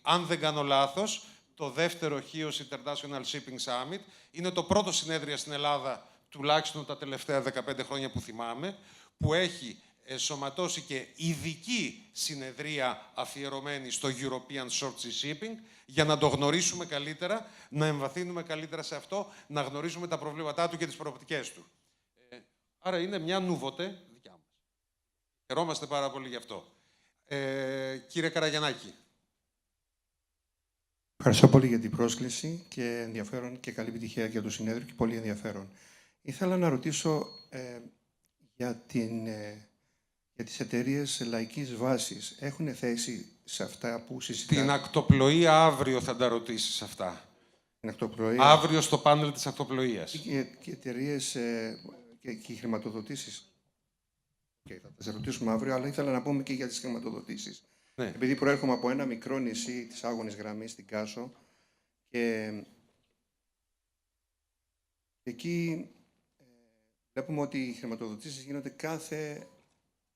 αν δεν κάνω λάθος, το δεύτερο HIOS International Shipping Summit είναι το πρώτο συνέδριο στην Ελλάδα, τουλάχιστον τα τελευταία 15 χρόνια που θυμάμαι, που έχει ενσωματώσει και ειδική συνεδρία αφιερωμένη στο European Short Sea Shipping, για να το γνωρίσουμε καλύτερα, να εμβαθύνουμε καλύτερα σε αυτό, να γνωρίζουμε τα προβλήματά του και τις προοπτικές του. Άρα είναι μια νουβοτέ δικιά μας. Χαιρόμαστε πάρα πολύ γι' αυτό. Κύριε Καραγιαννάκη. Ευχαριστώ πολύ για την πρόσκληση και ενδιαφέρον και καλή επιτυχία για το συνέδριο και πολύ ενδιαφέρον. Ήθελα να ρωτήσω για τις εταιρείες λαϊκής βάσης. Έχουν θέση σε αυτά που συζητάμε? Την ακτοπλοεία αύριο θα τα ρωτήσεις αυτά. Την ακτοπλοεία. Αύριο στο πάνελ της ακτοπλοείας. Και εταιρείες και οι χρηματοδοτήσεις. Θα τα ρωτήσουμε αύριο, αλλά ήθελα να πούμε και για τις χρηματοδοτήσεις. Ναι. Επειδή προέρχομαι από ένα μικρό νησί της Άγωνης Γραμμής, στην Κάσο, και εκεί βλέπουμε ότι οι χρηματοδοτήσεις γίνονται κάθε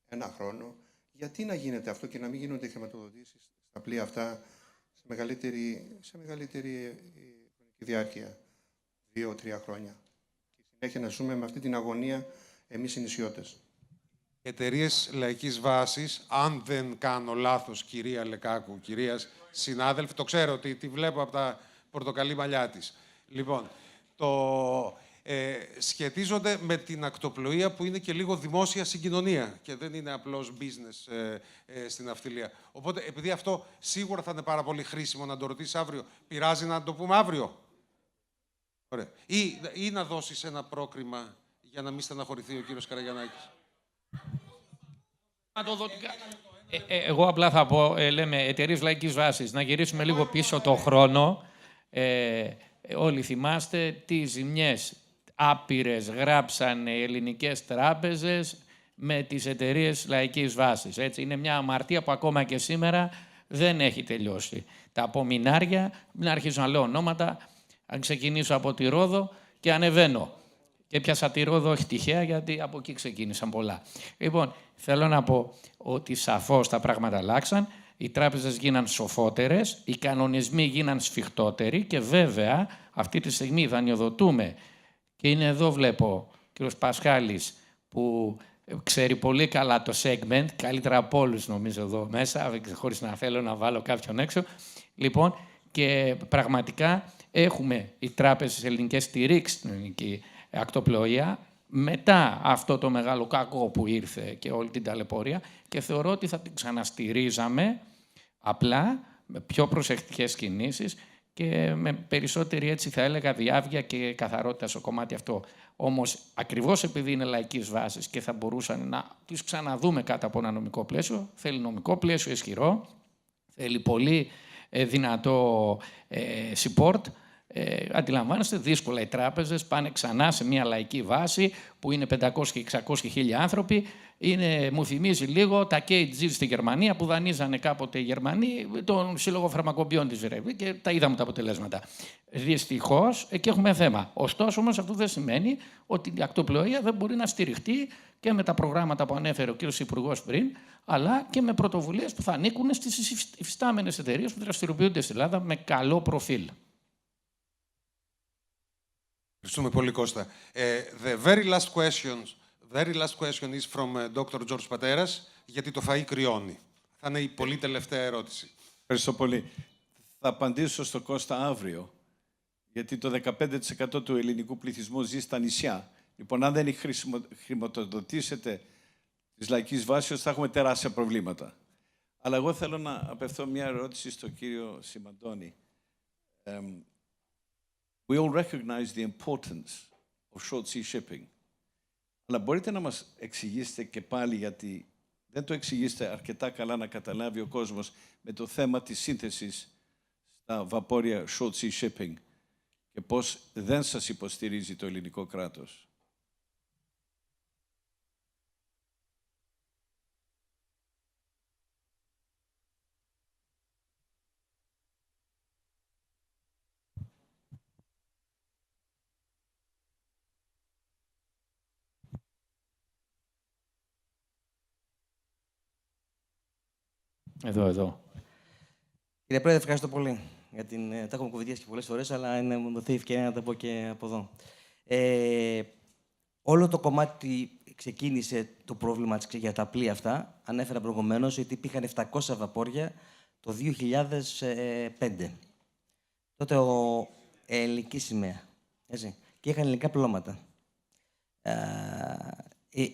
ένα χρόνο. Γιατί να γίνεται αυτό και να μην γίνονται οι χρηματοδοτήσεις στα πλοία αυτά σε μεγαλύτερη διάρκεια, 2-3 χρόνια. Και συνέχεια να ζούμε με αυτή την αγωνία εμείς οι νησιώτες. Εταιρείες λαϊκής βάσης, αν δεν κάνω λάθος, κυρία Λεκάκου, κυρία συνάδελφη, το ξέρω ότι τη βλέπω από τα πορτοκαλί μαλλιά της. Λοιπόν, σχετίζονται με την ακτοπλοεία που είναι και λίγο δημόσια συγκοινωνία και δεν είναι απλώς business στην ναυτιλία. Οπότε, επειδή αυτό σίγουρα θα είναι πάρα πολύ χρήσιμο να το ρωτήσεις αύριο, πειράζει να το πούμε αύριο? Ωραία. Ή να δώσεις ένα πρόκριμα για να μην στεναχωρηθεί ο κύριος Καραγιαννάκης. Εγώ απλά θα πω, λέμε, εταιρείες λαϊκής βάσης, να γυρίσουμε λίγο πίσω το χρόνο. Όλοι θυμάστε τι ζημιές άπειρες γράψανε οι ελληνικές τράπεζες με τις εταιρείες λαϊκής βάσης. Έτσι, είναι μια αμαρτία που ακόμα και σήμερα δεν έχει τελειώσει. Τα απομεινάρια, μην αρχίσω να λέω ονόματα, αν ξεκινήσω από τη Ρόδο και ανεβαίνω. Και πιάσα τη Ρόδο όχι τυχαία, γιατί από εκεί ξεκίνησαν πολλά. Λοιπόν, θέλω να πω ότι σαφώς τα πράγματα αλλάξαν, οι τράπεζες γίναν σοφότερες, οι κανονισμοί γίναν σφιχτότεροι και βέβαια αυτή τη στιγμή δανειοδοτούμε. Και είναι εδώ βλέπω ο κ. Πασχάλης που ξέρει πολύ καλά το segment, καλύτερα από όλους νομίζω εδώ μέσα, χωρίς να θέλω να βάλω κάποιον έξω. Λοιπόν, Και πραγματικά έχουμε οι τράπεζες ελληνικές στηρίξει την ελληνική ακτοπλοεία μετά αυτό το μεγάλο κακό που ήρθε και όλη την ταλαιπωρία, και θεωρώ ότι θα την ξαναστηρίζαμε απλά με πιο προσεκτικές κινήσεις και με περισσότερη, έτσι θα έλεγα, διάβγεια και καθαρότητα στο κομμάτι αυτό. Όμως, ακριβώς επειδή είναι λαϊκής βάσης και θα μπορούσαν να τις ξαναδούμε κάτω από ένα νομικό πλαίσιο, θέλει νομικό πλαίσιο ισχυρό, θέλει πολύ δυνατό support. Αντιλαμβάνεστε, δύσκολα οι τράπεζες πάνε ξανά σε μια λαϊκή βάση που είναι 500 και 600 χίλιοι άνθρωποι. Μου θυμίζει λίγο τα KG στη Γερμανία που δανείζανε κάποτε οι Γερμανοί τον Σύλλογο Φαρμακοποιών της ΡΕΒ και τα είδαμε τα αποτελέσματα. Δυστυχώς εκεί έχουμε θέμα. Ωστόσο όμως αυτό δεν σημαίνει ότι η ακτοπλοεία δεν μπορεί να στηριχτεί και με τα προγράμματα που ανέφερε ο κ. Υπουργός πριν, αλλά και με πρωτοβουλίες που θα ανήκουν στις υφιστάμενες εταιρείες που δραστηριοποιούνται στην Ελλάδα με καλό προφίλ. Ευχαριστούμε πολύ, Κώστα. The very last question is from Dr. George Pateras, γιατί το φαΐ κρυώνει. Θα είναι η πολύ τελευταία ερώτηση. Ευχαριστώ πολύ. Θα απαντήσω στο Κώστα αύριο, γιατί το 15% του ελληνικού πληθυσμού ζει στα νησιά. Λοιπόν, αν δεν χρηματοδοτήσετε της λαϊκής βάσης, θα έχουμε τεράστια προβλήματα. Αλλά εγώ θέλω να απευθώ μια ερώτηση στον κύριο Σιμαντώνη. We all recognize the importance of short sea shipping. Αλλά μπορείτε να μας εξηγήσετε και πάλι, γιατί δεν το εξηγήσετε αρκετά καλά να καταλάβει ο κόσμος, με το θέμα της σύνθεσης στα βαπόρια short sea shipping και πώς δεν σας υποστηρίζει το ελληνικό κράτος. Εδώ. Κύριε Πρόεδρε, ευχαριστώ πολύ. Τα έχουμε κουβεντιάσει και πολλές φορές, αλλά μου δοθεί η ευκαιρία να τα πω και από εδώ. Όλο το κομμάτι ξεκίνησε το πρόβλημα για τα πλοία αυτά. Ανέφερα προηγουμένως ότι υπήρχαν 700 βαπόρια το 2005. Τότε ελληνική σημαία. Έτσι, και είχαν ελληνικά πλώματα.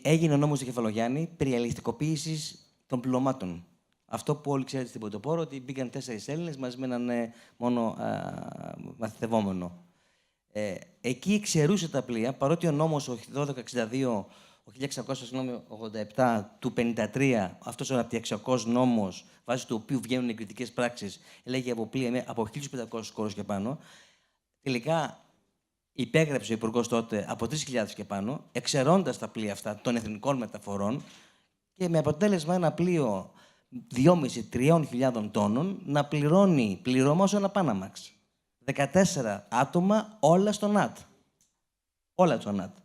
Έγινε ο νόμος του Κεφαλογιάννη περί αλληλιστικοποίησης των πλωμάτων. Αυτό που όλοι ξέρετε στην Πρωτοπόρο, ότι μπήκαν 4 Έλληνες μαζί με έναν μόνο μαθητευόμενο. Εκεί εξαιρούσε τα πλοία, παρότι ο νόμος 1262, ο 1687 του 53, αυτός ο αναπτυξιακός νόμος, βάσει του οποίου βγαίνουν οι κριτικές πράξεις, έλεγε από πλοία από 1.500 κόρους και πάνω. Τελικά υπέγραψε ο Υπουργός τότε από 3.000 και πάνω, εξαιρώντας τα πλοία αυτά των εθνικών μεταφορών και με αποτέλεσμα ένα πλοίο 2.500-3.000 τόνων να πληρώνει πληρώμα ως ένα Panamax. 14 άτομα, όλα στο ΝΑΤ. Όλα στο ΝΑΤ.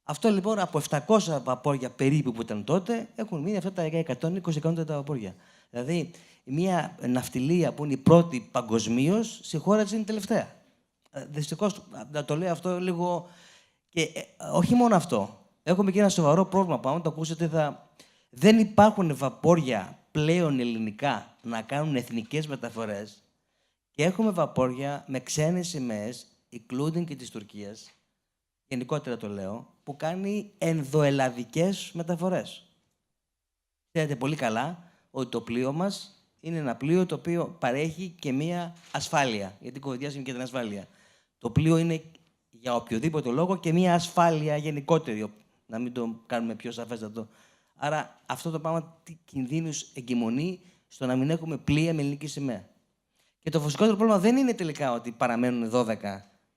Αυτό λοιπόν από 700 βαπόρια περίπου που ήταν τότε, έχουν μείνει αυτά τα 120 τα βαπόρια. Δηλαδή, μια ναυτιλία που είναι η πρώτη παγκοσμίως, σε χώρα της είναι η τελευταία. Δυστυχώς, να το λέω αυτό λίγο. Και όχι μόνο αυτό. Έχουμε και ένα σοβαρό πρόβλημα που, αν το ακούσετε, δεν υπάρχουν βαπόρια πλέον ελληνικά να κάνουν εθνικές μεταφορές και έχουμε βαπόρια με ξένες σημαίες, including και της Τουρκίας, γενικότερα το λέω, που κάνει ενδοελλαδικές μεταφορές. Ξέρετε πολύ καλά ότι το πλοίο μας είναι ένα πλοίο το οποίο παρέχει και μία ασφάλεια, γιατί κουβεντιάζουμε και την ασφάλεια. Το πλοίο είναι για οποιοδήποτε λόγο και μία ασφάλεια γενικότερη, να μην το κάνουμε πιο σαφέστατο. Άρα αυτό το πράγμα τι κινδύνους εγκυμονεί στο να μην έχουμε πλοία με ελληνική σημαία. Και το βασικότερο πρόβλημα δεν είναι τελικά ότι παραμένουν 12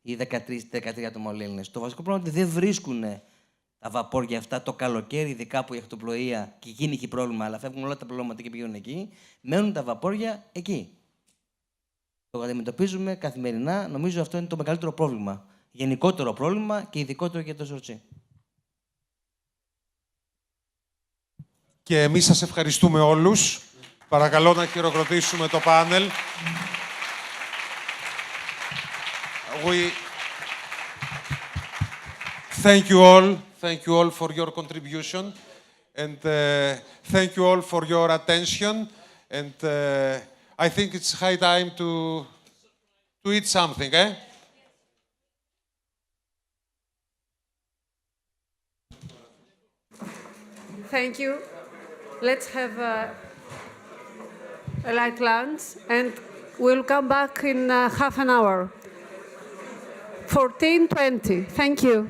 ή 13 άτομα όλοι Έλληνες. Το βασικό πρόβλημα είναι ότι δεν βρίσκουν τα βαπόρια αυτά το καλοκαίρι, ειδικά που η ακτοπλοεία και εκείνη έχει πρόβλημα, αλλά φεύγουν όλα τα πλώματα και πηγαίνουν εκεί. Μένουν τα βαπόρια εκεί. Το αντιμετωπίζουμε καθημερινά. Νομίζω αυτό είναι το μεγαλύτερο πρόβλημα. Γενικότερο πρόβλημα και ειδικότερο για το Σορτσί. Και εμείς σας ευχαριστούμε όλους. Παρακαλώ να χειροκροτήσουμε το πάνελ. Thank you all for your contribution, and thank you all for your attention. And I think it's high time to to eat something, eh? Thank you. Let's have a light lunch, and we'll come back in half an hour. 14:20. Thank you.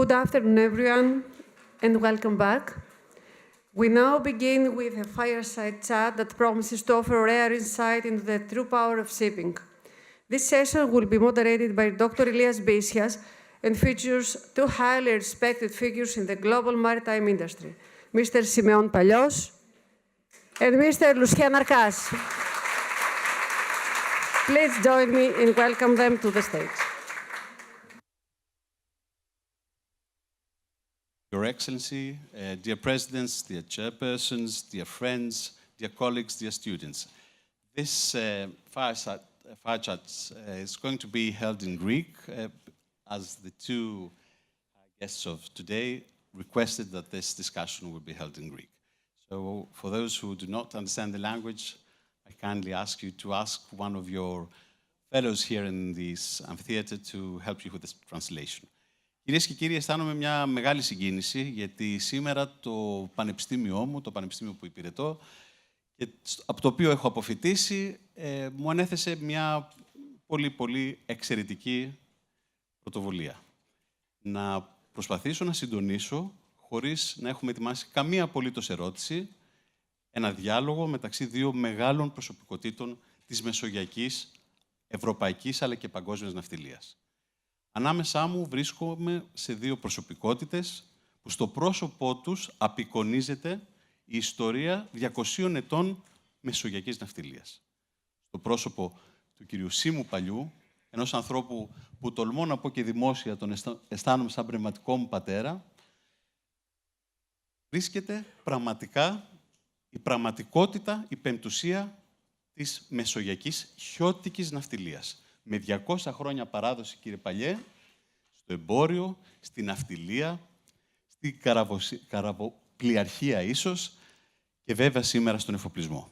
Good afternoon, everyone, and welcome back. We now begin with a fireside chat that promises to offer rare insight into the true power of shipping. This session will be moderated by Dr. Elias Besias and features two highly respected figures in the global maritime industry, Mr. Simeon Pallios and Mr. Lucien Arcas. Please join me in welcoming them to the stage. Your Excellency, dear presidents, dear chairpersons, dear friends, dear colleagues, dear students. This fire chat is going to be held in Greek, as the two guests of today requested that this discussion will be held in Greek. So for those who do not understand the language, I kindly ask you to ask one of your fellows here in this amphitheater to help you with this translation. Κυρίες και κύριοι, αισθάνομαι μια μεγάλη συγκίνηση, γιατί σήμερα το πανεπιστήμιό μου, το πανεπιστήμιο που υπηρετώ, και από το οποίο έχω αποφοιτήσει, μου ανέθεσε μια πολύ εξαιρετική πρωτοβουλία. Να προσπαθήσω να συντονίσω, χωρίς να έχουμε ετοιμάσει καμία απολύτως ερώτηση, ένα διάλογο μεταξύ δύο μεγάλων προσωπικότητων της μεσογειακής, ευρωπαϊκής αλλά και παγκόσμιας ναυτιλίας. Ανάμεσά μου βρίσκομαι σε δύο προσωπικότητες που στο πρόσωπό τους απεικονίζεται η ιστορία 200 ετών μεσογειακής ναυτιλίας. Στο πρόσωπο του κυρίου Σίμου Παλιού, ενός ανθρώπου που τολμώ να πω και δημόσια τον αισθάνομαι σαν πνευματικό μου πατέρα, βρίσκεται πραγματικά η πραγματικότητα, η πεμπτουσία της μεσογειακής χιώτικης ναυτιλίας. Με 200 χρόνια παράδοση, κύριε Παλιέ, στο εμπόριο, στην ναυτιλία, στην καραβοπλιαρχία ίσως και βέβαια σήμερα στον εφοπλισμό.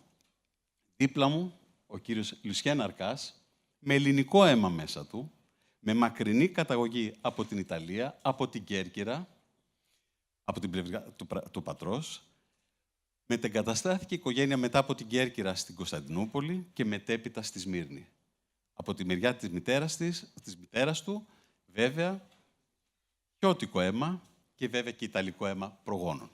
Δίπλα μου, ο κύριος Λουσιέν Αρκάς, με ελληνικό αίμα μέσα του, με μακρινή καταγωγή από την Ιταλία, από την Κέρκυρα, από την πλευρά του πατρός, μετεγκαταστάθηκε η οικογένεια μετά από την Κέρκυρα στην Κωνσταντινούπολη και μετέπειτα στη Σμύρνη. Από τη μεριά της μητέρας του, βέβαια, χιώτικο αίμα και βέβαια και ιταλικό αίμα προγόνων.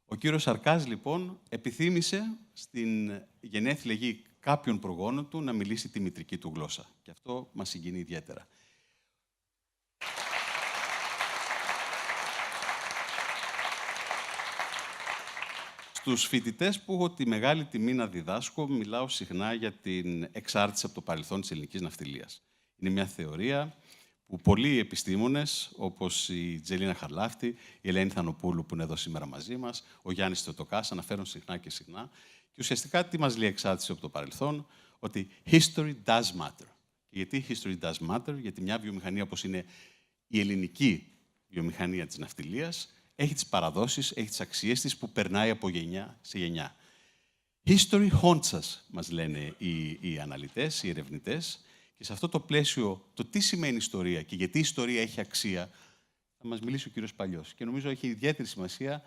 Ο κύριος Αρκάς, λοιπόν, επιθύμησε στην γενέθλια γη κάποιων προγόνων του να μιλήσει τη μητρική του γλώσσα. Και αυτό μας συγκινεί ιδιαίτερα. Στους φοιτητές που έχω τη μεγάλη τιμή να διδάσκω, μιλάω συχνά για την εξάρτηση από το παρελθόν της ελληνικής ναυτιλίας. Είναι μια θεωρία που πολλοί επιστήμονες, όπως η Τζελίνα Χαρλάφτη, η Ελένη Θανοπούλου που είναι εδώ σήμερα μαζί μας, ο Γιάννης Θεοτοκάς, αναφέρουν συχνά και συχνά. Και ουσιαστικά τι μας λέει εξάρτηση από το παρελθόν, ότι history does matter. Και γιατί history does matter, γιατί μια βιομηχανία όπως είναι η ελληνική βιομηχανία της ναυτιλίας, έχει τις παραδόσεις, έχει τις αξίες της που περνάει από γενιά σε γενιά. History haunts us, μας λένε οι αναλυτές, οι ερευνητές, και σε αυτό το πλαίσιο, το τι σημαίνει ιστορία και γιατί η ιστορία έχει αξία, θα μας μιλήσει ο κύριος Παλιός. Και νομίζω έχει ιδιαίτερη σημασία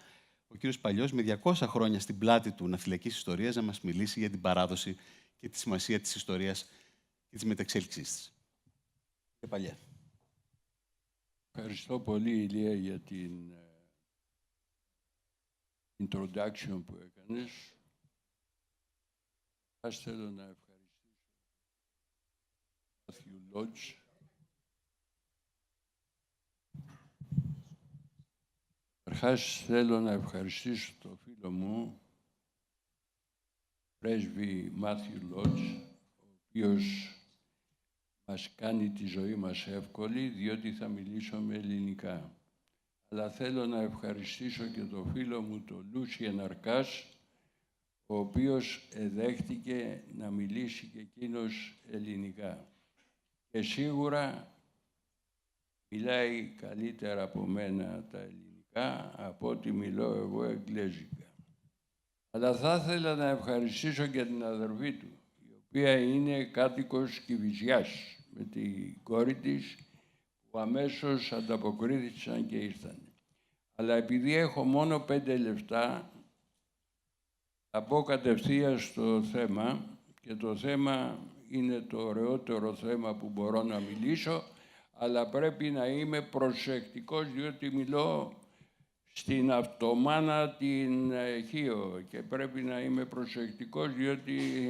ο κύριος Παλιός με 200 χρόνια στην πλάτη του ναυτιλιακής ιστορίας να μας μιλήσει για την παράδοση και τη σημασία της ιστορίας και της μεταξέλιξής της. Κύριε Παλιέ. Ευχαριστώ πολύ, Ηλία, για την introduction που έκανες. Ας θέλω να ευχαριστήσω τον Matthew Lodge, Καταρχάς θέλω να ευχαριστήσω τον φίλο μου, πρέσβη Matthew Lodge, ο οποίος μας κάνει τη ζωή μας εύκολη, διότι θα μιλήσω με ελληνικά. Αλλά θέλω να ευχαριστήσω και τον φίλο μου, τον Λούσιεν Αρκάς, ο οποίος δέχτηκε να μιλήσει και εκείνος ελληνικά. Και σίγουρα μιλάει καλύτερα από μένα τα ελληνικά, από ό,τι μιλώ εγώ εγγλέζικα. Αλλά θα ήθελα να ευχαριστήσω και την αδερφή του, η οποία είναι κάτοικος Κηφισιάς, με την κόρη της, που αμέσως ανταποκρίθησαν και ήρθαν. Αλλά επειδή έχω μόνο 5 λεπτά, θα πω κατευθείαν στο θέμα, και το θέμα είναι το ωραιότερο θέμα που μπορώ να μιλήσω, αλλά πρέπει να είμαι προσεκτικός, διότι μιλώ στην αυτομάνα την Χίο και πρέπει να είμαι προσεκτικός, διότι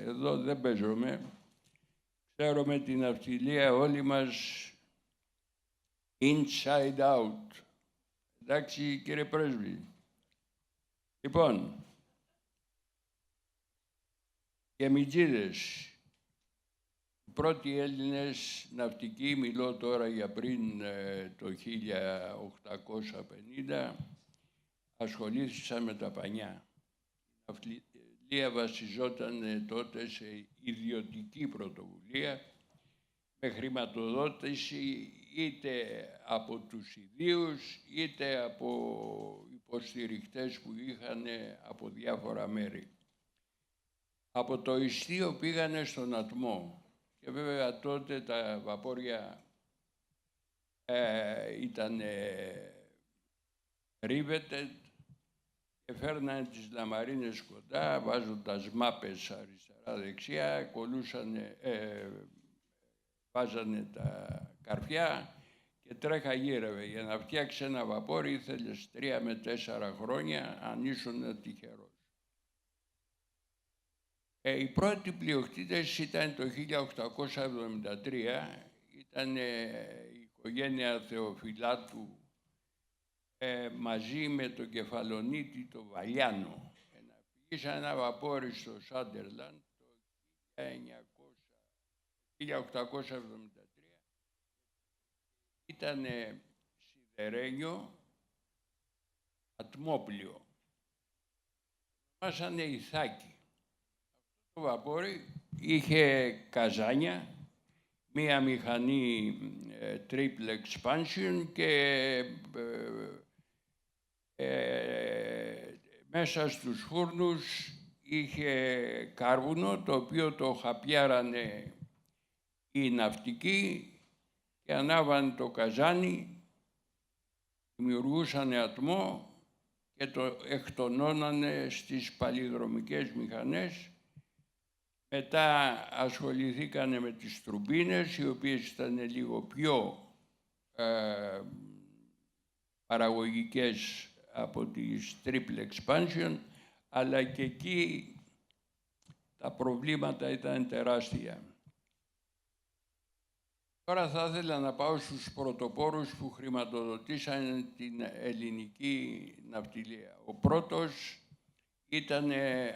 εδώ δεν παίζομαι. Ξέρουμε την ναυτιλία όλοι μας inside out. Εντάξει, κύριε Πρέσβη. Λοιπόν, και μιτζίδες, οι πρώτοι Έλληνες ναυτικοί, μιλώ τώρα για πριν το 1850, ασχολήθησαν με τα πανιά. Η ναυτιλία βασιζόταν τότε σε ιδιωτική πρωτοβουλία, με χρηματοδότηση είτε από τους ιδίους, είτε από υποστηρικτές που είχαν από διάφορα μέρη. Από το Ιστίο πήγανε στον Ατμό και βέβαια τότε τα βαπόρια ήταν riveted και φέρνανε τις λαμαρίνες κοντά, βάζοντας μάπες αριστερά-δεξιά, βάζανε τα καρφιά και τρέχα γύρευε. Για να φτιάξει ένα βαπόρι ήθελες 3 με 4 χρόνια, αν ήσουν τυχερός. Οι πρώτοι πλειοκτήτες ήταν το 1873, ήταν η οικογένεια Θεοφυλάτου μαζί με τον κεφαλονίτη το Βαλιάνο. Πήγησαν ένα βαπόρι στο Σάντερλαντ το 1873. Ήταν σιδερένιο ατμόπλιο. Μάσανε Ιθάκη. Το βαπόρι είχε καζάνια, μία μηχανή triple expansion και μέσα στους φούρνους είχε κάρβουνο, το οποίο το χαπιάρανε οι ναυτικοί και ανάβανε το καζάνι, δημιουργούσανε ατμό και το εκτονώνανε στις παλιδρομικές μηχανές. Μετά ασχοληθήκανε με τις τουρμπίνες, οι οποίες ήταν λίγο πιο παραγωγικές από τις triple expansion, αλλά και εκεί τα προβλήματα ήταν τεράστια. Τώρα θα ήθελα να πάω στους πρωτοπόρους που χρηματοδοτήσαν την ελληνική ναυτιλία. Ο πρώτος ήταν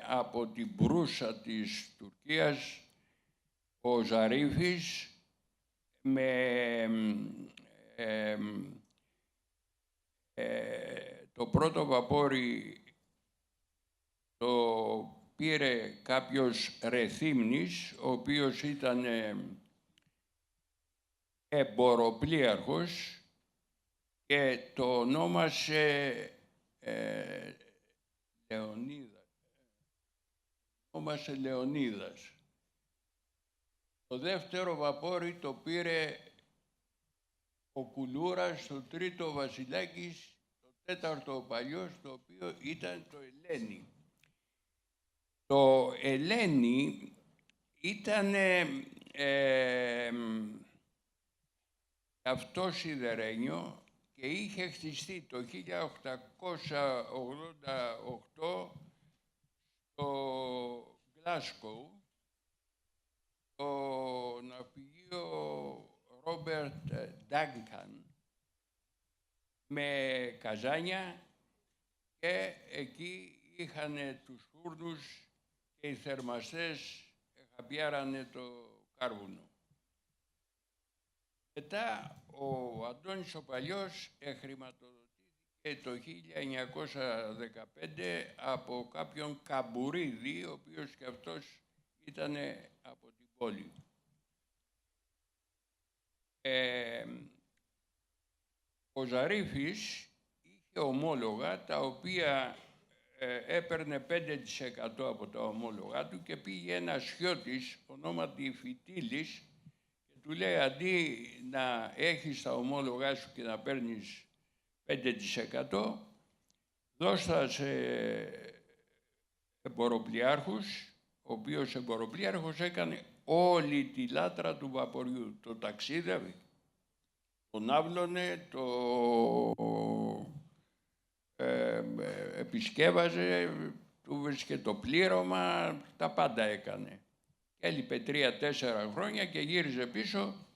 από την Μπρούσα της Τουρκίας, ο Ζαρίφης, με το πρώτο βαπόρι το πήρε κάποιος Ρεθύμνης, ο οποίος ήταν εμποροπλοίαρχος και το ονόμασε Λεωνίδας. Το δεύτερο βαπόρι το πήρε ο Κουλούρας, το τρίτο Βασιλάκης, το τέταρτο ο Παλιός, το οποίο ήταν το Ελένη. Το Ελένη ήταν αυτό σιδερένιο και είχε χτιστεί το 1888 στο Γλάσκο, το ναυπηγείο Ρόμπερτ Ντάγκαν, με καζάνια, και εκεί είχαν τους φούρνους και οι θερμαστές χαπιάρανε το κάρβουνο. Μετά ο Αντώνης ο Παλιός χρηματοδοτήθηκε το 1915 από κάποιον Καμπουρίδη, ο οποίος και αυτός ήταν από την πόλη. Ο Ζαρίφης είχε ομόλογα τα οποία έπαιρνε 5% από τα ομόλογα του και πήγε ένας σιώτης ονόματι Φιτίλης και του λέει, αντί να έχεις τα ομόλογα σου και να παίρνεις 5%, δώστα σε εμποροπλιάρχους, ο οποίος εμποροπλιάρχος έκανε όλη τη λάτρα του βαποριού. Το ταξίδευε, τον άβλωνε, το επισκέβαζε, του βρίσκε το πλήρωμα, τα πάντα έκανε. Έλειπε 3-4 χρόνια και γύριζε πίσω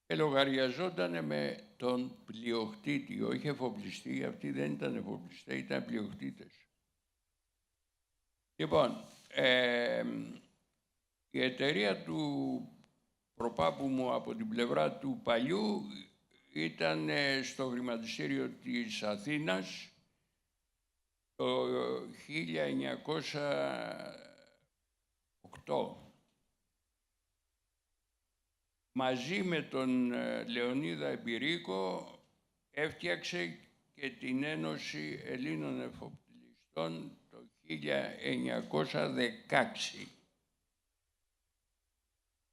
και λογαριαζόταν με τον πλειοκτήτη, όχι εφοπλιστή, αυτοί δεν ήταν εφοπλιστές, ήταν πλειοκτήτες. Λοιπόν, η εταιρεία του προπάπου μου από την πλευρά του παλιού ήταν στο χρηματιστήριο της Αθήνας το 1908. Μαζί με τον Λεωνίδα Εμπειρίκο έφτιαξε και την Ένωση Ελλήνων Εφοπλιστών το 1916.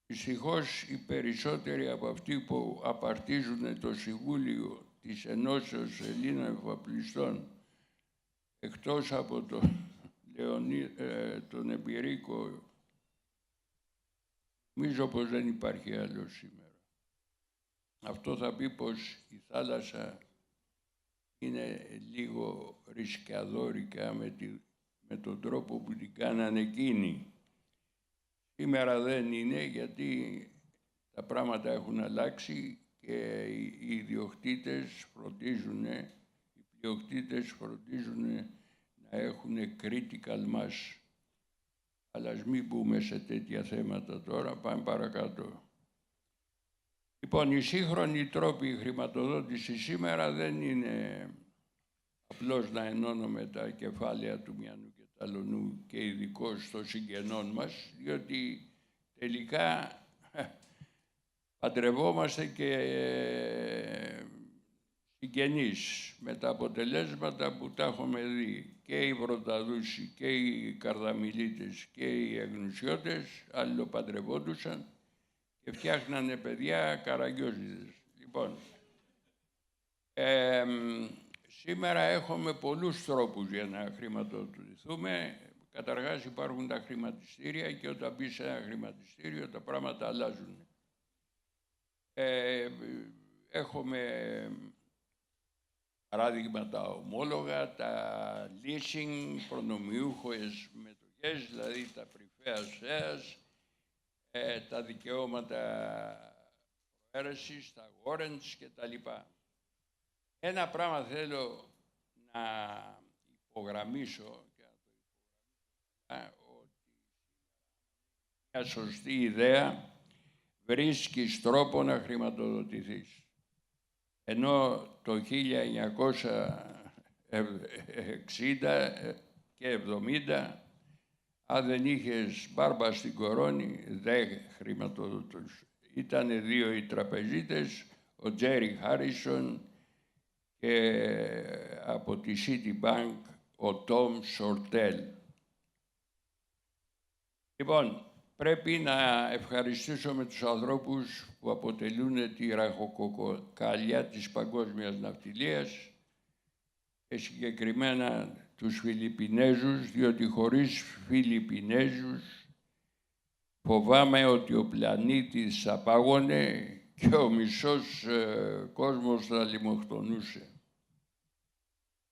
Δυστυχώς οι περισσότεροι από αυτοί που απαρτίζουν το Συμβούλιο της Ενώσεως Ελλήνων Εφοπλιστών, εκτός από τον Εμπειρίκο, νομίζω πως δεν υπάρχει άλλο σήμερα. Αυτό θα πει πως η θάλασσα είναι λίγο ρισκαδόρικα με τον τρόπο που την κάνανε εκείνοι. Σήμερα δεν είναι, γιατί τα πράγματα έχουν αλλάξει και οι ιδιοκτήτες φροντίζουν, οι πλειοκτήτες φροντίζουν να έχουν critical mass. Αλλά ας μην μπούμε σε τέτοια θέματα τώρα, πάμε παρακάτω. Λοιπόν, οι σύγχρονοι τρόποι χρηματοδότησης σήμερα δεν είναι απλώς να ενώνουμε τα κεφάλαια του μιανού και ταλονού και ειδικώς των συγγενών μας, διότι τελικά παντρευόμαστε και συγγενείς με τα αποτελέσματα που τα έχουμε δει. Και οι Βρονταδούσοι και οι Καρδαμιλίτες και οι Εγνουσιώτες αλληλοπαντρευόντουσαν και φτιάχνανε παιδιά καραγκιόζιδες. Λοιπόν, σήμερα έχουμε πολλούς τρόπους για να χρηματοδοτηθούμε. Καταρχάς υπάρχουν τα χρηματιστήρια και όταν μπεις σε ένα χρηματιστήριο τα πράγματα αλλάζουν. Έχουμε παράδειγμα τα ομόλογα, τα leasing, προνομιούχες μετοχές, δηλαδή τα preferred shares, τα δικαιώματα προαίρεσης, τα warrants κτλ. Ένα πράγμα θέλω να υπογραμμίσω και να το υπογραμμίσω, ότι μια σωστή ιδέα βρίσκεις τρόπο να χρηματοδοτηθείς. Ενώ το 1960 και 70, αν δεν είχες μπάρμπα στην κορώνη, δεν χρηματοδοτούσε. Ήτανε δύο οι τραπεζίτες, ο Τζέρι Χάρισον και από τη Citibank ο Τόμ Σορτέλ. Λοιπόν, πρέπει να ευχαριστήσω τους ανθρώπους που αποτελούν τη ραχοκοκαλιά της παγκόσμιας ναυτιλίας και συγκεκριμένα τους Φιλιππινέζους, διότι χωρίς Φιλιππινέζους φοβάμαι ότι ο πλανήτης θα πάγωνε και ο μισός κόσμος θα λιμοκτονούσε.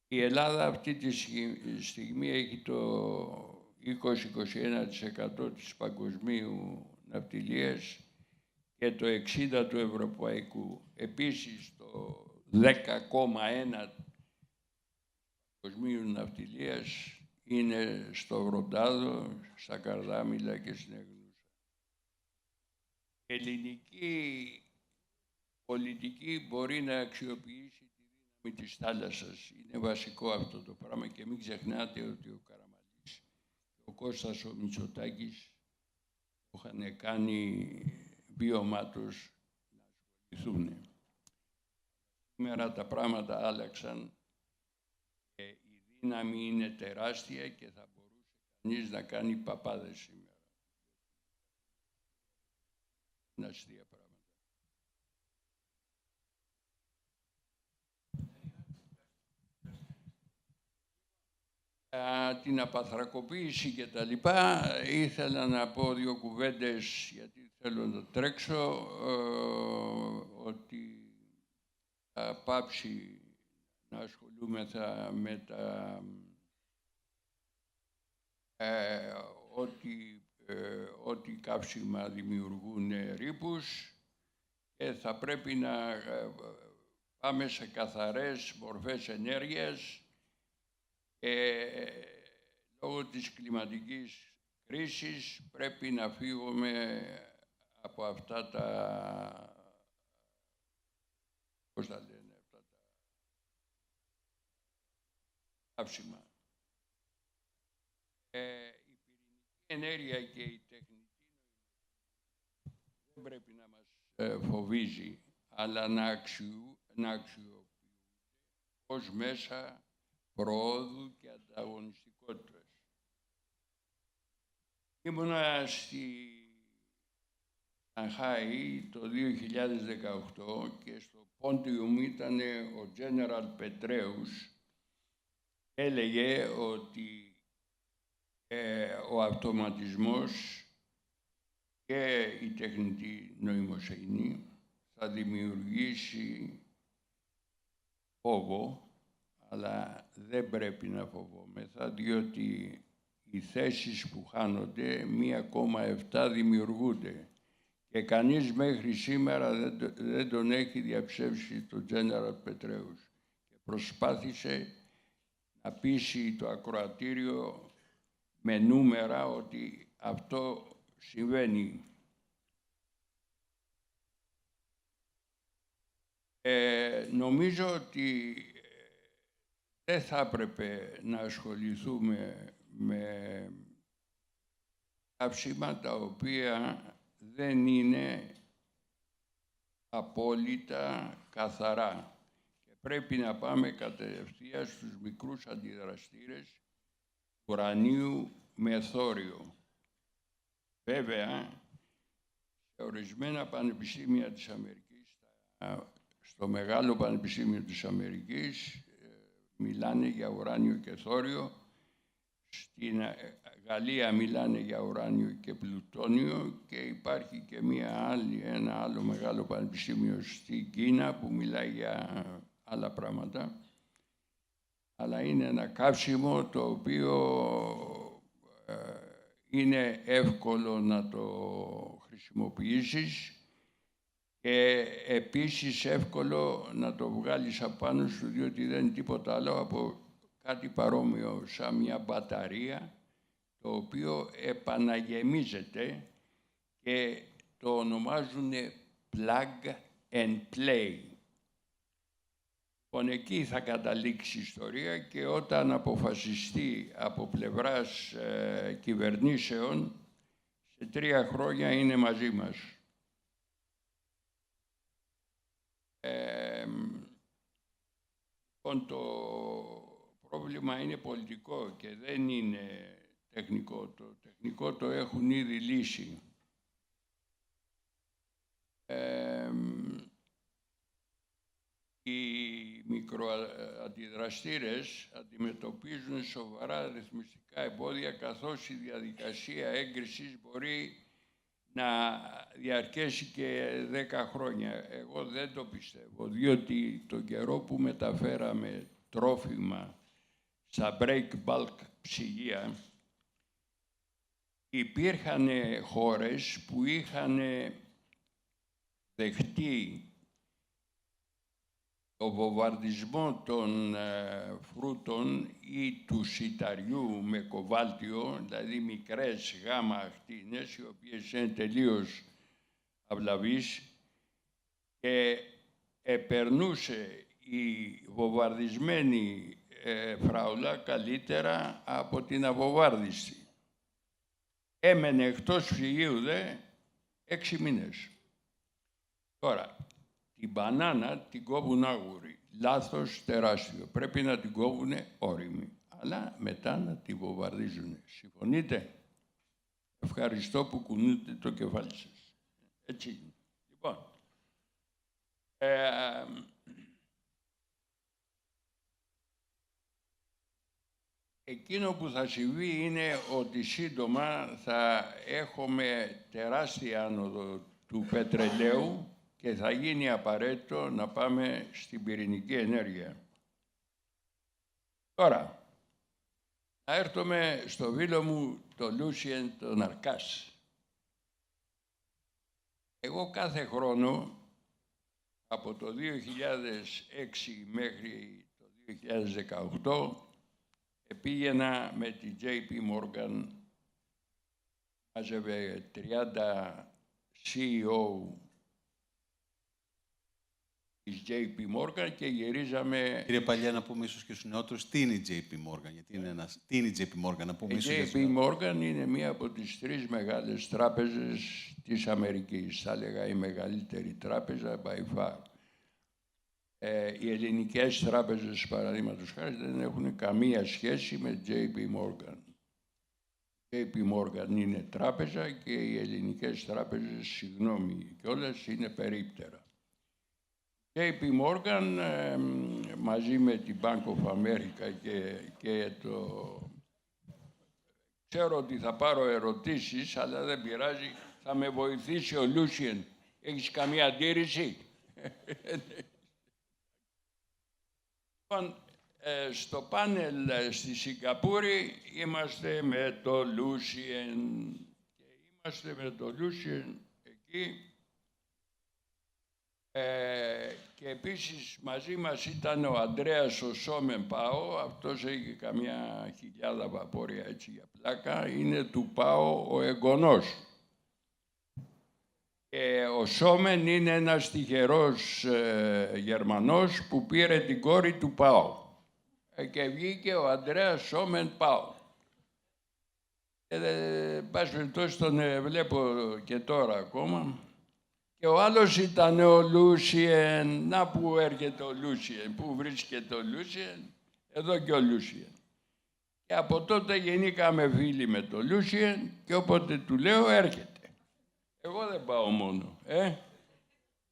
Η Ελλάδα αυτή τη στιγμή έχει το 20-21% της παγκοσμίου ναυτιλίας και το 60% του ευρωπαϊκού. Επίσης, το 10,1% παγκοσμίου ναυτιλίας είναι στο Βροντάδο, στα Καρδάμιλα και στην Εγνούσα. Η ελληνική πολιτική μπορεί να αξιοποιήσει τη δύναμη της θάλασσας. Είναι βασικό αυτό το πράγμα και μην ξεχνάτε ότι ο Καραμαλής και ο Κώστας ο Μητσοτάκης που είχαν κάνει βίωμά τους να ασχοληθούν. Σήμερα τα πράγματα άλλαξαν και η δύναμη είναι τεράστια και θα μπορούσε κανείς να κάνει παπάδες σήμερα. Είναι αστεία πράγματα. Την απαθρακοποίηση και τα λοιπά, ήθελα να πω δύο κουβέντες, γιατί θέλω να τρέξω, ότι θα πάψει να ασχολούμεθα με τα ότι καύσιμα δημιουργούν ρήπους και θα πρέπει να πάμε σε καθαρές μορφές ενέργειας και λόγω της κλιματικής κρίσης πρέπει να φύγουμε από αυτά τα, πώς τα λένε, αυτά τα καύσιμα. Η πυρηνική ενέργεια και η τεχνητή δεν πρέπει να μας φοβίζει, αλλά να αξιοποιούνται ως μέσα προόδου και ανταγωνιστικότητας. Ήμουνα στη Σανχάη το 2018 και στο πόντιουμ ήταν ο General Petraeus. Έλεγε ότι ο αυτοματισμός και η τεχνητή νοημοσύνη θα δημιουργήσει φόβο, αλλά δεν πρέπει να φοβόμεθα, διότι οι θέσεις που χάνονται 1,7 δημιουργούνται και κανείς μέχρι σήμερα δεν τον έχει διαψεύσει τον General Petraeus και προσπάθησε να πείσει το ακροατήριο με νούμερα ότι αυτό συμβαίνει. Νομίζω ότι δεν θα έπρεπε να ασχοληθούμε με καύσιμα τα οποία δεν είναι απόλυτα καθαρά. Και πρέπει να πάμε κατευθείαν στους μικρούς αντιδραστήρες ουρανίου με θόριο. Βέβαια, σε ορισμένα πανεπιστήμια της Αμερικής, στο μεγάλο πανεπιστήμιο της Αμερικής, μιλάνε για ουράνιο και θόριο. Στην Γαλλία μιλάνε για ουράνιο και πλουτόνιο και υπάρχει και ένα άλλο μεγάλο πανεπιστήμιο στην Κίνα που μιλάει για άλλα πράγματα. Αλλά είναι ένα καύσιμο το οποίο είναι εύκολο να το χρησιμοποιήσεις και επίσης εύκολο να το βγάλεις απάνω σου, διότι δεν είναι τίποτα άλλο από κάτι παρόμοιο σαν μια μπαταρία, το οποίο επαναγεμίζεται και το ονομάζουν plug and play. Λοιπόν, εκεί θα καταλήξει η ιστορία και όταν αποφασιστεί από πλευράς κυβερνήσεων, σε 3 χρόνια είναι μαζί μας. Λοιπόν, το πρόβλημα είναι πολιτικό και δεν είναι τεχνικό. Το τεχνικό το έχουν ήδη λύσει. Οι μικροαντιδραστήρες αντιμετωπίζουν σοβαρά ρυθμιστικά εμπόδια, καθώς η διαδικασία έγκρισης μπορεί να διαρκέσει και 10 χρόνια. Εγώ δεν το πιστεύω, διότι τον καιρό που μεταφέραμε τρόφιμα στα break bulk ψυγεία, υπήρχαν χώρες που είχαν δεχτεί το βομβαρδισμό των φρούτων ή του σιταριού με κοβάλτιο, δηλαδή μικρές γάμα ακτίνες, οι οποίες είναι τελείως αυλαβείς, και επερνούσε η βομβαρδισμένη φράουλα καλύτερα από την αβομβάρδιστη. Έμενε εκτός ψυγείου 6 μήνες. Τώρα, την μπανάνα την κόβουν άγουρη. Λάθος τεράστιο. Πρέπει να την κόβουν όριμη. Αλλά μετά να την βομβαρδίζουν. Συμφωνείτε? Ευχαριστώ που κουνείτε το κεφάλι σας. Έτσι είναι. Λοιπόν, Εκείνο που θα συμβεί είναι ότι σύντομα θα έχουμε τεράστια άνοδο του πετρελαίου και θα γίνει απαραίτητο να πάμε στην πυρηνική ενέργεια. Τώρα, να έρθουμε στο φίλο μου, το Λούσιεν, τον Αρκάς. Εγώ κάθε χρόνο, από το 2006 μέχρι το 2018, πήγαινα με την JP Morgan, μάζευε 30 CEO της JP Morgan και γυρίζαμε... Κύριε Παλιά, να πούμε ίσως και στους νεότερους, τι είναι η JP Morgan, γιατί είναι ένας... Τι είναι η JP Morgan, να πούμε ίσως... Η JP Morgan είναι μία από τις 3 μεγάλες τράπεζες της Αμερικής. Θα έλεγα η μεγαλύτερη τράπεζα by far. Οι ελληνικές τράπεζες, παραδείγματος χάρη, δεν έχουν καμία σχέση με JP Morgan. JP Morgan είναι τράπεζα και οι ελληνικές τράπεζες, συγγνώμη κιόλας, είναι περίπτερα. JP Morgan μαζί με την Bank of America και το... Ξέρω ότι θα πάρω ερωτήσεις, αλλά δεν πειράζει. Θα με βοηθήσει ο Λούσιεν. Έχεις καμία αντίρρηση? Λοιπόν, στο πάνελ στη Σιγκαπούρη είμαστε με το Λούσιεν και είμαστε με το Λούσιεν εκεί και επίσης μαζί μας ήταν ο Ανδρέας ο Σόμεν ΠΑΟ, αυτός έχει καμιά χιλιάδα βαπόρια έτσι για πλάκα, είναι του ΠΑΟ ο εγγονός. Ο Σόμεν είναι ένας τυχερός Γερμανός που πήρε την κόρη του ΠΑΟ και βγήκε ο Ανδρέας Σόμεν ΠΑΟ. Πας περιπτώσει τον βλέπω και τώρα ακόμα. Και ο άλλος ήταν ο Λούσιεν. Να που έρχεται ο Λούσιεν, πού βρίσκεται ο Λούσιεν, εδώ και ο Λούσιεν. Και από τότε γεννήκαμε φίλοι με το Λούσιεν και όποτε του λέω έρχεται. Εγώ δεν πάω μόνο,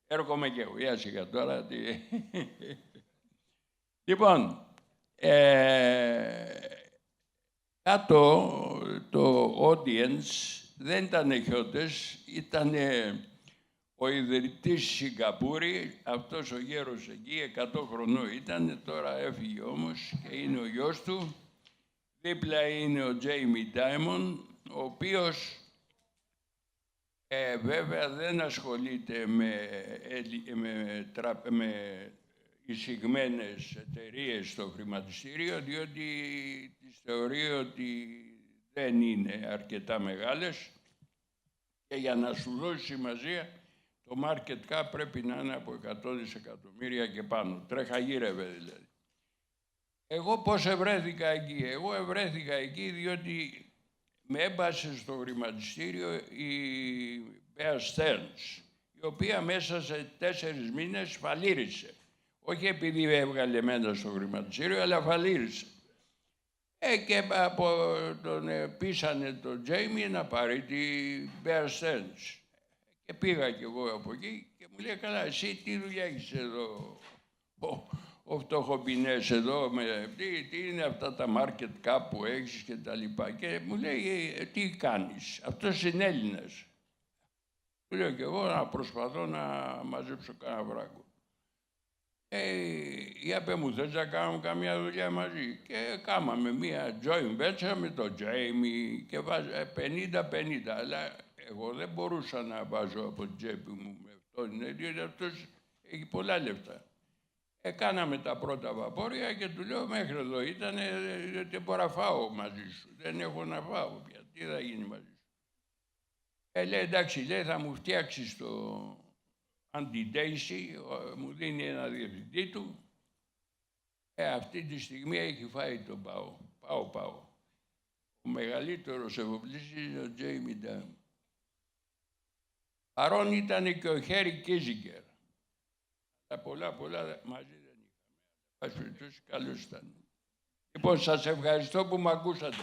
έρχομαι και εγώ, για σιγά τώρα. Λοιπόν, κάτω το audience δεν ήταν χιώτες, ήταν ο ιδρυτής Σιγκαπούρη, αυτός ο γέρος εκεί, 100 χρονών ήταν, τώρα έφυγε όμως και είναι ο γιος του. Δίπλα είναι ο Τζέιμι Ντάιμον, ο οποίος βέβαια δεν ασχολείται με εισηγμένες εταιρείες στο χρηματιστήριο, διότι τις θεωρεί ότι δεν είναι αρκετά μεγάλες και για να σου δώσει σημασία το market cap πρέπει να είναι από 100 δισεκατομμύρια και πάνω. Τρέχα γύρευε δηλαδή. Εγώ πώς ευρέθηκα εκεί? Εγώ ευρέθηκα εκεί διότι με έμπασε στο χρηματιστήριο η Bear Stearns, η οποία μέσα σε 4 μήνες φαλήρισε. Όχι επειδή έβγαλε εμένα στο χρηματιστήριο, αλλά φαλήρισε. Και τον πείσανε τον Τζέιμι να πάρει την Bear Stearns. Και πήγα κι εγώ από εκεί και μου λέει, καλά, εσύ τι δουλειά έχεις εδώ, ο φτωχοπινές εδώ, τι είναι αυτά τα market cap που έχεις και τα λοιπά. Και μου λέει, τι κάνεις, αυτός είναι Έλληνας. Του λέω κι εγώ να προσπαθώ να μαζέψω κανένα βράγκο. Για πέ μου, θες να κάνουμε καμιά δουλειά μαζί? Και κάμαμε μία joint venture με τον Jamie και βάζα 50-50, αλλά εγώ δεν μπορούσα να βάζω από την τσέπη μου με αυτόν, διότι αυτός έχει πολλά λεφτά. Κάναμε τα πρώτα βαπόρια και του λέω μέχρι εδώ ήταν, δεν μπορώ να φάω μαζί σου. Δεν έχω να φάω πια. Τι θα γίνει μαζί σου? Λέει εντάξει, λέει, θα μου φτιάξεις το αντι-Daisy, μου δίνει ένα διευθυντή του. Αυτή τη στιγμή έχει φάει τον ΠΑΟ. Ο μεγαλύτερος εφοπλιστής είναι ο Τζέιμι Ντάιμον. Παρόν ήταν και ο Χέρι Κίζιγκερ. Τα πολλά μαζί δεν είχαμε. Πας περιπτώσει, καλώς ήταν. Λοιπόν, σας ευχαριστώ που με ακούσατε.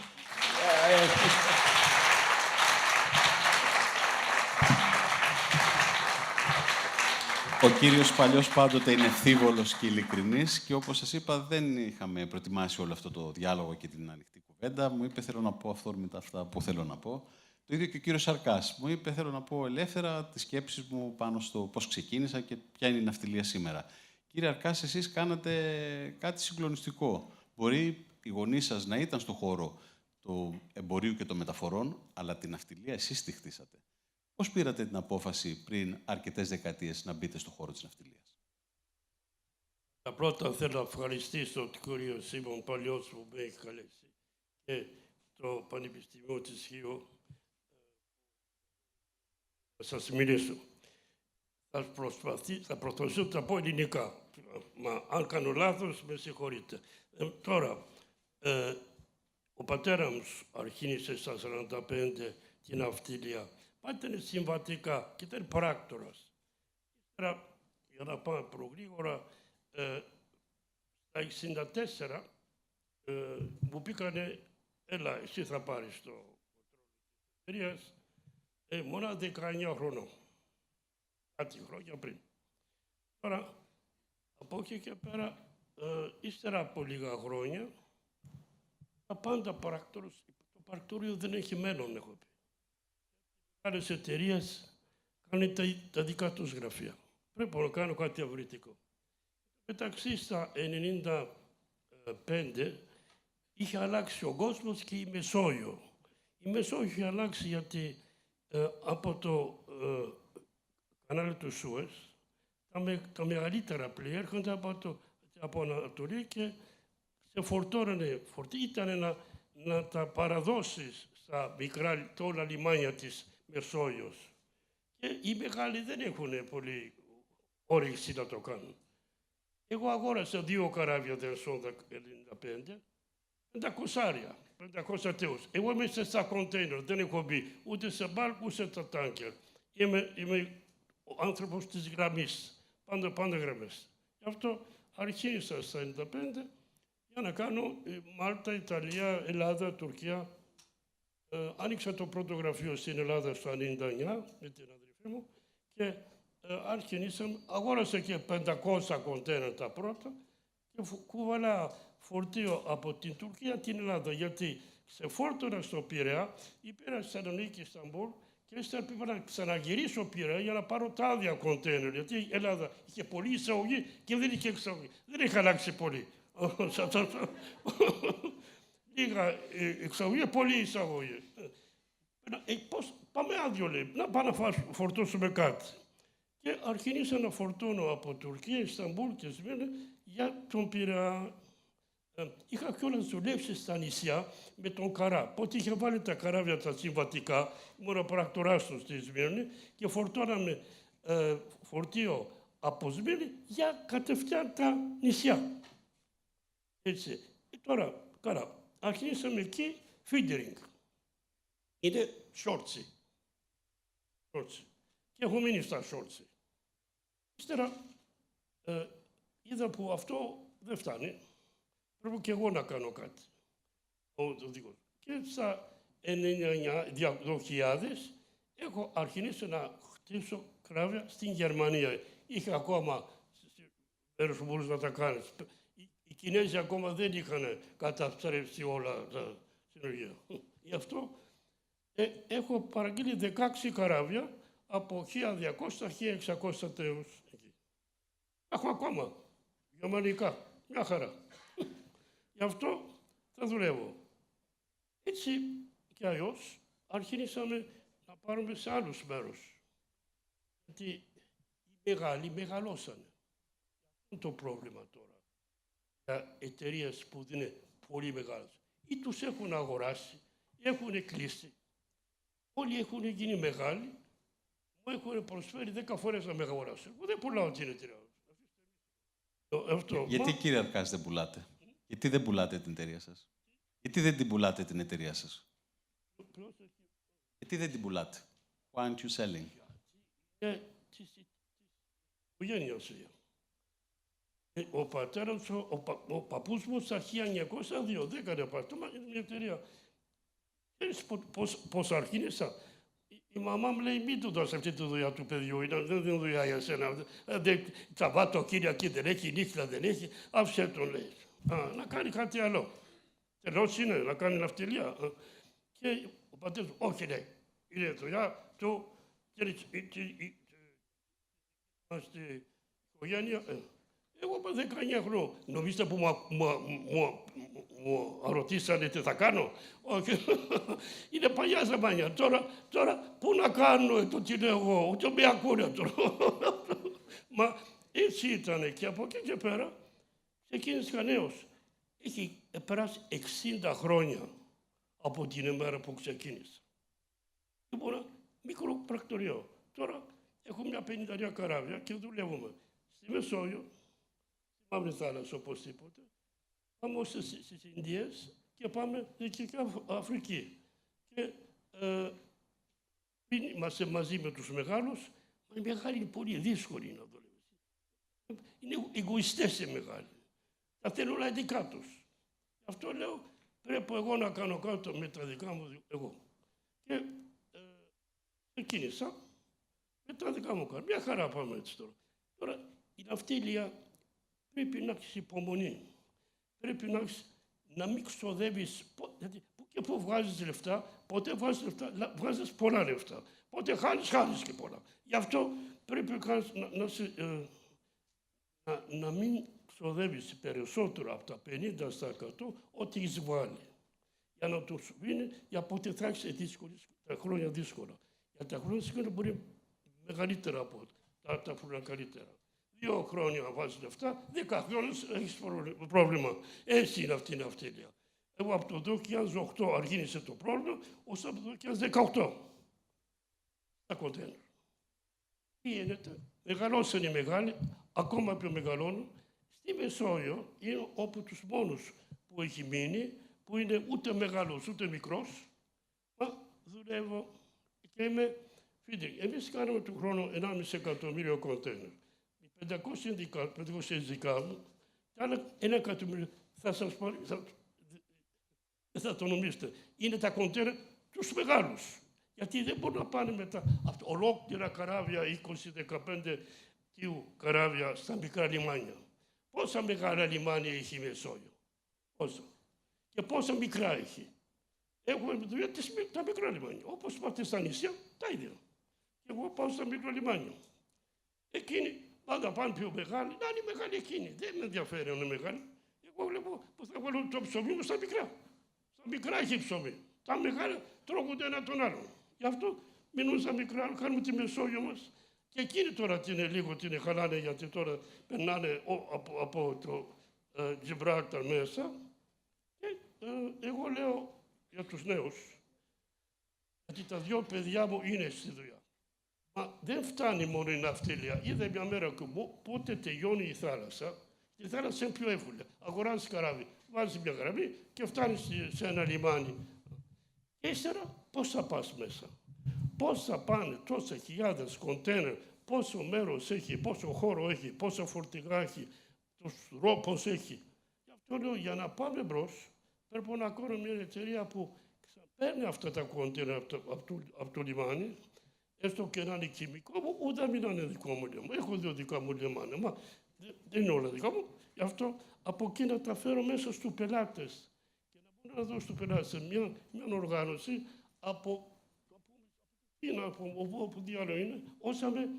Ο κύριος Παλιός πάντοτε είναι ευθύβολος και ειλικρινής και όπως σας είπα δεν είχαμε προετοιμάσει όλο αυτό το διάλογο και την ανοιχτή κουβέντα. Μου είπε θέλω να πω αυθόρμητα αυτά που θέλω να πω. Το ίδιο και ο κύριος Σαρκάς. Μου είπε θέλω να πω ελεύθερα τις σκέψεις μου πάνω στο πώς ξεκίνησα και ποια είναι η ναυτιλία σήμερα. Κύριε Αρκάς, εσείς κάνατε κάτι συγκλονιστικό. Μπορεί οι γονείς σας να ήταν στον χώρο του εμπορίου και των μεταφορών, αλλά την ναυτιλία εσείς τη χτίσατε. Πώς πήρατε την απόφαση πριν αρκετές δεκαετίες να μπείτε στον χώρο της ναυτιλίας? Πρώτα θέλω να ευχαριστήσω τον κύριο Σίμων Παλιός που με έχει καλέσει και το Πανεπιστήμιο της Χίου να σας μιλήσω. Θα προσπαθήσω να τα πω ελληνικά. Μα αν κάνω λάθος, με συγχωρείτε. Τώρα, ο πατέρα μου αρχίνησε στα 45 την ναυτιλία. Ήταν συμβατικά και ήταν πράκτορας. Για να πάμε προγρήγορα, στα 64 μου πήγανε, έλα, εσύ θα πάρεις το εταιρεία, μόνα 19 χρονών. Κάτι χρόνια πριν. Τώρα, από εκεί και πέρα, ύστερα από λίγα χρόνια, τα πάντα πράκτορος, το πρακτόριο δεν έχει μέλλον, έχω πει. Άλλες εταιρείες κάνουν τα δικά τους γραφεία. Πρέπει να κάνω κάτι αυρητικό. Μεταξύ στα 95 είχε αλλάξει ο κόσμος και η Μεσόγειο. Η Μεσόγειο είχε αλλάξει γιατί από το κανάλι του Σούες τα μεγαλύτερα πλοία έρχονται από Ανατολή και σε φορτώνανε. Ήταν να τα παραδώσεις στα μικρά όλα λιμάνια της Μεσόγειος. Και οι μεγάλοι δεν έχουν πολύ όρεξη να το κάνουν. Εγώ αγόρασα 2 καράβια το 1995, 500 τέους. Εγώ είμαι στα κοντέινερ, δεν έχω μπει ούτε σε μπάλκ ούτε στα τάνκερ. Είμαι ο άνθρωπος της γραμμής, πάντα γραμμές. Γι' αυτό αρχίσα στα 95 για να κάνω Μάλτα, Ιταλία, Ελλάδα, Τουρκία. Άνοιξα το πρώτο γραφείο στην Ελλάδα στο 1999 με την αδερφή μου και αγόρασα και 500 κοντέινερ τα πρώτα και κουβαλά φορτίο από την Τουρκία την Ελλάδα. Γιατί σε φόρτωνα στο Πειραιά, πήρα στη Θεσσαλονίκη, Ισταμπούλ και ύστερα πήγα να ξαναγυρίσω Πειραιά για να πάρω τα άδεια κοντέινερ. Γιατί η Ελλάδα είχε πολλή εισαγωγή και δεν είχε εξαγωγή. Δεν είχε αλλάξει πολύ. Λίγα εξαγωγή, πολλή εισαγωγή. Πάμε άδειο, λέει, να πάμε να φορτώσουμε κάτι. Και αρχίνησα να φορτώνω από Τουρκία, Ισταμπούλ και Σμύρνη για τον Πειραιά. Είχα κιόλας δουλέψει στα νησιά με τον Καρά. Πότε είχε βάλει τα καράβια τα συμβατικά, ήμουν πρακτοράς του στη Σμύρνη και φορτώναμε φορτίο από Σμύρνη για κατευθείαν τα νησιά. Έτσι. Τώρα, καλά, αρχίσαμε εκεί feedering. Είναι shortsy. Και έχω μείνει στα shortsy. Ύστερα είδα που αυτό δεν φτάνει. Πρέπει και εγώ να κάνω κάτι. Και στα 2000 έχω αρχίσει να χτίσω κράβια στην Γερμανία. Είχα ακόμα μέρος που μπορείς να τα κάνεις. Οι Κινέζοι ακόμα δεν είχαν καταστρέψει όλα τα συνεργεία. Γι' αυτό έχω παραγγείλει 16 καράβια από 1.200-1.600 τέους. Έχω ακόμα γερμανικά, μια χαρά. Γι' αυτό θα δουλεύω. Έτσι και αλλιώς αρχίσαμε να πάρουμε σε άλλους μέρους. Γιατί οι μεγάλοι μεγαλώσανε. Αυτό είναι το πρόβλημα τώρα. Για εταιρείες που δεν είναι πολύ μεγάλες. Ή τους έχουν αγοράσει, έχουν κλείσει. Όλοι έχουν γίνει μεγάλοι. Μου έχουν προσφέρει 10 φορές να με αγοράσουν. Εγώ δεν πουλάω την εταιρεία. Γιατί κύριε Αρκάς δεν πουλάτε? Γιατί δεν πουλάτε την εταιρεία σας? Γιατί δεν την πουλάτε την εταιρεία σας? Γιατί δεν την πουλάτε? Why aren't you selling? Ο πατέρας, ο παππούς μου στα 1902 δεν έκανε απαρτώμα, είναι μια εταιρεία. Ξέρεις πώς αρχίνησα? Η μαμά μου λέει μην του δώσει αυτή τη δουλειά του παιδιού, δεν είναι δουλειά για σένα. Σαββάτοκύριακο δεν έχει, νύχτα δεν έχει, άφησε τον λέει. Να κάνει κάτι άλλο. Τελώς είναι να κάνει ναυτιλία. Και ο πατέρας μου, όχι λέει, είναι δουλειά του, στην οικογένεια. Εγώ από 19 χρόνια, νομίζετε που μου ρωτήσανε τι θα κάνω. Όχι, είναι παλιά ζαμάνια. Τώρα πού να κάνω το τι λέω εγώ, ούτε με ακούνε τώρα. Μα έτσι ήταν και από εκεί και πέρα ξεκίνησα νέος. Έχει περάσει 60 χρόνια από την ημέρα που ξεκίνησα. Ήμουν ένα μικρό πρακτορείο. Τώρα έχω μια 50 καράβια και δουλεύουμε στη Μεσόγειο, στη Μαύρη Θάλασσα οπωσδήποτε. Πάμε στις Ινδίες και πάμε Δυτική Αφρική. Και είμαστε μαζί με τους μεγάλους. Οι μεγάλοι είναι πολύ δύσκολοι να δουλεύουν. Είναι εγωιστές οι μεγάλοι. Τα θέλουν όλα δικά τους. Αυτό λέω, πρέπει εγώ να κάνω κάτω με τα δικά μου εγώ. Και ξεκίνησα με τα δικά μου κάνω. Μια χαρά πάμε έτσι τώρα. Τώρα η ναυτίλια πρέπει να έχεις υπομονή. Πρέπει να μην ξοδεύεις. Δηλαδή, και που βγάζεις λεφτά, ποτέ βγάζεις λεφτά, βγάζεις πολλά λεφτά. Ποτέ χάνεις και πολλά. Γι' αυτό πρέπει να μην ξοδεύεις περισσότερο από τα 50% ό,τι έχεις βάλει. Για να το σου βγει, για πότε θα έχεις τα χρόνια δύσκολα. Για τα χρόνια δύσκολα μπορεί μεγαλύτερα από τα χρόνια καλύτερα. 2 χρόνια βάζεις λεφτά, 10 χρόνια έχεις πρόβλημα. Έτσι είναι αυτή η ναυτίλια. Εγώ από το 2008 αρχίνησε το πρόβλημα, ως από το 2018. Τα κοντέινερ. Τι γίνεται, μεγαλώσαν οι μεγάλοι, ακόμα πιο μεγαλώνουν. Στη Μεσόγειο είναι όπου τους μόνους που έχει μείνει, που είναι ούτε μεγάλος ούτε μικρός. Μα δουλεύω και είμαι feeding. Εμείς κάνουμε του χρόνου 1,5 εκατομμύριο κοντέινερ. 500 δικά μου, και άλλα 1 εκατομμύριο, θα σας πω, δεν θα το νομίζετε, είναι τα κοντέινερ τους μεγάλους. Γιατί δεν μπορούν να πάνε μετά ολόκληρα καράβια, 20-15 καράβια στα μικρά λιμάνια. Πόσα μεγάλα λιμάνια έχει η Μεσόγειο, πόσα. Και πόσα μικρά έχει. Έχουμε δουλειά τα μικρά λιμάνια. Όπως πάτε στα νησιά, τα ίδια. Και εγώ πάω στα μικρά λιμάνια. Εκείνοι πάντα πάνε πιο μεγάλοι, να είναι μεγάλοι εκείνοι. Δεν με ενδιαφέρει αν είναι μεγάλοι. Εγώ βλέπω που θα βάλω το ψωμί μου στα μικρά. Στα μικρά έχει ψωμί. Τα μεγάλα τρώγονται ένα τον άλλον. Γι' αυτό μείνουν στα μικρά, κάνουμε τη Μεσόγειο μας. Και εκείνοι τώρα την χαλάνε, γιατί τώρα περνάνε από το Γιμπράλταρ μέσα. Και εγώ λέω για τους νέους, γιατί τα 2 παιδιά μου είναι στη δουλειά. Μα δεν φτάνει μόνο η ναυτίλια. Είδα μια μέρα πότε τελειώνει η θάλασσα. Η θάλασσα είναι πιο εύκολη. Αγοράζεις καράβι, βάζεις μια γραμμή και φτάνεις σε ένα λιμάνι. Και ύστερα πώς θα πας μέσα. Πώς θα πάνε τόσα χιλιάδες κοντέινερ, πόσο μέρος έχει, πόσο χώρο έχει, πόσα φορτηγά έχει, τους ρόπους έχει. Γι' αυτό λέω, για να πάμε μπρος, πρέπει να κάνουμε μια εταιρεία που παίρνει αυτά τα κοντέινερ από το λιμάνι, έστω και να είναι χημικό μου, ούτε μην είναι δικό μου λιμάνι. Έχω 2 δικά μου λιμάνια, μα δεν είναι όλα δικά μου. Γι' αυτό από εκεί να τα φέρω μέσα στους πελάτες. Και να μπορώ να δώσω στους πελάτες μια οργάνωση από όπου διάλογο είναι, όσαμε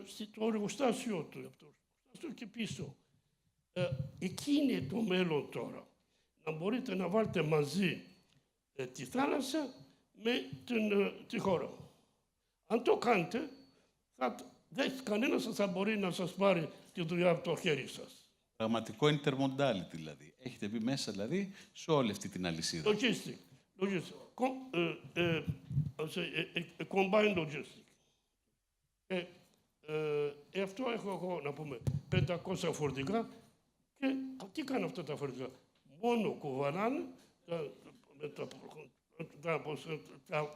στο εργοστάσιο του, από το εργοστάσιο και πίσω. Εκεί είναι το μέλλον τώρα. Να μπορείτε να βάλετε μαζί τη θάλασσα με τη χώρα. Αν το κάνετε, κανένας θα μπορεί να σας πάρει τη δουλειά από το χέρι σας. Πραγματικό intermodality δηλαδή. Έχετε μπει μέσα δηλαδή σε όλη αυτή την αλυσίδα. Logistic. Combined logistic. Αυτό έχω εγώ, να πούμε, 500 φορτηγά και τι κάνουν αυτά τα φορτηγά. Μόνο κουβαλάνε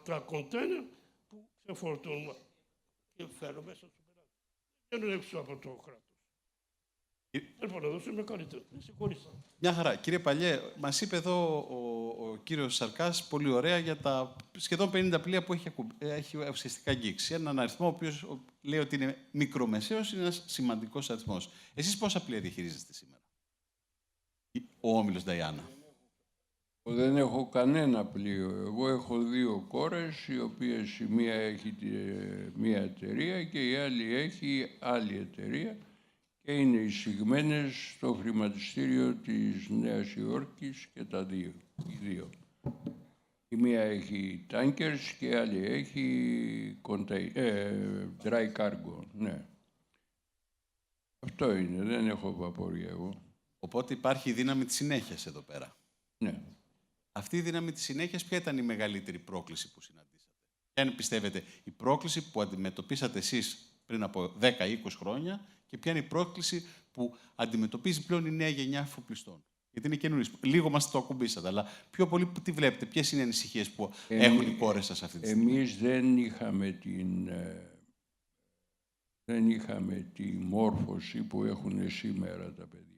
τα κοντέινερ που ξεφορτώνουν και φέρνουν μέσα στο πελάτη. Δεν είναι έξω από το κράτος. Θέλω να δώσω με καλύτερο. Μια χαρά. Κύριε Παλιέ, μας είπε εδώ ο κύριος Σαρκάς πολύ ωραία για τα σχεδόν 50 πλοία που έχει ουσιαστικά αγγίξει. Έναν αριθμό ο οποίος λέει ότι είναι μικρομεσαίος, είναι ένας σημαντικός αριθμός. Εσείς πόσα πλοία διαχειρίζεστε σήμερα? Ο Όμιλος Νταϊάννα. Δεν έχω κανένα πλοίο. Εγώ έχω 2 κόρες, οι οποίες η μία έχει μία εταιρεία και η άλλη έχει άλλη εταιρεία και είναι εισηγμένες στο χρηματιστήριο της Νέας Υόρκης και οι δύο. Η μία έχει tankers και η άλλη έχει dry cargo. Ναι. Αυτό είναι, δεν έχω βαπόρια εγώ. Οπότε υπάρχει η δύναμη της συνέχειας εδώ πέρα. Ναι. Αυτή η δύναμη της συνέχειας, ποια ήταν η μεγαλύτερη πρόκληση που συναντήσατε? Ποια είναι, πιστεύετε, η πρόκληση που αντιμετωπίσατε εσείς πριν από 10-20 χρόνια και ποια είναι η πρόκληση που αντιμετωπίζει πλέον η νέα γενιά αφοπλιστών? Γιατί είναι καινούριες. Λίγο μας το ακουμπήσατε, αλλά πιο πολύ τι βλέπετε, ποιες είναι οι ανησυχίες που έχουν οι κόρες σας αυτή τη στιγμή? Εμείς δεν είχαμε τη μόρφωση που έχουν σήμερα τα παιδιά.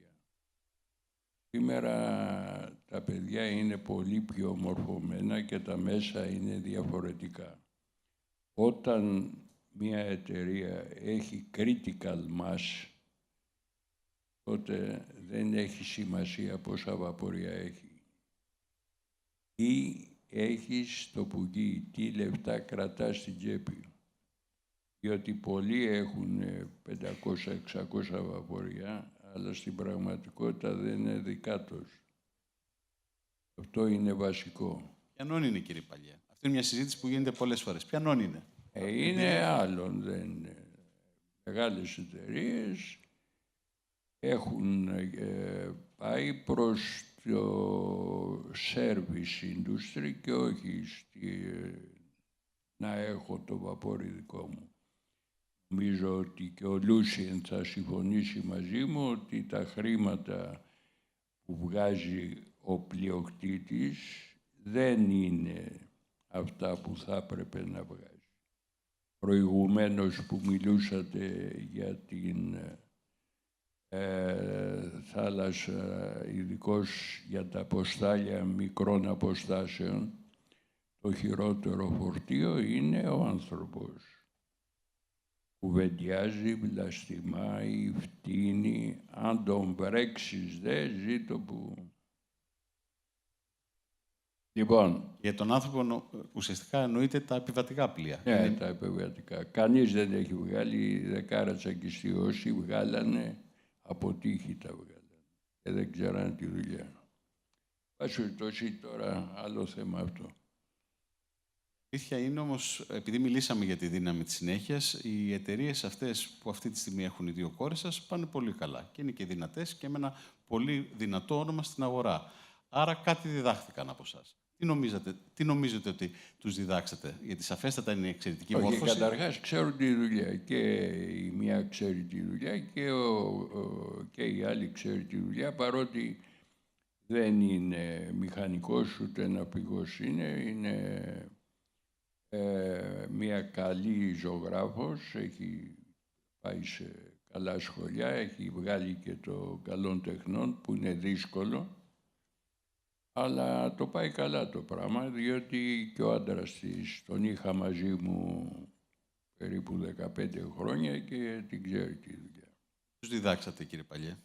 Σήμερα τα παιδιά είναι πολύ πιο μορφωμένα και τα μέσα είναι διαφορετικά. Όταν μια εταιρεία έχει critical mass, τότε δεν έχει σημασία πόσα βαπόρια έχει. Τι έχεις στο πουγγί, τι λεφτά κρατάς στην τσέπη. Διότι πολλοί έχουν 500-600 βαπόρια, αλλά στην πραγματικότητα δεν είναι δικά τους. Αυτό είναι βασικό. Ποιανόν είναι, κύριε Παλιέ? Αυτή είναι μια συζήτηση που γίνεται πολλές φορές. Ποιανόν είναι? Είναι άλλον. Μεγάλες εταιρείες έχουν πάει προς το service industry και όχι να έχω το βαπόρι δικό μου. Νομίζω ότι και ο Λούσιεν θα συμφωνήσει μαζί μου ότι τα χρήματα που βγάζει ο πλειοκτήτης δεν είναι αυτά που θα έπρεπε να βγάζει. Προηγουμένως που μιλούσατε για την θάλασσα, ειδικώς για τα αποστάλια μικρών αποστάσεων, το χειρότερο φορτίο είναι ο άνθρωπος. Κουβεντιάζει, βλαστημάει, φτύνει. Αν τον βρέξεις δε, ζήτω που... Λοιπόν... Για τον άνθρωπο ουσιαστικά εννοείται τα επιβατικά πλοία. Ναι, τα επιβατικά. Κανείς δεν έχει βγάλει, δεκάρα τσακιστή. Όσοι βγάλανε, αποτύχει τα βγάλανε. Και δεν ξέρανε τη δουλειά. Πάσου τόση τώρα, άλλο θέμα αυτό. Η αλήθεια είναι όμως, επειδή μιλήσαμε για τη δύναμη της συνέχειας, οι εταιρείες αυτές που αυτή τη στιγμή έχουν οι 2 κόρες σας πάνε πολύ καλά και είναι και δυνατές και με ένα πολύ δυνατό όνομα στην αγορά. Άρα κάτι διδάχθηκαν από εσάς. Τι νομίζετε ότι τους διδάξατε? Γιατί σαφέστατα είναι εξαιρετική μόρφωση. Καταρχάς ξέρουν τη δουλειά. Και η μία ξέρει τη δουλειά και η άλλη ξέρει τη δουλειά, παρότι δεν είναι μηχανικός ούτε ναυπηγός είναι μια καλή ζωγράφος, έχει πάει σε καλά σχολεία, έχει βγάλει και το καλών τεχνών που είναι δύσκολο, αλλά το πάει καλά το πράγμα, διότι και ο άντρας της τον είχα μαζί μου περίπου 15 χρόνια και την ξέρει τη δουλειά. Τους διδάξατε, κύριε Παλιέ?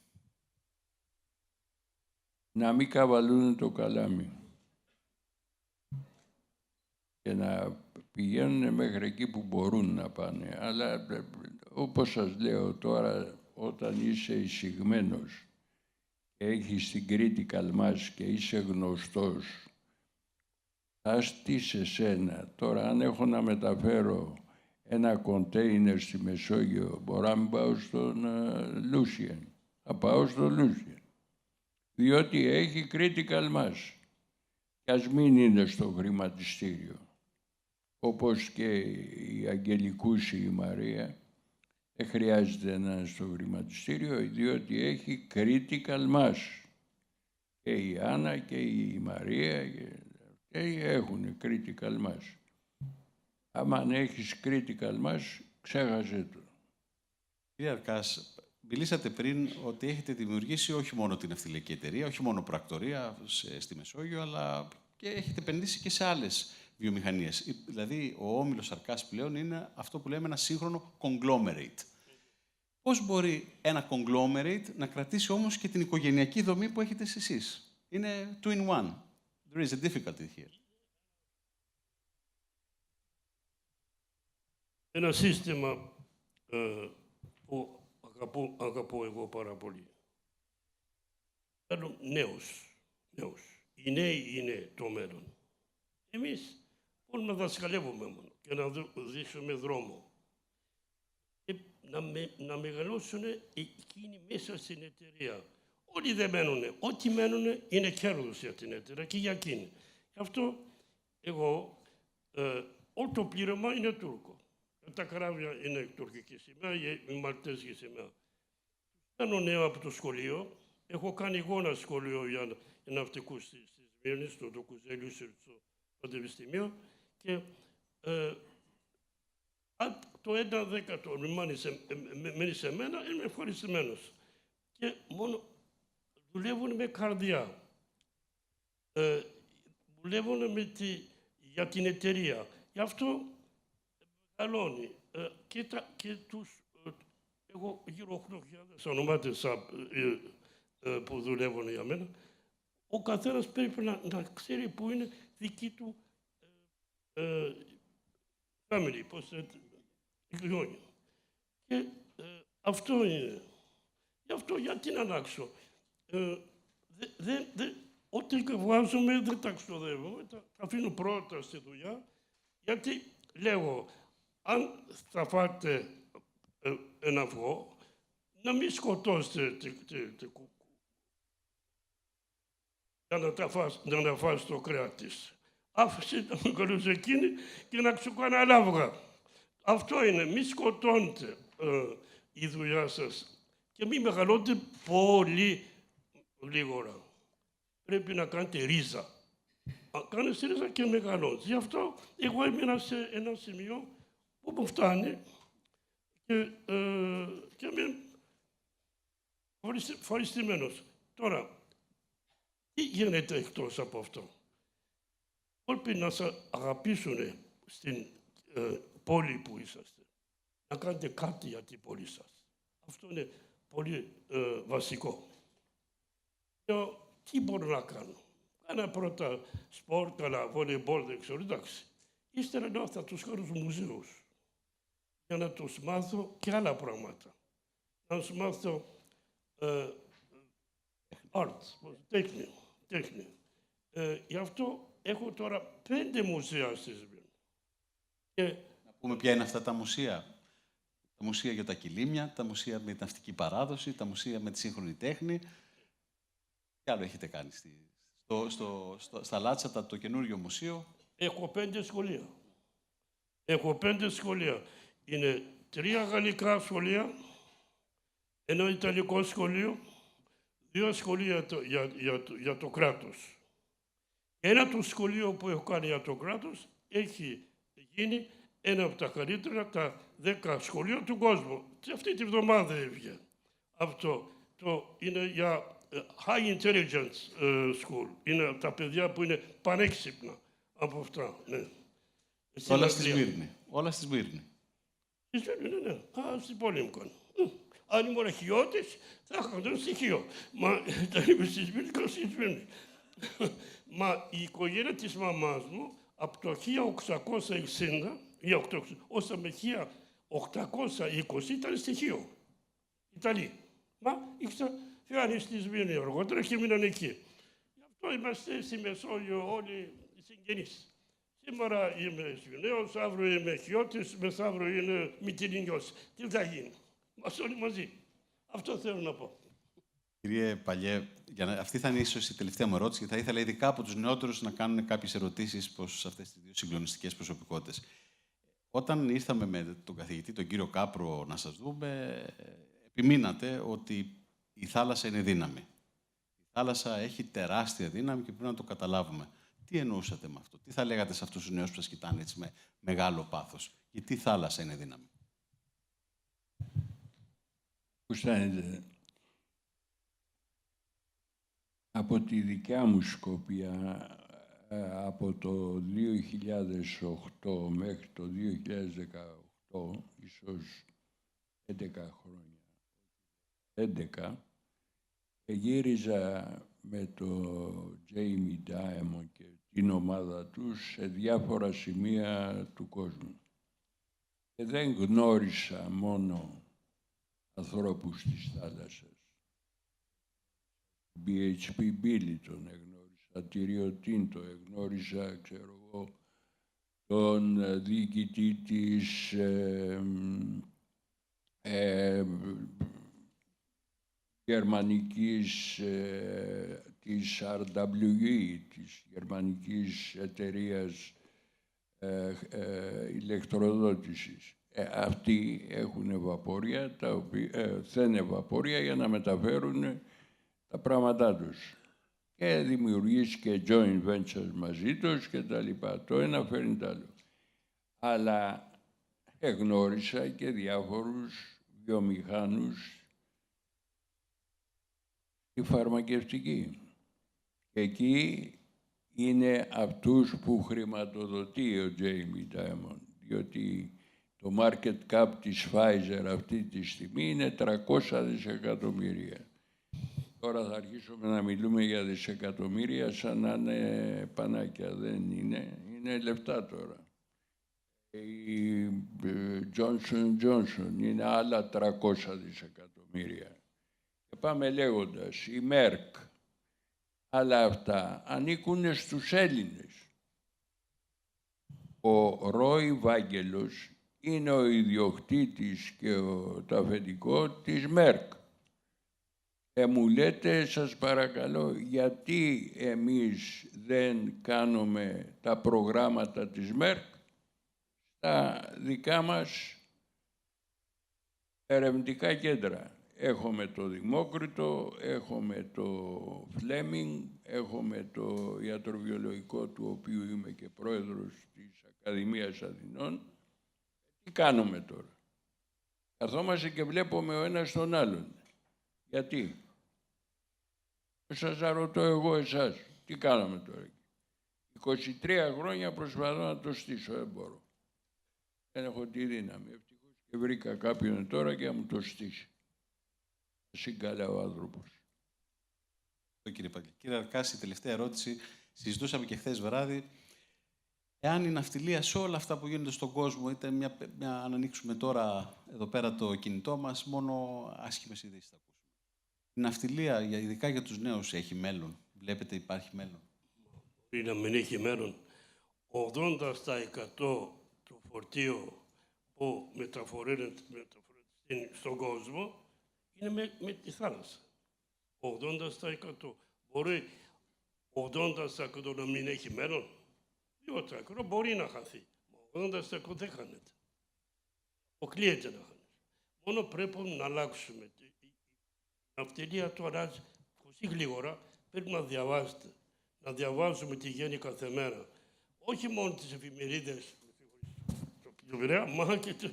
Να μην καβαλούν το καλάμι και να πηγαίνουν μέχρι εκεί που μπορούν να πάνε. Αλλά όπως σας λέω τώρα, όταν είσαι εισηγμένος και έχεις την critical mass και είσαι γνωστός, θα στήσει εσένα. Τώρα, αν έχω να μεταφέρω ένα κοντέινερ στη Μεσόγειο, μπορώ να μην πάω στον Λούσιεν. Θα πάω στον Λούσιεν. Διότι έχει critical mass. Και ας μην είναι στο χρηματιστήριο. Όπως και η Αγγελικούση η Μαρία, δεν χρειάζεται να είναι στο χρηματιστήριο, διότι έχει critical mass. Και η Άννα και η Μαρία και έχουν critical mass. Άμα έχεις critical mass, ξέχασε το. Κύριε Αρκάς, μιλήσατε πριν ότι έχετε δημιουργήσει όχι μόνο την ναυτιλιακή εταιρεία, όχι μόνο πρακτορία στη Μεσόγειο, αλλά και έχετε επενδύσει και σε άλλες βιομηχανίες. Δηλαδή, ο όμιλος Αρκάς πλέον είναι αυτό που λέμε ένα σύγχρονο conglomerate. Πώς μπορεί ένα conglomerate να κρατήσει όμως και την οικογενειακή δομή που έχετε εσείς? Είναι two in one. there is a difficulty here. Ένα σύστημα που αγαπώ εγώ πάρα πολύ. Θέλουν νέους. Οι νέοι είναι το μέλλον. Εμείς μπορούμε να δασκαλεύουμε μόνο και να δείξουμε δρόμο. Να μεγαλώσουν εκείνοι μέσα στην εταιρεία. Όλοι δεν μένουν. Ό,τι μένουν είναι κέρδος για την εταιρεία και για εκείνη. Γι' αυτό εγώ, όλο το πλήρωμα είναι Τούρκο. Τα καράβια είναι τουρκική σημαία, η μαλτέζικη σημαία. Κάνω νέο από το σχολείο. Έχω κάνει εγώ ένα σχολείο για ναυτικούς στη Σμύρνη, στο Ντοκουζέλιο, στο Πανεπιστήμιο. Και το 1/10 μένει σε μένα, είμαι ευχαριστημένος. Και μόνο δουλεύουν με καρδιά. Δουλεύουν για την εταιρεία. Γι' αυτό μεγαλώνει. Και τους, έχω γύρω 8.000 ονομάτες που δουλεύουν για μένα. Ο καθένας πρέπει να ξέρει που είναι δική του family, οικογένεια. Και αυτό είναι. Γι' αυτό γιατί να αλλάξω. Ό,τι βγάζουμε δεν τα ξοδεύουμε, τα αφήνω πρώτα στη δουλειά, γιατί λέγω, αν θα φάτε ένα αυγό, να μην σκοτώσετε για να φας το κρέας της. Άφησε να μεγαλώσει εκείνη και να ξεκάνει άλλα αυγά. Αυτό είναι, μην σκοτώνετε η δουλειά σας και μην μεγαλώνετε πολύ γρήγορα. Πρέπει να κάνετε ρίζα. Κάνεις ρίζα και μεγαλώνεις. Γι' αυτό εγώ έμεινα σε ένα σημείο που μου φτάνει και είμαι ευχαριστημένος. Τώρα, τι γίνεται εκτός από αυτό. Πρέπει να σας αγαπήσουν στην πόλη που είσαστε. Να κάνετε κάτι για την πόλη σας. Αυτό είναι πολύ βασικό. Τι μπορώ να κάνω. Κάνα πρώτα σπορ, καλά, βολεϊμπόλ, δεν ξέρω, εντάξει. Ύστερα θα τους κάνω στους μουζέους. Για να τους μάθω και άλλα πράγματα. Να τους μάθω τέχνη. Γι' αυτό έχω τώρα 5 μουσεία στη Σμύρνη. Να πούμε ποια είναι αυτά τα μουσεία. Τα μουσεία για τα κιλίμια, τα μουσεία με την ναυτική παράδοση, τα μουσεία με τη σύγχρονη τέχνη. Τι άλλο έχετε κάνει στα Λάτσατα, το καινούριο μουσείο. Έχω 5 σχολεία. Είναι 3 γαλλικά σχολεία, ένα ιταλικό σχολείο, 2 σχολεία για το κράτος. Ένα το σχολείο που έχω κάνει για το κράτος έχει γίνει ένα από τα καλύτερα, τα 10 σχολεία του κόσμου. Και αυτή τη βδομάδα έβγε. Αυτό είναι για high intelligence school. Είναι τα παιδιά που είναι πανέξυπνα από αυτά. Ναι. Όλα στη Σμύρνη. Όλα στη Σμύρνη. Στη Σμύρνη, ναι. Στην πόλη μου κάνω. Αν ήμουν αρχαιώτης, θα είχα κάνει στοιχείο. Μα τα είμαι στη Σμύρνη, κάνω στη Σμύρνη. Μα η οικογένεια της μαμάς μου, από το 1860 ως το 1820 ήταν στοιχείο. Ιταλοί. Μα φύγανε στη Σμύρνη αργότερα και μείναν εκεί. Γι' αυτό είμαστε στη Μεσόγειο όλοι οι συγγενείς. Σήμερα είμαι Σμυρναίος, αύριο είμαι Χιώτης, μεθαύριο είναι Μυτιλινιός. Τι θα γίνει. Μας όλοι μαζί. Αυτό θέλω να πω. Κύριε Παλιέ, αυτή θα είναι ίσως η τελευταία μου ερώτηση και θα ήθελα ειδικά από τους νεότερους να κάνουν κάποιες ερωτήσεις προς αυτές τις δύο συγκλονιστικές προσωπικότητες. Όταν ήρθαμε με τον καθηγητή, τον κύριο Κάπρο, να σας δούμε, επιμείνατε ότι η θάλασσα είναι δύναμη. Η θάλασσα έχει τεράστια δύναμη και πρέπει να το καταλάβουμε. Τι εννοούσατε με αυτό, τι θα λέγατε σε αυτούς τους νέους που σας κοιτάνε έτσι με μεγάλο πάθος και τι θάλασσα είναι δύναμη. Από τη δικιά μου σκοπιά, από το 2008 μέχρι το 2018, ίσως 11 χρόνια, 11, γύριζα με το Jamie Dimon και την ομάδα τους σε διάφορα σημεία του κόσμου. Και δεν γνώρισα μόνο ανθρώπους της θάλασσας. BHP Billiton εγνώρισα, τη Rio Tinto εγνώρισα, ξέρω εγώ, τον διοικητή της γερμανικής, της RWE, της γερμανικής εταιρείας ηλεκτροδότησης. Αυτοί έχουν βαπόρια, θένε βαπόρια για να μεταφέρουν τα πράγματά τους. Και δημιουργήσει και joint ventures μαζί τους και τα λοιπά. Το ένα φέρνει το άλλο. Αλλά εγνώρισα και διάφορους βιομηχάνους στη φαρμακευτική. Και εκεί είναι αυτούς που χρηματοδοτεί ο Jamie Dimon, διότι το market cap της Pfizer αυτή τη στιγμή είναι 300 δισεκατομμύρια. Τώρα θα αρχίσουμε να μιλούμε για δισεκατομμύρια σαν να είναι πανάκια. Δεν είναι. Είναι λεφτά τώρα. Η Johnson είναι άλλα 300 δισεκατομμύρια. Και πάμε λέγοντας, η Merck, αλλά αυτά ανήκουν στους Έλληνες. Ο Ρόι Βάγγελος είναι ο ιδιοκτήτης και το αφεντικό της Merck. Μου λέτε, σας παρακαλώ, γιατί εμείς δεν κάνουμε τα προγράμματα της Merck στα δικά μας ερευνητικά κέντρα. Έχουμε το Δημόκριτο, έχουμε το Φλέμινγκ, έχουμε το ιατροβιολογικό, του οποίου είμαι και πρόεδρος της Ακαδημίας Αθηνών. Τι κάνουμε τώρα? Καθόμαστε και βλέπουμε ο ένας τον άλλον. Γιατί? Σας ρωτώ εγώ εσάς, τι κάναμε τώρα? 23 χρόνια προσπαθώ να το στήσω, δεν μπορώ. Δεν έχω τη δύναμη. Ευτυχώς και βρήκα κάποιον τώρα και να μου το στήσει. Συγκαλά ο άνθρωπος. Κύριε Αρκάση, τελευταία ερώτηση. Συζητούσαμε και χθες βράδυ. Εάν η ναυτιλία σε όλα αυτά που γίνονται στον κόσμο, είτε αν ανοίξουμε τώρα εδώ πέρα το κινητό μας, μόνο άσχημες ειδήσεις θα ακούσουμε. Η ναυτιλία, ειδικά για τους νέους, έχει μέλλον? Βλέπετε υπάρχει μέλλον? Μπορεί να μην έχει μέλλον. 80% του φορτίου που μεταφορείται στον κόσμο είναι με τη θάλασσα. 80%. Μπορεί 80% να μην έχει μέλλον. 2% μπορεί να χαθεί. 80% δεν χάνεται. Αποκλείεται να χάνεται. Μόνο πρέπει να αλλάξουμε. Η ναυτιλία του αλλάζει πολύ γλίγορα. Πρέπει να διαβάζετε. Να διαβάζουμε τι γίνει κάθε μέρα. Όχι μόνο τις εφημερίδες του Πειραιά, μα και τις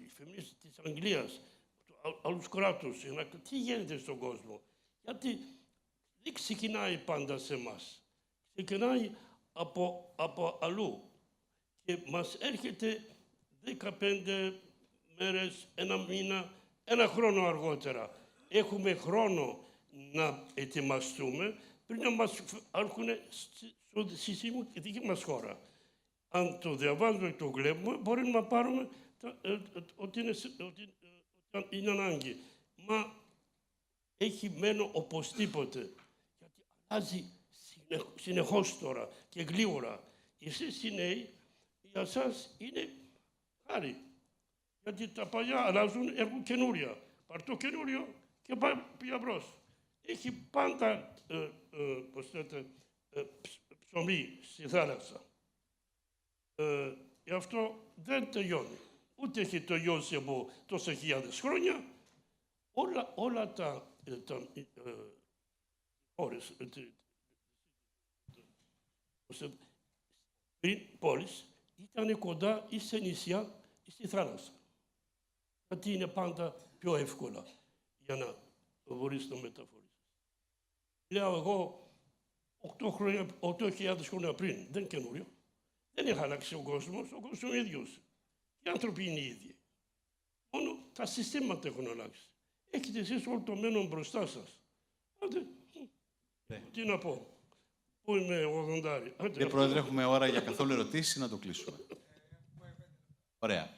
εφημερίδες της Αγγλίας, άλλους κράτους. Τι γίνεται στον κόσμο? Γιατί δεν ξεκινάει πάντα σε εμάς. Ξεκινάει από αλλού. Και μας έρχεται 15 μέρες, ένα μήνα, ένα χρόνο αργότερα. Έχουμε χρόνο να ετοιμαστούμε πριν να μας έρχουν στη δική μας χώρα. Αν το διαβάζουμε και το βλέπουμε, μπορούμε να πάρουμε ότι είναι ανάγκη. Μα έχει μένω οπωσδήποτε. Γιατί αλλάζει συνεχώς τώρα και γλίγορα. Εσείς οι νέοι, για σας είναι χάρη. Γιατί τα παλιά αλλάζουν, έρχονται καινούρια. Πάρ' το καινούριο και πάει μπρος. Έχει πάντα ψωμί στη θάλασσα. Γι' αυτό δεν τελειώνει. Ούτε έχει τελειώσει από τόσα χιλιάδες χρόνια. Όλα τα ώρες, πριν πόλεις, ήταν κοντά ή σε νησιά ή στη θάλασσα. Γιατί είναι πάντα πιο εύκολα για να μπορείς να μεταφορείς. Λέω εγώ 8.000 χρόνια πριν, δεν καινούριο. Δεν έχει αλλάξει ο κόσμος ο ίδιος. Οι άνθρωποι είναι οι ίδιοι. Μόνο τα συστήματα έχουν αλλάξει. Έχετε εσείς όλο το μέλλον μπροστά σας. Άντε, Τι να πω. Πού είμαι 80. Κύριε Πρόεδρε, έχουμε ώρα για καθόλου ερωτήσεις να το κλείσουμε. Ωραία.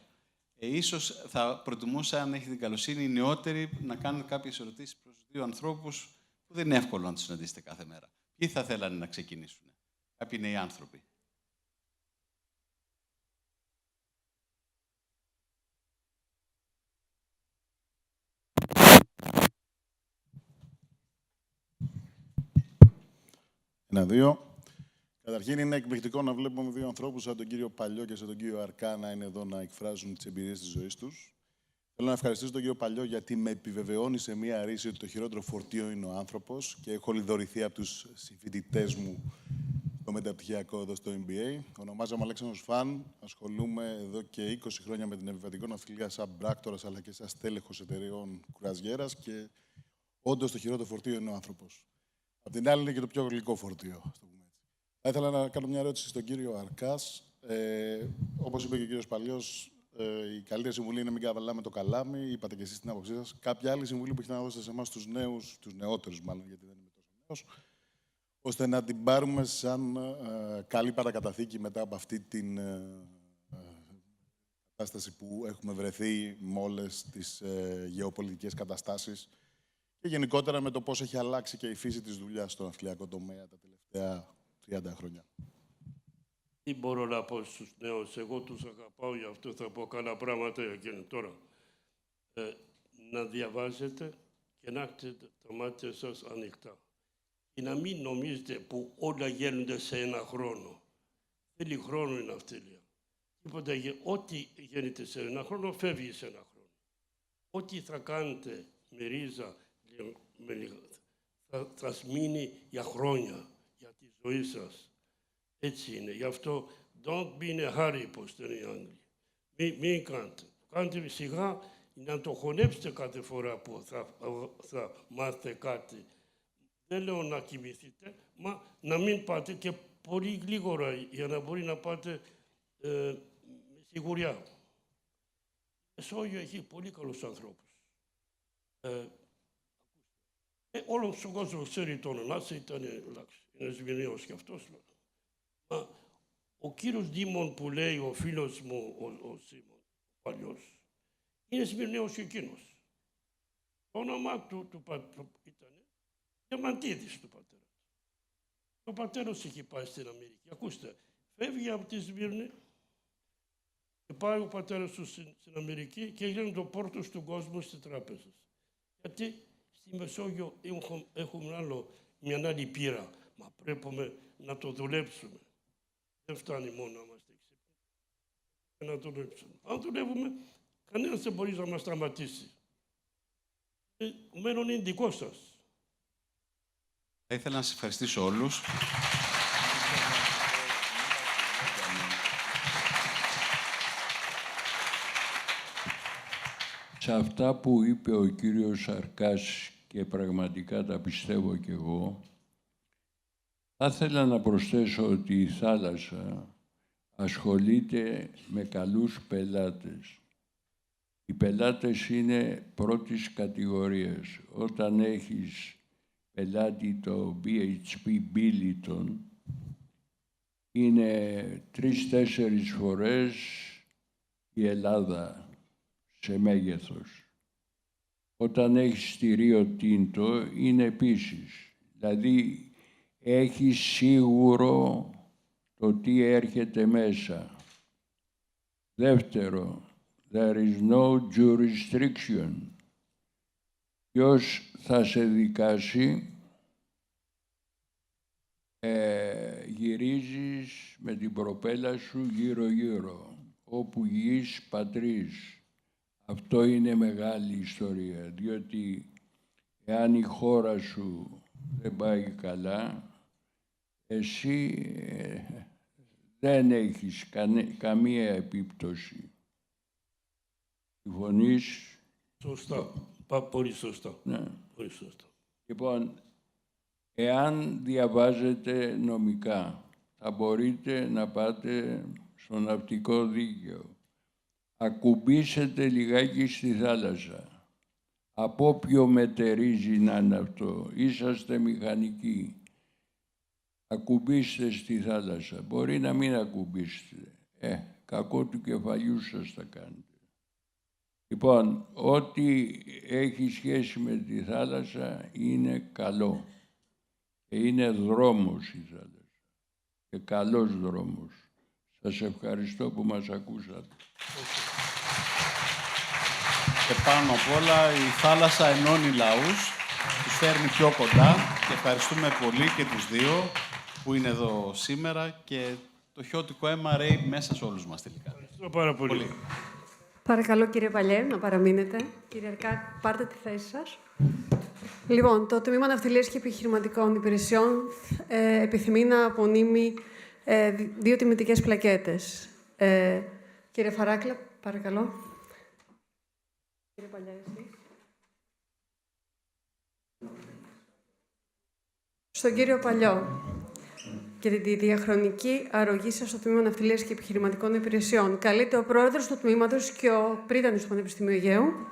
Ίσως θα προτιμούσα, αν έχει την καλοσύνη, οι νεότεροι να κάνουν κάποιες ερωτήσεις προς δύο ανθρώπους που δεν είναι εύκολο να τους συναντήσετε κάθε μέρα. Ποιοι θα θέλανε να ξεκινήσουν? Κάποιοι νέοι άνθρωποι. Ένα-δύο. Καταρχήν, είναι εκπληκτικό να βλέπουμε δύο ανθρώπους σαν τον κύριο Παλιό και σαν τον κύριο Αρκά να είναι εδώ να εκφράζουν τις εμπειρίες της ζωής τους. Θέλω να ευχαριστήσω τον κύριο Παλιό γιατί με επιβεβαιώνει σε μία ρίση ότι το χειρότερο φορτίο είναι ο άνθρωπος και έχω λιδωρηθεί από τους συμφοιτητές μου στο μεταπτυχιακό εδώ στο MBA. Ονομάζομαι Αλέξανδρος Φαν. Ασχολούμαι εδώ και 20 χρόνια με την επιβατική ναυτιλία σαν πράκτορας αλλά και σαν στέλεχος εταιρεών κουραζιέρας και όντως το χειρότερο φορτίο είναι ο άνθρωπος. Απ' την άλλη είναι και το πιο γλυκό φορτίο. Θα ήθελα να κάνω μια ερώτηση στον κύριο Αρκάς. Όπως είπε και ο κύριος Παλιός, η καλύτερη συμβουλή είναι μην καβαλάμε το καλάμι. Είπατε και εσείς την άποψή σας. Κάποια άλλη συμβουλή που έχετε να δώσετε σε εμάς τους νέους, τους νεότερους μάλλον, γιατί δεν είμαι τόσο νέος, ώστε να την πάρουμε σαν καλή παρακαταθήκη μετά από αυτή την κατάσταση που έχουμε βρεθεί με όλες τις γεωπολιτικές καταστάσεις και γενικότερα με το πώς έχει αλλάξει και η φύση της δουλειάς στο ναυτιλιακό τομέα τα τελευταία 30 χρόνια. Τι μπορώ να πω στους νέους, εγώ τους αγαπάω, γι' αυτό θα πω κάνα πράγματα για εκείνη τώρα. Να διαβάζετε και να έχετε τα μάτια σας ανοιχτά. Και να μην νομίζετε που όλα γίνονται σε ένα χρόνο. Θέλει χρόνο η ναυτιλία. Ό,τι γίνεται σε ένα χρόνο, φεύγει σε ένα χρόνο. Ό,τι θα κάνετε με ρίζα, θα μείνει για χρόνια, για τη ζωή σας. Έτσι είναι. Γι' αυτό, don't be in a hurry, πως λένε οι Άγγλοι. Μην κάντε. Κάντε σιγά, να το χωνέψετε κάθε φορά που θα μάθετε κάτι. Δεν λέω να κοιμηθείτε, μα να μην πάτε και πολύ γλίγορα για να μπορεί να πάτε με σιγουριά. Η Μεσόγειο έχει πολύ καλούς ανθρώπους. Όλο στον κόσμο ξέρει τον Ανάσα, είναι Σμυρναίος κι αυτός. Μα ο κύριος Δήμον που λέει ο φίλος μου, ο Σίμων, ο παλιός, είναι Σμυρναίος και εκείνος. Το όνομα του ήταν Διαμαντίδης του πατέρα. Ο πατέρας είχε πάει στην Αμερική. Ακούστε, φεύγει από τη Σμύρνη και πάει ο πατέρας του στην Αμερική και έγινε το πόρτος του κόσμου στις τράπεζες. Γιατί στη Μεσόγειο έχουμε μια άλλη πείρα. Μα πρέπει να το δουλέψουμε. Δεν φτάνει μόνο να είμαστε εξυπνοί. Να το δουλέψουμε. Αν δουλεύουμε, κανένας δεν μπορεί να μας σταματήσει. Ο μέλλον είναι δικό σας. Θα ήθελα να σας ευχαριστήσω όλους. Σε αυτά που είπε ο κύριος Αρκάς και πραγματικά τα πιστεύω κι εγώ, θα ήθελα να προσθέσω ότι η θάλασσα ασχολείται με καλούς πελάτες. Οι πελάτες είναι πρώτης κατηγορίας. Όταν έχεις πελάτη το BHP Billiton, είναι 3-4 φορές η Ελλάδα σε μέγεθος. Όταν έχεις τη Rio Tinto, είναι επίσης. Δηλαδή, έχει σίγουρο το τι έρχεται μέσα. Δεύτερο, there is no jurisdiction. Ποιος θα σε δικάσει, γυρίζεις με την προπέλα σου γύρω-γύρω, όπου γης πατρίς. Αυτό είναι μεγάλη ιστορία, διότι εάν η χώρα σου δεν πάει καλά, εσύ δεν έχεις καμία επίπτωση. Συμφωνείς? Σωστά. Πολύ σωστά. Ναι. Πολύ σωστά. Λοιπόν, εάν διαβάζετε νομικά, θα μπορείτε να πάτε στο ναυτικό δίκαιο. Ακουμπήσετε λιγάκι στη θάλασσα. Από όποιο μετερίζει να είναι αυτό, είσαστε μηχανικοί. ακουμπήσετε στη θάλασσα. Μπορεί να μην ακουμπήσετε. Κακό του κεφαλιού σας θα κάνετε. Λοιπόν, ό,τι έχει σχέση με τη θάλασσα είναι καλό. Και είναι δρόμος η θάλασσα. Και καλός δρόμος. Σας ευχαριστώ που μας ακούσατε. Και πάνω απ' όλα η θάλασσα ενώνει λαούς, τους φέρνει πιο κοντά και ευχαριστούμε πολύ και τους δύο που είναι εδώ σήμερα και το χιώτικο αίμα ρέει μέσα σε όλους μας τελικά. Ευχαριστώ πάρα πολύ. Παρακαλώ, κύριε Παλιέ, να παραμείνετε. Κύριε Αρκά, πάρτε τη θέση σας. Λοιπόν, το Τμήμα Ναυτιλίας και Επιχειρηματικών Υπηρεσιών επιθυμεί να απονείμει 2 τιμητικές πλακέτες. Κύριε Φαράκλα, παρακαλώ. Κύριε Παλιά, εσύ. Στον κύριο Παλιό, για τη διαχρονική αρρωγή σας στο Τμήμα Ναυτιλίας και Επιχειρηματικών Υπηρεσιών. Καλείται ο πρόεδρος του τμήματος και ο πρίτανης του Πανεπιστημίου Αιγαίου.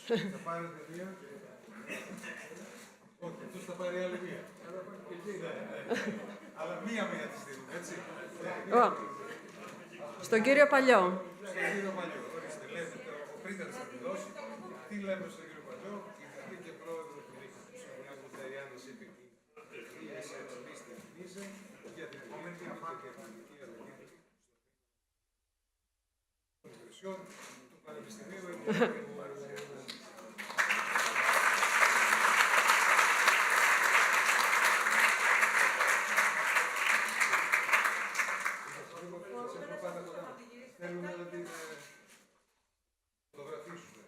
Θα πάρετε μία. Όχι, αυτός θα πάρει άλλη μία. Αλλά μία τη δίνουμε, έτσι. Στον κύριο Παλιό. Στον κύριο Παλιό, ορίστε, λέτε, ο πρίτανης θα τη δώσει. Τι λέμε στον κύριο Παλιό, ιδρυτή και πρόεδρο του Συμβουλίου Τεριάνης Επικοινωνίας για την επόμενη και επαγγελματική αλλαγή των υπηρεσιών του Πανεπιστημίου Αιγαίου. Θέλουμε να την φωτογραφίσουμε.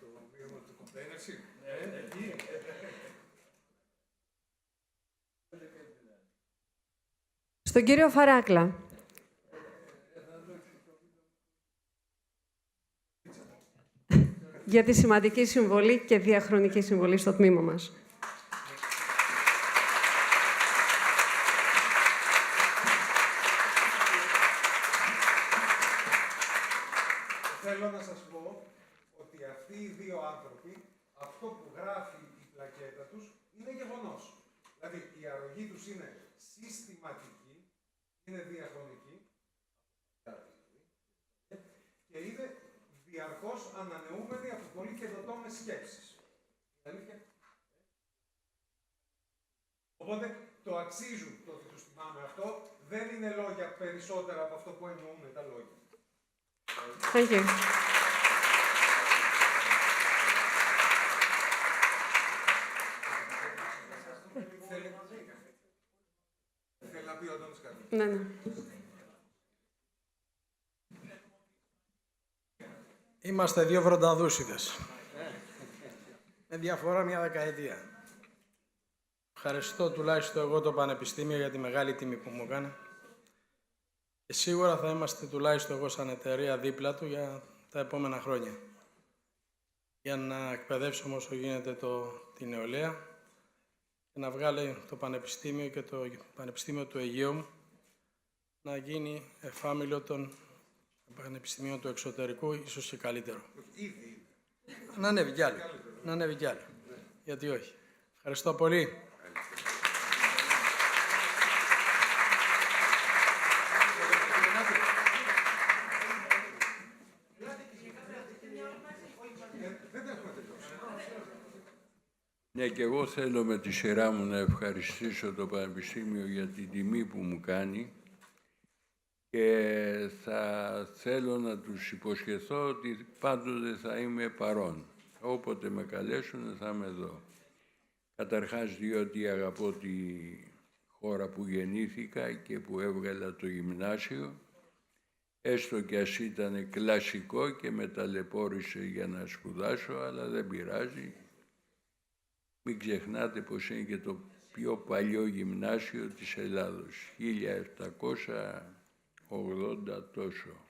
Το μοίωμα του κοντέινερ, εκεί. Στον κύριο Φαράκλα. Για τη σημαντική συμβολή και διαχρονική συμβολή στο τμήμα μας. Θέλω να σας πω ότι αυτοί οι δύο άνθρωποι, αυτό που γράφει η πλακέτα τους, είναι γεγονός. Δηλαδή, η αρρωγή τους είναι συστηματική, είναι διαχρονική και είναι διαρκώς ανανεούμενη από πολύ καινοτόμες σκέψεις. Αλήθεια. Οπότε το αξίζουν το ότι τους θυμάμαι αυτό. Δεν είναι λόγια περισσότερα από αυτό που εννοούμε τα λόγια. Thank you. Θέλει να πει ο Αντώνης κάτι. Ναι, ναι. Είμαστε 2 βρονταδούσιδες. Με διαφορά 1 δεκαετία. Ευχαριστώ τουλάχιστον εγώ το Πανεπιστήμιο για τη μεγάλη τιμή που μου έκανε. Και σίγουρα θα είμαστε τουλάχιστον εγώ σαν εταιρεία δίπλα του για τα επόμενα χρόνια. Για να εκπαιδεύσουμε όσο γίνεται την νεολαία και να βγάλει το Πανεπιστήμιο και το Πανεπιστήμιο του Αιγαίου να γίνει εφάμιλο των Πανεπιστημίων του εξωτερικού, ίσως και καλύτερο. Ήδη. Να ανέβει κι άλλο. Να ανέβει κι άλλο. Γιατί όχι. Ευχαριστώ πολύ. Ναι, και εγώ θέλω με τη σειρά μου να ευχαριστήσω το Πανεπιστήμιο για την τιμή που μου κάνει και θα θέλω να τους υποσχεθώ ότι πάντοτε θα είμαι παρόν. Όποτε με καλέσουν θα είμαι εδώ. Καταρχάς διότι αγαπώ τη χώρα που γεννήθηκα και που έβγαλα το γυμνάσιο, έστω κι ας ήταν κλασικό και με ταλαιπώρησε για να σπουδάσω, αλλά δεν πειράζει. Μην ξεχνάτε πως είναι και το πιο παλιό γυμνάσιο της Ελλάδος, 1780 τόσο.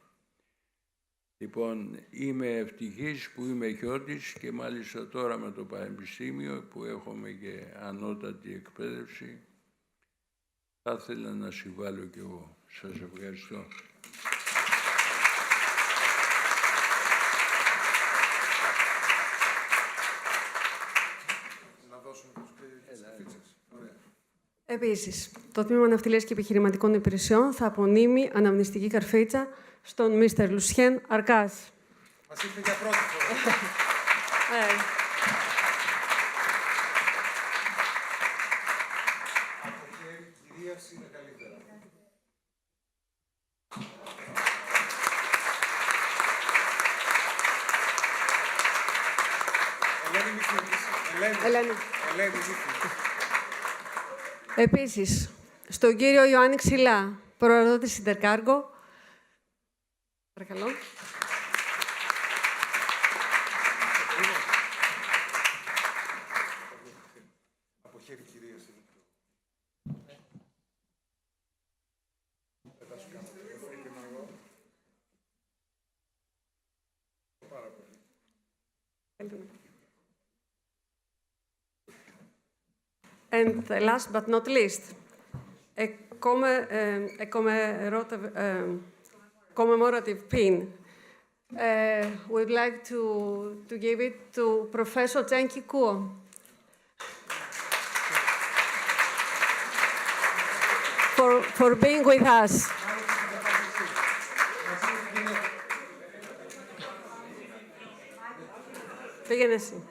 Λοιπόν, είμαι ευτυχής που είμαι χιώτης και μάλιστα τώρα με το Πανεπιστήμιο που έχουμε και ανώτατη εκπαίδευση. Θα ήθελα να συμβάλλω κι εγώ. Σας ευχαριστώ. Επίσης, το Τμήμα Ναυτιλίας και Επιχειρηματικών Υπηρεσιών θα απονείμει αναμνηστική καρφίτσα στον Μίστερ Λουσιέν Αρκάς. Μας ήρθε για πρώτη φορά. Κυρίας είναι καλύτερα. Ελένη Μίχλης. Επίσης, στον κύριο Ιωάννη Ξυλά, προεδρό της Ιντερκάργο. Παρακαλώ. Από χέρι κυρίας είναι πιο. And last but not least, a commemorative pin. We'd like to give it to Professor Cenki Kuo. For being with us. Πήγαινε εσύ.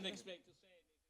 Didn't expect to say anything.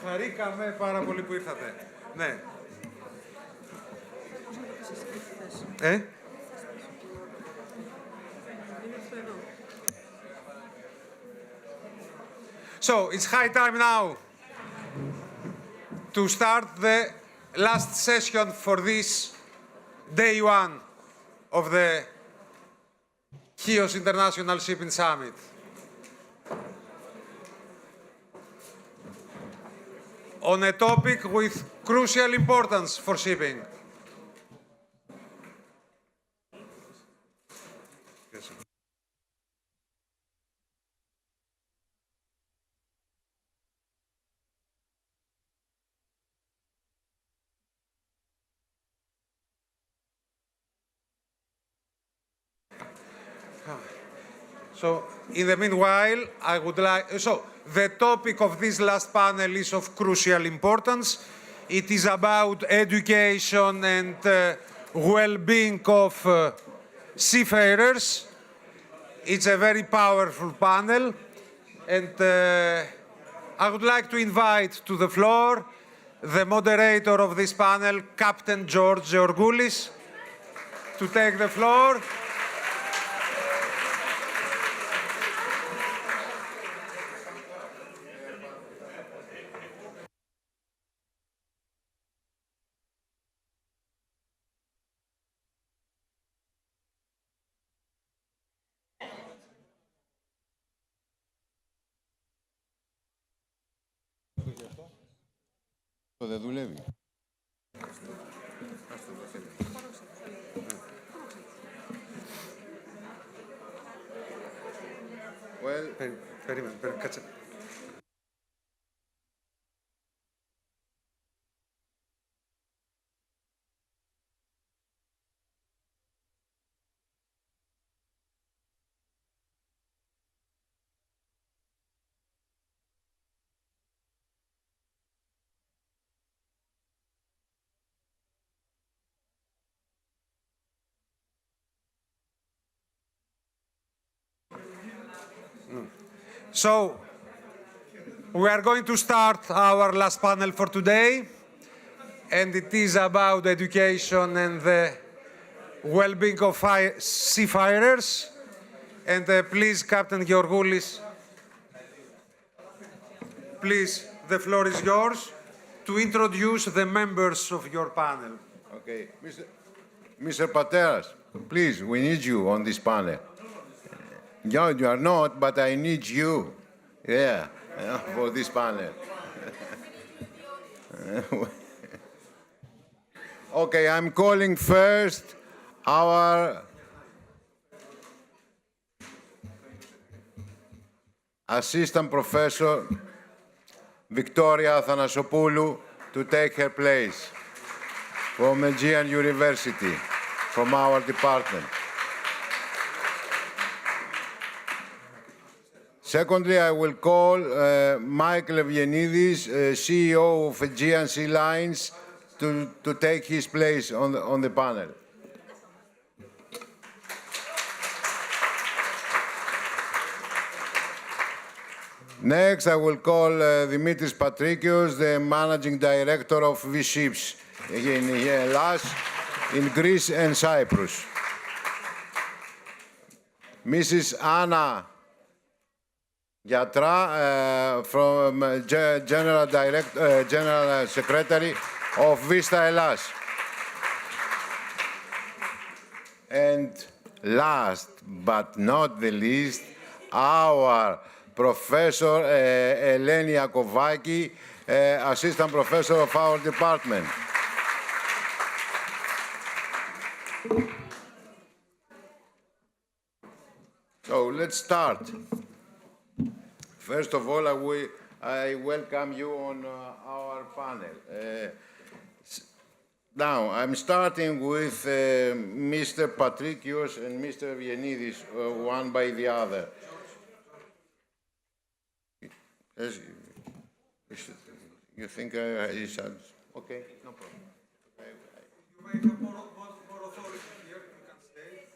Χαρήκαμε πάρα πολύ που ήρθατε. Ναι. So, it's high time now to start the last session for this day one of the Chios International Shipping Summit. on a topic with crucial importance for shipping. So, in the meanwhile, I would like... So, the topic of this last panel is of crucial importance. It is about education and well-being of seafarers. It's a very powerful panel. And I would like to invite to the floor the moderator of this panel, Captain George Georgoulis, to take the floor. Δεν δουλεύει. Well, περίμενε, κάτσε. So, we are going to start our last panel for today, and it is about education and the well-being of seafarers. And please, Captain Georgoulis, please, the floor is yours to introduce the members of your panel. Okay, Mr. Pateras, please, we need you on this panel. No, you are not, but I need you, yeah, for this panel. Okay, I'm calling first our Assistant Professor, Victoria Athanasopoulou, to take her place from Aegean University, from our department. Secondly, I will call Michael Evienidis, CEO of Aegean Sea Lines, to take his place on the panel. Next, I will call Dimitris Patrikios, the Managing Director of V-Ships in Hellas, in Greece and Cyprus. Mrs. Anna Yatra, from General Secretary of Vista Hellas. And last but not the least, our Professor Eleni Yakovaki, Assistant Professor of our department. So let's start. First of all, I welcome you on our panel. Now, I'm starting with Mr. Patrikios and Mr. Evienidis, one by the other. You think I should? Okay, no problem. You may have more authority here, you can stay.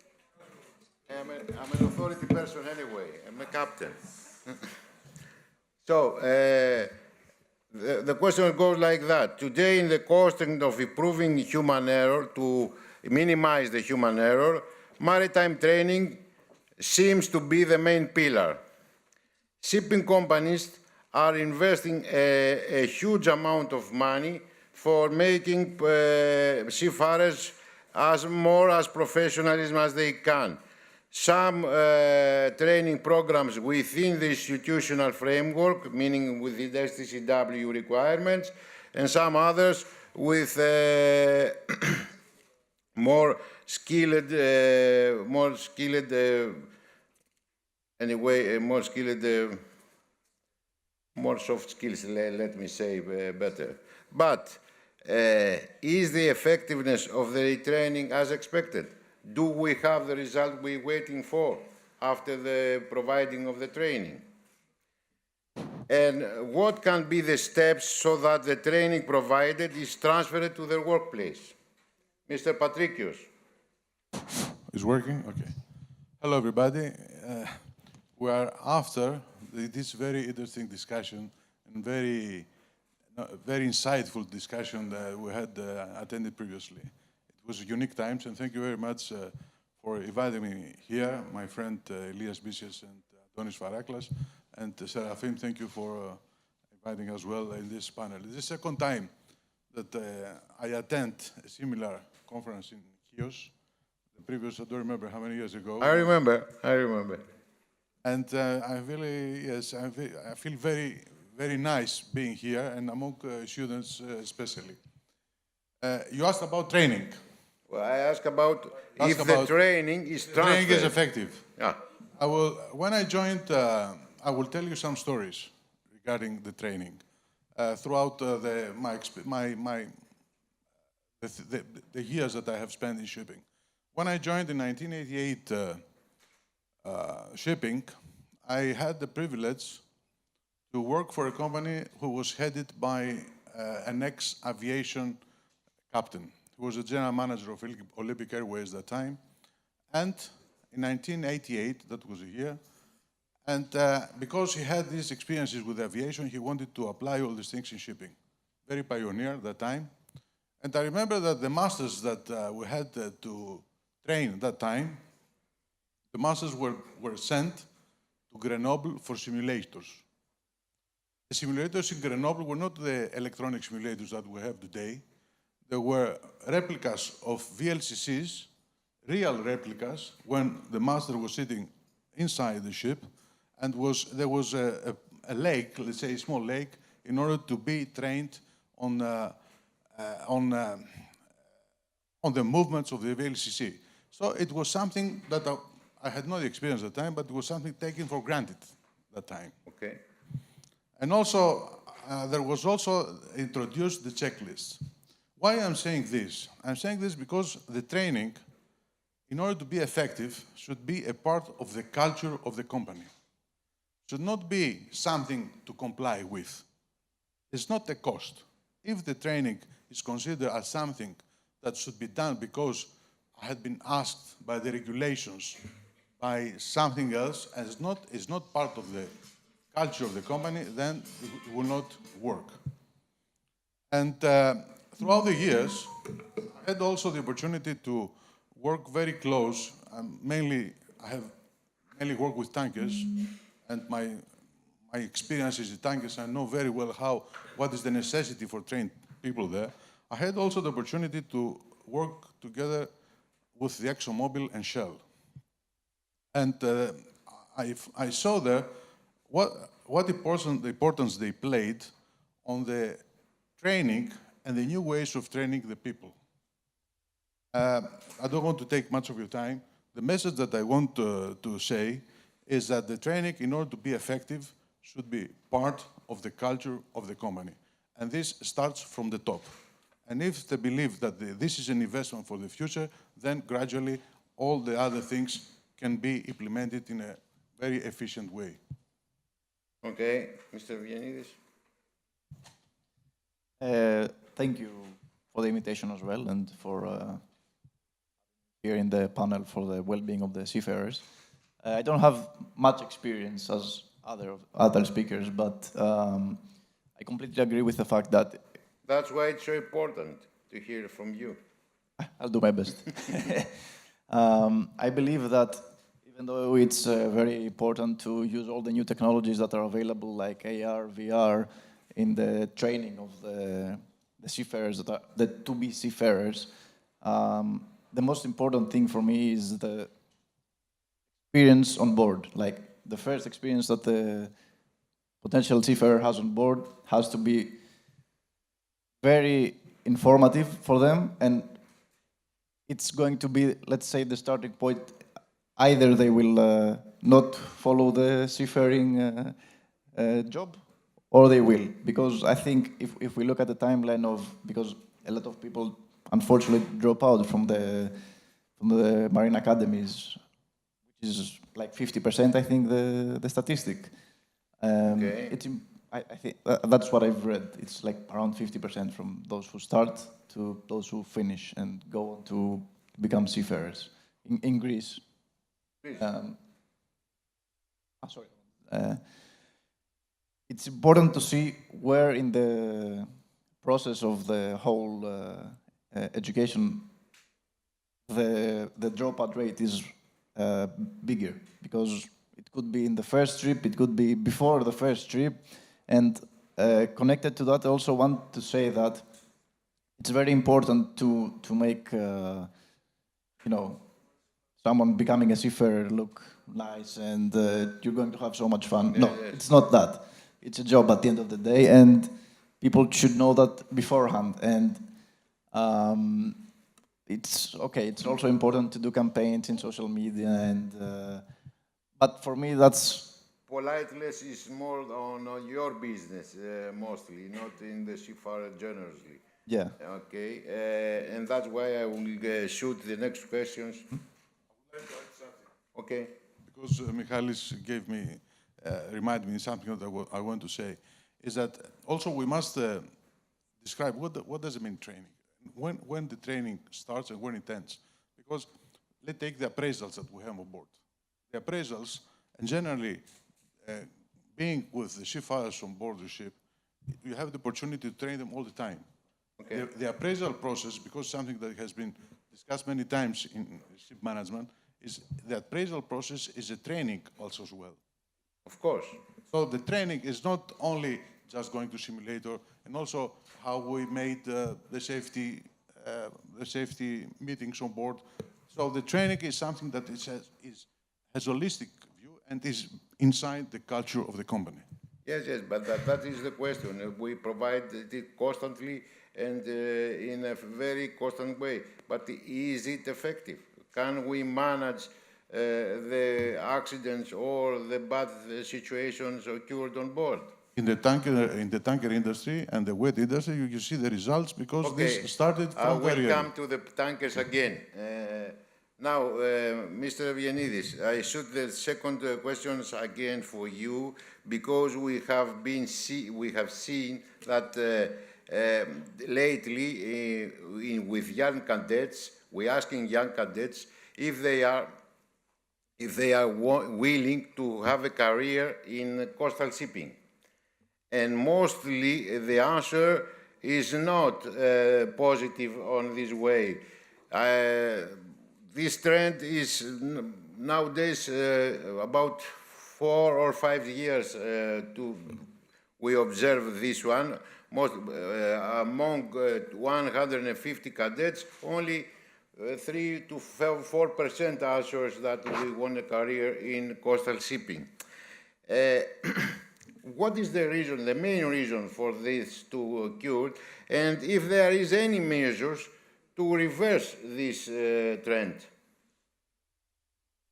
I'm an authority person anyway. I'm a captain. So, the question goes like that. Today, in the costing of improving human error, to minimize the human error, maritime training seems to be the main pillar. Shipping companies are investing a huge amount of money for making seafarers as professionalism as they can. some training programs within the institutional framework, meaning with the STCW requirements, and some others with more skilled, more soft skills, let me say better. But is the effectiveness of the retraining as expected? Do we have the result we're waiting for after the providing of the training? And what can be the steps so that the training provided is transferred to the workplace? Mr. Patrikios. Is working? Okay. Hello, everybody. We are after this very interesting discussion and very insightful discussion that we had attended previously. It was unique times, and thank you very much for inviting me here, my friend Elias Bisias and Adonis Faraklas, and Serafim, thank you for inviting us well in this panel. It's the second time that I attend a similar conference in Chios. The previous, I don't remember how many years ago. I remember. And I really, yes, I feel very, very nice being here and among students especially. You asked about training. Well, I asked about if the training is transferred. Training is effective. Yeah. When I joined, I will tell you some stories regarding the training throughout the years that I have spent in shipping. When I joined in 1988 shipping, I had the privilege to work for a company who was headed by an ex-aviation captain, who was the general manager of Olympic Airways at that time. And in 1988, that was a year, and because he had these experiences with aviation, he wanted to apply all these things in shipping. Very pioneer at that time. And I remember that the masters that we had to train at that time, the masters were sent to Grenoble for simulators. The simulators in Grenoble were not the electronic simulators that we have today. There were replicas of VLCCs, real replicas, when the master was sitting inside the ship, and there was a lake, let's say a small lake, in order to be trained on the movements of the VLCC. So it was something that I had no experience at the time, but it was something taken for granted at that time. Okay. And also, there was also introduced the checklist. Why I'm saying this? I'm saying this because the training, in order to be effective, should be a part of the culture of the company. Should not be something to comply with. It's not a cost. If the training is considered as something that should be done because I had been asked by the regulations, by something else, and is not part of the culture of the company, then it will not work. And throughout the years, I had also the opportunity to work very close. I have mainly worked with tankers, and my experiences in tankers, I know very well what is the necessity for trained people there. I had also the opportunity to work together with the ExxonMobil and Shell. And I saw there what importance they played on the training and the new ways of training the people. I don't want to take much of your time. The message that I want to say is that the training, in order to be effective, should be part of the culture of the company. And this starts from the top. And if they believe that this is an investment for the future, then gradually all the other things can be implemented in a very efficient way. Okay, Mr. Viannidis. Thank you for the invitation as well, and for here in the panel for the well-being of the seafarers. I don't have much experience as other speakers, but I completely agree with the fact that... That's why it's so important to hear from you. I'll do my best. I believe that even though it's very important to use all the new technologies that are available, like AR, VR, in the training of the seafarers, the to-be seafarers, the most important thing for me is the experience on board. Like the first experience that the potential seafarer has on board has to be very informative for them, and it's going to be, let's say, the starting point. Either they will not follow the seafaring job, or they will. Because I think if we look at the timeline of, because a lot of people unfortunately drop out from the marine academies, which is like 50%, I think, the statistic. Okay. I think that's what I've read. It's like around 50% from those who start to those who finish and go on to become seafarers in Greece. Sorry. It's important to see where in the process of the whole education the dropout rate is bigger, because it could be in the first trip, it could be before the first trip. And connected to that, I also want to say that it's very important to make, someone becoming a seafarer look nice and you're going to have so much fun. No, it's not that. It's a job at the end of the day, and people should know that beforehand. And it's okay. It's also important to do campaigns in social media, and but for me, that's politeness is more on your business mostly, not in the seafarer generally. Yeah. Okay, and that's why I will shoot the next questions. Okay. Because Michalis gave me, reminded me something that I want to say, is that also we must describe what does it mean training, when the training starts and when it ends. Because let's take the appraisals that we have on board. The appraisals, and generally, being with the seafarers on board the ship, you have the opportunity to train them all the time. Okay. The appraisal process, because something that has been discussed many times in ship management, is the appraisal process is a training also as well. Of course. So the training is not only just going to simulator, and also how we made the safety meetings on board. So the training is something that has a holistic view and is inside the culture of the company. Yes, but that is the question. We provide it constantly and in a very constant way. But is it effective? Can we manage the accidents or the bad situations occurred on board? In the tanker industry and the wet industry, you see the results because this started from very early. I will come to the tankers again. Now, Mr. Vianidis, I shoot the second questions again for you, because we have seen that lately with young cadets, we're asking young cadets if they are willing to have a career in coastal shipping. And mostly the answer is not positive on this way. This trend is nowadays about 4 or 5 years we observe this one. Among 150 cadets, only 3 to 4% answers that we want a career in coastal shipping. What is the reason, the main reason for this to occur, and if there is any measures to reverse this trend?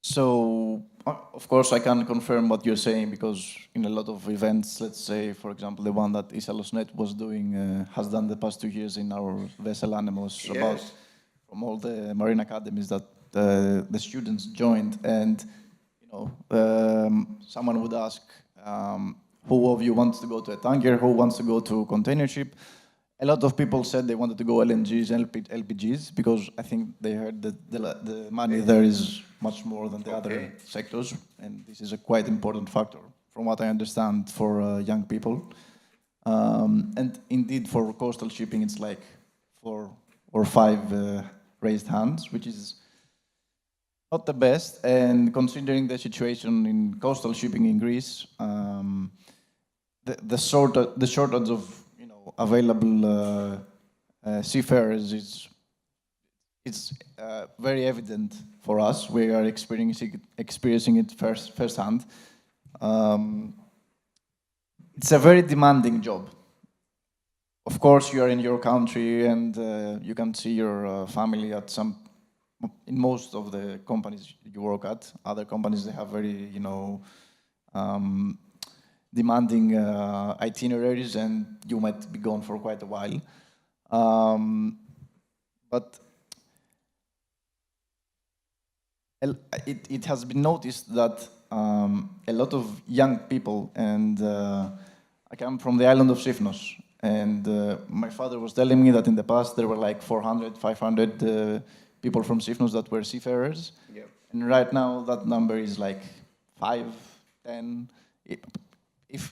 So, of course, I can confirm what you're saying, because in a lot of events, let's say, for example, the one that Isalosnet was doing, has done the past 2 years in our vessel Animals, yes, about from all the marine academies that the students joined, and someone would ask, who of you wants to go to a tanker, who wants to go to a container ship? A lot of people said they wanted to go LNGs and LPGs, because I think they heard that the money there is much more than the other sectors, and this is a quite important factor, from what I understand, for young people. And indeed, for coastal shipping, it's like 4 or 5 raised hands, which is not the best. And considering the situation in coastal shipping in Greece, the shortage of available seafarers is it's very evident for us. We are experiencing it firsthand. It's a very demanding job. Of course, you are in your country and you can see your family at in most of the companies you work at. Other companies, they have very, demanding itineraries, and you might be gone for quite a while. But it has been noticed that a lot of young people, and I come from the island of Sifnos, and my father was telling me that in the past there were like 400, 500 people from Sifnos that were seafarers. Yeah. And right now that number is like 5, 10,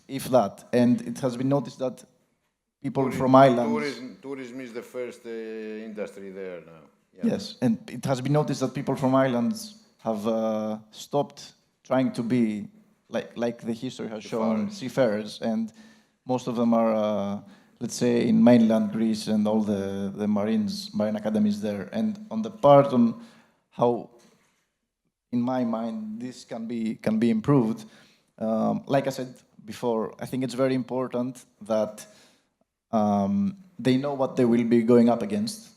if that. And it has been noticed that people from islands... Tourism is the first industry there now. Yeah. Yes, and it has been noticed that people from islands have stopped trying to be, like the history has shown, seafarers, and most of them are, let's say, in mainland Greece and all the marine academies there. And on the part on how, in my mind, this can be improved, like I said before, I think it's very important that they know what they will be going up against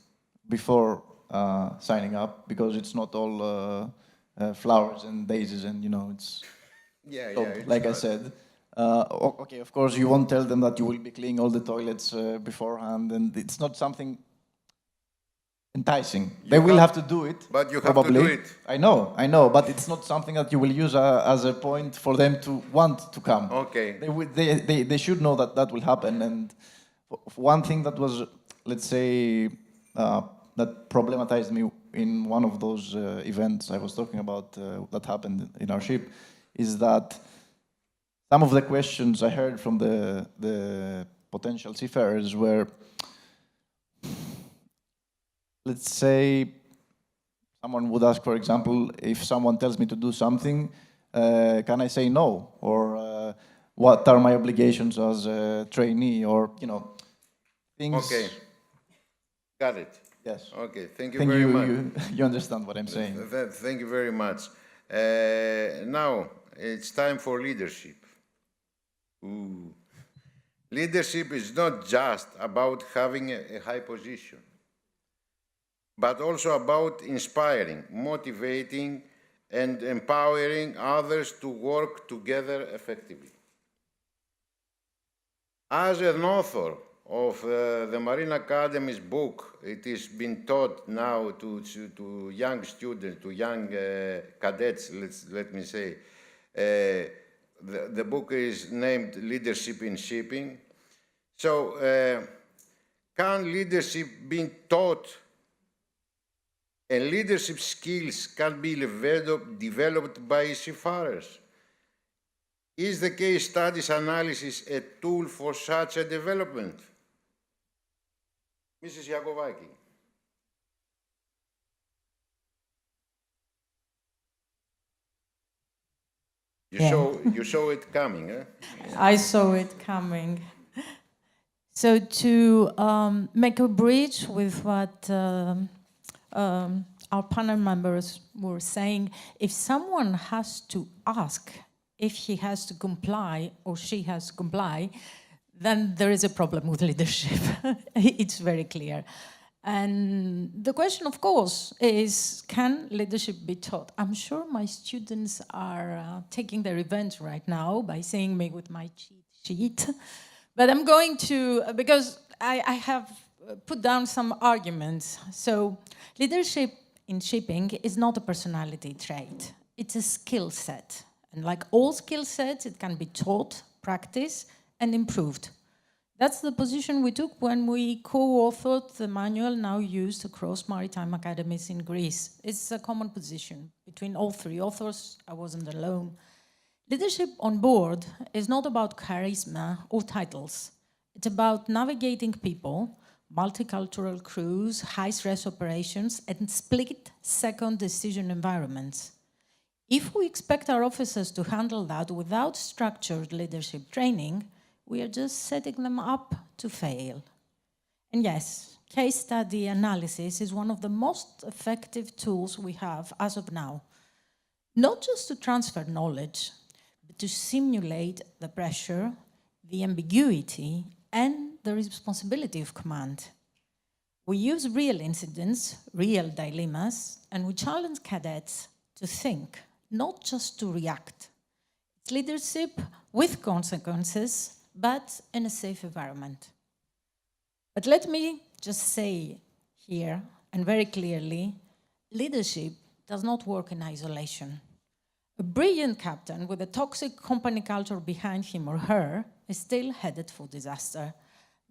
before signing up, because it's not all flowers and daisies, and it's like I said. Okay, of course, you won't tell them that you will be cleaning all the toilets beforehand, and it's not something enticing. They will have to do it. But you probably. have to do it. I know, but it's not something that you will use as a point for them to want to come. Okay. They should know that will happen. And one thing that was, let's say, that problematized me in one of those events I was talking about that happened in our ship is that some of the questions I heard from the potential seafarers were, let's say, someone would ask, for example, if someone tells me to do something, can I say no? Or what are my obligations as a trainee? Or, things... Okay. Got it. Yes. Okay, thank you very much. You understand what I'm saying. Thank you very much. Now, it's time for leadership. Ooh. Leadership is not just about having a high position, but also about inspiring, motivating, and empowering others to work together effectively. As an author of the Marine Academy's book, it is being taught now to young students, to young cadets, let me say. The book is named Leadership in Shipping. So, can leadership be taught, and leadership skills can be developed by seafarers? Is the case studies analysis a tool for such a development? Mrs. Yakovaki. You saw it coming, eh? I saw it coming. So to make a bridge with what our panel members were saying, if someone has to ask if he has to comply or she has to comply, then there is a problem with leadership. It's very clear. And the question, of course, is, can leadership be taught? I'm sure my students are taking their revenge right now by seeing me with my cheat sheet. But I'm going to, because I have put down some arguments. So leadership in shipping is not a personality trait. It's a skill set. And like all skill sets, it can be taught, practiced, and improved. That's the position we took when we co-authored the manual now used across maritime academies in Greece. It's a common position between all three authors. I wasn't alone. Leadership on board is not about charisma or titles. It's about navigating people, multicultural crews, high-stress operations, and split-second decision environments. If we expect our officers to handle that without structured leadership training, we are just setting them up to fail. And yes, case study analysis is one of the most effective tools we have as of now. Not just to transfer knowledge, but to simulate the pressure, the ambiguity, and the responsibility of command. We use real incidents, real dilemmas, and we challenge cadets to think, not just to react. It's leadership with consequences, but in a safe environment. But let me just say here, and very clearly, leadership does not work in isolation. A brilliant captain with a toxic company culture behind him or her is still headed for disaster.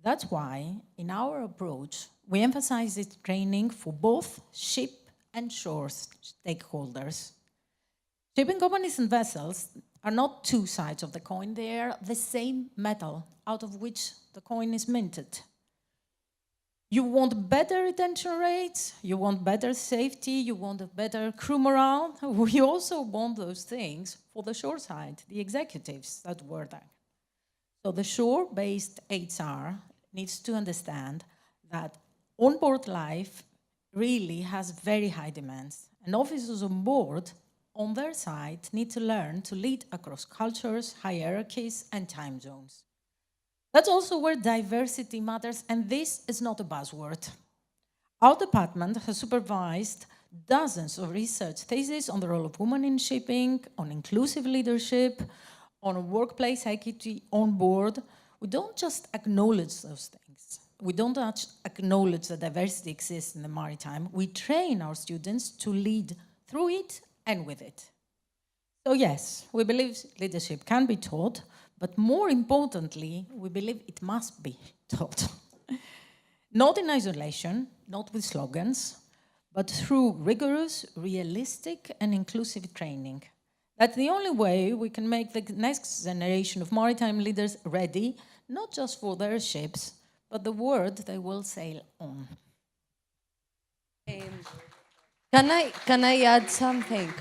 That's why, in our approach, we emphasize its training for both ship and shore stakeholders. Shipping companies and vessels are not two sides of the coin, they are the same metal out of which the coin is minted. You want better retention rates, you want better safety, you want a better crew morale. We also want those things for the shore side, the executives that were there. So the shore-based HR needs to understand that onboard life really has very high demands, and officers on board, on their side, need to learn to lead across cultures, hierarchies, and time zones. That's also where diversity matters, and this is not a buzzword. Our department has supervised dozens of research theses on the role of women in shipping, on inclusive leadership, on workplace equity on board. We don't just acknowledge those things. We don't acknowledge that diversity exists in the maritime. We train our students to lead through it and with it. So yes, we believe leadership can be taught, but more importantly, we believe it must be taught. Not in isolation, not with slogans, but through rigorous, realistic, and inclusive training. That's the only way we can make the next generation of maritime leaders ready, not just for their ships, but the world they will sail on. Can I add something?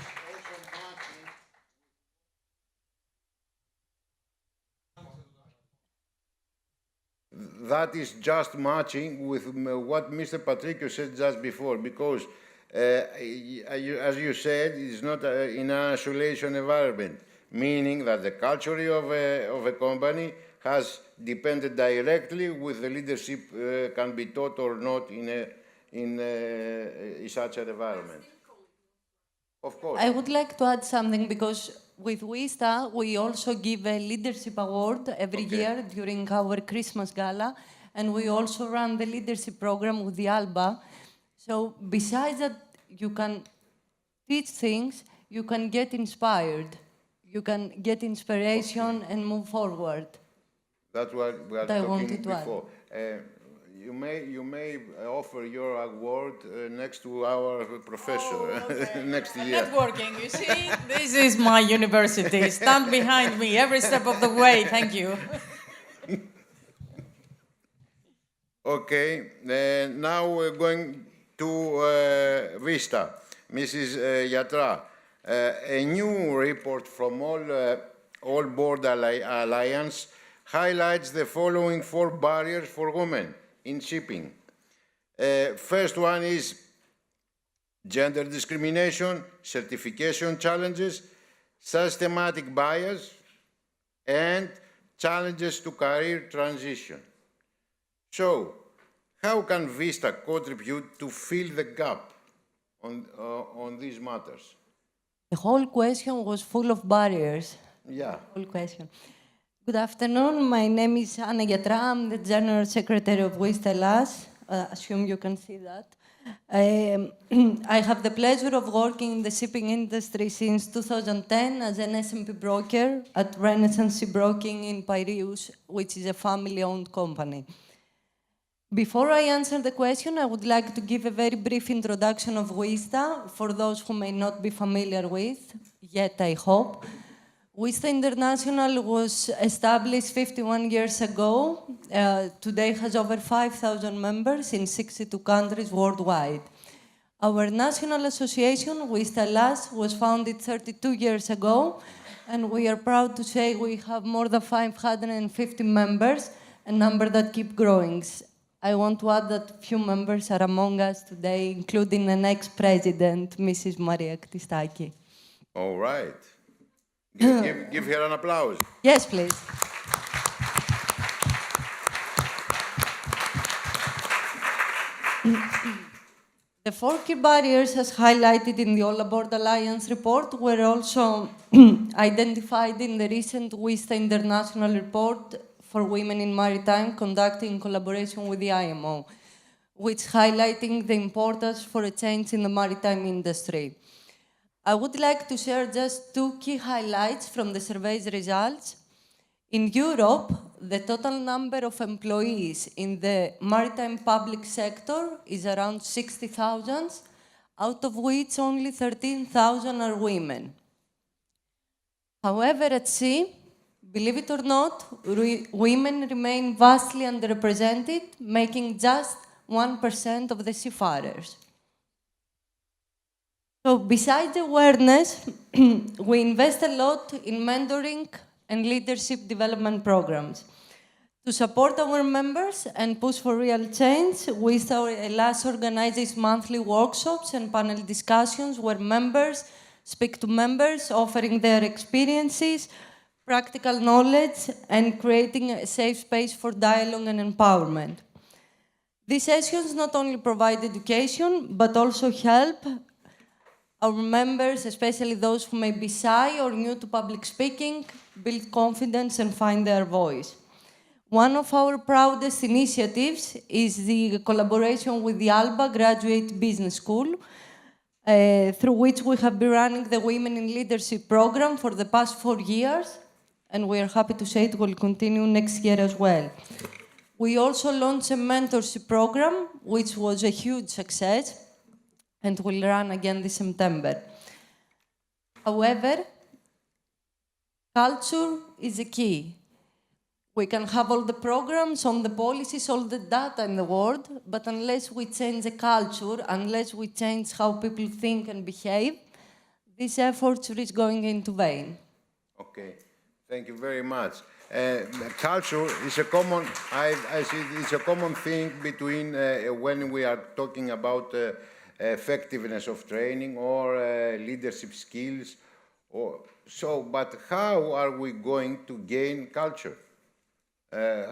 That is just matching with what Mr. Patricio said just before, because as you said, it's not in an isolation environment, meaning that the culture of a company has depended directly with the leadership can be taught or not in such an environment. Of course. I would like to add something, because with WISTA, we also give a leadership award every year during our Christmas gala, and we also run the leadership program with the ALBA. So besides that, you can teach things, you can get inspired, you can get inspiration and move forward. That's what we are talking before. You may offer your award next to our professor next year. Networking, you see? This is my university. Stand behind me every step of the way. Thank you. Okay, now we're going to Vista. Mrs. Yatra, a new report from All Board Alliance highlights the following 4 barriers for women in shipping. First one is gender discrimination, certification challenges, systematic bias, and challenges to career transition. So, how can Vista contribute to fill the gap on these matters? The whole question was full of barriers. Yeah. Whole question. Good afternoon. My name is Anna Yatra. I'm the General Secretary of WISTA LAS. Assume you can see that. I have the pleasure of working in the shipping industry since 2010 as an S&P broker at Renaissance Shipbroking in Piraeus, which is a family-owned company. Before I answer the question, I would like to give a very brief introduction of WISTA for those who may not be familiar with, yet I hope. WISTA International was established 51 years ago. Today has over 5,000 members in 62 countries worldwide. Our national association, WISTA LAS, was founded 32 years ago, and we are proud to say we have more than 550 members, a number that keeps growing. I want to add that few members are among us today, including an ex-president, Mrs. Maria Christakis. All right. Give her an applause. Yes, please. The 4 key barriers, as highlighted in the All Aboard Alliance report, were also identified in the recent WISTA International Report for Women in Maritime, conducted in collaboration with the IMO, which highlighting the importance for a change in the maritime industry. I would like to share just 2 key highlights from the survey's results. In Europe, the total number of employees in the maritime public sector is around 60,000, out of which only 13,000 are women. However, at sea, believe it or not, women remain vastly underrepresented, making just 1% of the seafarers. So besides awareness, we invest a lot in mentoring and leadership development programs. To support our members and push for real change, WISTA Hellas organizes monthly workshops and panel discussions where members speak to members, offering their experiences, practical knowledge, and creating a safe space for dialogue and empowerment. These sessions not only provide education, but also help our members, especially those who may be shy or new to public speaking, build confidence and find their voice. One of our proudest initiatives is the collaboration with the ALBA Graduate Business School, through which we have been running the Women in Leadership program for the past 4 years, and we are happy to say it will continue next year as well. We also launched a mentorship program, which was a huge success, and will run again this September. However, culture is the key. We can have all the programs, all the policies, all the data in the world, but unless we change the culture, unless we change how people think and behave, these efforts risk going into vain. Okay, thank you very much. Culture is a common, I see it's a common thing between when we are talking about effectiveness of training or leadership skills. But how are we going to gain culture?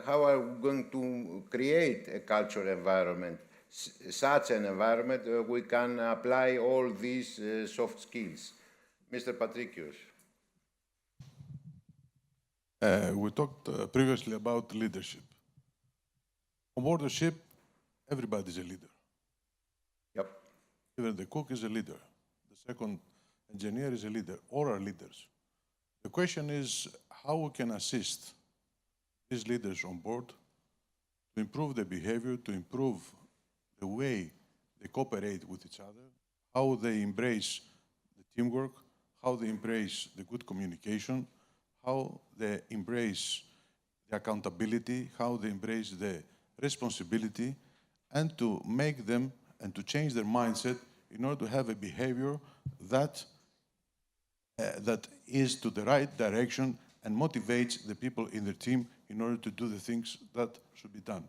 How are we going to create a culture environment, such an environment we can apply all these soft skills? Mr. Patricios. We talked previously about leadership. On board the ship, everybody is a leader. Yep. Even the cook is a leader. The second engineer is a leader. All are leaders. The question is how we can assist these leaders on board to improve their behavior, to improve the way they cooperate with each other, how they embrace the teamwork, how they embrace the good communication, how they embrace the accountability, how they embrace the responsibility, and to make them and to change their mindset in order to have a behavior that is to the right direction and motivates the people in the team in order to do the things that should be done.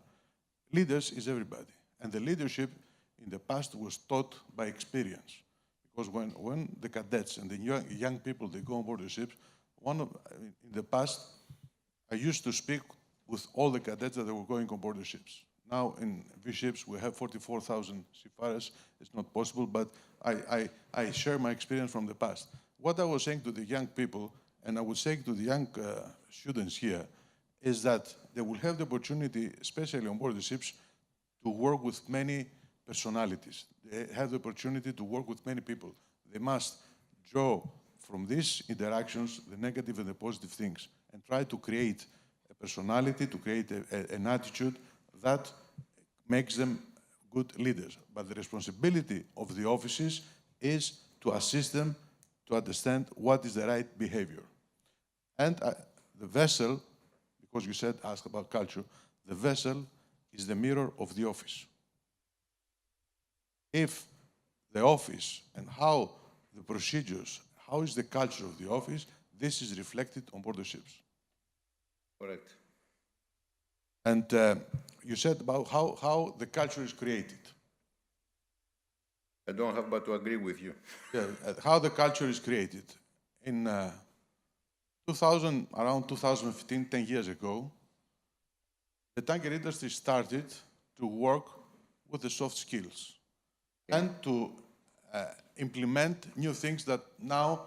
Leaders is everybody, and the leadership in the past was taught by experience. Because when the cadets and the young people, they go on board the ships, in the past, I used to speak with all the cadets that were going on board the ships. Now in these ships, we have 44,000 seafarers. It's not possible, but I share my experience from the past. What I was saying to the young people, and I would say to the young students here, is that they will have the opportunity, especially on board the ships, to work with many personalities. They have the opportunity to work with many people. They must draw from these interactions the negative and the positive things and try to create a personality, to create an attitude that makes them good leaders. But the responsibility of the offices is to assist them to understand what is the right behavior. And the vessel, because you said, ask about culture, the vessel is the mirror of the office. If the office and how the procedures, how is the culture of the office, this is reflected on board the ships. Correct. And you said about how the culture is created. I don't have but to agree with you. Yeah, how the culture is created. In 2000, around 2015, 10 years ago, the tanker industry started to work with the soft skills and to implement new things that now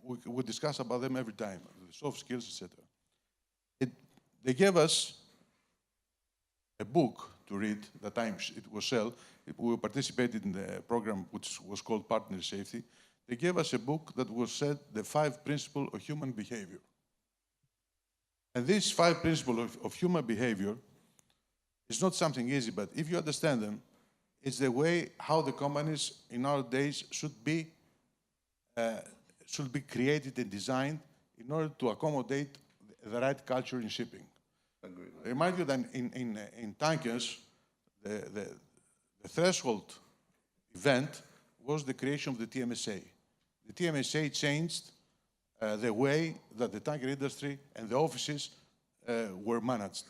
we discuss about them every time, the soft skills, etc. They gave us a book to read. That time it was sold. We participated in the program which was called Partner Safety. They gave us a book that was said the 5 principles of human behavior. And these 5 principles of human behavior is not something easy, but if you understand them, it's the way how the companies in our days should be created and designed in order to accommodate the right culture in shipping. Agreed. I remind you that in tankers, the threshold event was the creation of the TMSA. The TMSA changed the way that the tanker industry and the offices were managed.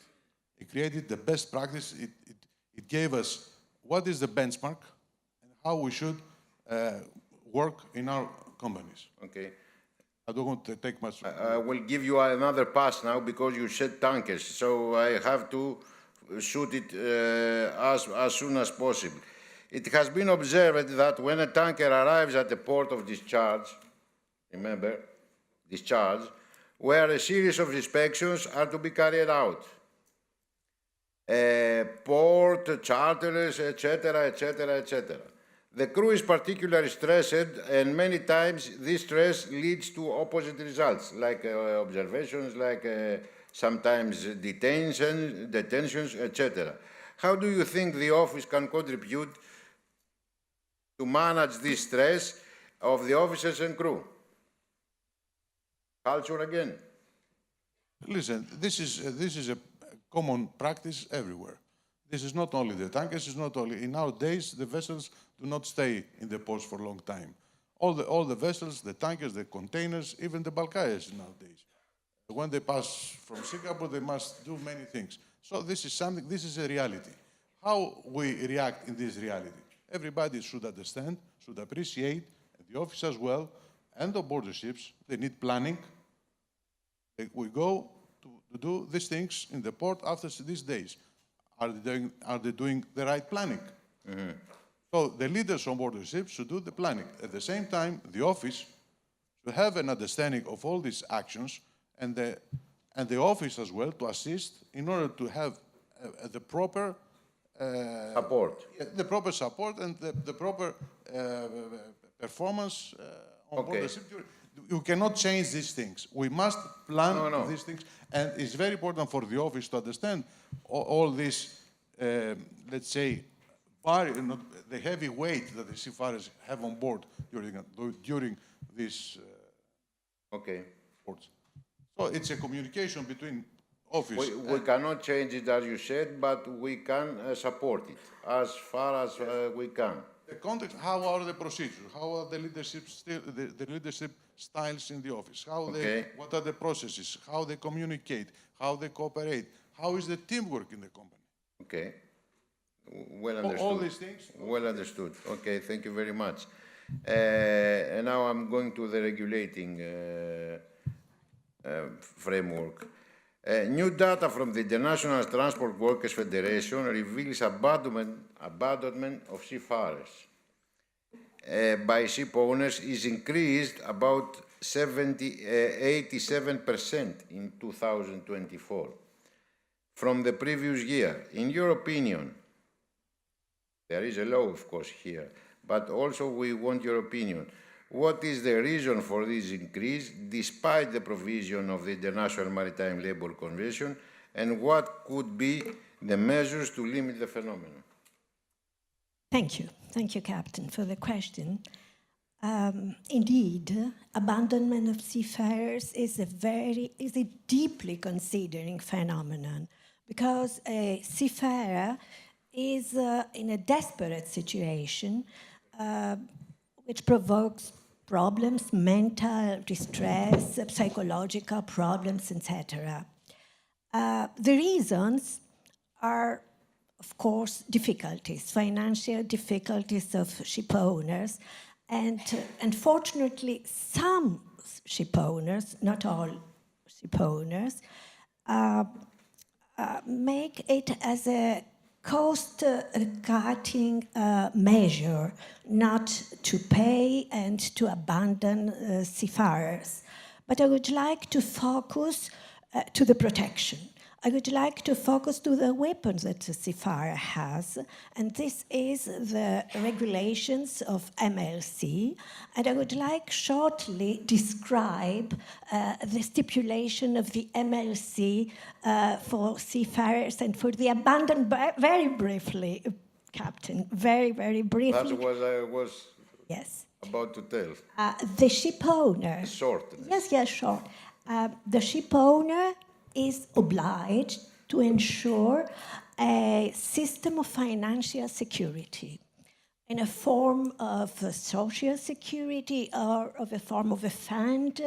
It created the best practice. It gave us what is the benchmark and how we should work in our companies. Okay. I don't want to take much. I will give you another pass now because you said tankers, so I have to shoot it as soon as possible. It has been observed that when a tanker arrives at the port of discharge, remember, discharge, where a series of inspections are to be carried out. Port, charterers, etc., etc., etc. The crew is particularly stressed, and many times this stress leads to opposite results, like observations, like sometimes detentions, etc. How do you think the office can contribute to manage this stress of the officers and crew? Culture again. Listen, this is a common practice everywhere. This is not only the tankers, it's not only... In our days, the vessels do not stay in the ports for a long time. All the vessels, the tankers, the containers, even the bulk carriers nowadays. When they pass from Singapore, they must do many things. So this is a reality. How we react in this reality? Everybody should understand, should appreciate, and the office as well, and the border ships, they need planning. We go to do these things in the port after these days. Are they doing the right planning? Mm-hmm. So the leaders on board the ship should do the planning. At the same time, the office should have an understanding of all these actions, and the office as well to assist in order to have the proper support. The proper support and the proper performance on board the ship. You cannot change these things. We must plan these things, and it's very important for the office to understand all this, let's say, the heavy weight that the seafarers have on board during these ports. So it's a communication between office. We cannot change it as you said, but we can support it as far as we can. The context, how are the procedures? How are the leadership styles in the office? What are the processes? How they communicate? How they cooperate? How is the teamwork in the company? Okay. Well understood. All these things? Well understood. Okay, thank you very much. And now I'm going to the regulating framework. New data from the International Transport Workers Federation reveals abandonment of seafarers by ship owners is increased about 87% in 2024 from the previous year. In your opinion, there is a law, of course, here, but also we want your opinion. What is the reason for this increase, despite the provision of the International Maritime Labour Convention, and what could be the measures to limit the phenomenon? Thank you. Thank you, Captain, for the question. Indeed, abandonment of seafarers is a deeply considering phenomenon, because a seafarer is in a desperate situation which provokes problems, mental distress, psychological problems, etc. The reasons are, of course, difficulties, financial difficulties of ship owners. And unfortunately, some ship owners, not all ship owners, make it as a cost-cutting measure not to pay and to abandon seafarers. But I would like to focus to the protection. I would like to focus to the weapons that the seafarer has, and this is the regulations of MLC. And I would like shortly describe the stipulation of the MLC for seafarers and for the abandoned, very briefly, Captain, very, very briefly. That's what I was about to tell. The ship owner. Short. Yes, short. The ship owner is obliged to ensure a system of financial security in a form of social security or of a form of a fund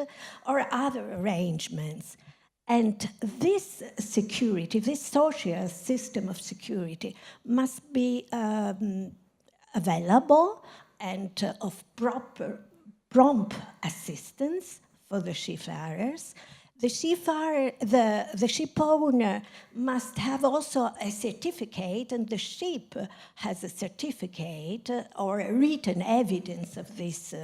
or other arrangements. And this security, this social system of security must be available and of prompt assistance for the seafarers. The ship owner must have also a certificate, and the ship has a certificate or a written evidence of this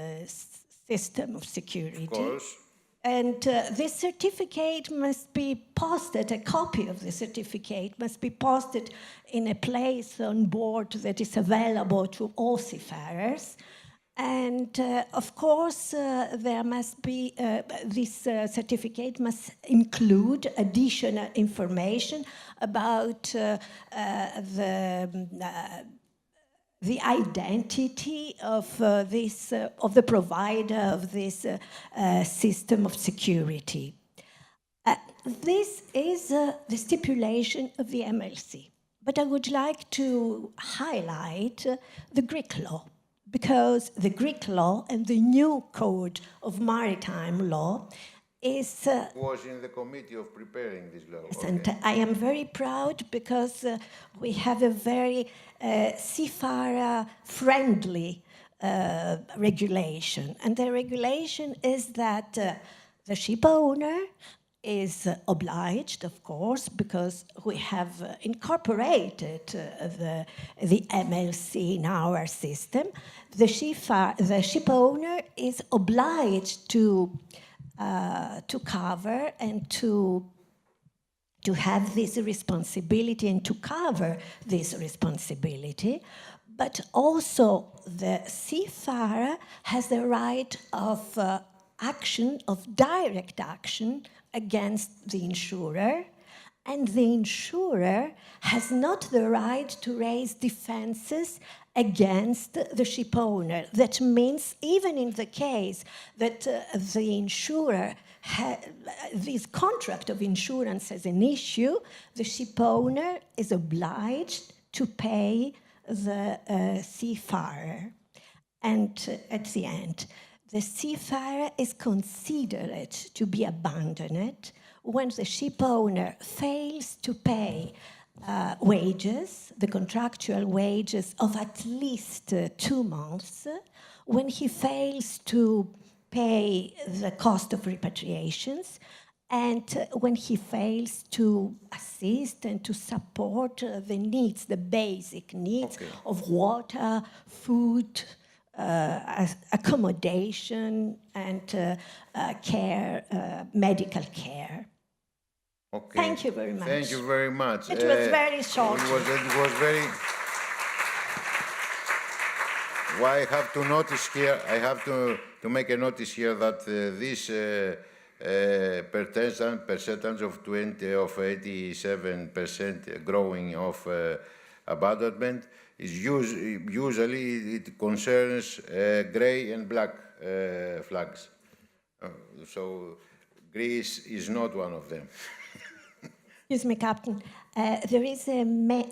system of security. Of course. And this certificate must be posted, a copy of the certificate must be posted in a place on board that is available to all seafarers. And of course, there must be, this certificate must include additional information about the identity of of the provider of this system of security. This is the stipulation of the MLC. But I would like to highlight the Greek law, because the Greek law and the new code of maritime law is... was in the committee of preparing this law. Yes, and I am very proud because we have a very seafarer-friendly regulation. And the regulation is that the ship owner is obliged, of course, because we have incorporated the MLC in our system. The ship owner is obliged to cover and to have this responsibility and to cover this responsibility. But also the seafarer has the right of action, of direct action against the insurer, and the insurer has not the right to raise defenses against the ship owner. That means even in the case that the insurer, this contract of insurance has an issue, the ship owner is obliged to pay the seafarer. And at the end, the seafarer is considered to be abandoned when the ship owner fails to pay wages, the contractual wages of at least 2 months, when he fails to pay the cost of repatriations, and when he fails to assist and to support the needs, the basic needs of water, food, accommodation, and care, medical care. Okay. Thank you very much. Thank you very much. It was very short. It was very... Well, I have to notice here, I have to make a notice here that this percentage of 87% growing of abandonment is usually it concerns grey and black flags. So Greece is not one of them. Excuse me, Captain. There is a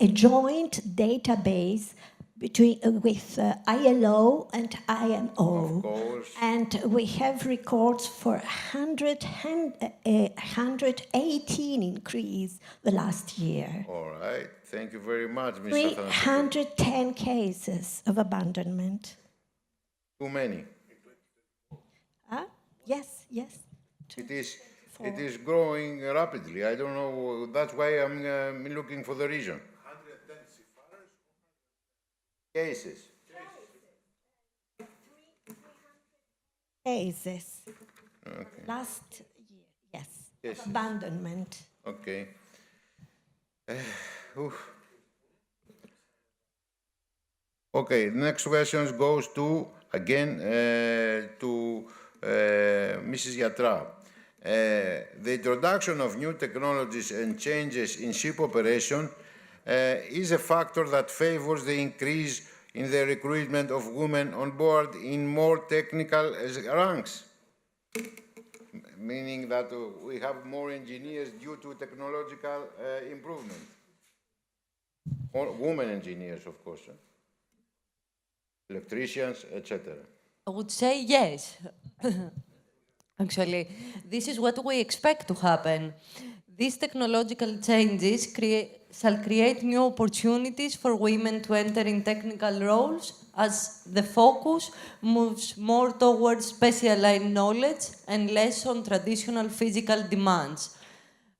joint database with ILO and IMO. Of course. And we have records for 118 increase the last year. All right. Thank you very much, Mr. Athanasiou. 310 cases of abandonment. Too many. Yes, yes. It is growing rapidly. I don't know. That's why I'm looking for the reason. 110 cases. Cases. Okay. Last year, yes. Yes. Abandonment. Okay. Okay, the next question goes to, again, to Mrs. Yatra. The introduction of new technologies and changes in ship operation is a factor that favors the increase in the recruitment of women on board in more technical ranks, meaning that we have more engineers due to technological improvement. More women engineers, of course, electricians, etc. I would say yes. Actually, this is what we expect to happen. These technological changes shall create new opportunities for women to enter in technical roles as the focus moves more towards specialized knowledge and less on traditional physical demands.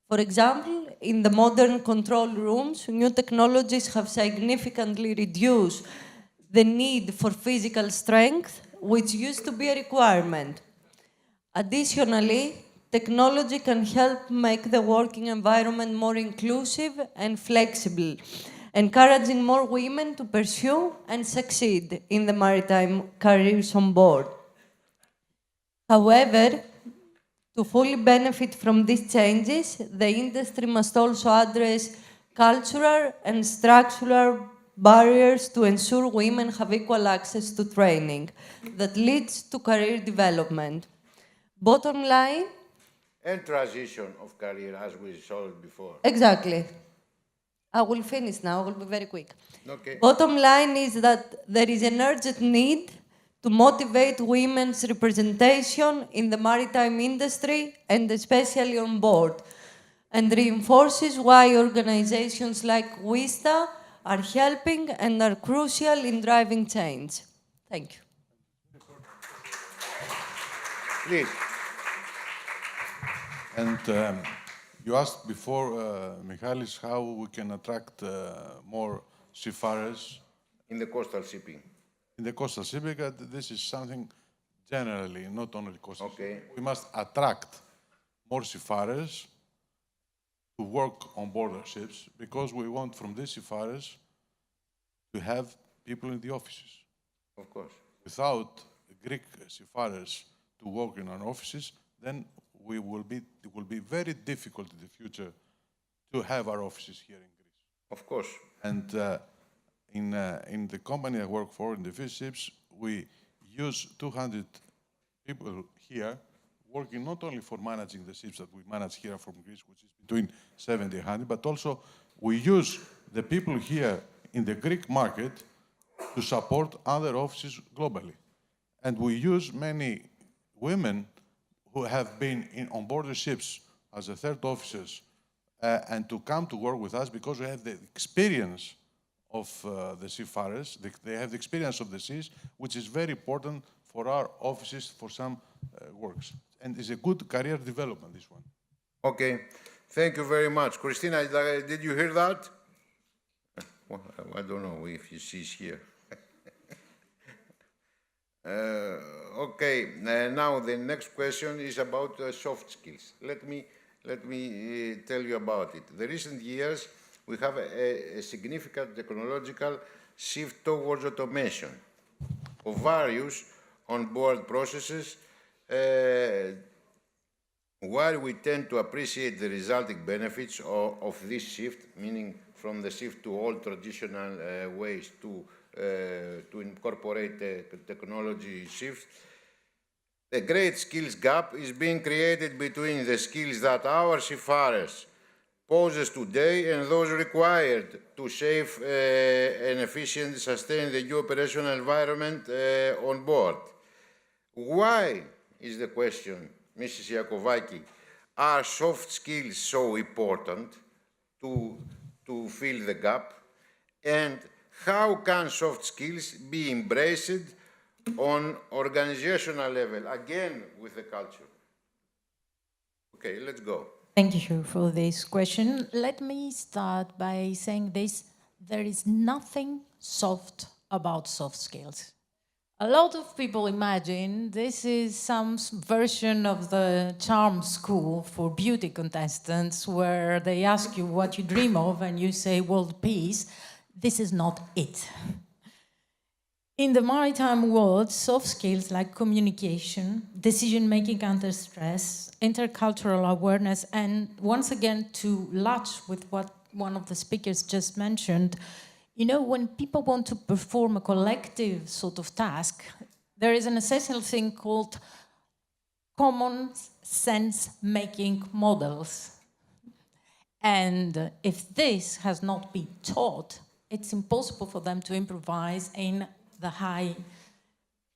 For example, in the modern control rooms, new technologies have significantly reduced the need for physical strength, which used to be a requirement. Additionally, technology can help make the working environment more inclusive and flexible, encouraging more women to pursue and succeed in the maritime careers on board. However, to fully benefit from these changes, the industry must also address cultural and structural barriers to ensure women have equal access to training that leads to career development. Bottom line, And transition of career, as we saw it before. exactly. I will finish now, I will be very quick. Okay. Bottom line is that there is an urgent need to motivate women's representation in the maritime industry and especially on board, and reinforces why organizations like WISTA are helping and are crucial in driving change. Thank you. Please. And you asked before, Michalis, how we can attract more seafarers. In the coastal shipping. In the coastal shipping, this is something generally, not only coastal Okay. shipping. We must attract more seafarers to work on board our ships because we want from these seafarers to have people in the offices. Of course. Without Greek seafarers to work in our offices, then it will be very difficult in the future to have our offices here in Greece. Of course. And in the company I work for, in the fish ships, we use 200 people here working not only for managing the ships that we manage here from Greece, which is between 70 and 100, but also we use the people here in the Greek market to support other offices globally. And we use many women who have been on board the ships as the third officers and to come to work with us because we have the experience of the seafarers. They have the experience of the seas, which is very important for our offices for some works. And it's a good career development, this one. Okay. Thank you very much. Christina, did you hear that? Well, I don't know if she's here. Okay, now the next question is about soft skills. Let me tell you about it. The recent years, we have a significant technological shift towards automation of various on-board processes, while we tend to appreciate the resulting benefits of this shift, meaning from the shift to all traditional ways to incorporate technology shifts. A great skills gap is being created between the skills that our seafarers poses today and those required to save and efficiently sustain the new operational environment on board. Why, is the question, Mrs. Iakovaki, are soft skills so important to fill the gap? And how can soft skills be embraced on organizational level, again with the culture? Okay, let's go. Thank you for this question. Let me start by saying this. There is nothing soft about soft skills. A lot of people imagine this is some version of the charm school for beauty contestants where they ask you what you dream of and you say world peace. This is not it. In the maritime world, soft skills like communication, decision-making under stress, intercultural awareness, and once again, to latch with what one of the speakers just mentioned, you know, when people want to perform a collective sort of task, there is an essential thing called common sense-making models. And if this has not been taught, it's impossible for them to improvise in the high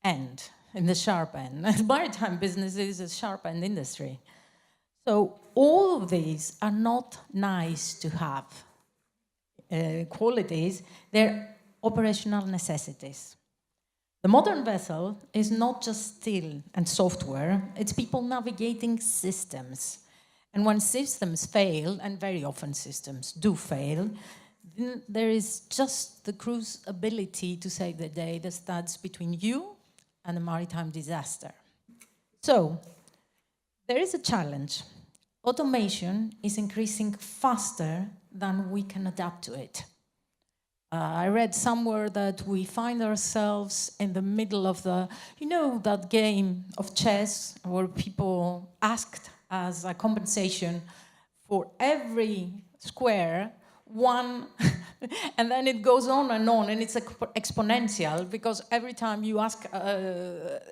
end, in the sharp end. Maritime business is a sharp end industry. So all of these are not nice to have qualities, they're operational necessities. The modern vessel is not just steel and software, it's people navigating systems. And when systems fail, and very often systems do fail, there is just the crew's ability to save the day that stands between you and a maritime disaster. So, there is a challenge. Automation is increasing faster than we can adapt to it. I read somewhere that we find ourselves in the middle of the, you know, that game of chess where people asked as a compensation for every square one, and then it goes on, and it's exponential, because every time you ask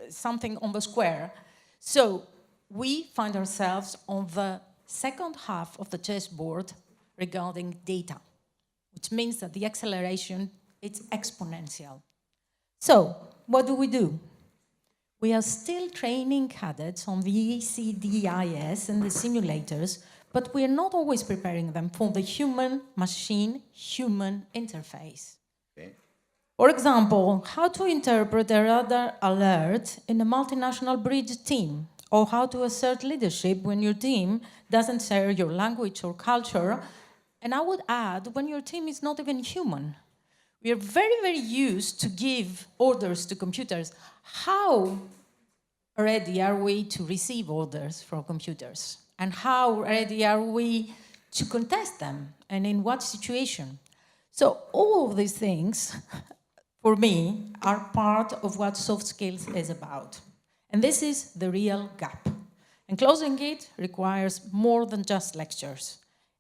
something on the square. So we find ourselves on the second half of the chessboard regarding data, which means that the acceleration is exponential. So what do? We are still training cadets on the ECDIS and the simulators, but we are not always preparing them for the human-machine-human interface. Okay. For example, how to interpret a radar alert in a multinational bridge team, or how to assert leadership when your team doesn't share your language or culture, and I would add, when your team is not even human. We are very, very used to give orders to computers. How ready are we to receive orders from computers? And how ready are we to contest them, and in what situation? So all of these things, for me, are part of what soft skills is about. And this is the real gap. And closing it requires more than just lectures.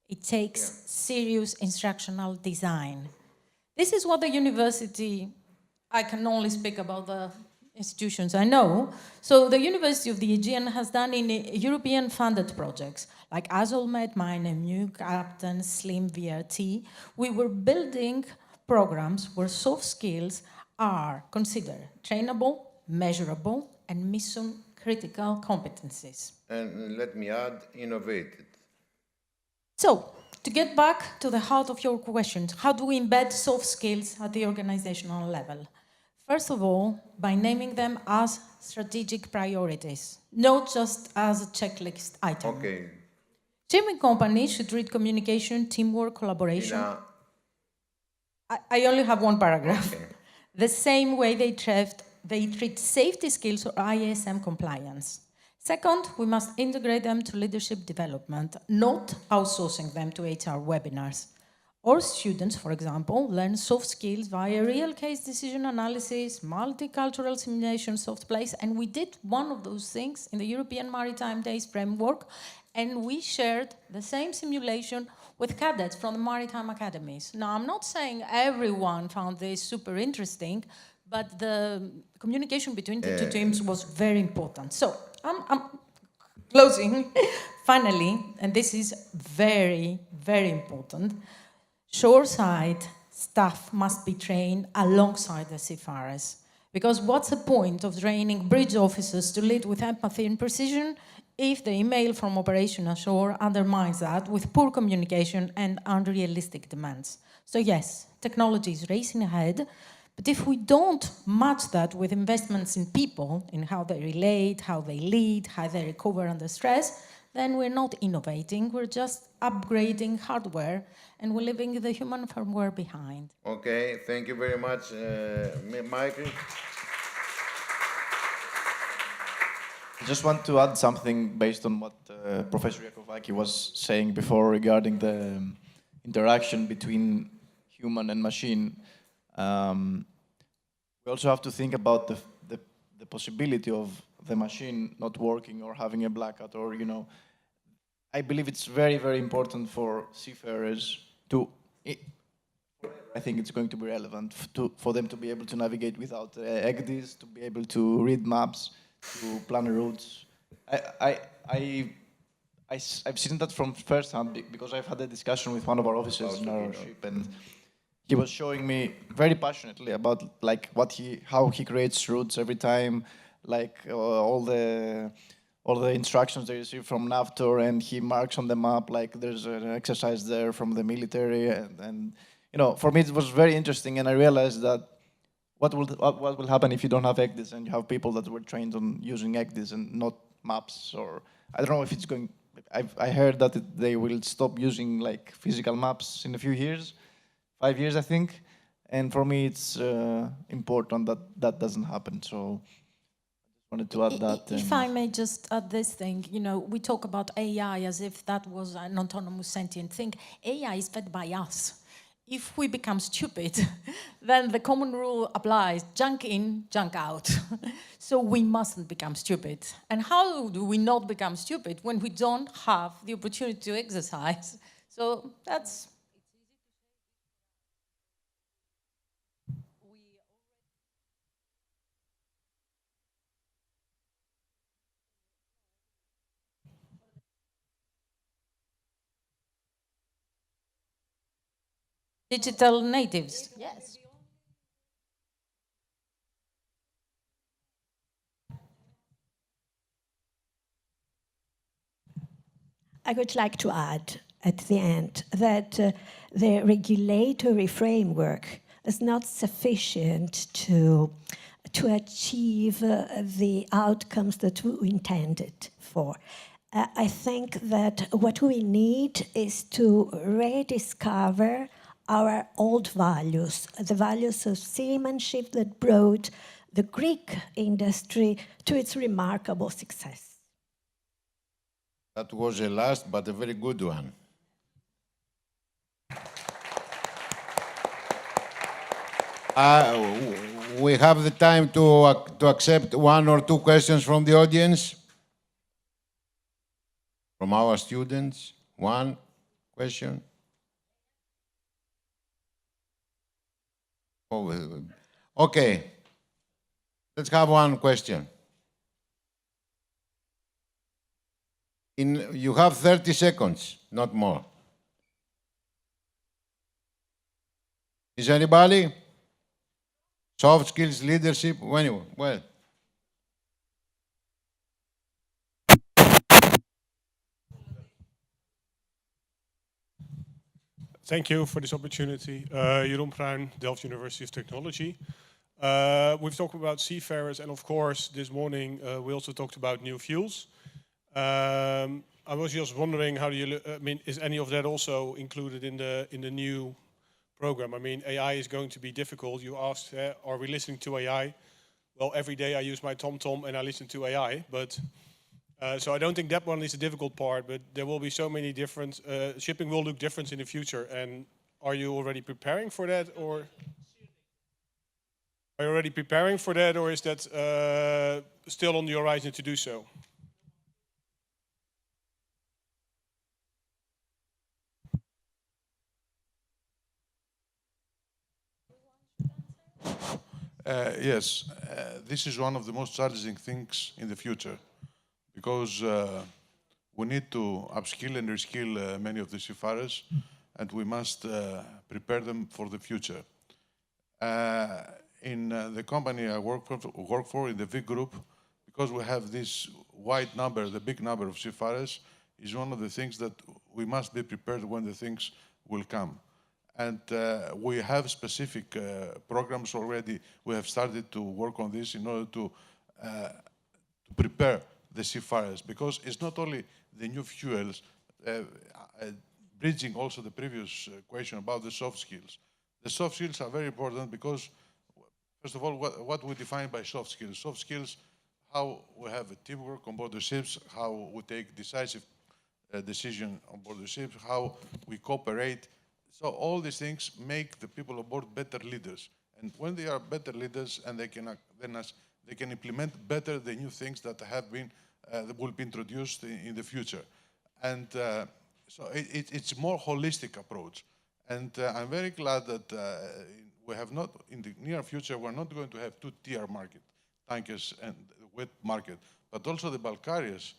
It takes serious instructional design. This is what the university, I can only speak about the institutions I know. So the University of the Aegean has done in European-funded projects, like Azolmet, Minemnu, Captain, Slim, VRT. We were building programs where soft skills are considered trainable, measurable, and mission-critical competencies. And let me add, innovated. So, to get back to the heart of your question, how do we embed soft skills at the organizational level? First of all, by naming them as strategic priorities, not just as a checklist item. Okay. Shipping companies should treat communication, teamwork, collaboration. I only have one paragraph. Okay. The same way they treat safety skills or ISM compliance. Second, we must integrate them to leadership development, not outsourcing them to HR webinars. Or students, for example, learn soft skills via real case decision analysis, multicultural simulation, soft plays, and we did one of those things in the European Maritime Days framework, and we shared the same simulation with cadets from the maritime academies. Now, I'm not saying everyone found this super interesting, but the communication between the two teams was very important. So, closing. Finally, and this is very, very important, shoreside staff must be trained alongside the seafarers. Because what's the point of training bridge officers to lead with empathy and precision if the email from operation ashore undermines that with poor communication and unrealistic demands? So yes, technology is racing ahead, but if we don't match that with investments in people, in how they relate, how they lead, how they recover under stress, then we're not innovating, we're just upgrading hardware and we're leaving the human firmware behind. Okay, thank you very much, Michael. I just want to add something based on what Professor Yakovaki was saying before regarding the interaction between human and machine. We also have to think about the possibility of the machine not working or having a blackout, or, you know, I believe it's very, very important for seafarers to, I think it's going to be relevant for them to be able to navigate without EGDIs, to be able to read maps, to plan routes. I've seen that from first hand because I've had a discussion with one of our officers in our ship, and he was showing me very passionately about like how he creates routes every time, like all the instructions they receive from Navtor, and he marks on the map like there's an exercise there from the military, and you know, for me it was very interesting, and I realized that what will happen if you don't have EGDIs and you have people that were trained on using EGDIs and not maps, or I don't know if it's going. I heard that they will stop using like physical maps in a few years, 5 years I think, and for me it's important that that doesn't happen. So I just wanted to add that. If I may just add this thing, you know, we talk about AI as if that was an autonomous sentient thing. AI is fed by us. If we become stupid, then the common rule applies, junk in, junk out. So we mustn't become stupid. And how do we not become stupid when we don't have the opportunity to exercise? So that's... Digital natives. Yes. I would like to add at the end that the regulatory framework is not sufficient to achieve the outcomes that we intended for. I think that what we need is to rediscover our old values, the values of seamanship that brought the Greek industry to its remarkable success. That was a last, but a very good one. We have the time to accept one or two questions from the audience, from our students. One question. Oh, okay. Let's have one question. You have 30 seconds, not more. Is anybody? Soft skills, leadership, anyone? Well. Thank you for this opportunity. Jeroen Pruin, Delft University of Technology. We've talked about seafarers, and of course, this morning we also talked about new fuels. I was just wondering, how do you? I mean, is any of that also included in the new program? I mean, AI is going to be difficult. You asked, are we listening to AI? Well, every day I use my TomTom and I listen to AI, but. So I don't think that one is the difficult part, but there will be so many different, shipping will look different in the future. And are you already preparing for that, or are you already preparing for that, or is that still on the horizon to do so? Yes, this is one of the most challenging things in the future, because we need to upskill and reskill many of the seafarers, and we must prepare them for the future. In the company I work for, in the V Group, because we have this wide number, the big number of seafarers, is one of the things that we must be prepared when the things will come. And we have specific programs already. We have started to work on this in order to prepare the seafarers, because it's not only the new fuels, bridging also the previous question about the soft skills. The soft skills are very important because, first of all, what we define by soft skills. Soft skills, how we have a teamwork on board the ships, how we take decisive decision on board the ships, how we cooperate. So all these things make the people on board better leaders. And when they are better leaders, and they can implement better the new things that have been that will be introduced in the future. And so it's more holistic approach. And I'm very glad that we have not, in the near future, we're not going to have two-tier market, tankers and wet market, but also the bulk carriers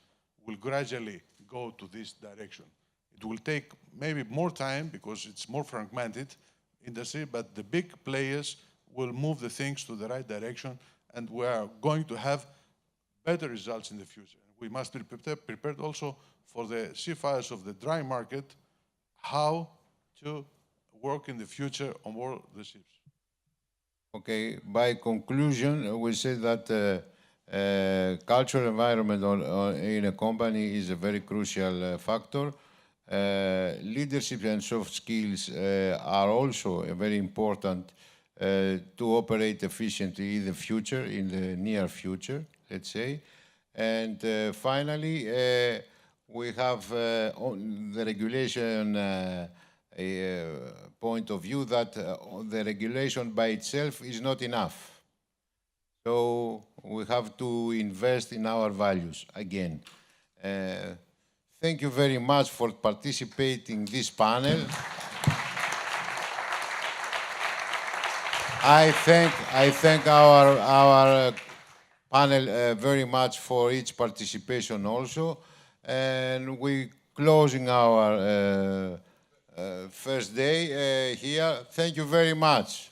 will gradually go to this direction. It will take maybe more time because it's more fragmented industry, but the big players will move the things to the right direction, and we are going to have better results in the future. We must be prepared also for the seafarers of the dry market, how to work in the future on board the ships. Okay, by conclusion, we say that cultural environment in a company is a very crucial factor. Leadership and soft skills are also very important to operate efficiently in the future, in the near future, let's say. And finally, we have on the regulation point of view that the regulation by itself is not enough. So we have to invest in our values again. Thank you very much for participating in this panel. I thank our panel very much for its participation also. And we're closing our first day here. Thank you very much.